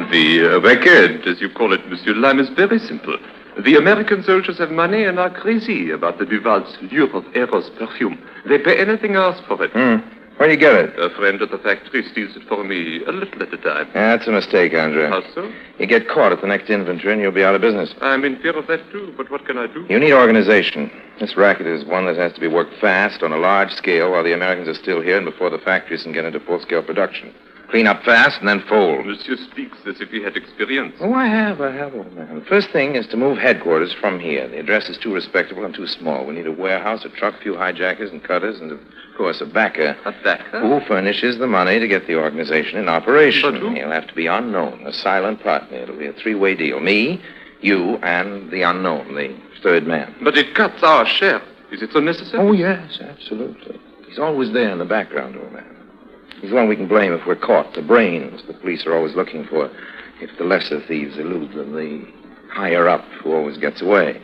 The racket, as you call it, Monsieur Lime, is very simple. The American soldiers have money and are crazy about the Duval's lure of Eros perfume. They pay anything else for it. Where do you get it? A friend at the factory steals it for me a little at a time. That's a mistake, Andrew. How so? You get caught at the next inventory and you'll be out of business. I'm in fear of that, too, but what can I do? You need organization. This racket is one that has to be worked fast on a large scale while the Americans are still here and before the factories can get into full-scale production. Clean up fast and then fold. Monsieur speaks as if he had experience. Oh, I have, old man. The first thing is to move headquarters from here. The address is too respectable and too small. We need a warehouse, a truck, a few hijackers and cutters, and, of course, a backer. A backer? Who furnishes the money to get the organization in operation. But who? He'll have to be unknown, a silent partner. It'll be a three-way deal. Me, you, and the unknown, the third man. But it cuts our share. Is it so necessary? Oh, yes, absolutely. He's always there in the background, old man. He's the one we can blame if we're caught. The brains the police are always looking for. If the lesser thieves elude them, the higher up who always gets away.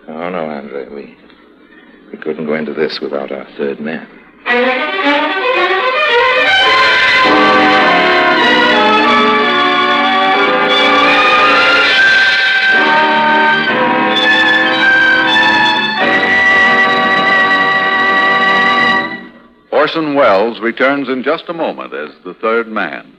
Oh, no, Andre, we couldn't go into this without our third man. Orson Welles returns in just a moment as the third man.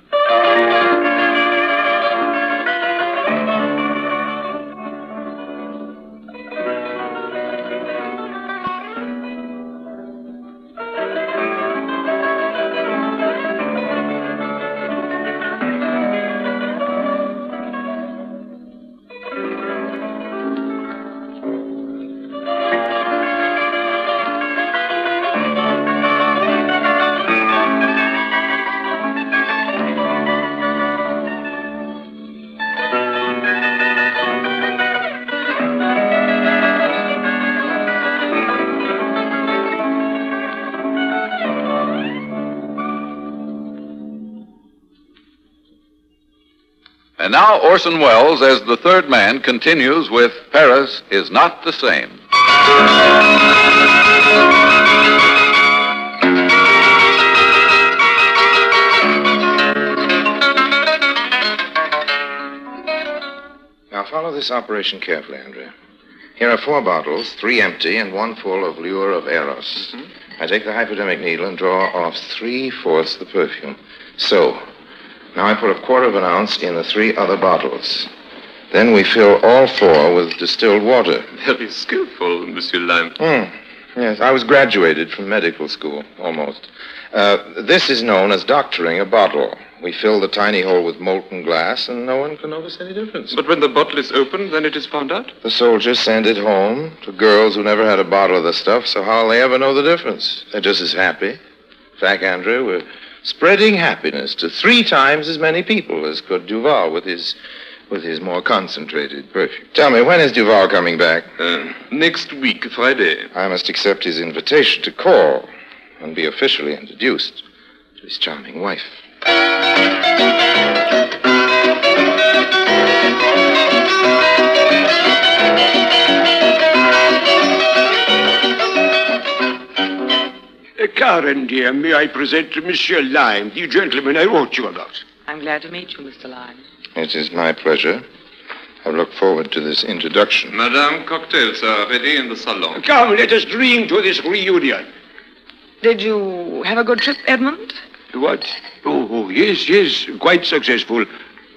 And now Orson Welles, as the third man, continues with Paris is Not the Same. Now follow this operation carefully, Andrew. Here are 4 bottles, 3 empty and 1 full of lure of Eros. I take the hypodermic needle and draw off 3/4 the perfume. So. Now I put a 1/4 of an ounce in the 3 other bottles. Then we fill all 4 with distilled water. Very skillful, Monsieur Lime. Yes, I was graduated from medical school, almost. This is known as doctoring a bottle. We fill the tiny hole with molten glass, and no one can notice any difference. But when the bottle is opened, then it is found out? The soldiers send it home to girls who never had a bottle of the stuff, so how'll they ever know the difference? They're just as happy. In fact, Andrew, we're spreading happiness to 3 times as many people as could Duval with his more concentrated perfume. Tell me, when is Duval coming back? Next week, Friday. I must accept his invitation to call and be officially introduced to his charming wife. Karen, dear, may I present to Monsieur Lime, the gentleman I wrote you about? I'm glad to meet you, Mr. Lime. It is my pleasure. I look forward to this introduction. Madame, cocktails are ready in the salon. Come, let us drink to this reunion. Did you have a good trip, Edmund? What? Oh, yes, quite successful.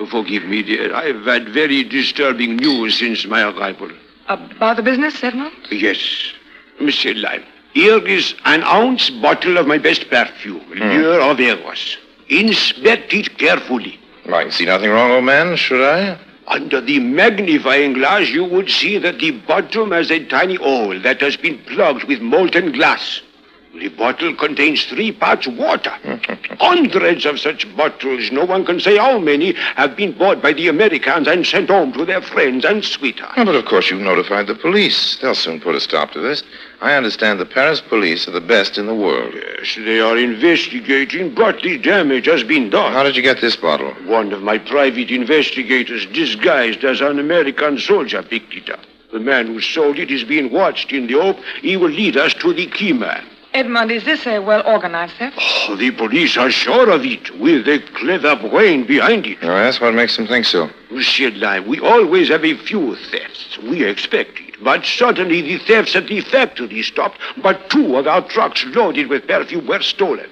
Forgive me, dear. I've had very disturbing news since my arrival. About the business, Edmond? Yes. Monsieur Lime, here is an ounce bottle of my best perfume, Lieu of Eros. Inspect it carefully. I can see nothing wrong, old man, should I? Under the magnifying glass, you would see that the bottom has a tiny hole that has been plugged with molten glass. The bottle contains 3 parts water. Hundreds of such bottles, no one can say how many, have been bought by the Americans and sent home to their friends and sweethearts. Oh, but of course you've notified the police. They'll soon put a stop to this. I understand the Paris police are the best in the world. Yes, they are investigating, but the damage has been done. How did you get this bottle? One of my private investigators, disguised as an American soldier, picked it up. The man who sold it is being watched in the hope he will lead us to the key man. Edmond, is this a well-organized theft? Oh, the police are sure of it, with a clever brain behind it. Oh, that's what makes them think so. Monsieur Lime, we always have a few thefts. We expect it. But suddenly the thefts at the factory stopped, but 2 of our trucks loaded with perfume were stolen.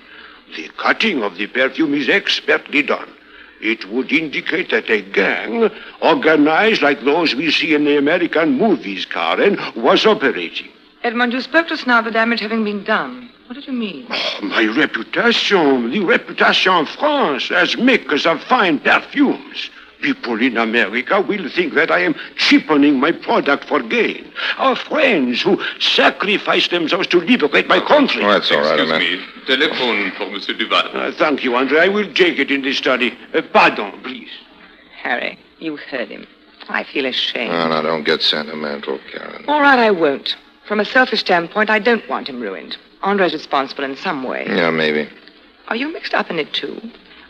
The cutting of the perfume is expertly done. It would indicate that a gang, organized like those we see in the American movies, Karen, was operating. Edmond, you spoke just now of the damage having been done. What did you mean? Oh, my reputation, the reputation of France as makers of fine perfumes. People in America will think that I am cheapening my product for gain. Our friends who sacrifice themselves to liberate my country. Oh, that's all right, man. Excuse me. Telephone for Monsieur Duval. Thank you, Andre. I will take it in the study. Pardon, please. Harry, you heard him. I feel ashamed. No, don't get sentimental, Karen. All right, I won't. From a selfish standpoint, I don't want him ruined. Andre's responsible in some way. Yeah, maybe. Are you mixed up in it, too?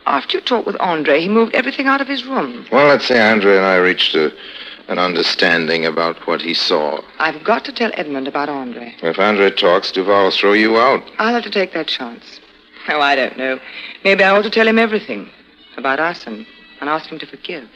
After you talked with Andre, he moved everything out of his room. Well, let's say Andre and I reached an understanding about what he saw. I've got to tell Edmond about Andre. If Andre talks, Duval will throw you out. I'll have to take that chance. Oh, I don't know. Maybe I ought to tell him everything about us and ask him to forgive.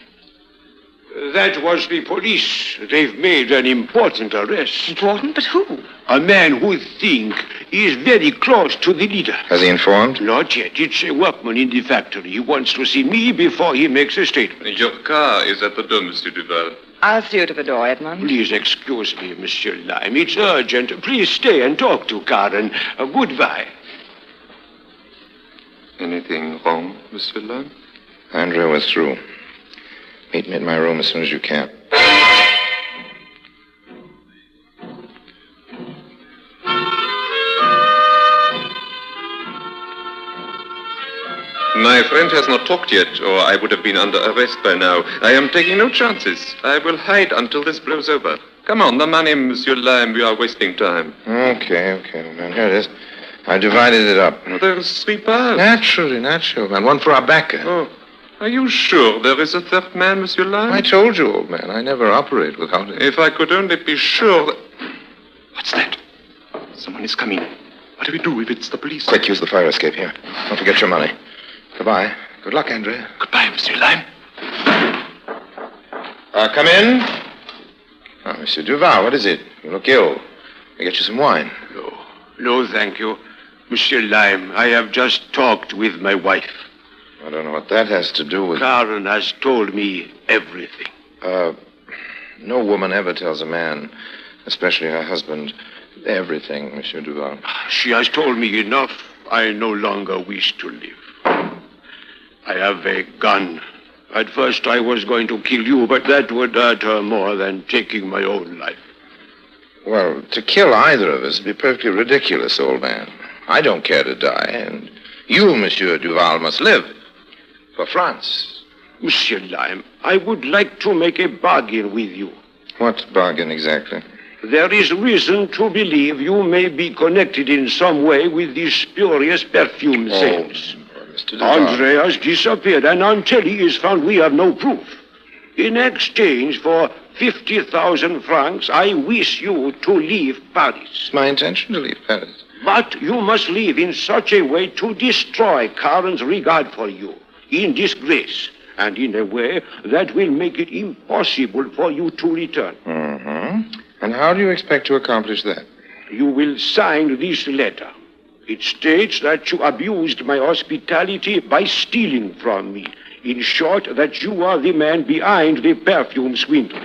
That was the police. They've made an important arrest. Important? But who? A man who think is very close to the leader. Has he informed? Not yet. It's a workman in the factory. He wants to see me before he makes a statement. Your car is at the door, Monsieur Duval. I'll see you to the door, Edmond. Please excuse me, Monsieur Lime. It's urgent. Please stay and talk to Karen. Goodbye. Anything wrong, Monsieur Lime? Andre was through. Meet me at my room as soon as you can. My friend has not talked yet, or I would have been under arrest by now. I am taking no chances. I will hide until this blows over. Come on, the money, Monsieur Lime. We are wasting time. Okay, man. Here it is. I divided it up. There's 3 parts. Naturally, man. One for our backer. Oh. Are you sure there is a 3rd man, Monsieur Lime? I told you, old man. I never operate without it. If I could only be sure that... What's that? Someone is coming. What do we do if it's the police? Quick, use the fire escape here. Don't forget your money. Goodbye. Good luck, Andre. Goodbye, Monsieur Lime. Come in. Oh, Monsieur Duval, what is it? You look ill. I get you some wine. No, thank you. Monsieur Lime, I have just talked with my wife. I don't know what that has to do with... Karen has told me everything. No woman ever tells a man, especially her husband, everything, Monsieur Duval. She has told me enough. I no longer wish to live. I have a gun. At first I was going to kill you, but that would hurt her more than taking my own life. Well, to kill either of us would be perfectly ridiculous, old man. I don't care to die, and you, Monsieur Duval, must live. For France. Monsieur Lime, I would like to make a bargain with you. What bargain exactly? There is reason to believe you may be connected in some way with these spurious perfume sales. Mr. Duval. Andre has disappeared, and until he is found, we have no proof. In exchange for 50,000 francs, I wish you to leave Paris. It's my intention to leave Paris. But you must leave in such a way to destroy Karen's regard for you, in disgrace, and in a way that will make it impossible for you to return. Mm-hmm. And how do you expect to accomplish that? You will sign this letter. It states that you abused my hospitality by stealing from me. In short, that you are the man behind the perfume swindle.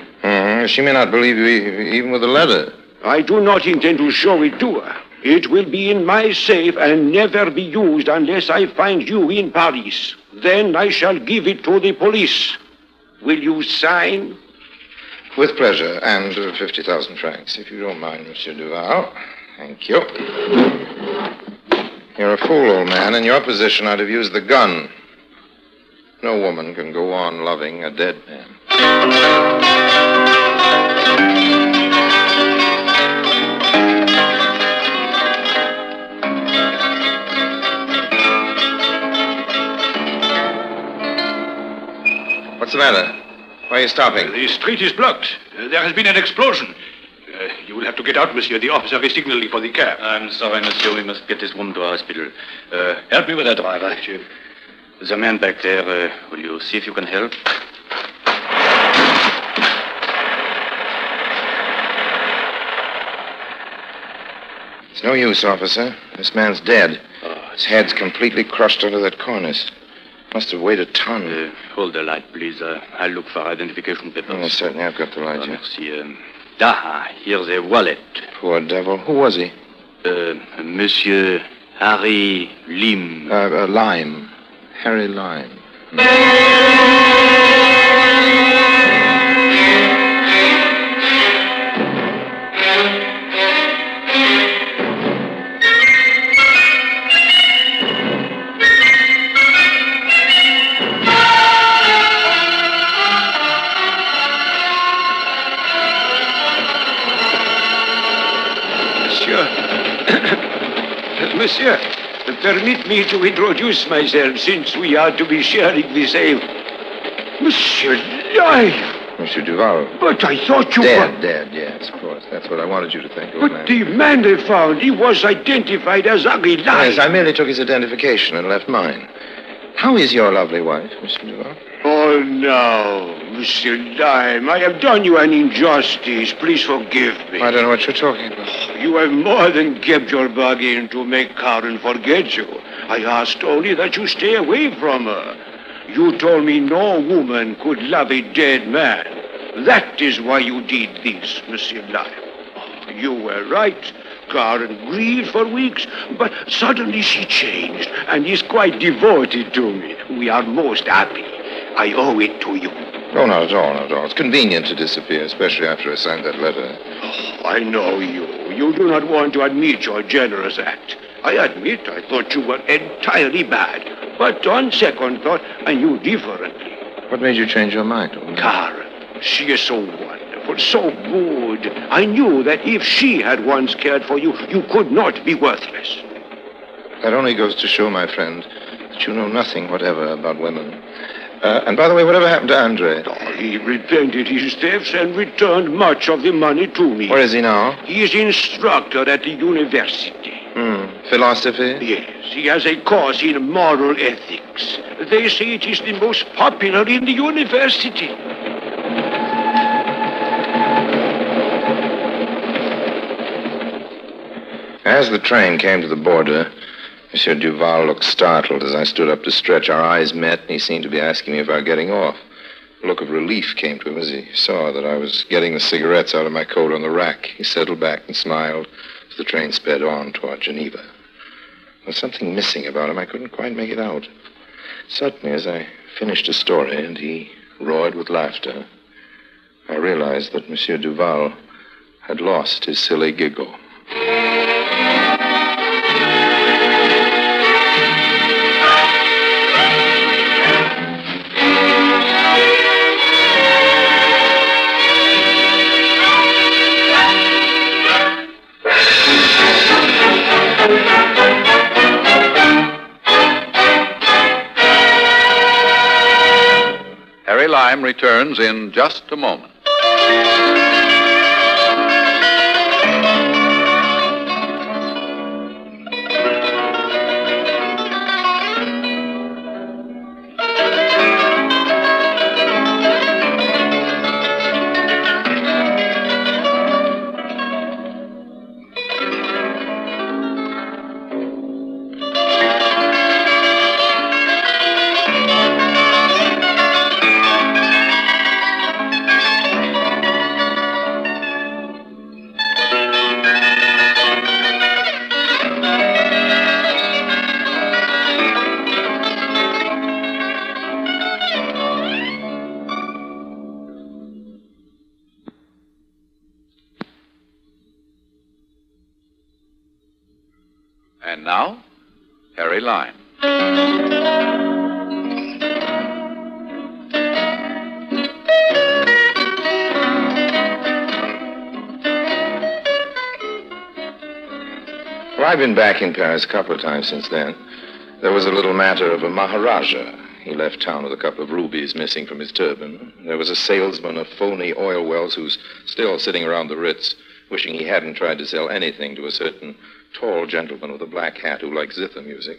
She may not believe you even with the letter. I do not intend to show it to her. It will be in my safe and never be used unless I find you in Paris. Then I shall give it to the police. Will you sign? With pleasure, and 50,000 francs, if you don't mind, Monsieur Duval. Thank you. You're a fool, old man. In your position, I'd have used the gun. No woman can go on loving a dead man. What's the matter? Why are you stopping? The street is blocked. There has been an explosion. You will have to get out, monsieur. The officer is signaling for the cab. I'm sorry, monsieur. We must get this woman to a hospital. Help me with that driver. There's a man back there. Will you see if you can help? It's no use, officer. This man's dead. His head's completely crushed under that cornice. Must have weighed a ton. Hold the light, please. I'll look for identification papers. Oh, certainly. I've got the light here. Merci. Here's a wallet. Poor devil. Who was he? Monsieur Harry Lim. Lime. Harry Lime. Monsieur, permit me to introduce myself, since we are to be sharing the same. Monsieur Live! Monsieur Duval. But I thought you Dead, were... dead, yes, of course. That's what I wanted you to think, old But man. the man they found, he was identified as Harry Live. Yes, I merely took his identification and left mine. How is your lovely wife, Monsieur Duval? Oh, no, Monsieur Lime. I have done you an injustice. Please forgive me. I don't know what you're talking about. You have more than kept your bargain to make Karen forget you. I asked only that you stay away from her. You told me no woman could love a dead man. That is why you did this, Monsieur Lime. You were right. Karen grieved for weeks, but suddenly she changed and is quite devoted to me. We are most happy. I owe it to you. Oh, not at all, not at all. It's convenient to disappear, especially after I signed that letter. Oh, I know you. You do not want to admit your generous act. I admit I thought you were entirely bad. But on second thought, I knew differently. What made you change your mind? Karen, she is so wonderful, so good. I knew that if she had once cared for you, you could not be worthless. That only goes to show, my friend, that you know nothing whatever about women. And by the way, whatever happened to Andre? Oh, he repented his thefts and returned much of the money to me. Where is he now? He is instructor at the university. Philosophy? Yes, he has a course in moral ethics. They say it is the most popular in the university. As the train came to the border, Monsieur Duval looked startled as I stood up to stretch. Our eyes met, and he seemed to be asking me if I were getting off. A look of relief came to him as he saw that I was getting the cigarettes out of my coat on the rack. He settled back and smiled as the train sped on toward Geneva. There was something missing about him. I couldn't quite make it out. Suddenly, as I finished a story and he roared with laughter, I realized that Monsieur Duval had lost his silly giggle. Harry Lime returns in just a moment. And now, Harry Lime. Well, I've been back in Paris a couple of times since then. There was a little matter of a Maharaja. He left town with a couple of rubies missing from his turban. There was a salesman of phony oil wells who's still sitting around the Ritz, wishing he hadn't tried to sell anything to a certain tall gentleman with a black hat who likes zither music.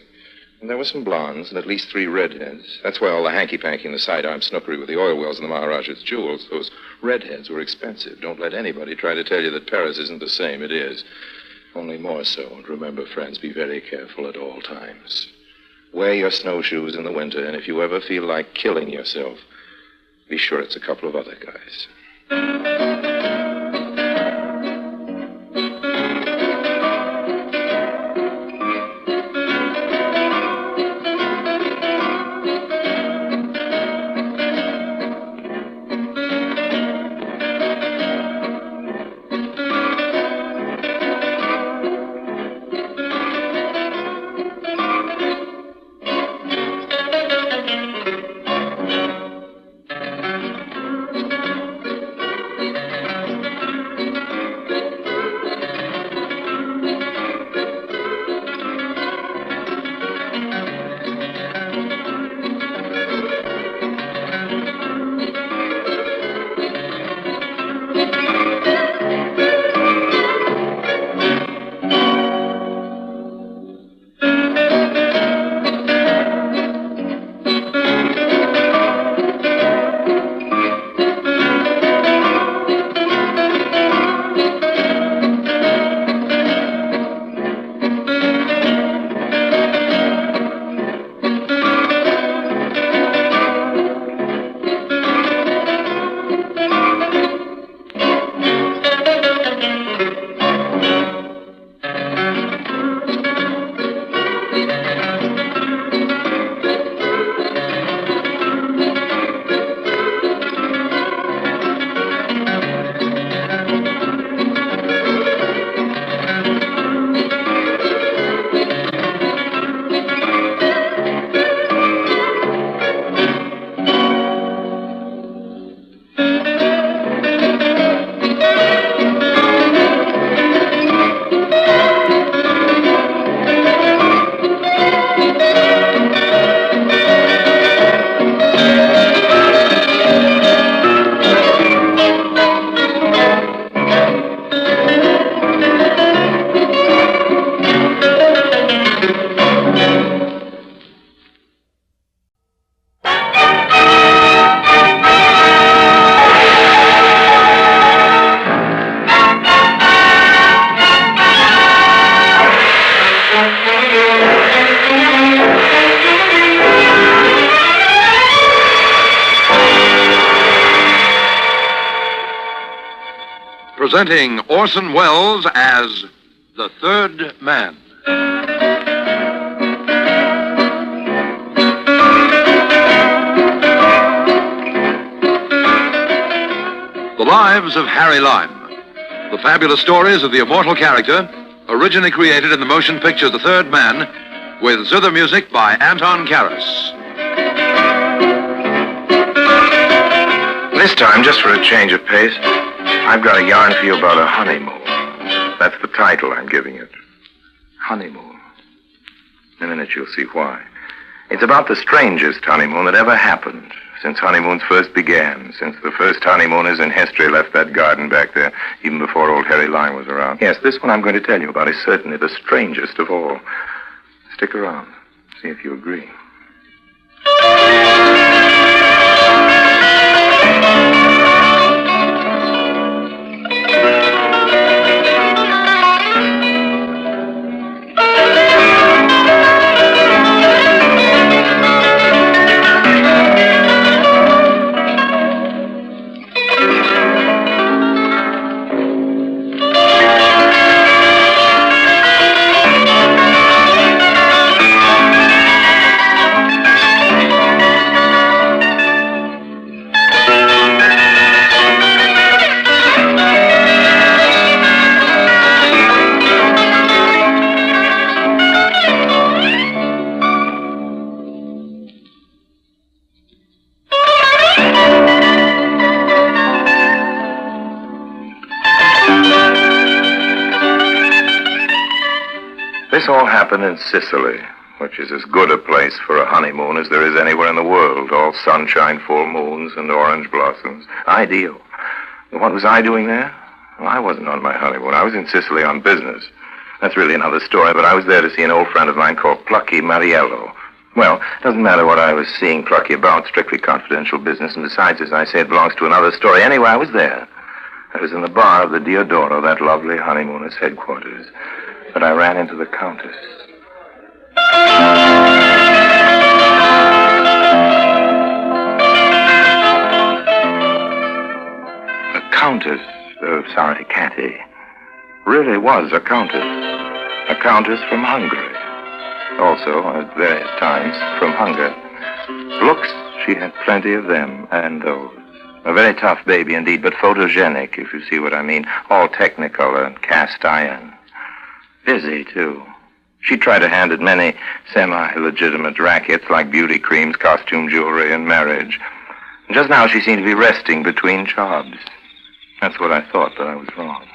And there were some blondes and at least 3 redheads. That's why all the hanky-panky and the sidearm snookery with the oil wells and the Maharaja's jewels, those redheads were expensive. Don't let anybody try to tell you that Paris isn't the same. It is. Only more so. And remember, friends, be very careful at all times. Wear your snowshoes in the winter, and if you ever feel like killing yourself, be sure it's a couple of other guys. Presenting Orson Welles as the Third Man. The Lives of Harry Lime. The fabulous stories of the immortal character, originally created in the motion picture The Third Man, with zither music by Anton Karas. This time, just for a change of pace, I've got a yarn for you about a honeymoon. That's the title I'm giving it. Honeymoon. In a minute you'll see why. It's about the strangest honeymoon that ever happened since honeymoons first began, since the first honeymooners in history left that garden back there, even before old Harry Lime was around. Yes, this one I'm going to tell you about is certainly the strangest of all. Stick around. See if you agree. this all happened in Sicily, which is as good a place for a honeymoon as there is anywhere in the world. All sunshine, full moons, and orange blossoms. Ideal. What was I doing there? Well, I wasn't on my honeymoon. I was in Sicily on business. That's really another story, but I was there to see an old friend of mine called Plucky Mariello. Well, it doesn't matter what I was seeing Plucky about, strictly confidential business, and besides, as I say, it belongs to another story. Anyway, I was there. I was in the bar of the Diodoro, that lovely honeymooner's headquarters. But I ran into the Countess. The Countess, sorry, Catty, really was a countess. A countess from Hungary. Also, at various times, from hunger. Looks, she had plenty of them and those. A very tough baby indeed, but photogenic, if you see what I mean. All technicolor and cast iron. Busy, too. She tried her hand at many semi-legitimate rackets like beauty creams, costume jewelry, and marriage. And just now she seemed to be resting between jobs. That's what I thought, but I was wrong.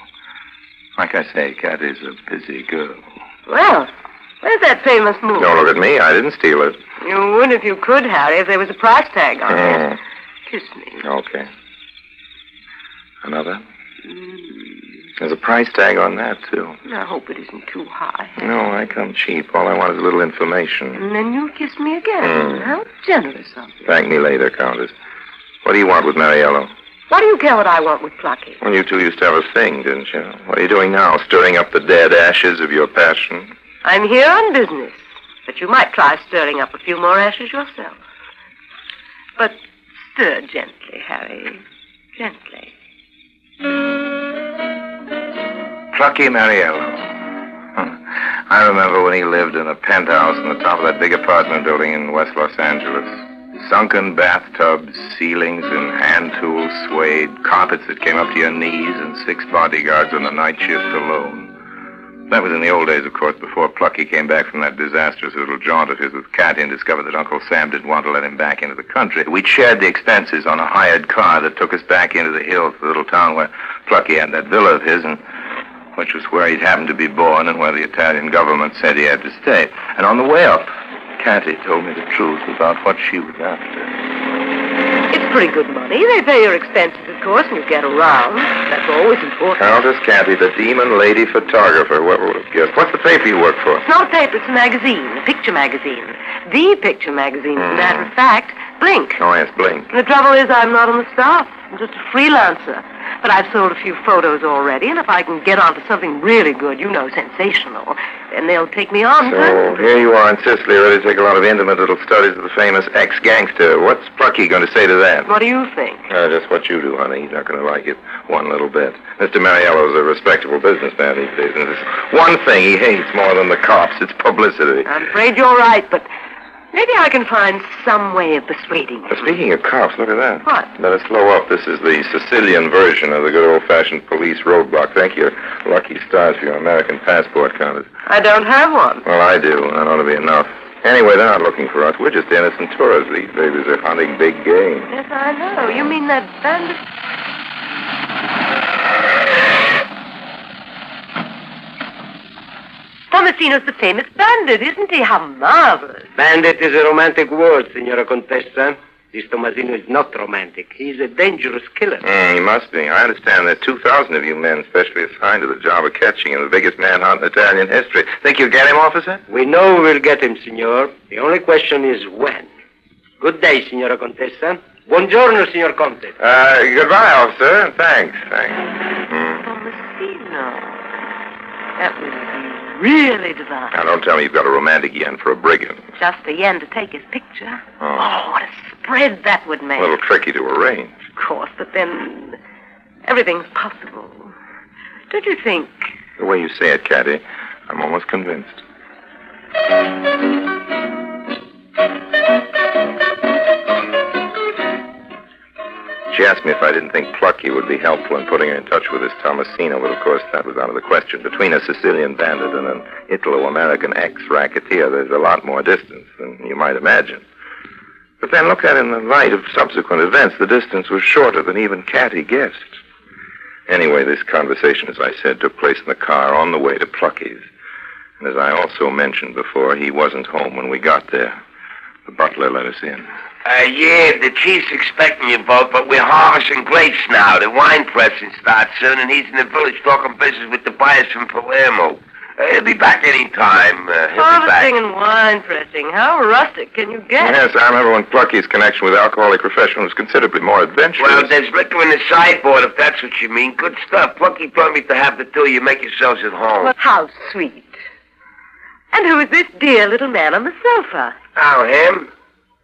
Like I say, Cat is a busy girl. Well, where's that famous movie? Don't look at me. I didn't steal it. You would if you could, Harry, if there was a price tag on it. Kiss me. Okay. Another? There's a price tag on that, too. I hope it isn't too high. No, I come cheap. All I want is a little information. And then you'll kiss me again. How generous of you. Thank me later, Countess. What do you want with Mariello? What do you care what I want with Plucky? Well, you two used to have a thing, didn't you? What are you doing now? Stirring up the dead ashes of your passion? I'm here on business. But you might try stirring up a few more ashes yourself. But stir gently, Harry. Gently. Plucky Mariello. I remember when he lived in a penthouse on the top of that big apartment building in West Los Angeles. Sunken bathtubs, ceilings and hand tools swayed, carpets that came up to your knees, and 6 bodyguards on the night shift alone. That was in the old days, of course, before Plucky came back from that disastrous little jaunt of his with Catty and discovered that Uncle Sam didn't want to let him back into the country. We'd shared the expenses on a hired car that took us back into the hills, the little town where Plucky had that villa of his, and which was where he'd happened to be born and where the Italian government said he had to stay. And on the way up, Catty told me the truth about what she was after. It's pretty good money. They pay your expenses, of course, and you get around. That's always important. Countess Catty, the demon lady photographer. Whoever would have guessed. What's the paper you work for? It's not a paper, it's a magazine, a picture magazine. The picture magazine, as a matter of fact. Blink. Oh, yes, Blink. And the trouble is I'm not on the staff. I'm just a freelancer. But I've sold a few photos already, and if I can get onto something really good, you know, sensational, then they'll take me on. So here you are in Sicily, ready to take a lot of intimate little studies of the famous ex-gangster. What's Plucky going to say to that? What do you think? Just what you do, honey. He's not going to like it one little bit. Mr. Mariello's a respectable businessman these days, and there's one thing he hates more than the cops. It's publicity. I'm afraid you're right, but maybe I can find some way of persuading him. Speaking of cops, look at that. What? Better slow up. This is the Sicilian version of the good old-fashioned police roadblock. Thank your lucky stars for your American passport, Countess. I don't have one. Well, I do. That ought to be enough. Anyway, they're not looking for us. We're just innocent tourists these days. They're hunting big game. Yes, I know. You mean that bandit? Tomasino's the famous bandit, isn't he? How marvelous. Bandit is a romantic word, Signora Contessa. This Tomasino is not romantic. He's a dangerous killer. He must be. I understand there are 2,000 of you men specially assigned to the job of catching him, the biggest manhunt in Italian history. Think you'll get him, officer? We know we'll get him, Signor. The only question is when. Good day, Signora Contessa. Buongiorno, Signor Conte. Goodbye, officer. Thanks. Tomasino. That was really divine. Now, don't tell me you've got a romantic yen for a brigand. Just a yen to take his picture. Oh, what a spread that would make. A little tricky to arrange. Of course, but then everything's possible. Don't you think? The way you say it, Catty, I'm almost convinced. She asked me if I didn't think Plucky would be helpful in putting her in touch with this Tomasino, but of course that was out of the question. Between a Sicilian bandit and an Italo-American ex-racketeer, there's a lot more distance than you might imagine. But then look at it in the light of subsequent events. The distance was shorter than even Catty guessed. Anyway, this conversation, as I said, took place in the car on the way to Plucky's. As I also mentioned before, he wasn't home when we got there. The butler let us in. Yeah, the chief's expecting you both, but we're harvesting grapes now. The wine pressing starts soon, and he's in the village talking business with the buyers from Palermo. He'll be back any time. Harvesting and wine pressing. How rustic can you get? Yes, I remember when Plucky's connection with the alcoholic profession was considerably more adventurous. Well, there's liquor in the sideboard, if that's what you mean. Good stuff. Plucky told me to have the two of you make yourselves at home. Well, how sweet. And who is this dear little man on the sofa? Oh, him?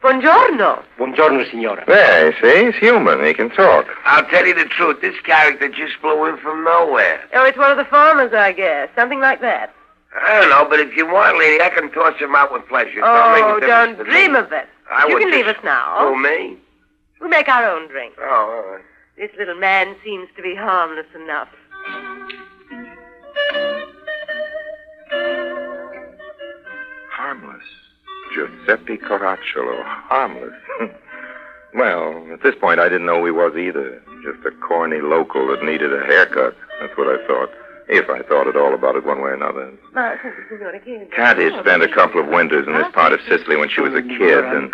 Buongiorno. Buongiorno, signora. There, you see, he's human. He can talk. I'll tell you the truth. This character just flew in from nowhere. Oh, it's one of the farmers, I guess. Something like that. I don't know, but if you want, lady, I can toss him out with pleasure. Oh, don't dream of it. I You would can leave just- us now. Who, me? We'll make our own drink. Oh, all right. This little man seems to be harmless enough. Harmless. Giuseppe Caracciolo. Harmless. Well, at this point, I didn't know he was either. Just a corny local that needed a haircut. That's what I thought. If I thought at all about it one way or another. Kat had spent a couple of winters in this part of Sicily when she was a kid, and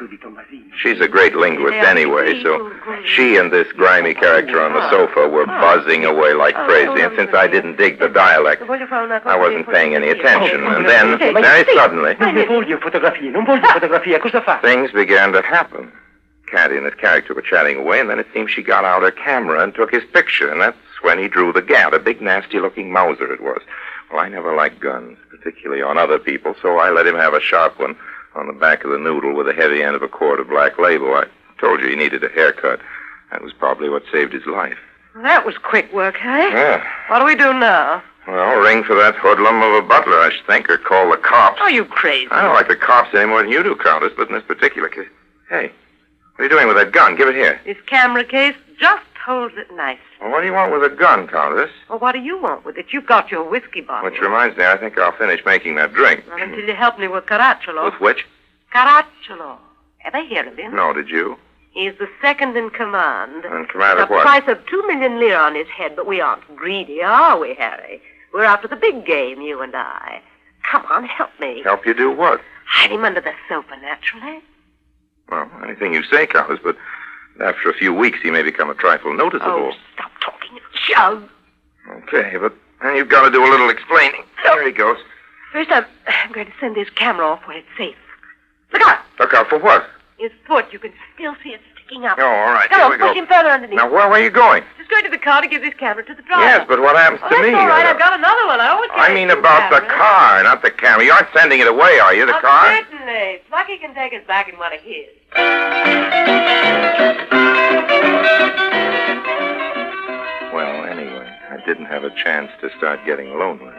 she's a great linguist anyway, so she and this grimy character on the sofa were buzzing away like crazy, and since I didn't dig the dialect, I wasn't paying any attention. And then, very suddenly, things began to happen. Kat and his character were chatting away, and then it seemed she got out her camera and took his picture, and that's when he drew the gat. A big, nasty-looking Mauser it was. Well, I never liked guns, particularly on other people, so I let him have a sharp one on the back of the noodle with the heavy end of a quart of Black Label. I told you he needed a haircut. That was probably what saved his life. Well, that was quick work, hey? Yeah. What do we do now? Well, ring for that hoodlum of a butler, I should think, or call the cops. Are you crazy? I don't like the cops any more than you do, Countess, but in this particular case... Hey, what are you doing with that gun? Give it here. This camera case just holds it nice. Well, what do you want with a gun, Countess? Well, what do you want with it? You've got your whiskey bottle. Which reminds me, I think I'll finish making that drink. Not until you help me with Caracciolo. With which? Caracciolo. Ever hear of him? No, did you? He's the second in command. In command a of what? price of 2 million lire on his head, but we aren't greedy, are we, Harry? We're after the big game, you and I. Come on, help me. Help you do what? Hide him under the sofa, naturally. Well, anything you say, Countess, but after a few weeks, he may become a trifle noticeable. Oh, stop talking. Shove. Okay, but then you've got to do a little explaining. There he goes. First, I'm going to send this camera off where it's safe. Look out! Look out for what? His foot. You can still see it sticking up. Oh, all right. Come Here on, we go. push him further underneath. Now, where are you going? Just going to the car to give this camera to the driver. Yes, but what happens to that's me? all right. I've got another one. I always I mean about the car, not the camera. You aren't sending it away, are you, the car? Certainly. Plucky can take us back in one of his. Well, anyway, I didn't have a chance to start getting lonely.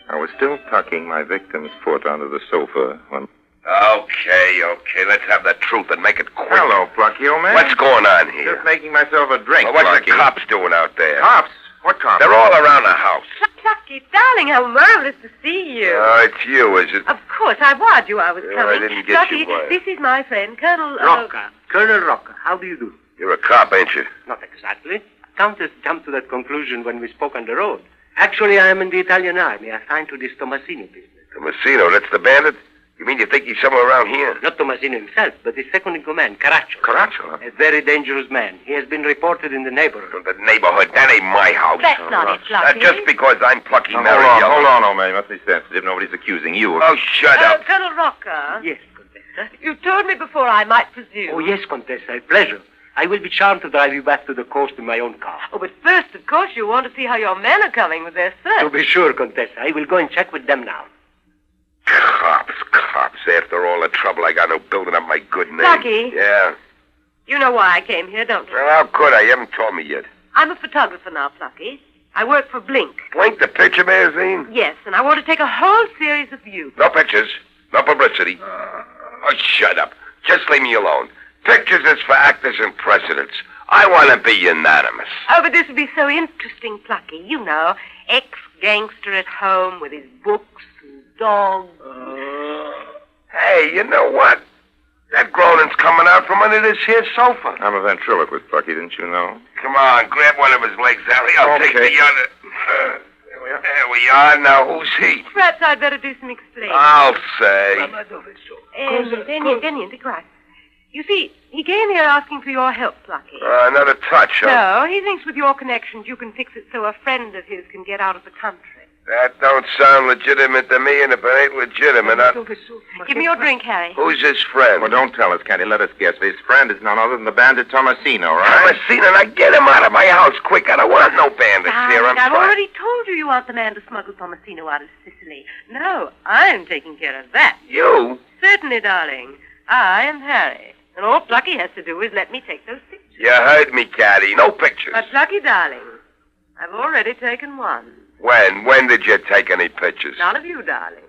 I was still tucking my victim's foot under the sofa when... Okay, let's have the truth and make it quick. Hello, Plucky, old man. What's going on here? Just making myself a drink, Well, what's Plucky. the cops doing out there? Cops? What cops? They're all around the house. Plucky, darling, how marvelous to see you. Oh, it's you, is it? Of course, I warned you I was Oh, coming. I didn't get Plucky, you why. this is my friend, Colonel... Rocca. Colonel Rocca. How do you do? You're a cop, ain't you? Not exactly. Countess jumped to that conclusion when we spoke on the road. Actually, I am in the Italian army, assigned to this Tomasino business. Tomasino, that's the bandit? You mean you think he's somewhere around here? Not Tomasino himself, but his second in command, Caracciolo. Caracciolo? A very dangerous man. He has been reported in the neighborhood. The neighborhood? That ain't my house. That's not it, Plucky. Just because I'm Plucky Now, Mary hold on, old man. You must be sensitive. Nobody's accusing you of... Oh, shut up. Colonel Rocca. Yes, Contessa. You told me before I might presume. Oh, yes, Contessa. A pleasure. I will be charmed to drive you back to the coast in my own car. Oh, but first, of course, you want to see how your men are coming with their search. To be sure, Contessa. I will go and check with them now. Cops. After all the trouble I got into building up my good name. Plucky. Yeah. You know why I came here, don't you? Well, how could I? You haven't told me yet. I'm a photographer now, Plucky. I work for Blink. Blink, the picture magazine? Yes, and I want to take a whole series of you. No pictures. No publicity. Oh, shut up. Just leave me alone. Pictures is for actors and presidents. I want to be unanimous. Oh, but this would be so interesting, Plucky. You know, ex-gangster at home with his books and dogs. Hey, you know what? That groaning's coming out from under this here sofa. I'm a ventriloquist, Plucky, didn't you know? Come on, grab one of his legs, Harry. I'll take the other. There we are. There we are. Now, who's he? Perhaps I'd better do some explaining. I'll say. Niente qua. You see, he came here asking for your help, Plucky. Not a touch, huh? No, he thinks with your connections you can fix it so a friend of his can get out of the country. That don't sound legitimate to me, and if it ain't legitimate, Give me your drink, Harry. Who's his friend? Well, don't tell us, Candy. Let us guess. His friend is none other than the bandit Tomasino, right? Tomasino, now get him out of my house quick. I don't want no bandits here. I've already told you want the man to smuggle Tomasino out of Sicily. No, I'm taking care of that. You? Certainly, darling. I am Harry. And all Plucky has to do is let me take those pictures. You heard me, Caddy. No pictures. But, Plucky, darling, I've already taken one. When? When did you take any pictures? None of you, darling.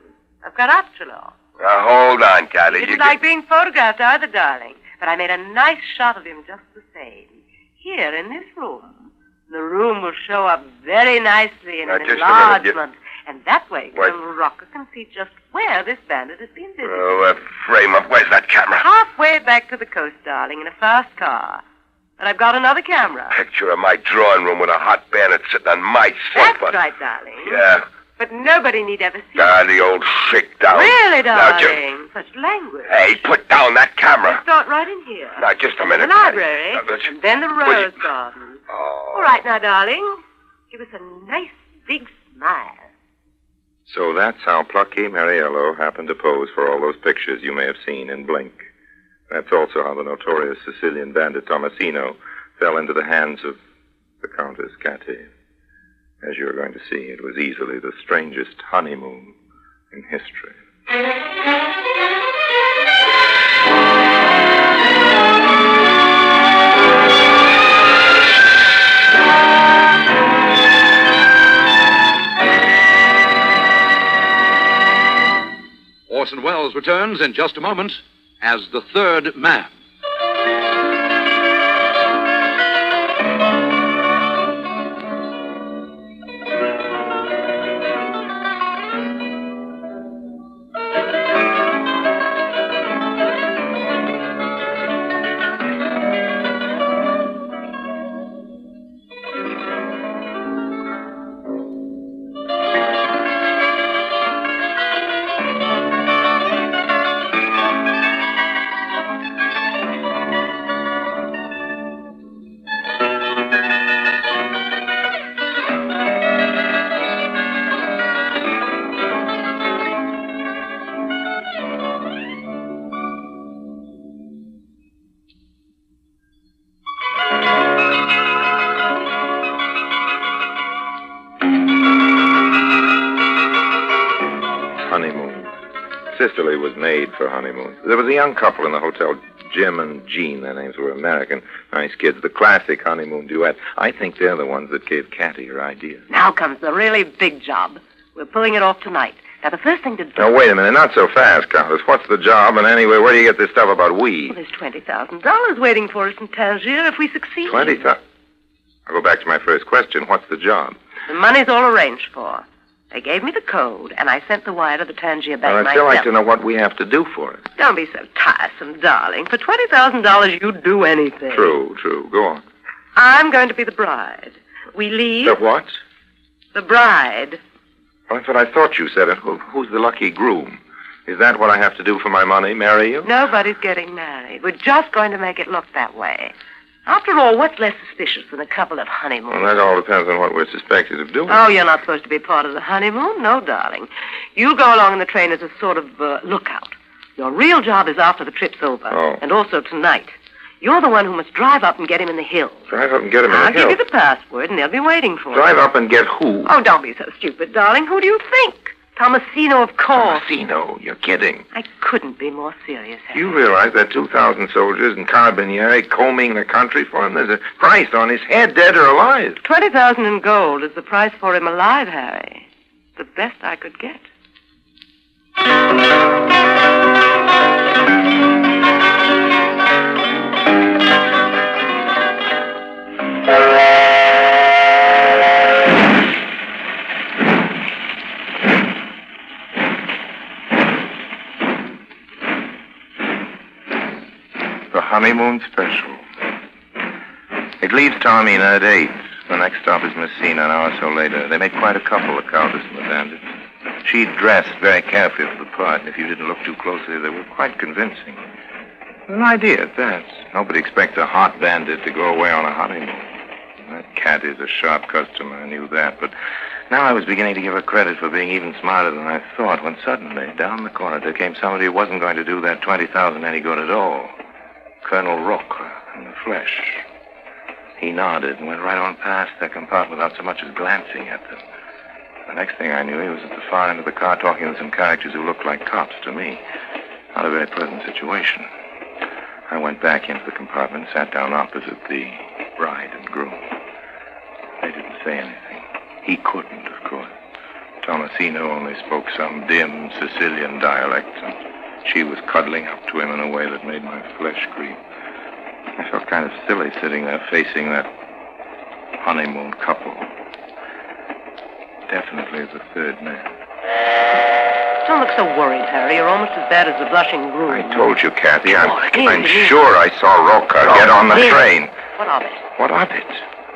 I've got Aptolo. Now, hold on, Caddy. He didn't like being photographed either, darling. But I made a nice shot of him just the same. Here, in this room. The room will show up very nicely in an enlargement. And that way, little Rocker can see just where this bandit has been visited. Oh, frame up. Where's that camera? Halfway back to the coast, darling, in a fast car. But I've got another camera. Picture of my drawing room with a hot bandit sitting on my sofa. That's right, darling. Yeah. But nobody need ever see the old shakedown. Really, Now, darling? Such language. Hey, put down that camera. Let's start right in here. Now, just a minute. The library, and then the rose garden. Oh. All right, now, darling. Give us a nice big smile. So that's how Plucky Mariello happened to pose for all those pictures you may have seen in Blink. That's also how the notorious Sicilian bandit Tomasino fell into the hands of the Countess Catty. As you're going to see, it was easily the strangest honeymoon in history. Orson Welles returns in just a moment as the third man. Sicily was made for honeymoons. There was a young couple in the hotel, Jim and Jean. Their names were American. Nice kids. The classic honeymoon duet. I think they're the ones that gave Catty her idea. Now comes the really big job. We're pulling it off tonight. Now, the first thing to do... Now, wait a minute. Not so fast, Countess. What's the job? And anyway, where do you get this stuff about we? Well, there's $20,000 waiting for us in Tangier if we succeed. 20,000? I'll go back to my first question. What's the job? The money's all arranged for. They gave me the code, and I sent the wire to the Tangier bank I'd myself. still like to know what we have to do for it. Don't be so tiresome, darling. For $20,000, you'd do anything. True. Go on. I'm going to be the bride. We leave... The what? The bride. Well, that's what I thought you said. Who's the lucky groom? Is that what I have to do for my money, marry you? Nobody's getting married. We're just going to make it look that way. After all, what's less suspicious than a couple of honeymoons? Well, that all depends on what we're suspected of doing. Oh, you're not supposed to be part of the honeymoon? No, darling. You go along in the train as a sort of lookout. Your real job is after the trip's over. Oh. And also tonight. You're the one who must drive up and get him in the hills. Drive up and get him in the hills? I'll give you the password, and they'll be waiting for Drive you. up and get who? Oh, don't be so stupid, darling. Who do you think? Tomasino, of course. Tomasino? You're kidding. I couldn't be more serious, Harry. You realize that 2,000 soldiers and carabinieri combing the country for him? There's a price on his head, dead or alive. 20,000 in gold is the price for him alive, Harry. The best I could get. The honeymoon special. It leaves Taormina at 8. The next stop is Messina, an hour or so later. They made quite a couple, the Countess and the bandit. She dressed very carefully for the part, and if you didn't look too closely, they were quite convincing. An idea at that. Nobody expects a hot bandit to go away on a honeymoon. That cat is a sharp customer, I knew that, but now I was beginning to give her credit for being even smarter than I thought, when suddenly, down the corner, there came somebody who wasn't going to do that 20,000 any good at all. Colonel Rocker, in the flesh. He nodded and went right on past their compartment without so much as glancing at them. The next thing I knew, he was at the far end of the car talking to some characters who looked like cops to me. Not a very pleasant situation. I went back into the compartment and sat down opposite the bride and groom. They didn't say anything. He couldn't, of course. Tomasino only spoke some dim Sicilian dialect, and she was cuddling up to him in a way that made my flesh creep. I felt kind of silly sitting there facing that honeymoon couple. Definitely the third man. Don't look so worried, Harry. You're almost as bad as the blushing groom. I told you, Kathy. I'm sure I saw Roca get on the train. What of it? What of it?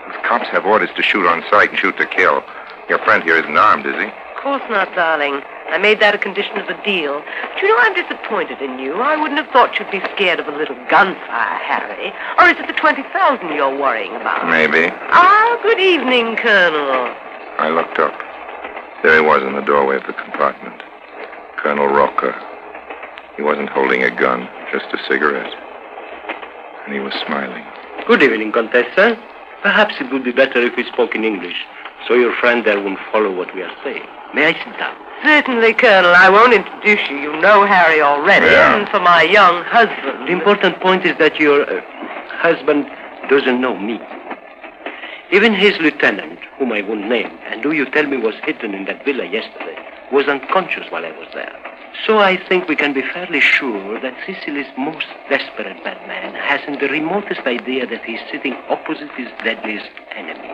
Those cops have orders to shoot on sight and shoot to kill. Your friend here isn't armed, is he? Of course not, darling. I made that a condition of the deal. But you know, I'm disappointed in you. I wouldn't have thought you'd be scared of a little gunfire, Harry. Or is it the 20,000 you're worrying about? Maybe. Ah, good evening, Colonel. I looked up. There he was in the doorway of the compartment. Colonel Roca. He wasn't holding a gun, just a cigarette. And he was smiling. Good evening, Contessa. Perhaps it would be better if we spoke in English, so your friend there won't follow what we are saying. May I sit down? Certainly, Colonel. I won't introduce you. You know Harry already. Yeah. And for my young husband. The important point is that your husband doesn't know me. Even his lieutenant, whom I won't name, and who you tell me was hidden in that villa yesterday, was unconscious while I was there. So I think we can be fairly sure that Sicily's most desperate bad man hasn't the remotest idea that he's sitting opposite his deadliest enemy.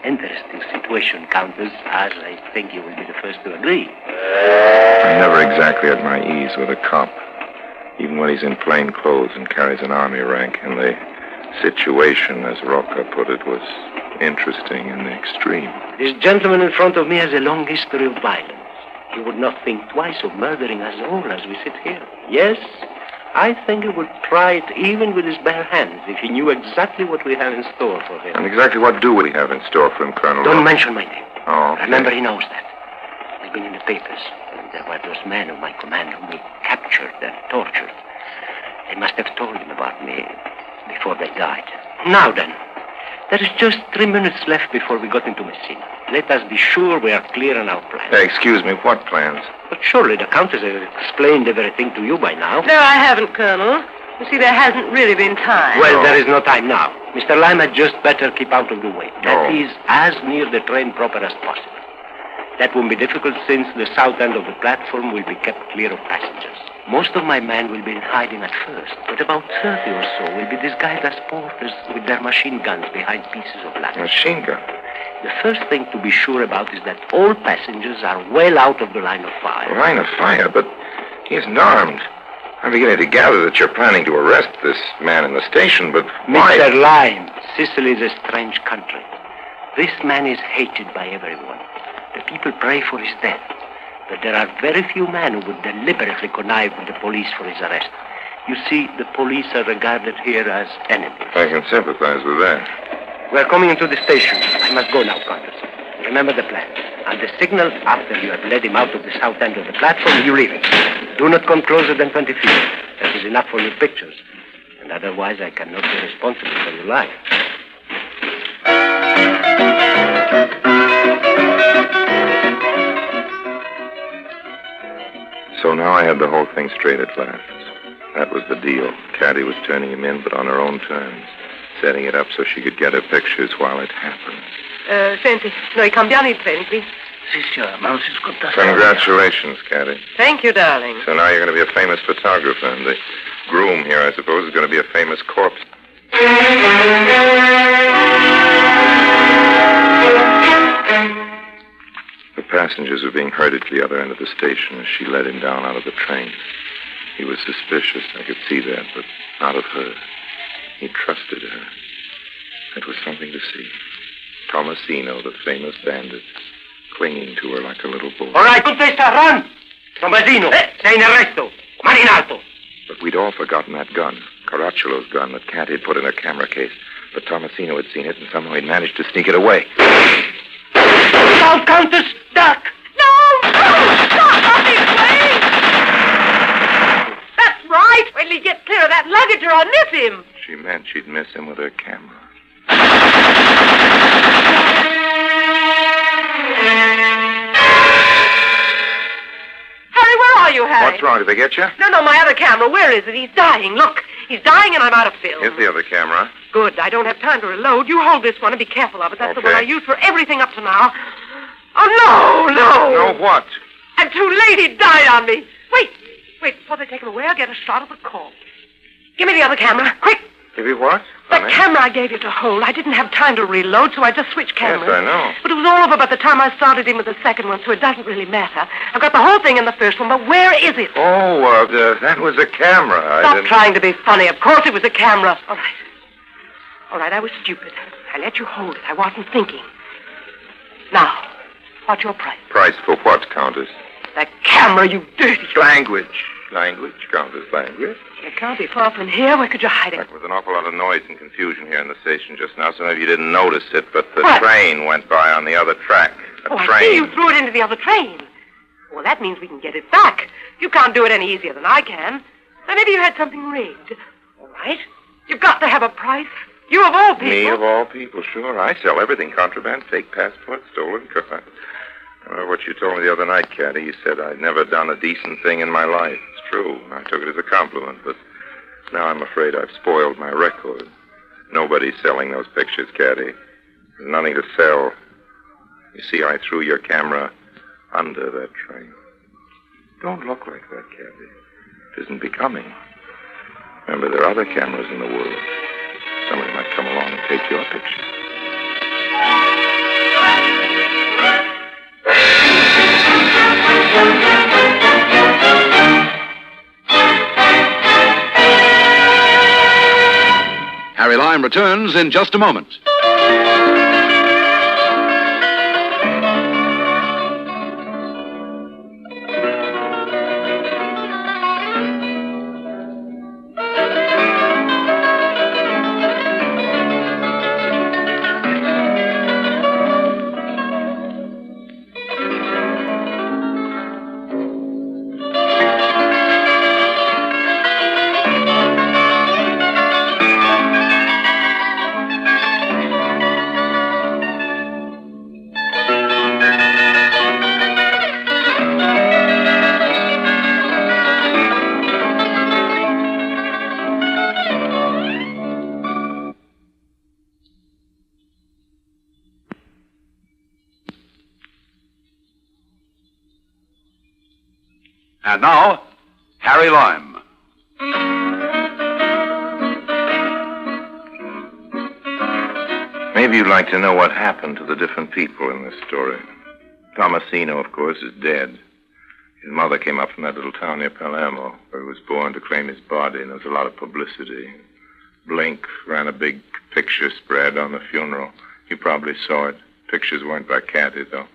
Interesting situation, Countess, as I think you will be the first to agree. I'm never exactly at my ease with a cop, even when he's in plain clothes and carries an army rank. And the situation, as Roca put it, was interesting in the extreme. This gentleman in front of me has a long history of violence. He would not think twice of murdering us all as we sit here. Yes, I think he would try it even with his bare hands if he knew exactly what we have in store for him. And exactly what do we have in store for him, Colonel? Don't mention my name. Oh, okay. Remember, he knows that. It's been in the papers. And there were those men of my command whom we captured and tortured. They must have told him about me before they died. Now then, there is just 3 minutes left before we got into Messina. Let us be sure we are clear on our plans. Excuse me, what plans? But surely the Countess has explained everything to you by now. No, I haven't, Colonel. You see, there hasn't really been time. Well, there is no time now. Mr. Lime had just better keep out of the way. That is as near the train proper as possible. That won't be difficult since the south end of the platform will be kept clear of passengers. Most of my men will be in hiding at first, but about 30 or so will be disguised as porters with their machine guns behind pieces of luggage. Machine gun? The first thing to be sure about is that all passengers are well out of the line of fire. Line of fire? But he isn't armed. I'm beginning to gather that you're planning to arrest this man in the station, but why? Mr. Lime, Sicily is a strange country. This man is hated by everyone. The people pray for his death. But there are very few men who would deliberately connive with the police for his arrest. You see, the police are regarded here as enemies. I can sympathize with that. We're coming into the station. I must go now, Countess. Remember the plan. On the signal, after you have led him out of the south end of the platform, you leave him. Do not come closer than 20 feet. That is enough for your pictures. And otherwise, I cannot be responsible for your life. So now I had the whole thing straight at last. That was the deal. Caddy was turning him in, but on her own terms. Setting it up so she could get her pictures while it happened. Senti, noi cambiamo i treni qui. Sì, signora, ma non si sconta. Congratulations, Caddy. Thank you, darling. So now you're going to be a famous photographer, and the groom here, I suppose, is going to be a famous corpse. The passengers were being herded to the other end of the station as she led him down out of the train. He was suspicious, I could see that, but not of her. He trusted her. It was something to see. Tomasino, the famous bandit, clinging to her like a little boy. All right, contesta, run! Tomasino, sei in arresto. Mani in alto. But we'd all forgotten that gun, Caracciolo's gun that Cat had put in her camera case. But Tomasino had seen it, and somehow he'd managed to sneak it away. Now, Countess, duck! No! Stop! I'll be afraid! That's right. When we get clear of that luggage or I'll miss him. She meant she'd miss him with her camera. Harry, where are you, Harry? What's wrong? Did they get you? No, my other camera. Where is it? He's dying. Look, he's dying and I'm out of film. Here's the other camera. Good. I don't have time to reload. You hold this one and be careful of it. That's the one I used for everything up to now. Oh, no. No what? I'm too late. He died on me. Wait. Before they take him away, I'll get a shot of the corpse. Give me the other camera. Quick. Give you what? That camera I gave you to hold. I didn't have time to reload, so I just switched cameras. Yes, I know. But it was all over by the time I started in with the second one, so it doesn't really matter. I've got the whole thing in the first one, but where is it? Oh, that was a camera. Stop trying to be funny. Of course it was a camera. All right, I was stupid. I let you hold it. I wasn't thinking. Now, what's your price? Price for what, Countess? That camera, you dirty... Language, Countess, language. It can't be far from here. Where could you hide it? There was an awful lot of noise and confusion here in the station just now, so maybe you didn't notice it, but the What? train went by on the other track. I see. You threw it into the other train. Well, that means we can get it back. You can't do it any easier than I can. Now, maybe you had something rigged. All right. You've got to have a price. You of all people. Me of all people, sure. I sell everything. Contraband, fake passports, stolen cars. What you told me the other night, Caddy, you said I'd never done a decent thing in my life. It's true. I took it as a compliment, but now I'm afraid I've spoiled my record. Nobody's selling those pictures, Caddy. There's nothing to sell. You see, I threw your camera under that train. Don't look like that, Caddy. It isn't becoming. Remember, there are other cameras in the world. Somebody might come along and take your picture. Harry Lime returns in just a moment. And now, Harry Lime. Maybe you'd like to know what happened to the different people in this story. Tomasino, of course, is dead. His mother came up from that little town near Palermo, where he was born, to claim his body, and there was a lot of publicity. Blink ran a big picture spread on the funeral. You probably saw it. Pictures weren't by Cathy, though.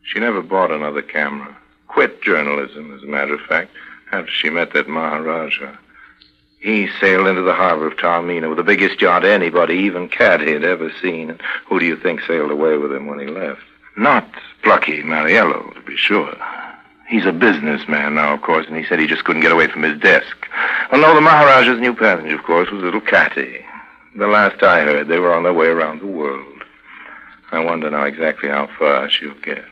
She never bought another camera. Quit journalism, as a matter of fact, after she met that Maharaja. He sailed into the harbor of Taormina with the biggest yacht anybody, even Cathy, had ever seen. And who do you think sailed away with him when he left? Not plucky Mariello, to be sure. He's a businessman now, of course, and he said he just couldn't get away from his desk. Well, no, the Maharaja's new passenger, of course, was little Cathy. The last I heard, they were on their way around the world. I wonder now exactly how far she'll get.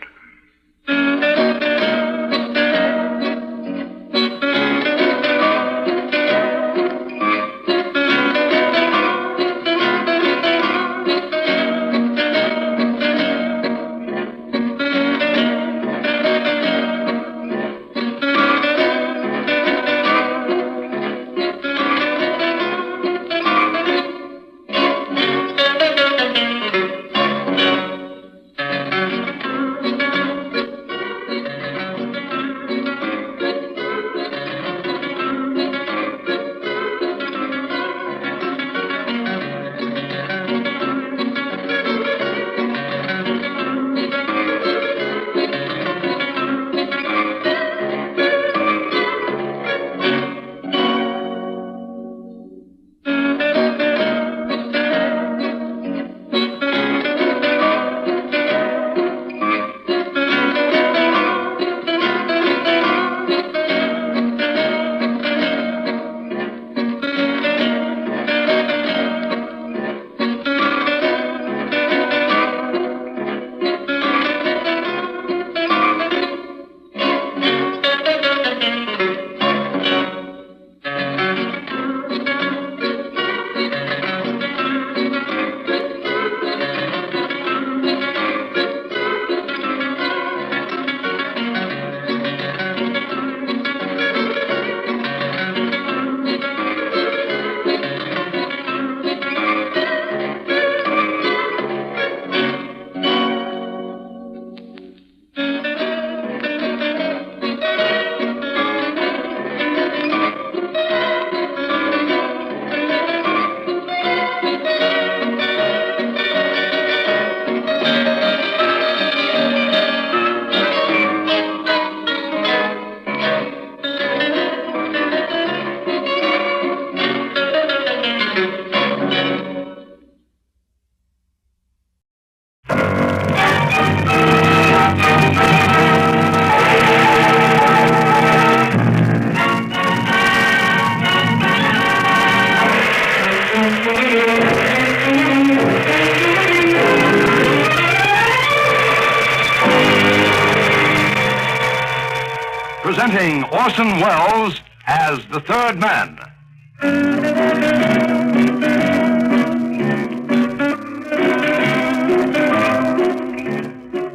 Presenting Orson Welles as the third man.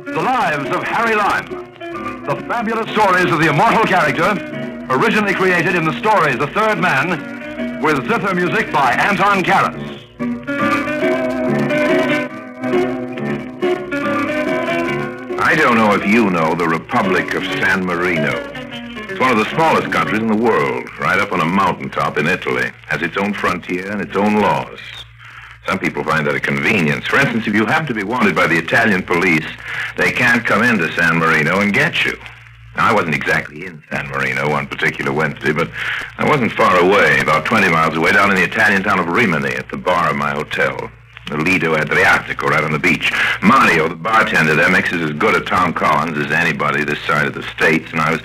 The Lives of Harry Lime. The fabulous stories of the immortal character, originally created in the story The Third Man, with zither music by Anton Karas. I don't know if you know the Republic of San Marino. It's one of the smallest countries in the world, right up on a mountaintop in Italy. Has its own frontier and its own laws. Some people find that a convenience. For instance, if you happen to be wanted by the Italian police, they can't come into San Marino and get you. Now, I wasn't exactly in San Marino one particular Wednesday, but I wasn't far away, about 20 miles away, down in the Italian town of Rimini at the bar of my hotel. The Lido Adriatico, right on the beach. Mario, the bartender there, mixes as good a Tom Collins as anybody this side of the States, and I was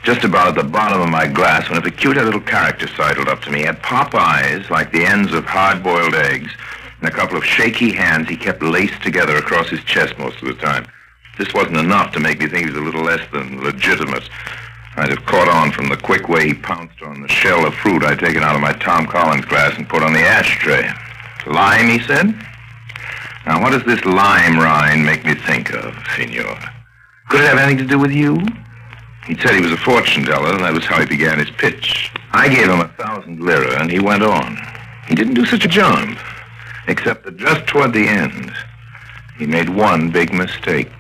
just about at the bottom of my glass when a peculiar little character sidled up to me. He had pop eyes like the ends of hard-boiled eggs, and a couple of shaky hands he kept laced together across his chest most of the time. This wasn't enough to make me think he was a little less than legitimate. I'd have caught on from the quick way he pounced on the shell of fruit I'd taken out of my Tom Collins glass and put on the ashtray. Lime, he said? Now, what does this lime rind make me think of, senor? Could it have anything to do with you? He said he was a fortune teller, and that was how he began his pitch. I gave him 1,000 lira, and he went on. He didn't do such a job, except that just toward the end, he made one big mistake.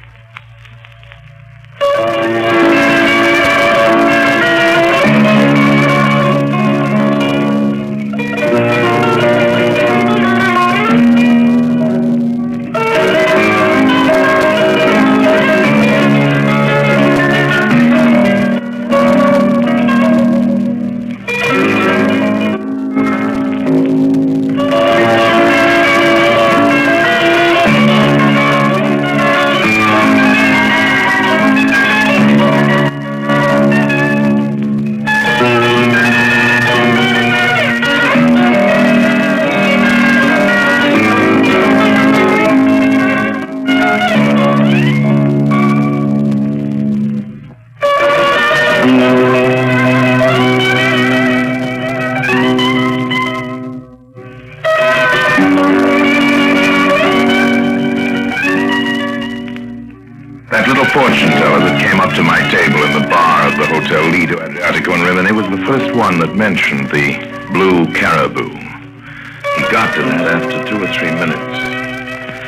That mentioned the blue caribou. He got to that after 2 or 3 minutes.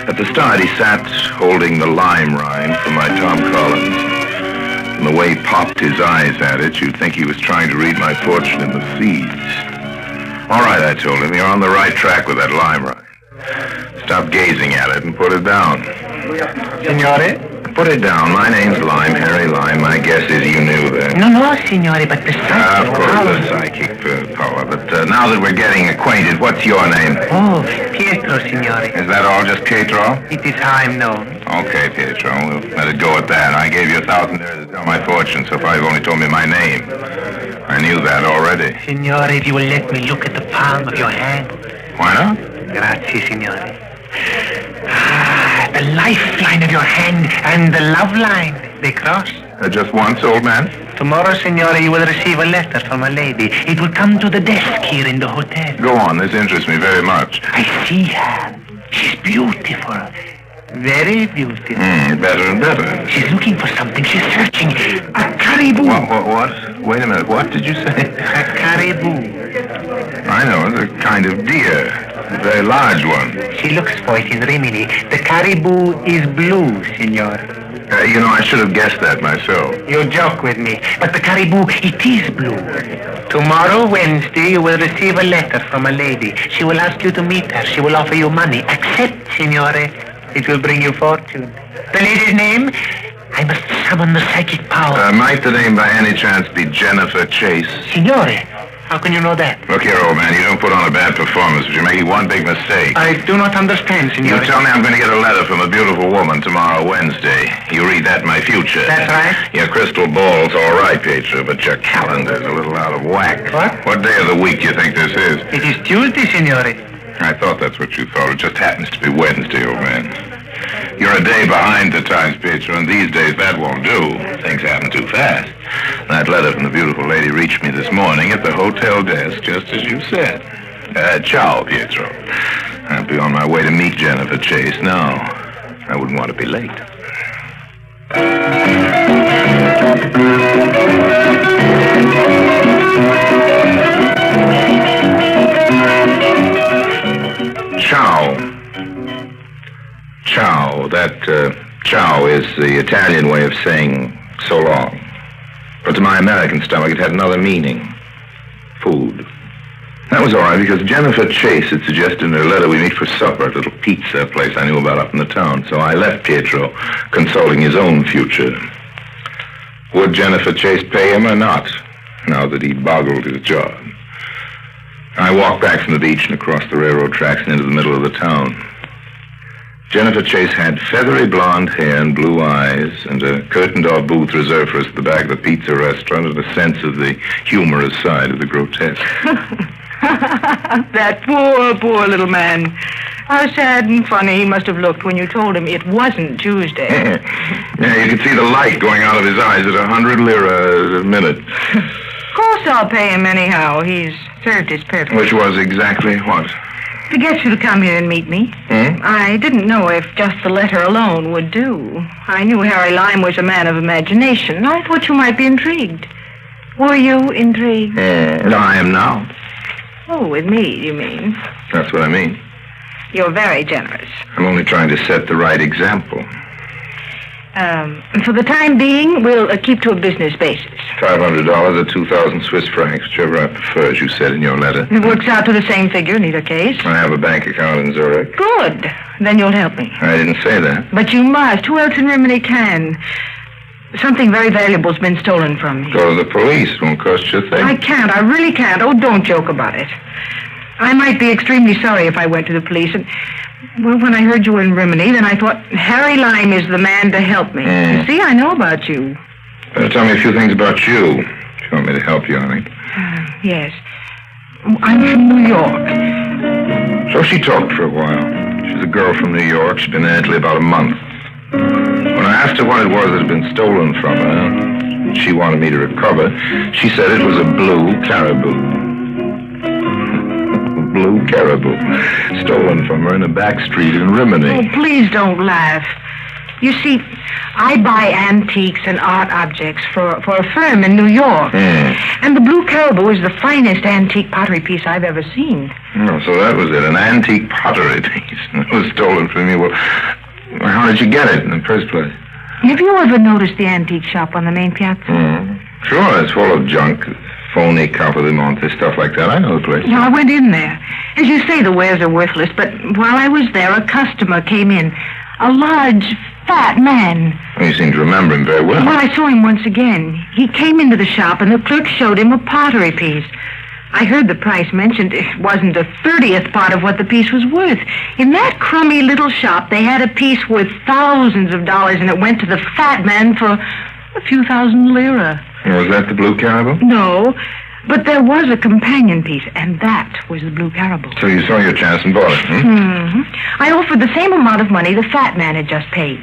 At the start, he sat holding the lime rind from my Tom Collins. From the way he popped his eyes at it, you'd think he was trying to read my fortune in the seeds. All right, I told him, you're on the right track with that lime rind. Stop gazing at it and put it down. Signore? Put it down. My name's Lime, Harry Lime. My guess is you knew that. No, signore, but the psychic of course, power. the psychic power. But now that we're getting acquainted, what's your name? Oh, Pietro, signore. Is that all, just Pietro? It is how I'm known. Okay, Pietro. We'll let it go at that. I gave you 1,000 lira to tell my fortune. So far, you've only told me my name. I knew that already. Signore, if you will let me look at the palm of your hand. Why not? Grazie, signore. The lifeline of your hand and the love line, they cross. Just once, old man? Tomorrow, signore, you will receive a letter from a lady. It will come to the desk here in the hotel. Go on, this interests me very much. I see her. She's beautiful. Very beautiful. Better and better. She's looking for something. She's searching. A caribou. What? Wait a minute. What did you say? A caribou. I know. It's a kind of deer. A very large one. She looks for it in Rimini. The caribou is blue, signor. I should have guessed that myself. You joke with me, but the caribou, it is blue. Tomorrow, Wednesday, you will receive a letter from a lady. She will ask you to meet her. She will offer you money. Accept, signore. It will bring you fortune. The lady's name? I must summon the psychic power. Might the name by any chance be Jennifer Chase? Signore, how can you know that? Look here, old man, you don't put on a bad performance, but you're making one big mistake. I do not understand, signore. You tell me I'm going to get a letter from a beautiful woman tomorrow, Wednesday. You read that in my future. That's right. Your crystal ball's all right, Pietro, but your calendar's a little out of whack. What day of the week do you think this is? It is Tuesday, signore. I thought that's what you thought. It just happens to be Wednesday, old man. Your You're a day behind the times, Pietro, and these days that won't do. Things happen too fast. That letter from the beautiful lady reached me this morning at the hotel desk, just as you said. Ciao, Pietro. I'll be on my way to meet Jennifer Chase now. I wouldn't want to be late. Ciao. Ciao. That ciao is the Italian way of saying so long. But to my American stomach, it had another meaning. Food. That was all right, because Jennifer Chase had suggested in her letter we meet for supper at a little pizza place I knew about up in the town. So I left Pietro consulting his own future. Would Jennifer Chase pay him or not, now that he boggled his jaw? I walked back from the beach and across the railroad tracks and into the middle of the town. Jennifer Chase had feathery blonde hair and blue eyes and a curtained-off booth reserved for us at the back of the pizza restaurant and a sense of the humorous side of the grotesque. That poor little man. How sad and funny he must have looked when you told him it wasn't Tuesday. Yeah, you could see the light going out of his eyes at 100 lira a minute. Of course I'll pay him anyhow. He's served his purpose. Which was exactly what? To get you to come here and meet me. I didn't know if just the letter alone would do. I knew Harry Lime was a man of imagination. I thought you might be intrigued. Were you intrigued? I am now. Oh, with me, you mean? That's what I mean. You're very generous. I'm only trying to set the right example. For the time being, we'll keep to a business basis. $500 or 2,000 Swiss francs, whichever I prefer, as you said in your letter. It works out to the same figure in either case. I have a bank account in Zurich. Good. Then you'll help me. I didn't say that. But you must. Who else in Rimini can? Something very valuable's been stolen from me. Go to the police. It won't cost you a thing. I can't. I really can't. Oh, don't joke about it. I might be extremely sorry if I went to the police. And, well, when I heard you were in Rimini, then I thought Harry Lime is the man to help me. You see, I know about you. Better tell me a few things about you, if you want me to help you, honey. Yes. I'm from New York. So she talked for a while. She's a girl from New York. She'd been in Italy about a month. When I asked her what it was that had been stolen from her, she wanted me to recover, she said it was a blue caribou. Blue caribou, stolen from her in a back street in Rimini. Oh, please don't laugh. You see, I buy antiques and art objects for a firm in New York. And the blue caribou is the finest antique pottery piece I've ever seen. Oh, so that was it, an antique pottery piece. It was stolen from me. Well, how did you get it in the first place? Have you ever noticed the antique shop on the main piazza? Sure, it's full of junk. Phony Copper de Monte, stuff like that. I know the place. No, I went in there. As you say, the wares are worthless, but while I was there, a customer came in. A large, fat man. Well, you seem to remember him very well. Well, I saw him once again. He came into the shop, and the clerk showed him a pottery piece. I heard the price mentioned. It wasn't a 30th part of what the piece was worth. In that crummy little shop, they had a piece worth thousands of dollars, and it went to the fat man for a few thousand lira. Was that the blue caribou? No, but there was a companion piece, and that was the blue caribou. So you saw your chance and bought it, I offered the same amount of money the fat man had just paid.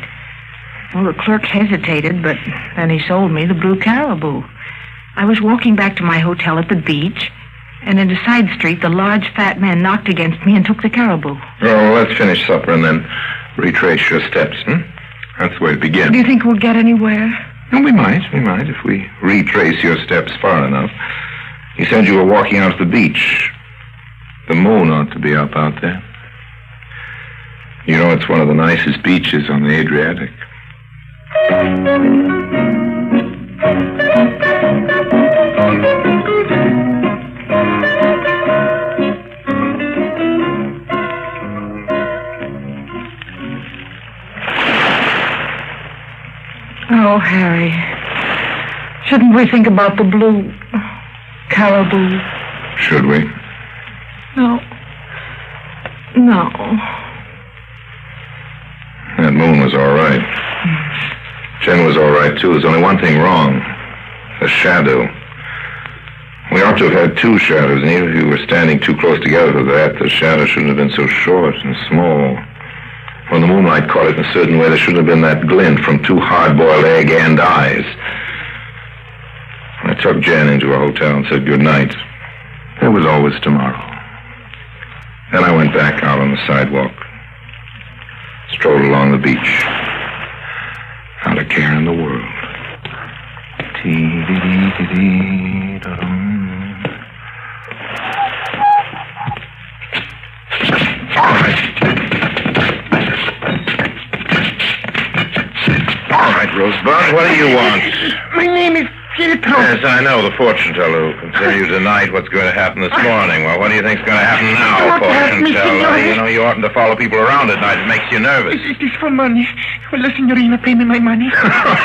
Well, the clerk hesitated, but then he sold me the blue caribou. I was walking back to my hotel at the beach, and in a side street, the large fat man knocked against me and took the caribou. Oh, well, let's finish supper and then retrace your steps, That's the way to begin. Do you think we'll get anywhere? No, we might, if we retrace your steps far enough. You said you were walking out to the beach. The moon ought to be up out there. You know, it's one of the nicest beaches on the Adriatic. Oh, Harry. Shouldn't we think about the blue caribou? Should we? No. No. That moon was all right. Jen was all right, too. There's only one thing wrong. A shadow. We ought to have had two shadows, and even if you were standing too close together for that, the shadow shouldn't have been so short and small. When the moonlight caught it in a certain way, there shouldn't have been that glint from 2 hard-boiled egg and eyes. I took Jen into a hotel and said good night. There was always tomorrow. Then I went back out on the sidewalk. Strolled along the beach. Not a care in the world. All right, Rosebud, what do you want? My name is Pietro. Yes, I know, the fortune teller who can tell you tonight what's going to happen this morning. Well, what do you think's going to happen now, fortune teller? You know, you oughtn't to follow people around at night. It makes you nervous. It is for money. Will the signorina pay me my money?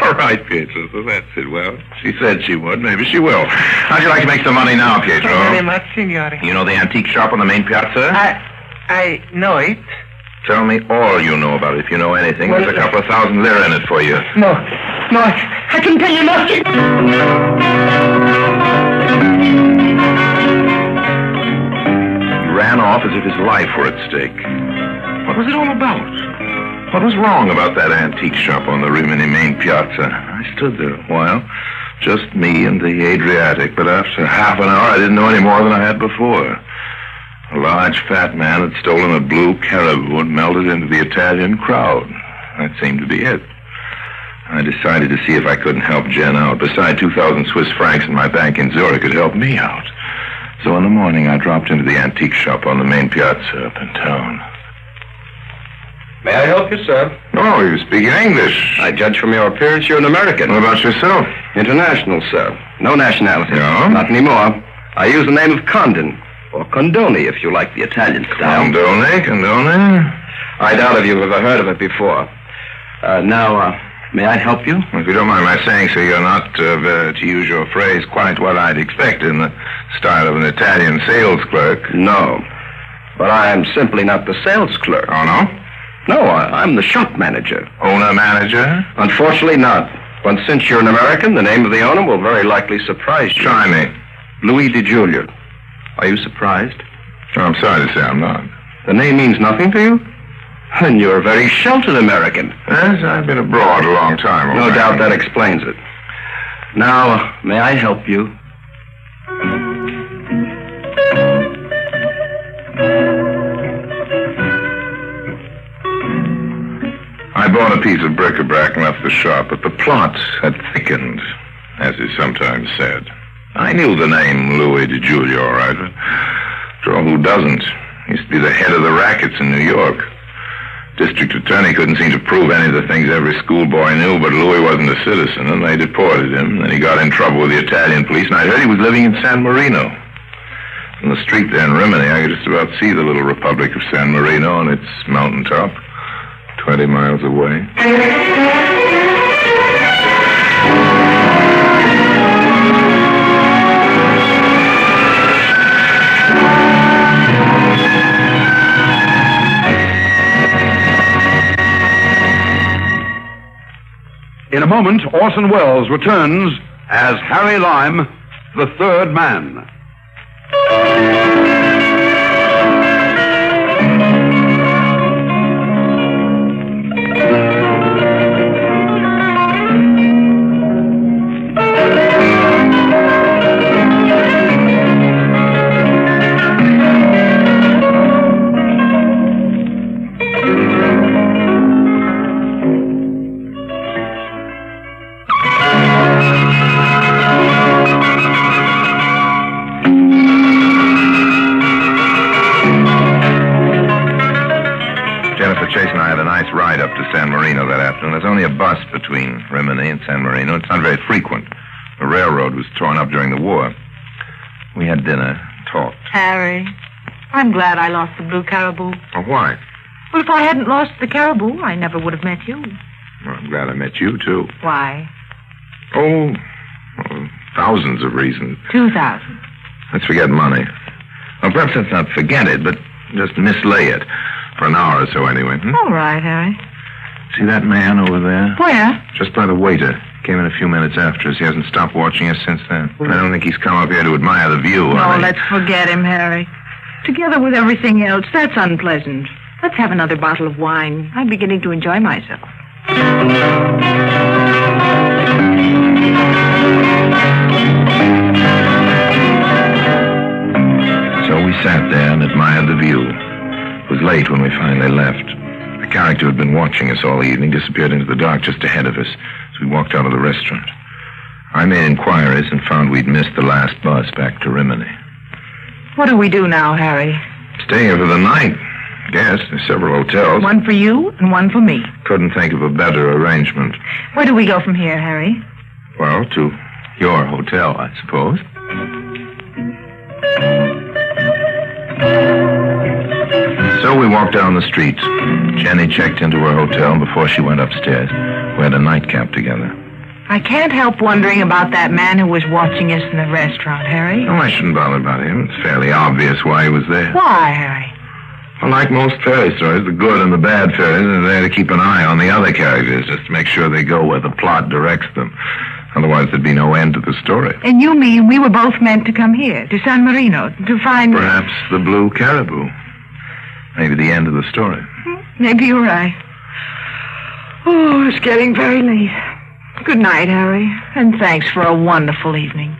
All right, Pietro, so that's it. Well, she said she would. Maybe she will. How'd you like to make some money now, Pietro? Thank you very much, signore. You know the antique shop on the main piazza? I know it. Tell me all you know about it. If you know anything, there's a couple of thousand lira in it for you. No, I can tell you nothing. He ran off as if his life were at stake. What was it all about? What was wrong about that antique shop on the Rimini main piazza? I stood there a while, just me and the Adriatic, but after half an hour I didn't know any more than I had before. A large, fat man had stolen a blue caribou and melted into the Italian crowd. That seemed to be it. I decided to see if I couldn't help Jen out. Besides, 2,000 Swiss francs in my bank in Zurich could help me out. So in the morning, I dropped into the antique shop on the main piazza up in town. May I help you, sir? Oh, you speak English. I judge from your appearance you're an American. What about yourself? International, sir. No nationality. No? Not anymore. I use the name of Condon. Or Condoni, if you like the Italian style. Condoni? I doubt if you've ever heard of it before. Now, may I help you? If you don't mind my saying so, you're not, to use your phrase, quite what I'd expect in the style of an Italian sales clerk. No. But I am simply not the sales clerk. Oh, no? No, I'm the shop manager. Owner manager? Unfortunately not. But since you're an American, the name of the owner will very likely surprise you. Try me. Louis DeJulia. Are you surprised? Oh, I'm sorry to say I'm not. The name means nothing to you? Then you're a very sheltered American. Yes, I've been abroad a long time. No doubt that explains it. Now, may I help you? I bought a piece of bric-a-brac and left the shop, but the plot had thickened, as is sometimes said. I knew the name Louis DeJulia, all right, but who doesn't? He used to be the head of the rackets in New York. District attorney couldn't seem to prove any of the things every schoolboy knew, but Louis wasn't a citizen, and they deported him. Then he got in trouble with the Italian police, and I heard he was living in San Marino. On the street there in Rimini, I could just about see the little republic of San Marino on its mountaintop, 20 miles away. In a moment, Orson Welles returns as Harry Lime, the third man. Ride up to San Marino that afternoon. There's only a bus between Rimini and San Marino. It's not very frequent. The railroad was torn up during the war. We had dinner, talked. Harry, I'm glad I lost the blue caribou. Oh, why? Well, if I hadn't lost the caribou, I never would have met you. Well, I'm glad I met you, too. Why? Oh, thousands of reasons. 2,000. Let's forget money. Well, perhaps let's not forget it, but just mislay it. For an hour or so, anyway. All right, Harry. See that man over there? Where? Just by the waiter. Came in a few minutes after us. He hasn't stopped watching us since then. I don't think he's come up here to admire the view. No, let's forget him, Harry. Together with everything else, that's unpleasant. Let's have another bottle of wine. I'm beginning to enjoy myself. So we sat there and admired the view. It was late when we finally left. The character who had been watching us all evening disappeared into the dark just ahead of us as we walked out of the restaurant. I made inquiries and found we'd missed the last bus back to Rimini. What do we do now, Harry? Stay here for the night. Guess there's several hotels. One for you and one for me. Couldn't think of a better arrangement. Where do we go from here, Harry? Well, to your hotel, I suppose. So we walked down the street. Jenny checked into her hotel before she went upstairs. We had a nightcap together. I can't help wondering about that man who was watching us in the restaurant, Harry. Oh, I shouldn't bother about him. It's fairly obvious why he was there. Why, Harry? Well, like most fairy stories, the good and the bad fairies are there to keep an eye on the other characters, just to make sure they go where the plot directs them. Otherwise, there'd be no end to the story. And you mean we were both meant to come here, to San Marino, to find... Perhaps the blue caribou. Maybe the end of the story. Maybe you're right. Oh, it's getting very late. Good night, Harry, and thanks for a wonderful evening.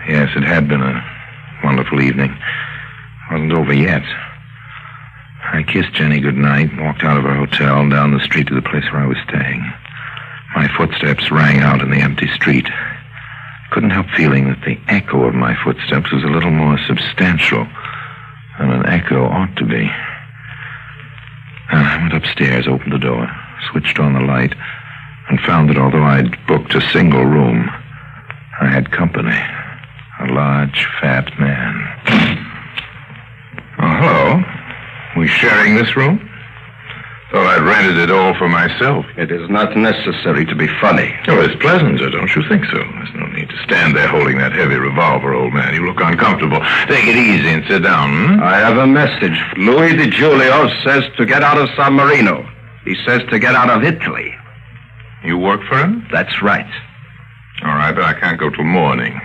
Yes, it had been a wonderful evening. It wasn't over yet. I kissed Jenny goodnight, walked out of her hotel and down the street to the place where I was staying. My footsteps rang out in the empty street. Couldn't help feeling that the echo of my footsteps was a little more substantial than an echo ought to be. And I went upstairs, opened the door, switched on the light, and found that although I'd booked a single room, I had company. A large, fat man. Oh, hello. We sharing this room? Thought I'd rented it all for myself. It is not necessary to be funny. Oh, it's pleasanter, don't you think so? There's no need to stand there holding that heavy revolver, old man. You look uncomfortable. Take it easy and sit down, I have a message. Louis Di Giulio says to get out of San Marino. He says to get out of Italy. You work for him? That's right. All right, but I can't go till morning.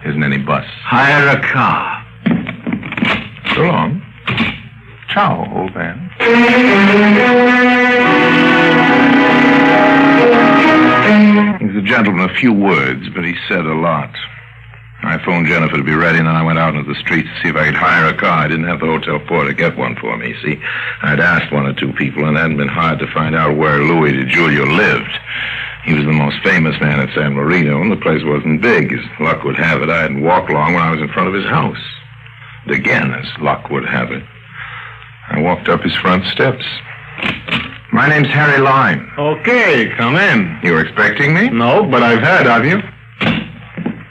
Isn't any bus. Hire a car. So long. Ciao, old man. He's a gentleman, a few words, but he said a lot. I phoned Jennifer to be ready, and then I went out into the street to see if I could hire a car. I didn't have the hotel porter get one for me, see? I'd asked one or two people, and it hadn't been hard to find out where Louis Di Giulio lived. He was the most famous man at San Marino, and the place wasn't big. As luck would have it, I hadn't walked long when I was in front of his house. And again, as luck would have it, I walked up his front steps. My name's Harry Lime. Okay, come in. You were expecting me? No, but I've heard of you.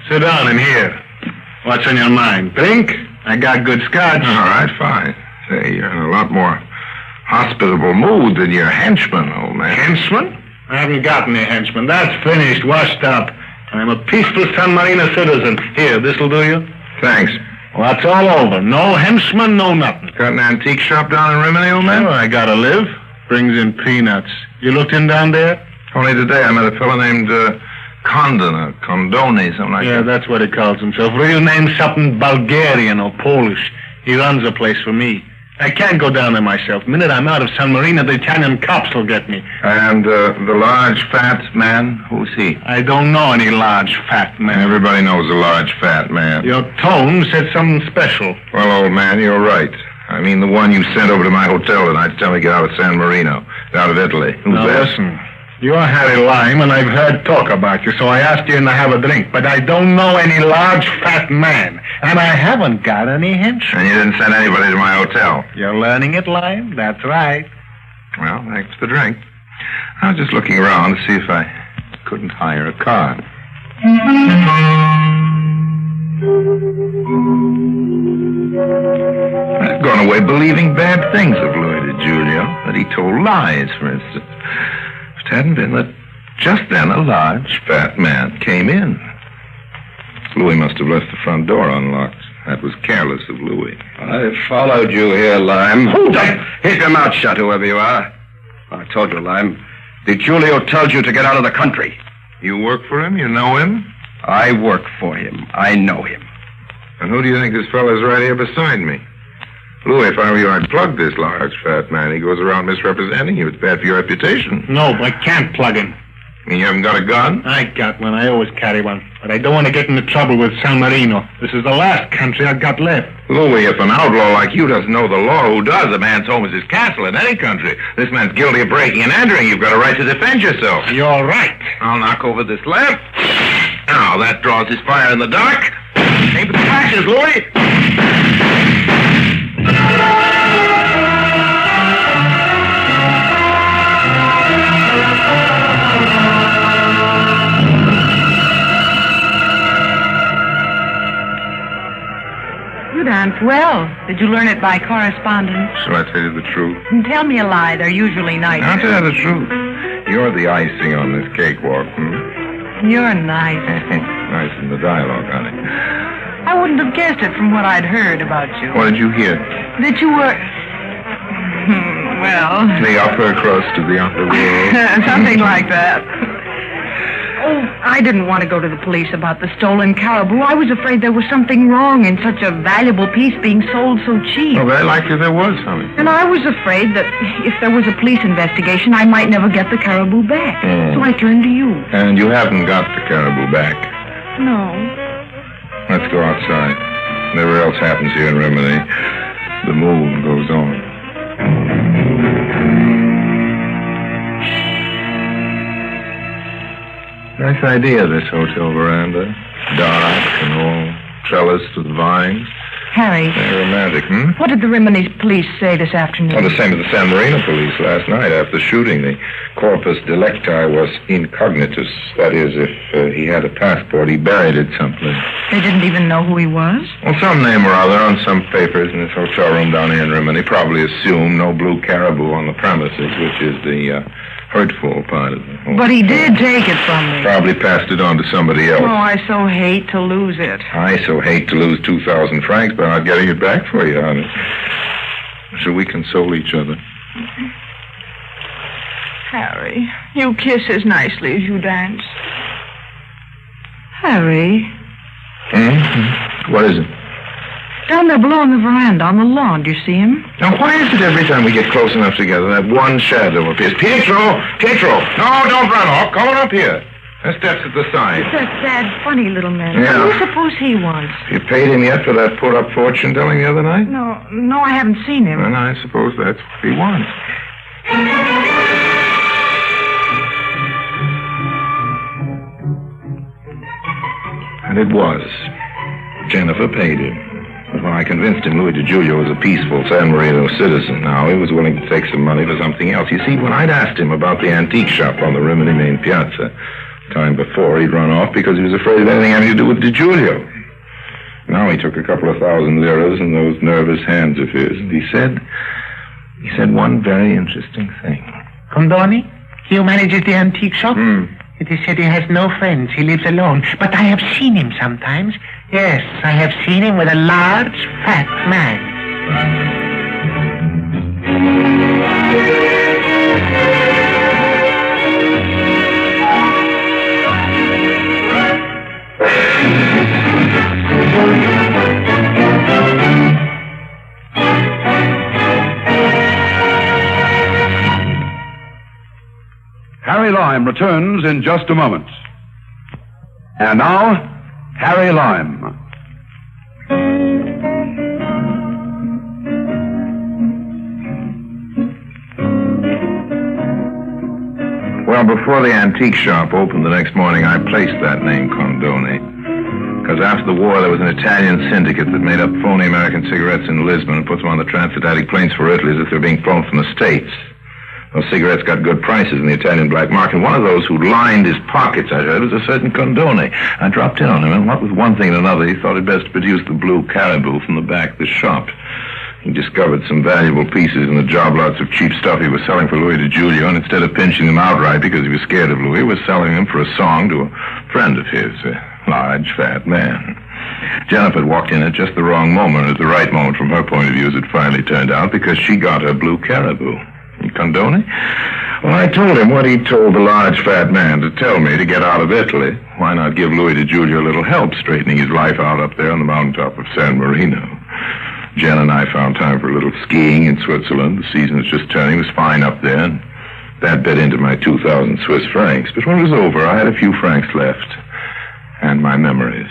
Sit down in here. What's on your mind? Drink? I got good scotch. All right, fine. Say, you're in a lot more hospitable mood than your henchman, old man. Henchman? I haven't got any henchmen. That's finished, washed up. I'm a peaceful San Marino citizen. Here, this'll do you? Thanks. Well, that's all over. No henchmen, no nothing. Got an antique shop down in Rimini, old man? Oh, I gotta live. Brings in peanuts. You looked in down there? Only today I met a fellow named Condon, or Condoni, something like that. Yeah, that's what he calls himself. Real name something Bulgarian or Polish. He runs the place for me. I can't go down there myself. The minute I'm out of San Marino, the Italian cops will get me. And the large, fat man, who's he? I don't know any large, fat man. Everybody knows a large, fat man. Your tone said something special. Well, old man, you're right. I mean the one you sent over to my hotel tonight to tell me to get out of San Marino, out of Italy. Who's now, that? Listen, you're Harry Lime, and I've heard talk about you, so I asked you in to have a drink. But I don't know any large, fat man, and I haven't got any henchmen. And you didn't send anybody to my hotel? You're learning it, Lime? That's right. Well, thanks for the drink. I was just looking around to see if I couldn't hire a car. I've gone away believing bad things of Louis Di Giulio, that he told lies, for instance. If it hadn't been that just then a large, fat man came in. Louis must have left the front door unlocked. That was careless of Louis. I followed you here, Lime. Keep your mouth shut, whoever you are. I told you, Lime. Di Giulio tells you to get out of the country. You work for him? You know him? I work for him. I know him. And who do you think this fellow's right here beside me? Louis, if I were you, I'd plug this large, fat man. He goes around misrepresenting you. It's bad for your reputation. No, I can't plug him. You haven't got a gun? I got one. I always carry one. But I don't want to get into trouble with San Marino. This is the last country I've got left. Louis, if an outlaw like you doesn't know the law, who does? A man's home is his castle in any country. This man's guilty of breaking and entering. You've got a right to defend yourself. You're right. I'll knock over this lamp. Now, that draws his fire in the dark. Aim for the flashes, Louis. You dance well. Did you learn it by correspondence? Shall I tell you the truth? Tell me a lie. They're usually nice. I'll tell you the truth. You're the icing on this cakewalk, You're nice. Nice in the dialogue, honey. I wouldn't have guessed it from what I'd heard about you. What did you hear? That you were... well... The upper crust of the underworld. Something like that. Oh, I didn't want to go to the police about the stolen caribou. I was afraid there was something wrong in such a valuable piece being sold so cheap. Oh, very likely there was, honey. And I was afraid that if there was a police investigation, I might never get the caribou back. So I turned to you. And you haven't got the caribou back. No. Let's go outside. Whatever else happens here in Rimini, the moon goes on. Nice idea, this hotel veranda. Dark and all trellised with vines. Harry. Very romantic, What did the Rimini police say this afternoon? Well, the same as the San Marino police last night after the shooting. The corpus delicti was incognitus. That is, if he had a passport, he buried it someplace. They didn't even know who he was? Well, some name or other on some papers in this hotel room down here in Rimini. Probably assumed no blue caribou on the premises, which is the hurtful part of it. But he did take it from me. Probably passed it on to somebody else. Oh, I so hate to lose it. I so hate to lose 2,000 francs by not getting it back for you, honey. So we console each other. Harry, you kiss as nicely as you dance. Harry. What is it? Down there below on the veranda, on the lawn. Do you see him? Now, why is it every time we get close enough together, that one shadow appears? Pietro! Pietro! No, don't run off. Come on up here. There's steps at the side. It's that sad, funny little man. Yeah. Who do you suppose he was? You paid him yet for that put-up fortune telling the other night? No, I haven't seen him. Well, I suppose that's what he wants. And it was. Jennifer paid him. But when I convinced him Louis Di Giulio was a peaceful San Marino citizen now, he was willing to take some money for something else. You see, when I'd asked him about the antique shop on the Rimini main piazza, time before, he'd run off because he was afraid of anything having to do with Di Giulio. Now he took a couple of thousand liras in those nervous hands of his, and he said one very interesting thing. Condoni, he who manages the antique shop? It is said he has no friends. He lives alone. But I have seen him sometimes. Yes, I have seen him with a large, fat man. Harry Lime returns in just a moment. And now, Harry Lime. Well, before the antique shop opened the next morning, I placed that name, Condoni. Because after the war, there was an Italian syndicate that made up phony American cigarettes in Lisbon and put them on the transatlantic planes for Italy as if they were being flown from the States. Those cigarettes got good prices in the Italian black market. One of those who lined his pockets, I heard, was a certain Condoni. I dropped in on him, and what with one thing and another, he thought it best to produce the blue caribou from the back of the shop. He discovered some valuable pieces in the job lots of cheap stuff he was selling for Louis Di Giulio, and instead of pinching them outright because he was scared of Louis, was selling them for a song to a friend of his, a large, fat man. Jennifer had walked in at just the wrong moment, at the right moment from her point of view, as it finally turned out, because she got her blue caribou. Condoni? Well, I told him what he told the large fat man to tell me to get out of Italy. Why not give Louis DeJulia a little help straightening his life out up there on the mountaintop of San Marino? Jen and I found time for a little skiing in Switzerland. The season was just turning. It was fine up there. And that bit into my 2,000 Swiss francs. But when it was over, I had a few francs left. And my memories.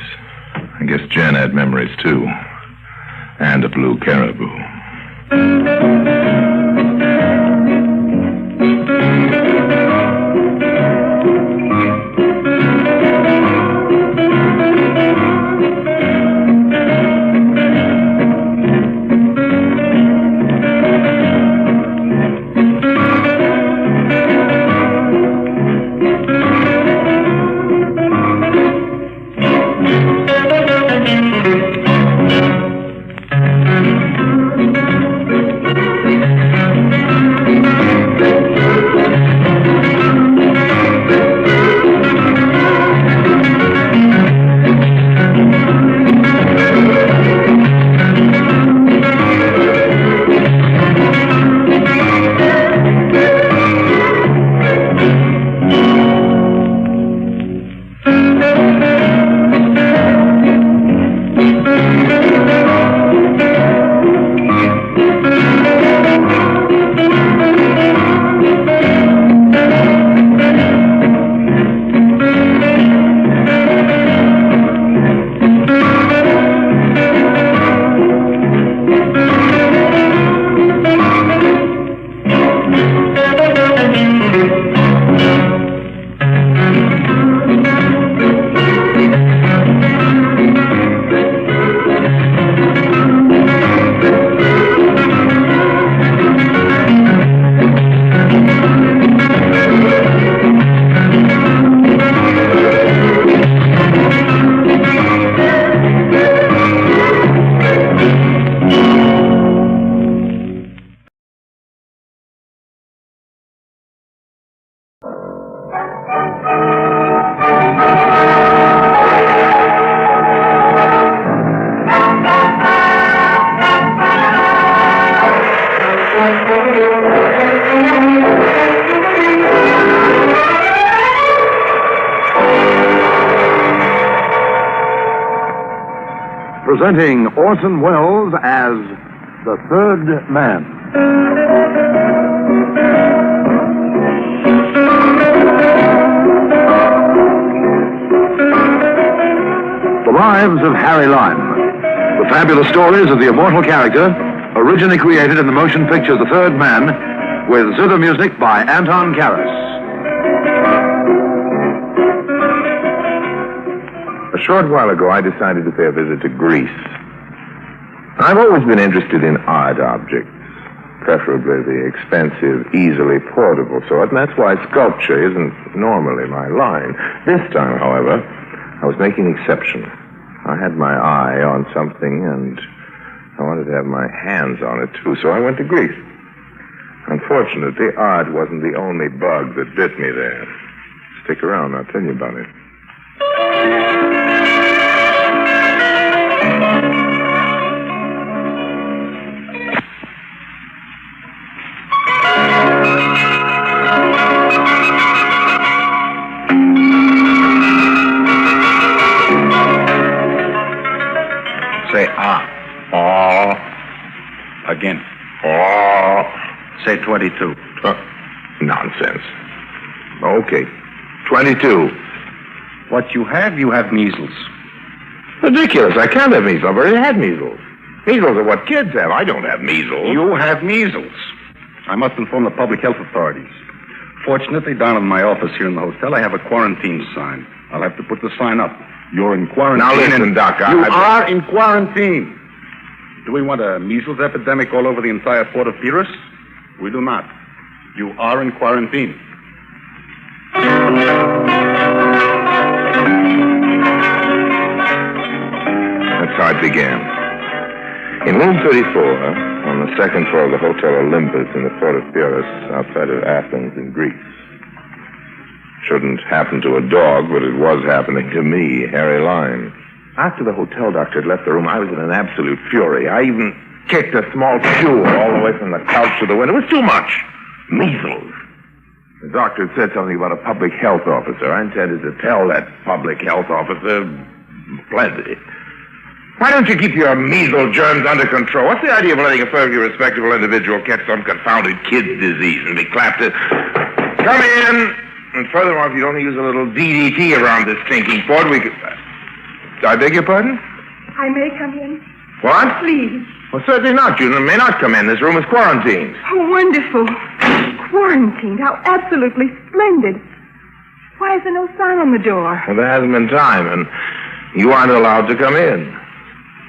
I guess Jen had memories, too. And a blue caribou. Presenting Orson Welles as the Third Man. The Lives of Harry Lime. The fabulous stories of the immortal character, originally created in the motion picture The Third Man, with zither music by Anton Karas. A short while ago, I decided to pay a visit to Greece. I've always been interested in art objects, preferably the expensive, easily portable sort, and that's why sculpture isn't normally my line. This time, however, I was making an exception. I had my eye on something, and I wanted to have my hands on it, too, so I went to Greece. Unfortunately, art wasn't the only bug that bit me there. Stick around, I'll tell you about it. Say ah. Again. Say 22. Nonsense. Okay. 22. What you have measles. Ridiculous. I can't have measles. I've already had measles. Measles are what kids have. I don't have measles. You have measles. I must inform the public health authorities. Fortunately, down in my office here in the hotel, I have a quarantine sign. I'll have to put the sign up. You're in quarantine. Now listen, Doc. You are in quarantine. Do we want a measles epidemic all over the entire port of Pyrrhus? We do not. You are in quarantine. That's how it began. In room 34, on the second floor of the Hotel Olympus in the port of Pyrrhus, outside of Athens in Greece. Shouldn't happen to a dog, but it was happening to me, Harry Lime. After the hotel doctor had left the room, I was in an absolute fury. I even kicked a small stool all the way from the couch to the window. It was too much. Measles. The doctor said something about a public health officer. I intended to tell that public health officer plenty. Why don't you keep your measles germs under control? What's the idea of letting a perfectly respectable individual catch some confounded kid's disease and be clapped in? Come in! And furthermore, if you'd only use a little DDT around this stinking port, we could... I beg your pardon? I may come in? What? Please. Well, certainly not. You may not come in. This room is quarantined. Oh, wonderful. Quarantined. How absolutely splendid. Why is there no sign on the door? Well, there hasn't been time, and you aren't allowed to come in.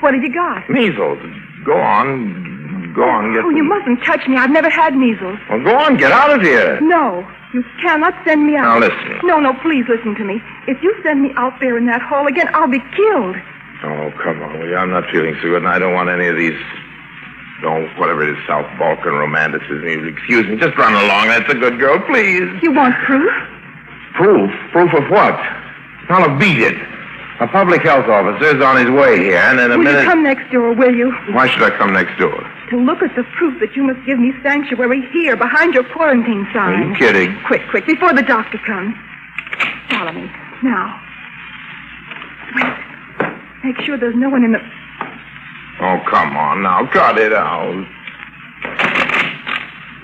What have you got? Measles. Go on. Go on. Get you mustn't touch me. I've never had measles. Well, go on. Get out of here. No. You cannot send me out. Now, listen. No, please listen to me. If you send me out there in that hole again, I'll be killed. Oh, come on, will you? I'm not feeling so good, and I don't want any of these, whatever it is, South Balkan romanticism. Excuse me, just run along. That's a good girl, please. You want proof? Proof? Proof of what? Now, look, beat it. A public health officer is on his way here, and in a minute... Will you come next door, will you? Why should I come next door? To look at the proof that you must give me sanctuary here, behind your quarantine sign. Are you kidding? Quick, before the doctor comes. Follow me. Now. Wait. Make sure there's no one in the... Oh, come on now. Cut it out.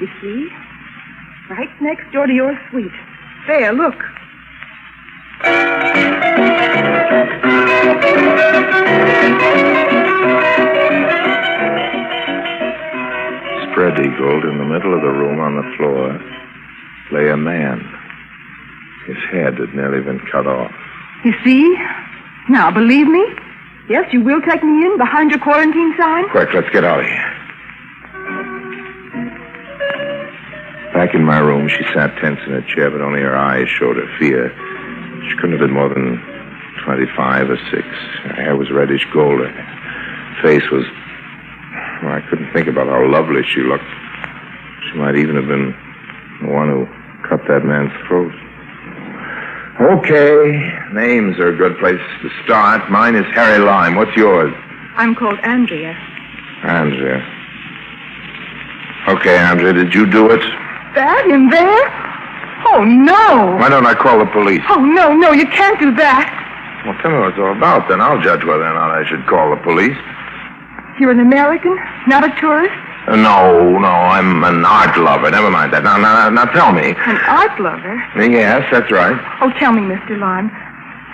You see? Right next door to your suite. There, look. Spread-eagled in the middle of the room on the floor lay a man. His head had nearly been cut off. You see? Now, believe me? Yes, you will take me in behind your quarantine sign? Quick, let's get out of here. Back in my room, she sat tense in her chair, but only her eyes showed her fear. She couldn't have been more than 25 or 6. Her hair was reddish gold. Her face was... Well, I couldn't think about how lovely she looked. She might even have been the one who cut that man's throat. Okay, names are a good place to start. Mine is Harry Lime. What's yours? I'm called Andrea. Andrea. Okay, Andrea, did you do it? That in there? Oh, no. Why don't I call the police? Oh, no, you can't do that. Well, tell me what it's all about, then I'll judge whether or not I should call the police. You're an American, not a tourist? No, I'm an art lover. Never mind that. Now tell me. An art lover? Yes, that's right. Oh, tell me, Mr. Lime.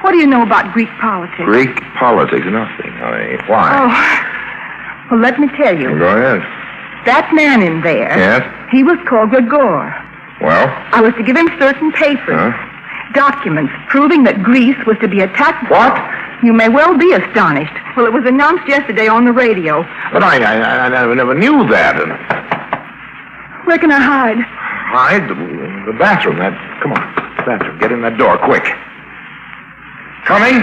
What do you know about Greek politics? Greek politics? Nothing. Why? Oh, well, let me tell you. Go ahead. That man in there. Yes? He was called Gregor. Well? I was to give him certain papers. Documents proving that Greece was to be attacked. What? You may well be astonished. Well, it was announced yesterday on the radio. But I never knew that. Where can I hide? Hide? The bathroom. Come on. Bathroom. Get in that door, quick. Coming?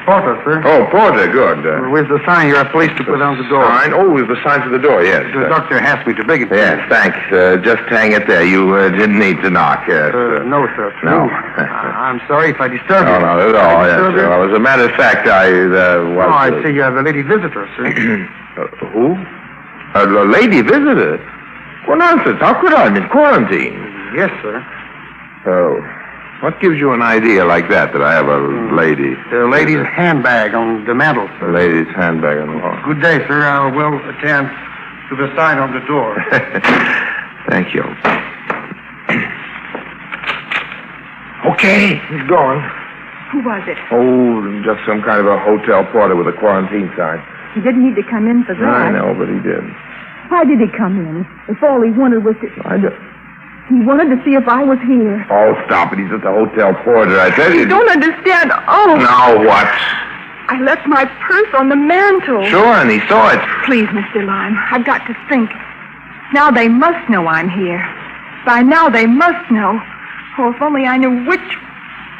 Porter, sir. Oh, Porter, good. Where's the sign you have police to put on the door? Sign? Oh, the sign to the door, yes. The doctor asked me to bring it. Yes, thanks. Just hang it there. You didn't need to knock, yes. No, sir. No. I'm sorry if I disturbed you. No, not at all, yes. Well, as a matter of fact, I was... Oh, I see you have a lady visitor, sir. Who? A lady visitor? Well, nonsense. How could I? I'm in quarantine. Yes, sir. Oh. What gives you an idea like that I have a lady? The lady's handbag on the mantel, sir. The lady's handbag on the wall. Good day, sir. I will attend to the sign on the door. Thank you. Okay, he's gone. Who was it? Oh, just some kind of a hotel porter with a quarantine sign. He didn't need to come in for that. I know, but he did. Why did he come in? If all he wanted was to... He wanted to see if I was here. Oh, stop it. He's at the hotel porter. I tell you. You don't understand. Oh. Now what? I left my purse on the mantel. Sure, and he saw it. Please, Mr. Lime, I've got to think. Now they must know I'm here. By now they must know. Oh, if only I knew which...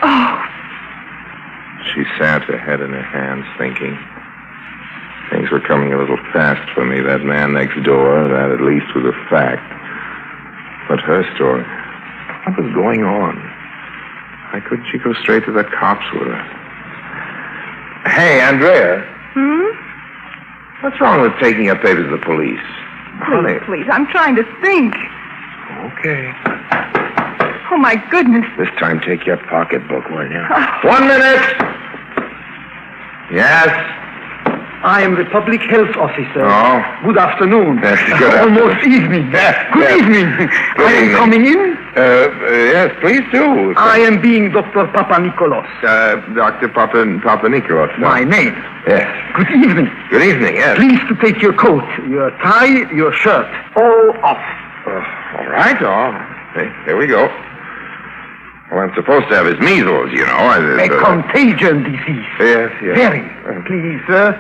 Oh. She sat, her head in her hands, thinking. Things were coming a little fast for me. That man next door, that at least was a fact. But her story, what was going on? Why couldn't she go straight to the cops with her? Hey, Andrea. What's wrong with taking your papers to the police? Please, I'm trying to think. Okay. Oh, my goodness. This time, take your pocketbook, will you? 1 minute! Yes? I am the public health officer. Oh. Good afternoon. Yes, good Almost evening. Good evening. I am coming in. Yes, please do. I am being Dr. Papanikolaos. Dr. Papanikolaos. My name. Yes. Good evening. Good evening, yes. Please to take your coat, your tie, your shirt, all off. All right, here we go. Well, I'm supposed to have his measles, you know. A contagion disease. Yes. Very. Please, sir.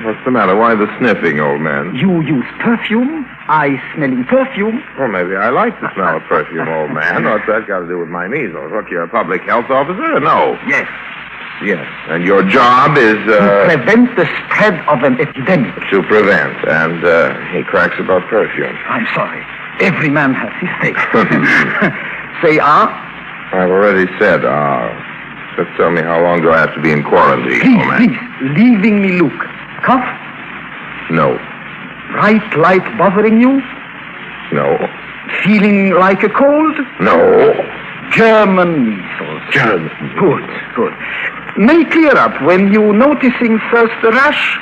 What's the matter? Why the sniffing, old man? You use perfume. I smelling perfume. Well, maybe I like the smell of perfume, old man. What's that got to do with my measles? Look, you're a public health officer, or no? Yes. Yes. And your job is, to prevent the spread of an epidemic. To prevent. And, he cracks about perfume. I'm sorry. Every man has his taste. Say, I've already said, Just tell me, how long do I have to be in quarantine, please, old man? Please, leaving me look. Cough? No. Bright light bothering you? No. Feeling like a cold? No. German measles. German. Good. May clear up when you noticing first the rash?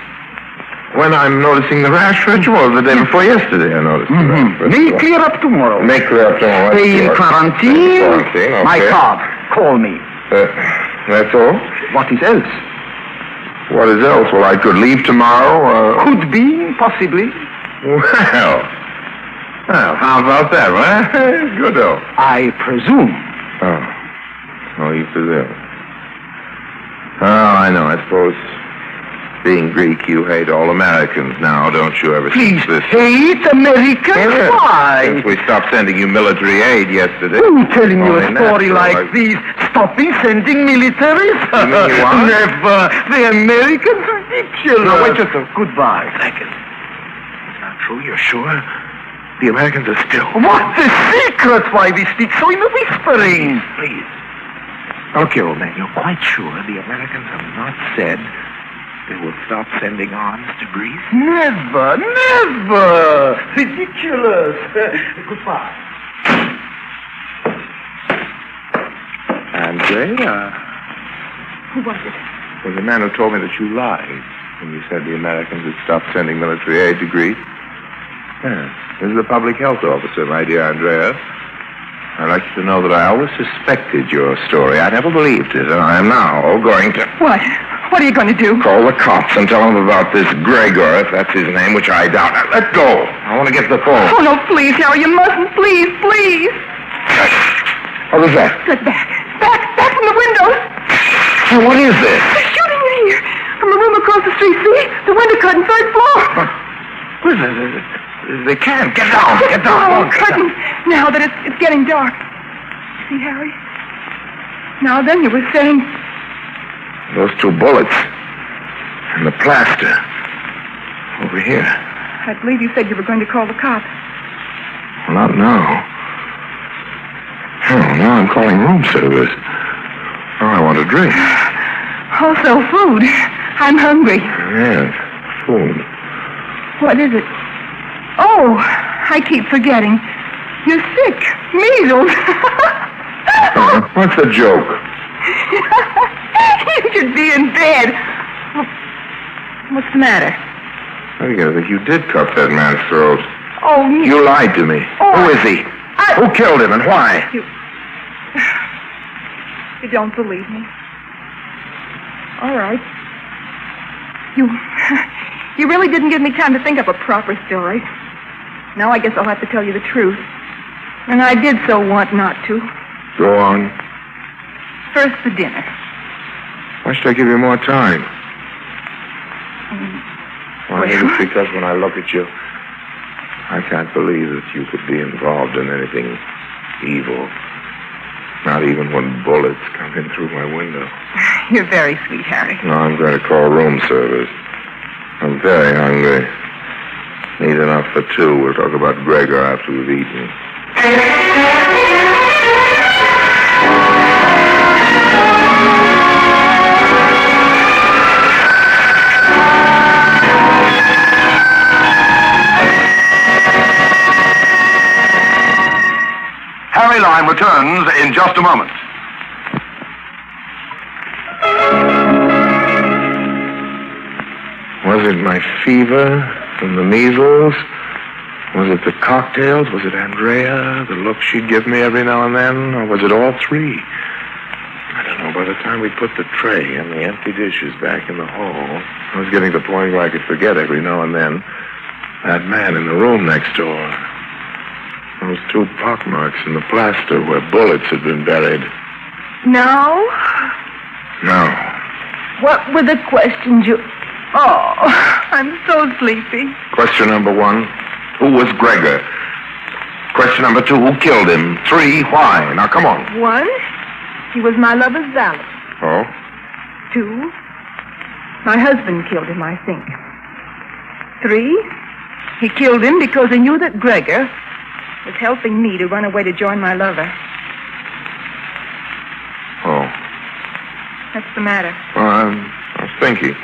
When I'm noticing the rash, first of all, the day before yesterday I noticed the rash. May clear up tomorrow. May clear up tomorrow. Stay in quarantine. Okay. My card. Call me. That's all? What is else? What is else? Well, I could leave tomorrow. Could be, possibly. Well, how about that, huh? Good, though. I presume. Oh, you presume. Oh, I know. I suppose, being Greek, you hate all Americans now, don't you? Ever Please, since this... hate Americans? Yes. Why? Since we stopped sending you military aid yesterday. Who telling you a Only story natural, like this? Stopping sending militaries? You mean you are? Never. The Americans ridiculous. No, wait just a... Goodbye. Second. It's not true, you're sure? The Americans are still... What the secret? Why we speak so in a whispering? Please. Okay, old man, you're quite sure the Americans have not said they will stop sending arms to Greece? Never. Ridiculous. Goodbye. Andre, Who was it? was the man who told me that you lied when you said the Americans had stopped sending military aid to Greece. Yes. This is the public health officer, my dear Andrea. I'd like you to know that I always suspected your story. I never believed it, and I am now going to... What? What are you going to do? Call the cops and tell them about this Gregor, if that's his name, which I doubt. Now, let go. I want to get the phone. Oh, no, please, Harry, you mustn't. Please. What was that? Get back from the windows. Hey, what is this? They're shooting in here. From the room across the street, see? The window cut in third floor. What is it? They can't. Get down. Oh, curtain. Now that it's getting dark. See, Harry? Now then, you were saying... Those 2 bullets. And the plaster. Over here. I believe you said you were going to call the cops. Well, not now. Oh, now I'm calling room service. Oh, I want a drink. Also, food. I'm hungry. Yes, food. What is it? Oh, I keep forgetting. You're sick. Measles. What's the joke? You should be in bed. What's the matter? I think you did cut that man's throat. Oh, you lied to me. Who is he? Who killed him and why? You don't believe me. All right. You really didn't give me time to think up a proper story. Now I guess I'll have to tell you the truth. And I did so want not to. Go on. First, the dinner. Why should I give you more time? Well, it's because when I look at you, I can't believe that you could be involved in anything evil. Not even when bullets come in through my window. You're very sweet, Harry. No, I'm going to call room service. I'm very hungry. Need enough for 2. We'll talk about Gregor after we've eaten. and returns in just a moment. Was it my fever from the measles? Was it the cocktails? Was it Andrea, the look she'd give me every now and then? Or was it all three? I don't know. By the time we put the tray and the empty dishes back in the hall, I was getting to the point where I could forget every now and then that man in the room next door. Those 2 pockmarks in the plaster where bullets had been buried. No? No. What were the questions you... Oh, I'm so sleepy. Question number 1, who was Gregor? Question number 2, who killed him? 3, why? Now, come on. 1, he was my lover's valet. Oh? 2, my husband killed him, I think. 3, he killed him because he knew that Gregor was helping me to run away to join my lover. Oh. What's the matter? Well, I was thinking.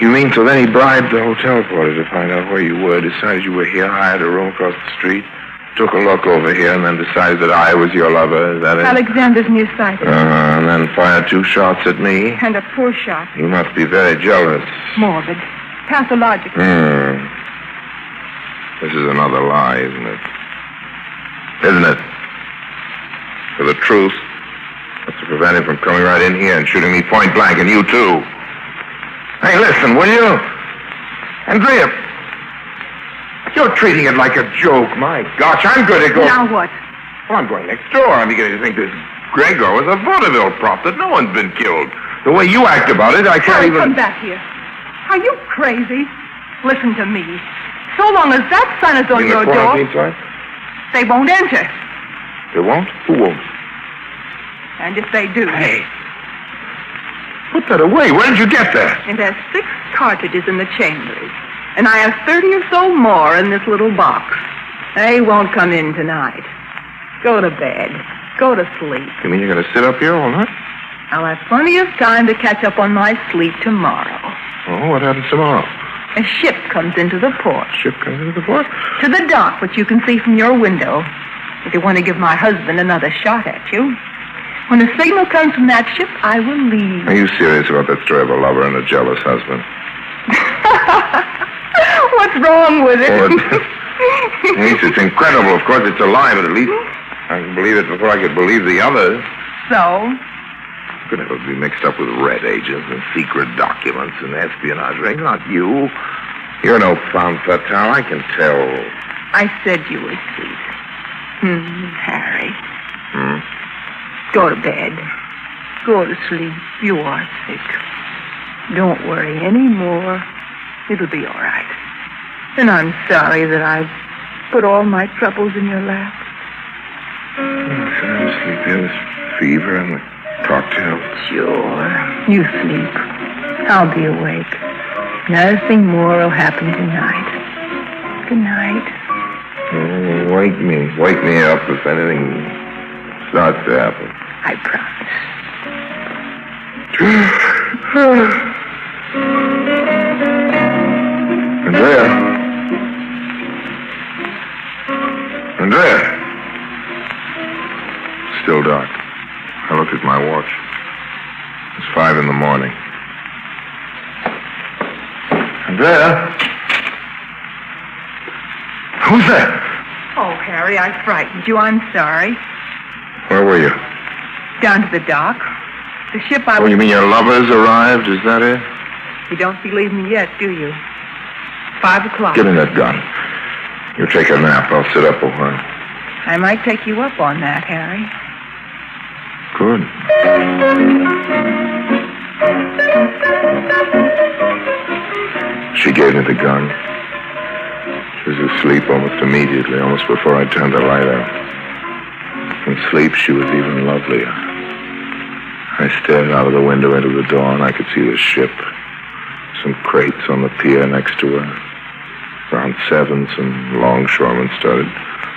You mean so then he bribed the hotel porter to find out where you were, decided you were here, hired a room across the street, took a look over here, and then decided that I was your lover, is that it? Alexander's nearsighted. And then fired 2 shots at me? And a poor shot. You must be very jealous. Morbid. Pathological. This is another lie, isn't it? Isn't it? For the truth. That's to prevent him from coming right in here and shooting me point blank, and you too. Hey, listen, will you? Andrea, you're treating it like a joke. My gosh, I'm going to go... Now what? Well, I'm going next door. I'm beginning to think this Gregor was a vaudeville prop, that no one's been killed. The way you act about it, I can't even... Come back here. Are you crazy? Listen to me. So long as that son is on your door, they won't enter. They won't? Who won't? And if they do... Hey. Put that away. Where did you get that? It has 6 cartridges in the chambers. And I have 30 or so more in this little box. They won't come in tonight. Go to bed. Go to sleep. You mean you're going to sit up here all night? I'll have plenty of time to catch up on my sleep tomorrow. Oh, what happens tomorrow? A ship comes into the port. Ship comes into the port? To the dock, which you can see from your window. If you want to give my husband another shot at you. When a signal comes from that ship, I will leave. Are you serious about that story of a lover and a jealous husband? What's wrong with it? It's incredible. Of course, it's a lie, but at least I can believe it before I could believe the others. So? Could never be mixed up with red agents and secret documents and espionage rings. Not you. You're no femme fatale, I can tell. I said you were sweet. Harry. Go to bed. Go to sleep. You are sick. Don't worry any more. It'll be all right. And I'm sorry that I've put all my troubles in your lap. I'm sleepy. This fever and the cocktail. Sure. You sleep. I'll be awake. Nothing more will happen tonight. Good night. Oh, wake me. Wake me up if anything starts to happen. I promise. Andrea. Andrea. Still dark. I looked at my watch. It's 5 in the morning. Andrea? Who's that? Oh, Harry, I frightened you. I'm sorry. Where were you? Down to the dock. The ship I was... Oh, you mean your lover's arrived? Is that it? You don't believe me yet, do you? 5 o'clock. Give me that gun. You take a nap. I'll sit up a while. I might take you up on that, Harry. Good. She gave me the gun. She was asleep almost immediately, almost before I turned the light out. In sleep, she was even lovelier. I stared out of the window into the dawn. I could see the ship. Some crates on the pier next to her. Around 7, some longshoremen started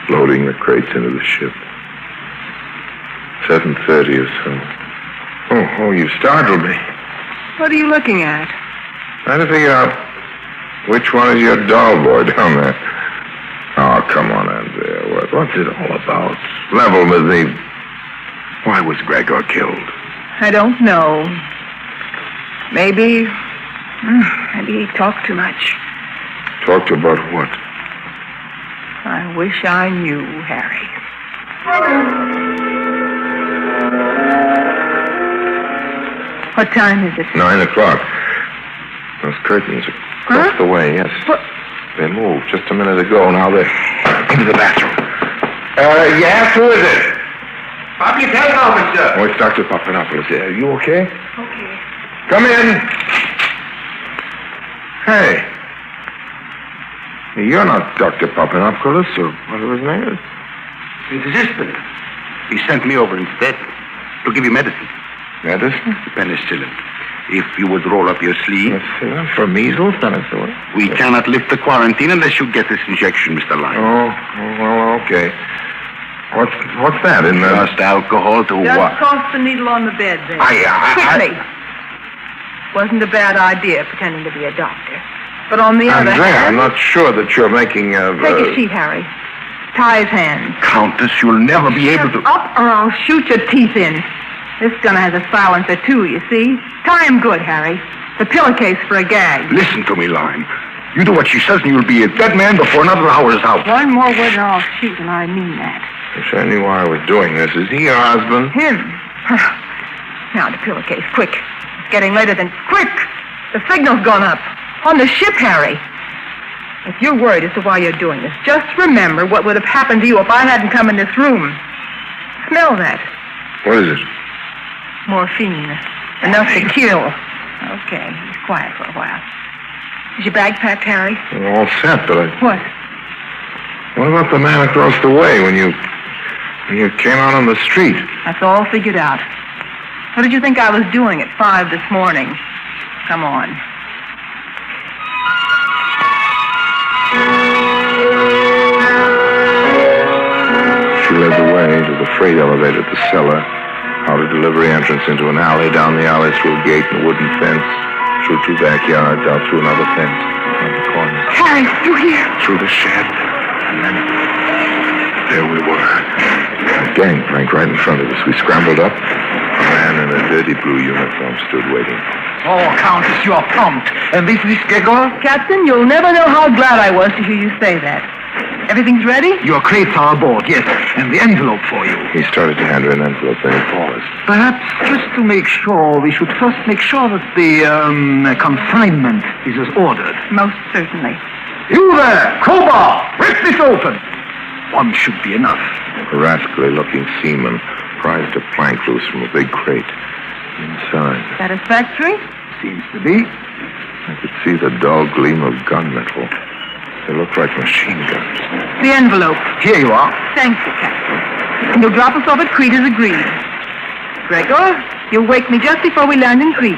loading the crates into the ship. 7:30 or so. Oh, you startled me. What are you looking at? Trying to figure out which one is your doll boy down there. Oh, come on, Andrea. What's it all about? level with the... Why was Gregor killed? I don't know. Maybe he talked too much. Talked about what? I wish I knew, Harry. What time is it? 9 o'clock. Those curtains across the way, yes. What? They moved just a minute ago. Now they're into the bathroom. Yes, who is it? Public health officer. Oh, it's Dr. Papanopoulos. Are you okay? Okay. Come in. Hey. You're not Dr. Papanopoulos, or whatever his name is. His assistant. He sent me over instead to give you medicine. Medicine? Penicillin. If you would roll up your sleeve. For measles, penicillin? We cannot lift the quarantine unless you get this injection, Mr. Lyne. Oh, well, okay. What's that in there? Just alcohol to Just what? toss the needle on the bed there. Quickly. Wasn't a bad idea pretending to be a doctor. But on the other Andrea, hand... I'm not sure that you're making a... Take a sheet, Harry. Tie his hands. Countess, you'll never be able to... Up or I'll shoot your teeth in. This gun has a silencer, too, you see. Tie him good, Harry. The pillowcase for a gag. Listen to me, Lyne. You do what she says and you'll be a dead man before another hour is out. One more word and I'll shoot, and I mean that. Wish I knew why we're doing this. Is he your husband? Him. Now, the pillowcase, quick. It's getting later than... Quick! The signal's gone up. On the ship, Harry. If you're worried as to why you're doing this, just remember what would have happened to you if I hadn't come in this room. Smell that. What is it? Morphine. Enough to kill. Okay, he's quiet for a while. Is your bag packed, Harry? We're all set, but What? What about the man across the way when you came out on the street? That's all figured out. What did you think I was doing at 5 this morning? Come on. She led the way to the freight elevator at the cellar, out a delivery entrance into an alley, down the alley through a gate and a wooden fence, through 2 backyards, out through another fence, around the corner. Harry, you here? Through the shed, and then there we were. A gangplank right in front of us. We scrambled up. A man in a dirty blue uniform stood waiting. Oh, Countess, you are prompt. And this is Gregor? Captain, you'll never know how glad I was to hear you say that. Everything's ready? Your crates are aboard, yes. And the envelope for you. He started to hand her an envelope, then he paused. Perhaps just to make sure, we should first make sure that the consignment is as ordered. Most certainly. You there! Crowbar! Rip this open! One should be enough. A rascally-looking seaman prized a plank loose from a big crate. Inside, Satisfactory? Seems to be. I could see the dull gleam of gunmetal. They looked like machine guns. The envelope. Here you are. Thank you, Captain. And you'll drop us off at Crete as agreed. Gregor, you'll wake me just before we land in Crete.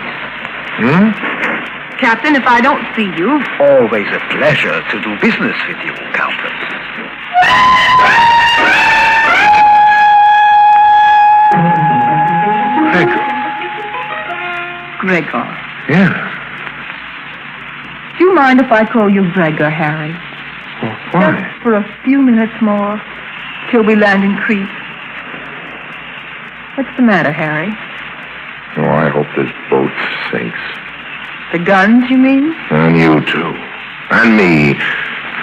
Captain, if I don't see you... Always a pleasure to do business with you, Countess. Gregor. Yeah. Do you mind if I call you Gregor, Harry? Well, why? Just for a few minutes more, till we land in Crete. What's the matter, Harry? Oh, I hope this boat sinks. The guns, you mean? And you, too. And me.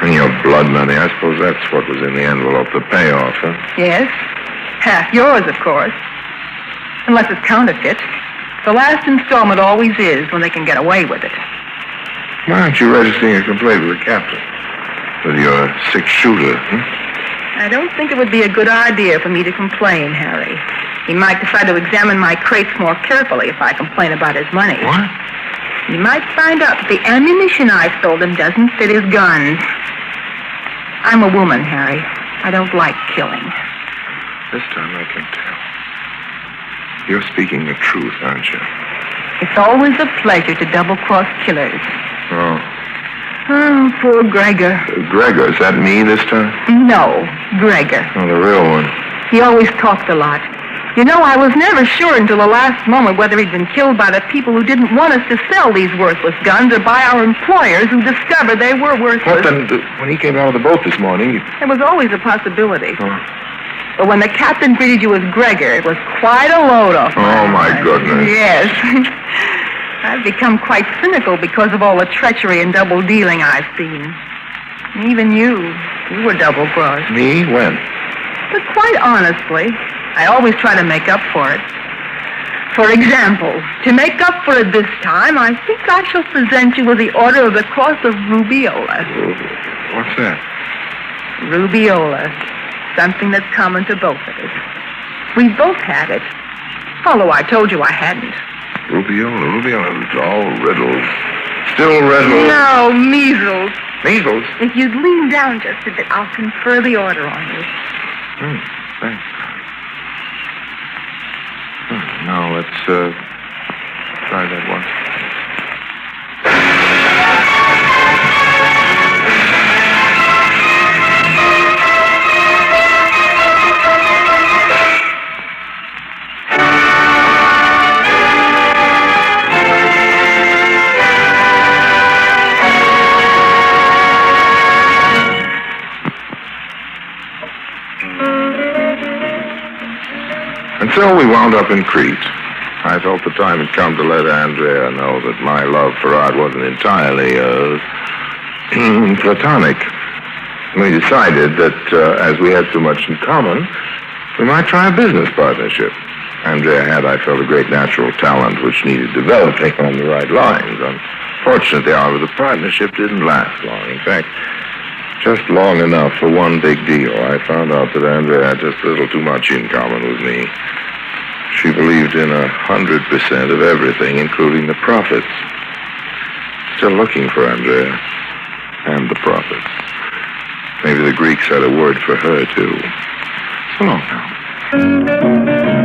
And your blood money. I suppose that's what was in the envelope, the payoff, huh? Yes. Half yours, of course. Unless it's counterfeit. The last installment always is when they can get away with it. Why aren't you registering a complaint with the captain? With your 6-shooter, I don't think it would be a good idea for me to complain, Harry. He might decide to examine my crates more carefully if I complain about his money. What? He might find out that the ammunition I sold him doesn't fit his guns. I'm a woman, Harry. I don't like killing. This time I can tell. You're speaking the truth, aren't you? It's always a pleasure to double-cross killers. Oh. Oh, poor Gregor. Gregor, is that me this time? No, Gregor. Oh, the real one. He always talked a lot. You know, I was never sure until the last moment whether he'd been killed by the people who didn't want us to sell these worthless guns or by our employers who discovered they were worthless. What then? When he came out of the boat this morning... There was always a possibility. Oh. But when the captain greeted you as Gregor, it was quite a load off. Oh, my goodness. Yes. I've become quite cynical because of all the treachery and double dealing I've seen. Even you were double-crossed. Me? When? But quite honestly, I always try to make up for it. For example, to make up for it this time, I think I shall present you with the Order of the Cross of Rubeola. What's that? Rubeola. Something that's common to both of us. We both had it. Although I told you I hadn't. Rubeola. It's all riddles. Still riddles. No, measles. Measles? If you'd lean down just a bit, I'll confer the order on you. Thanks. Now let's try that one. And so we wound up in Crete. I felt the time had come to let Andrea know that my love for art wasn't entirely platonic. We decided that as we had so much in common, we might try a business partnership. Andrea had, I felt, a great natural talent which needed developing on the right lines. Unfortunately, however, the partnership didn't last long. In fact, just long enough for one big deal. I found out that Andrea had just a little too much in common with me. She believed in 100% of everything, including the profits. Still looking for Andrea and the profits. Maybe the Greeks had a word for her, too. So long now.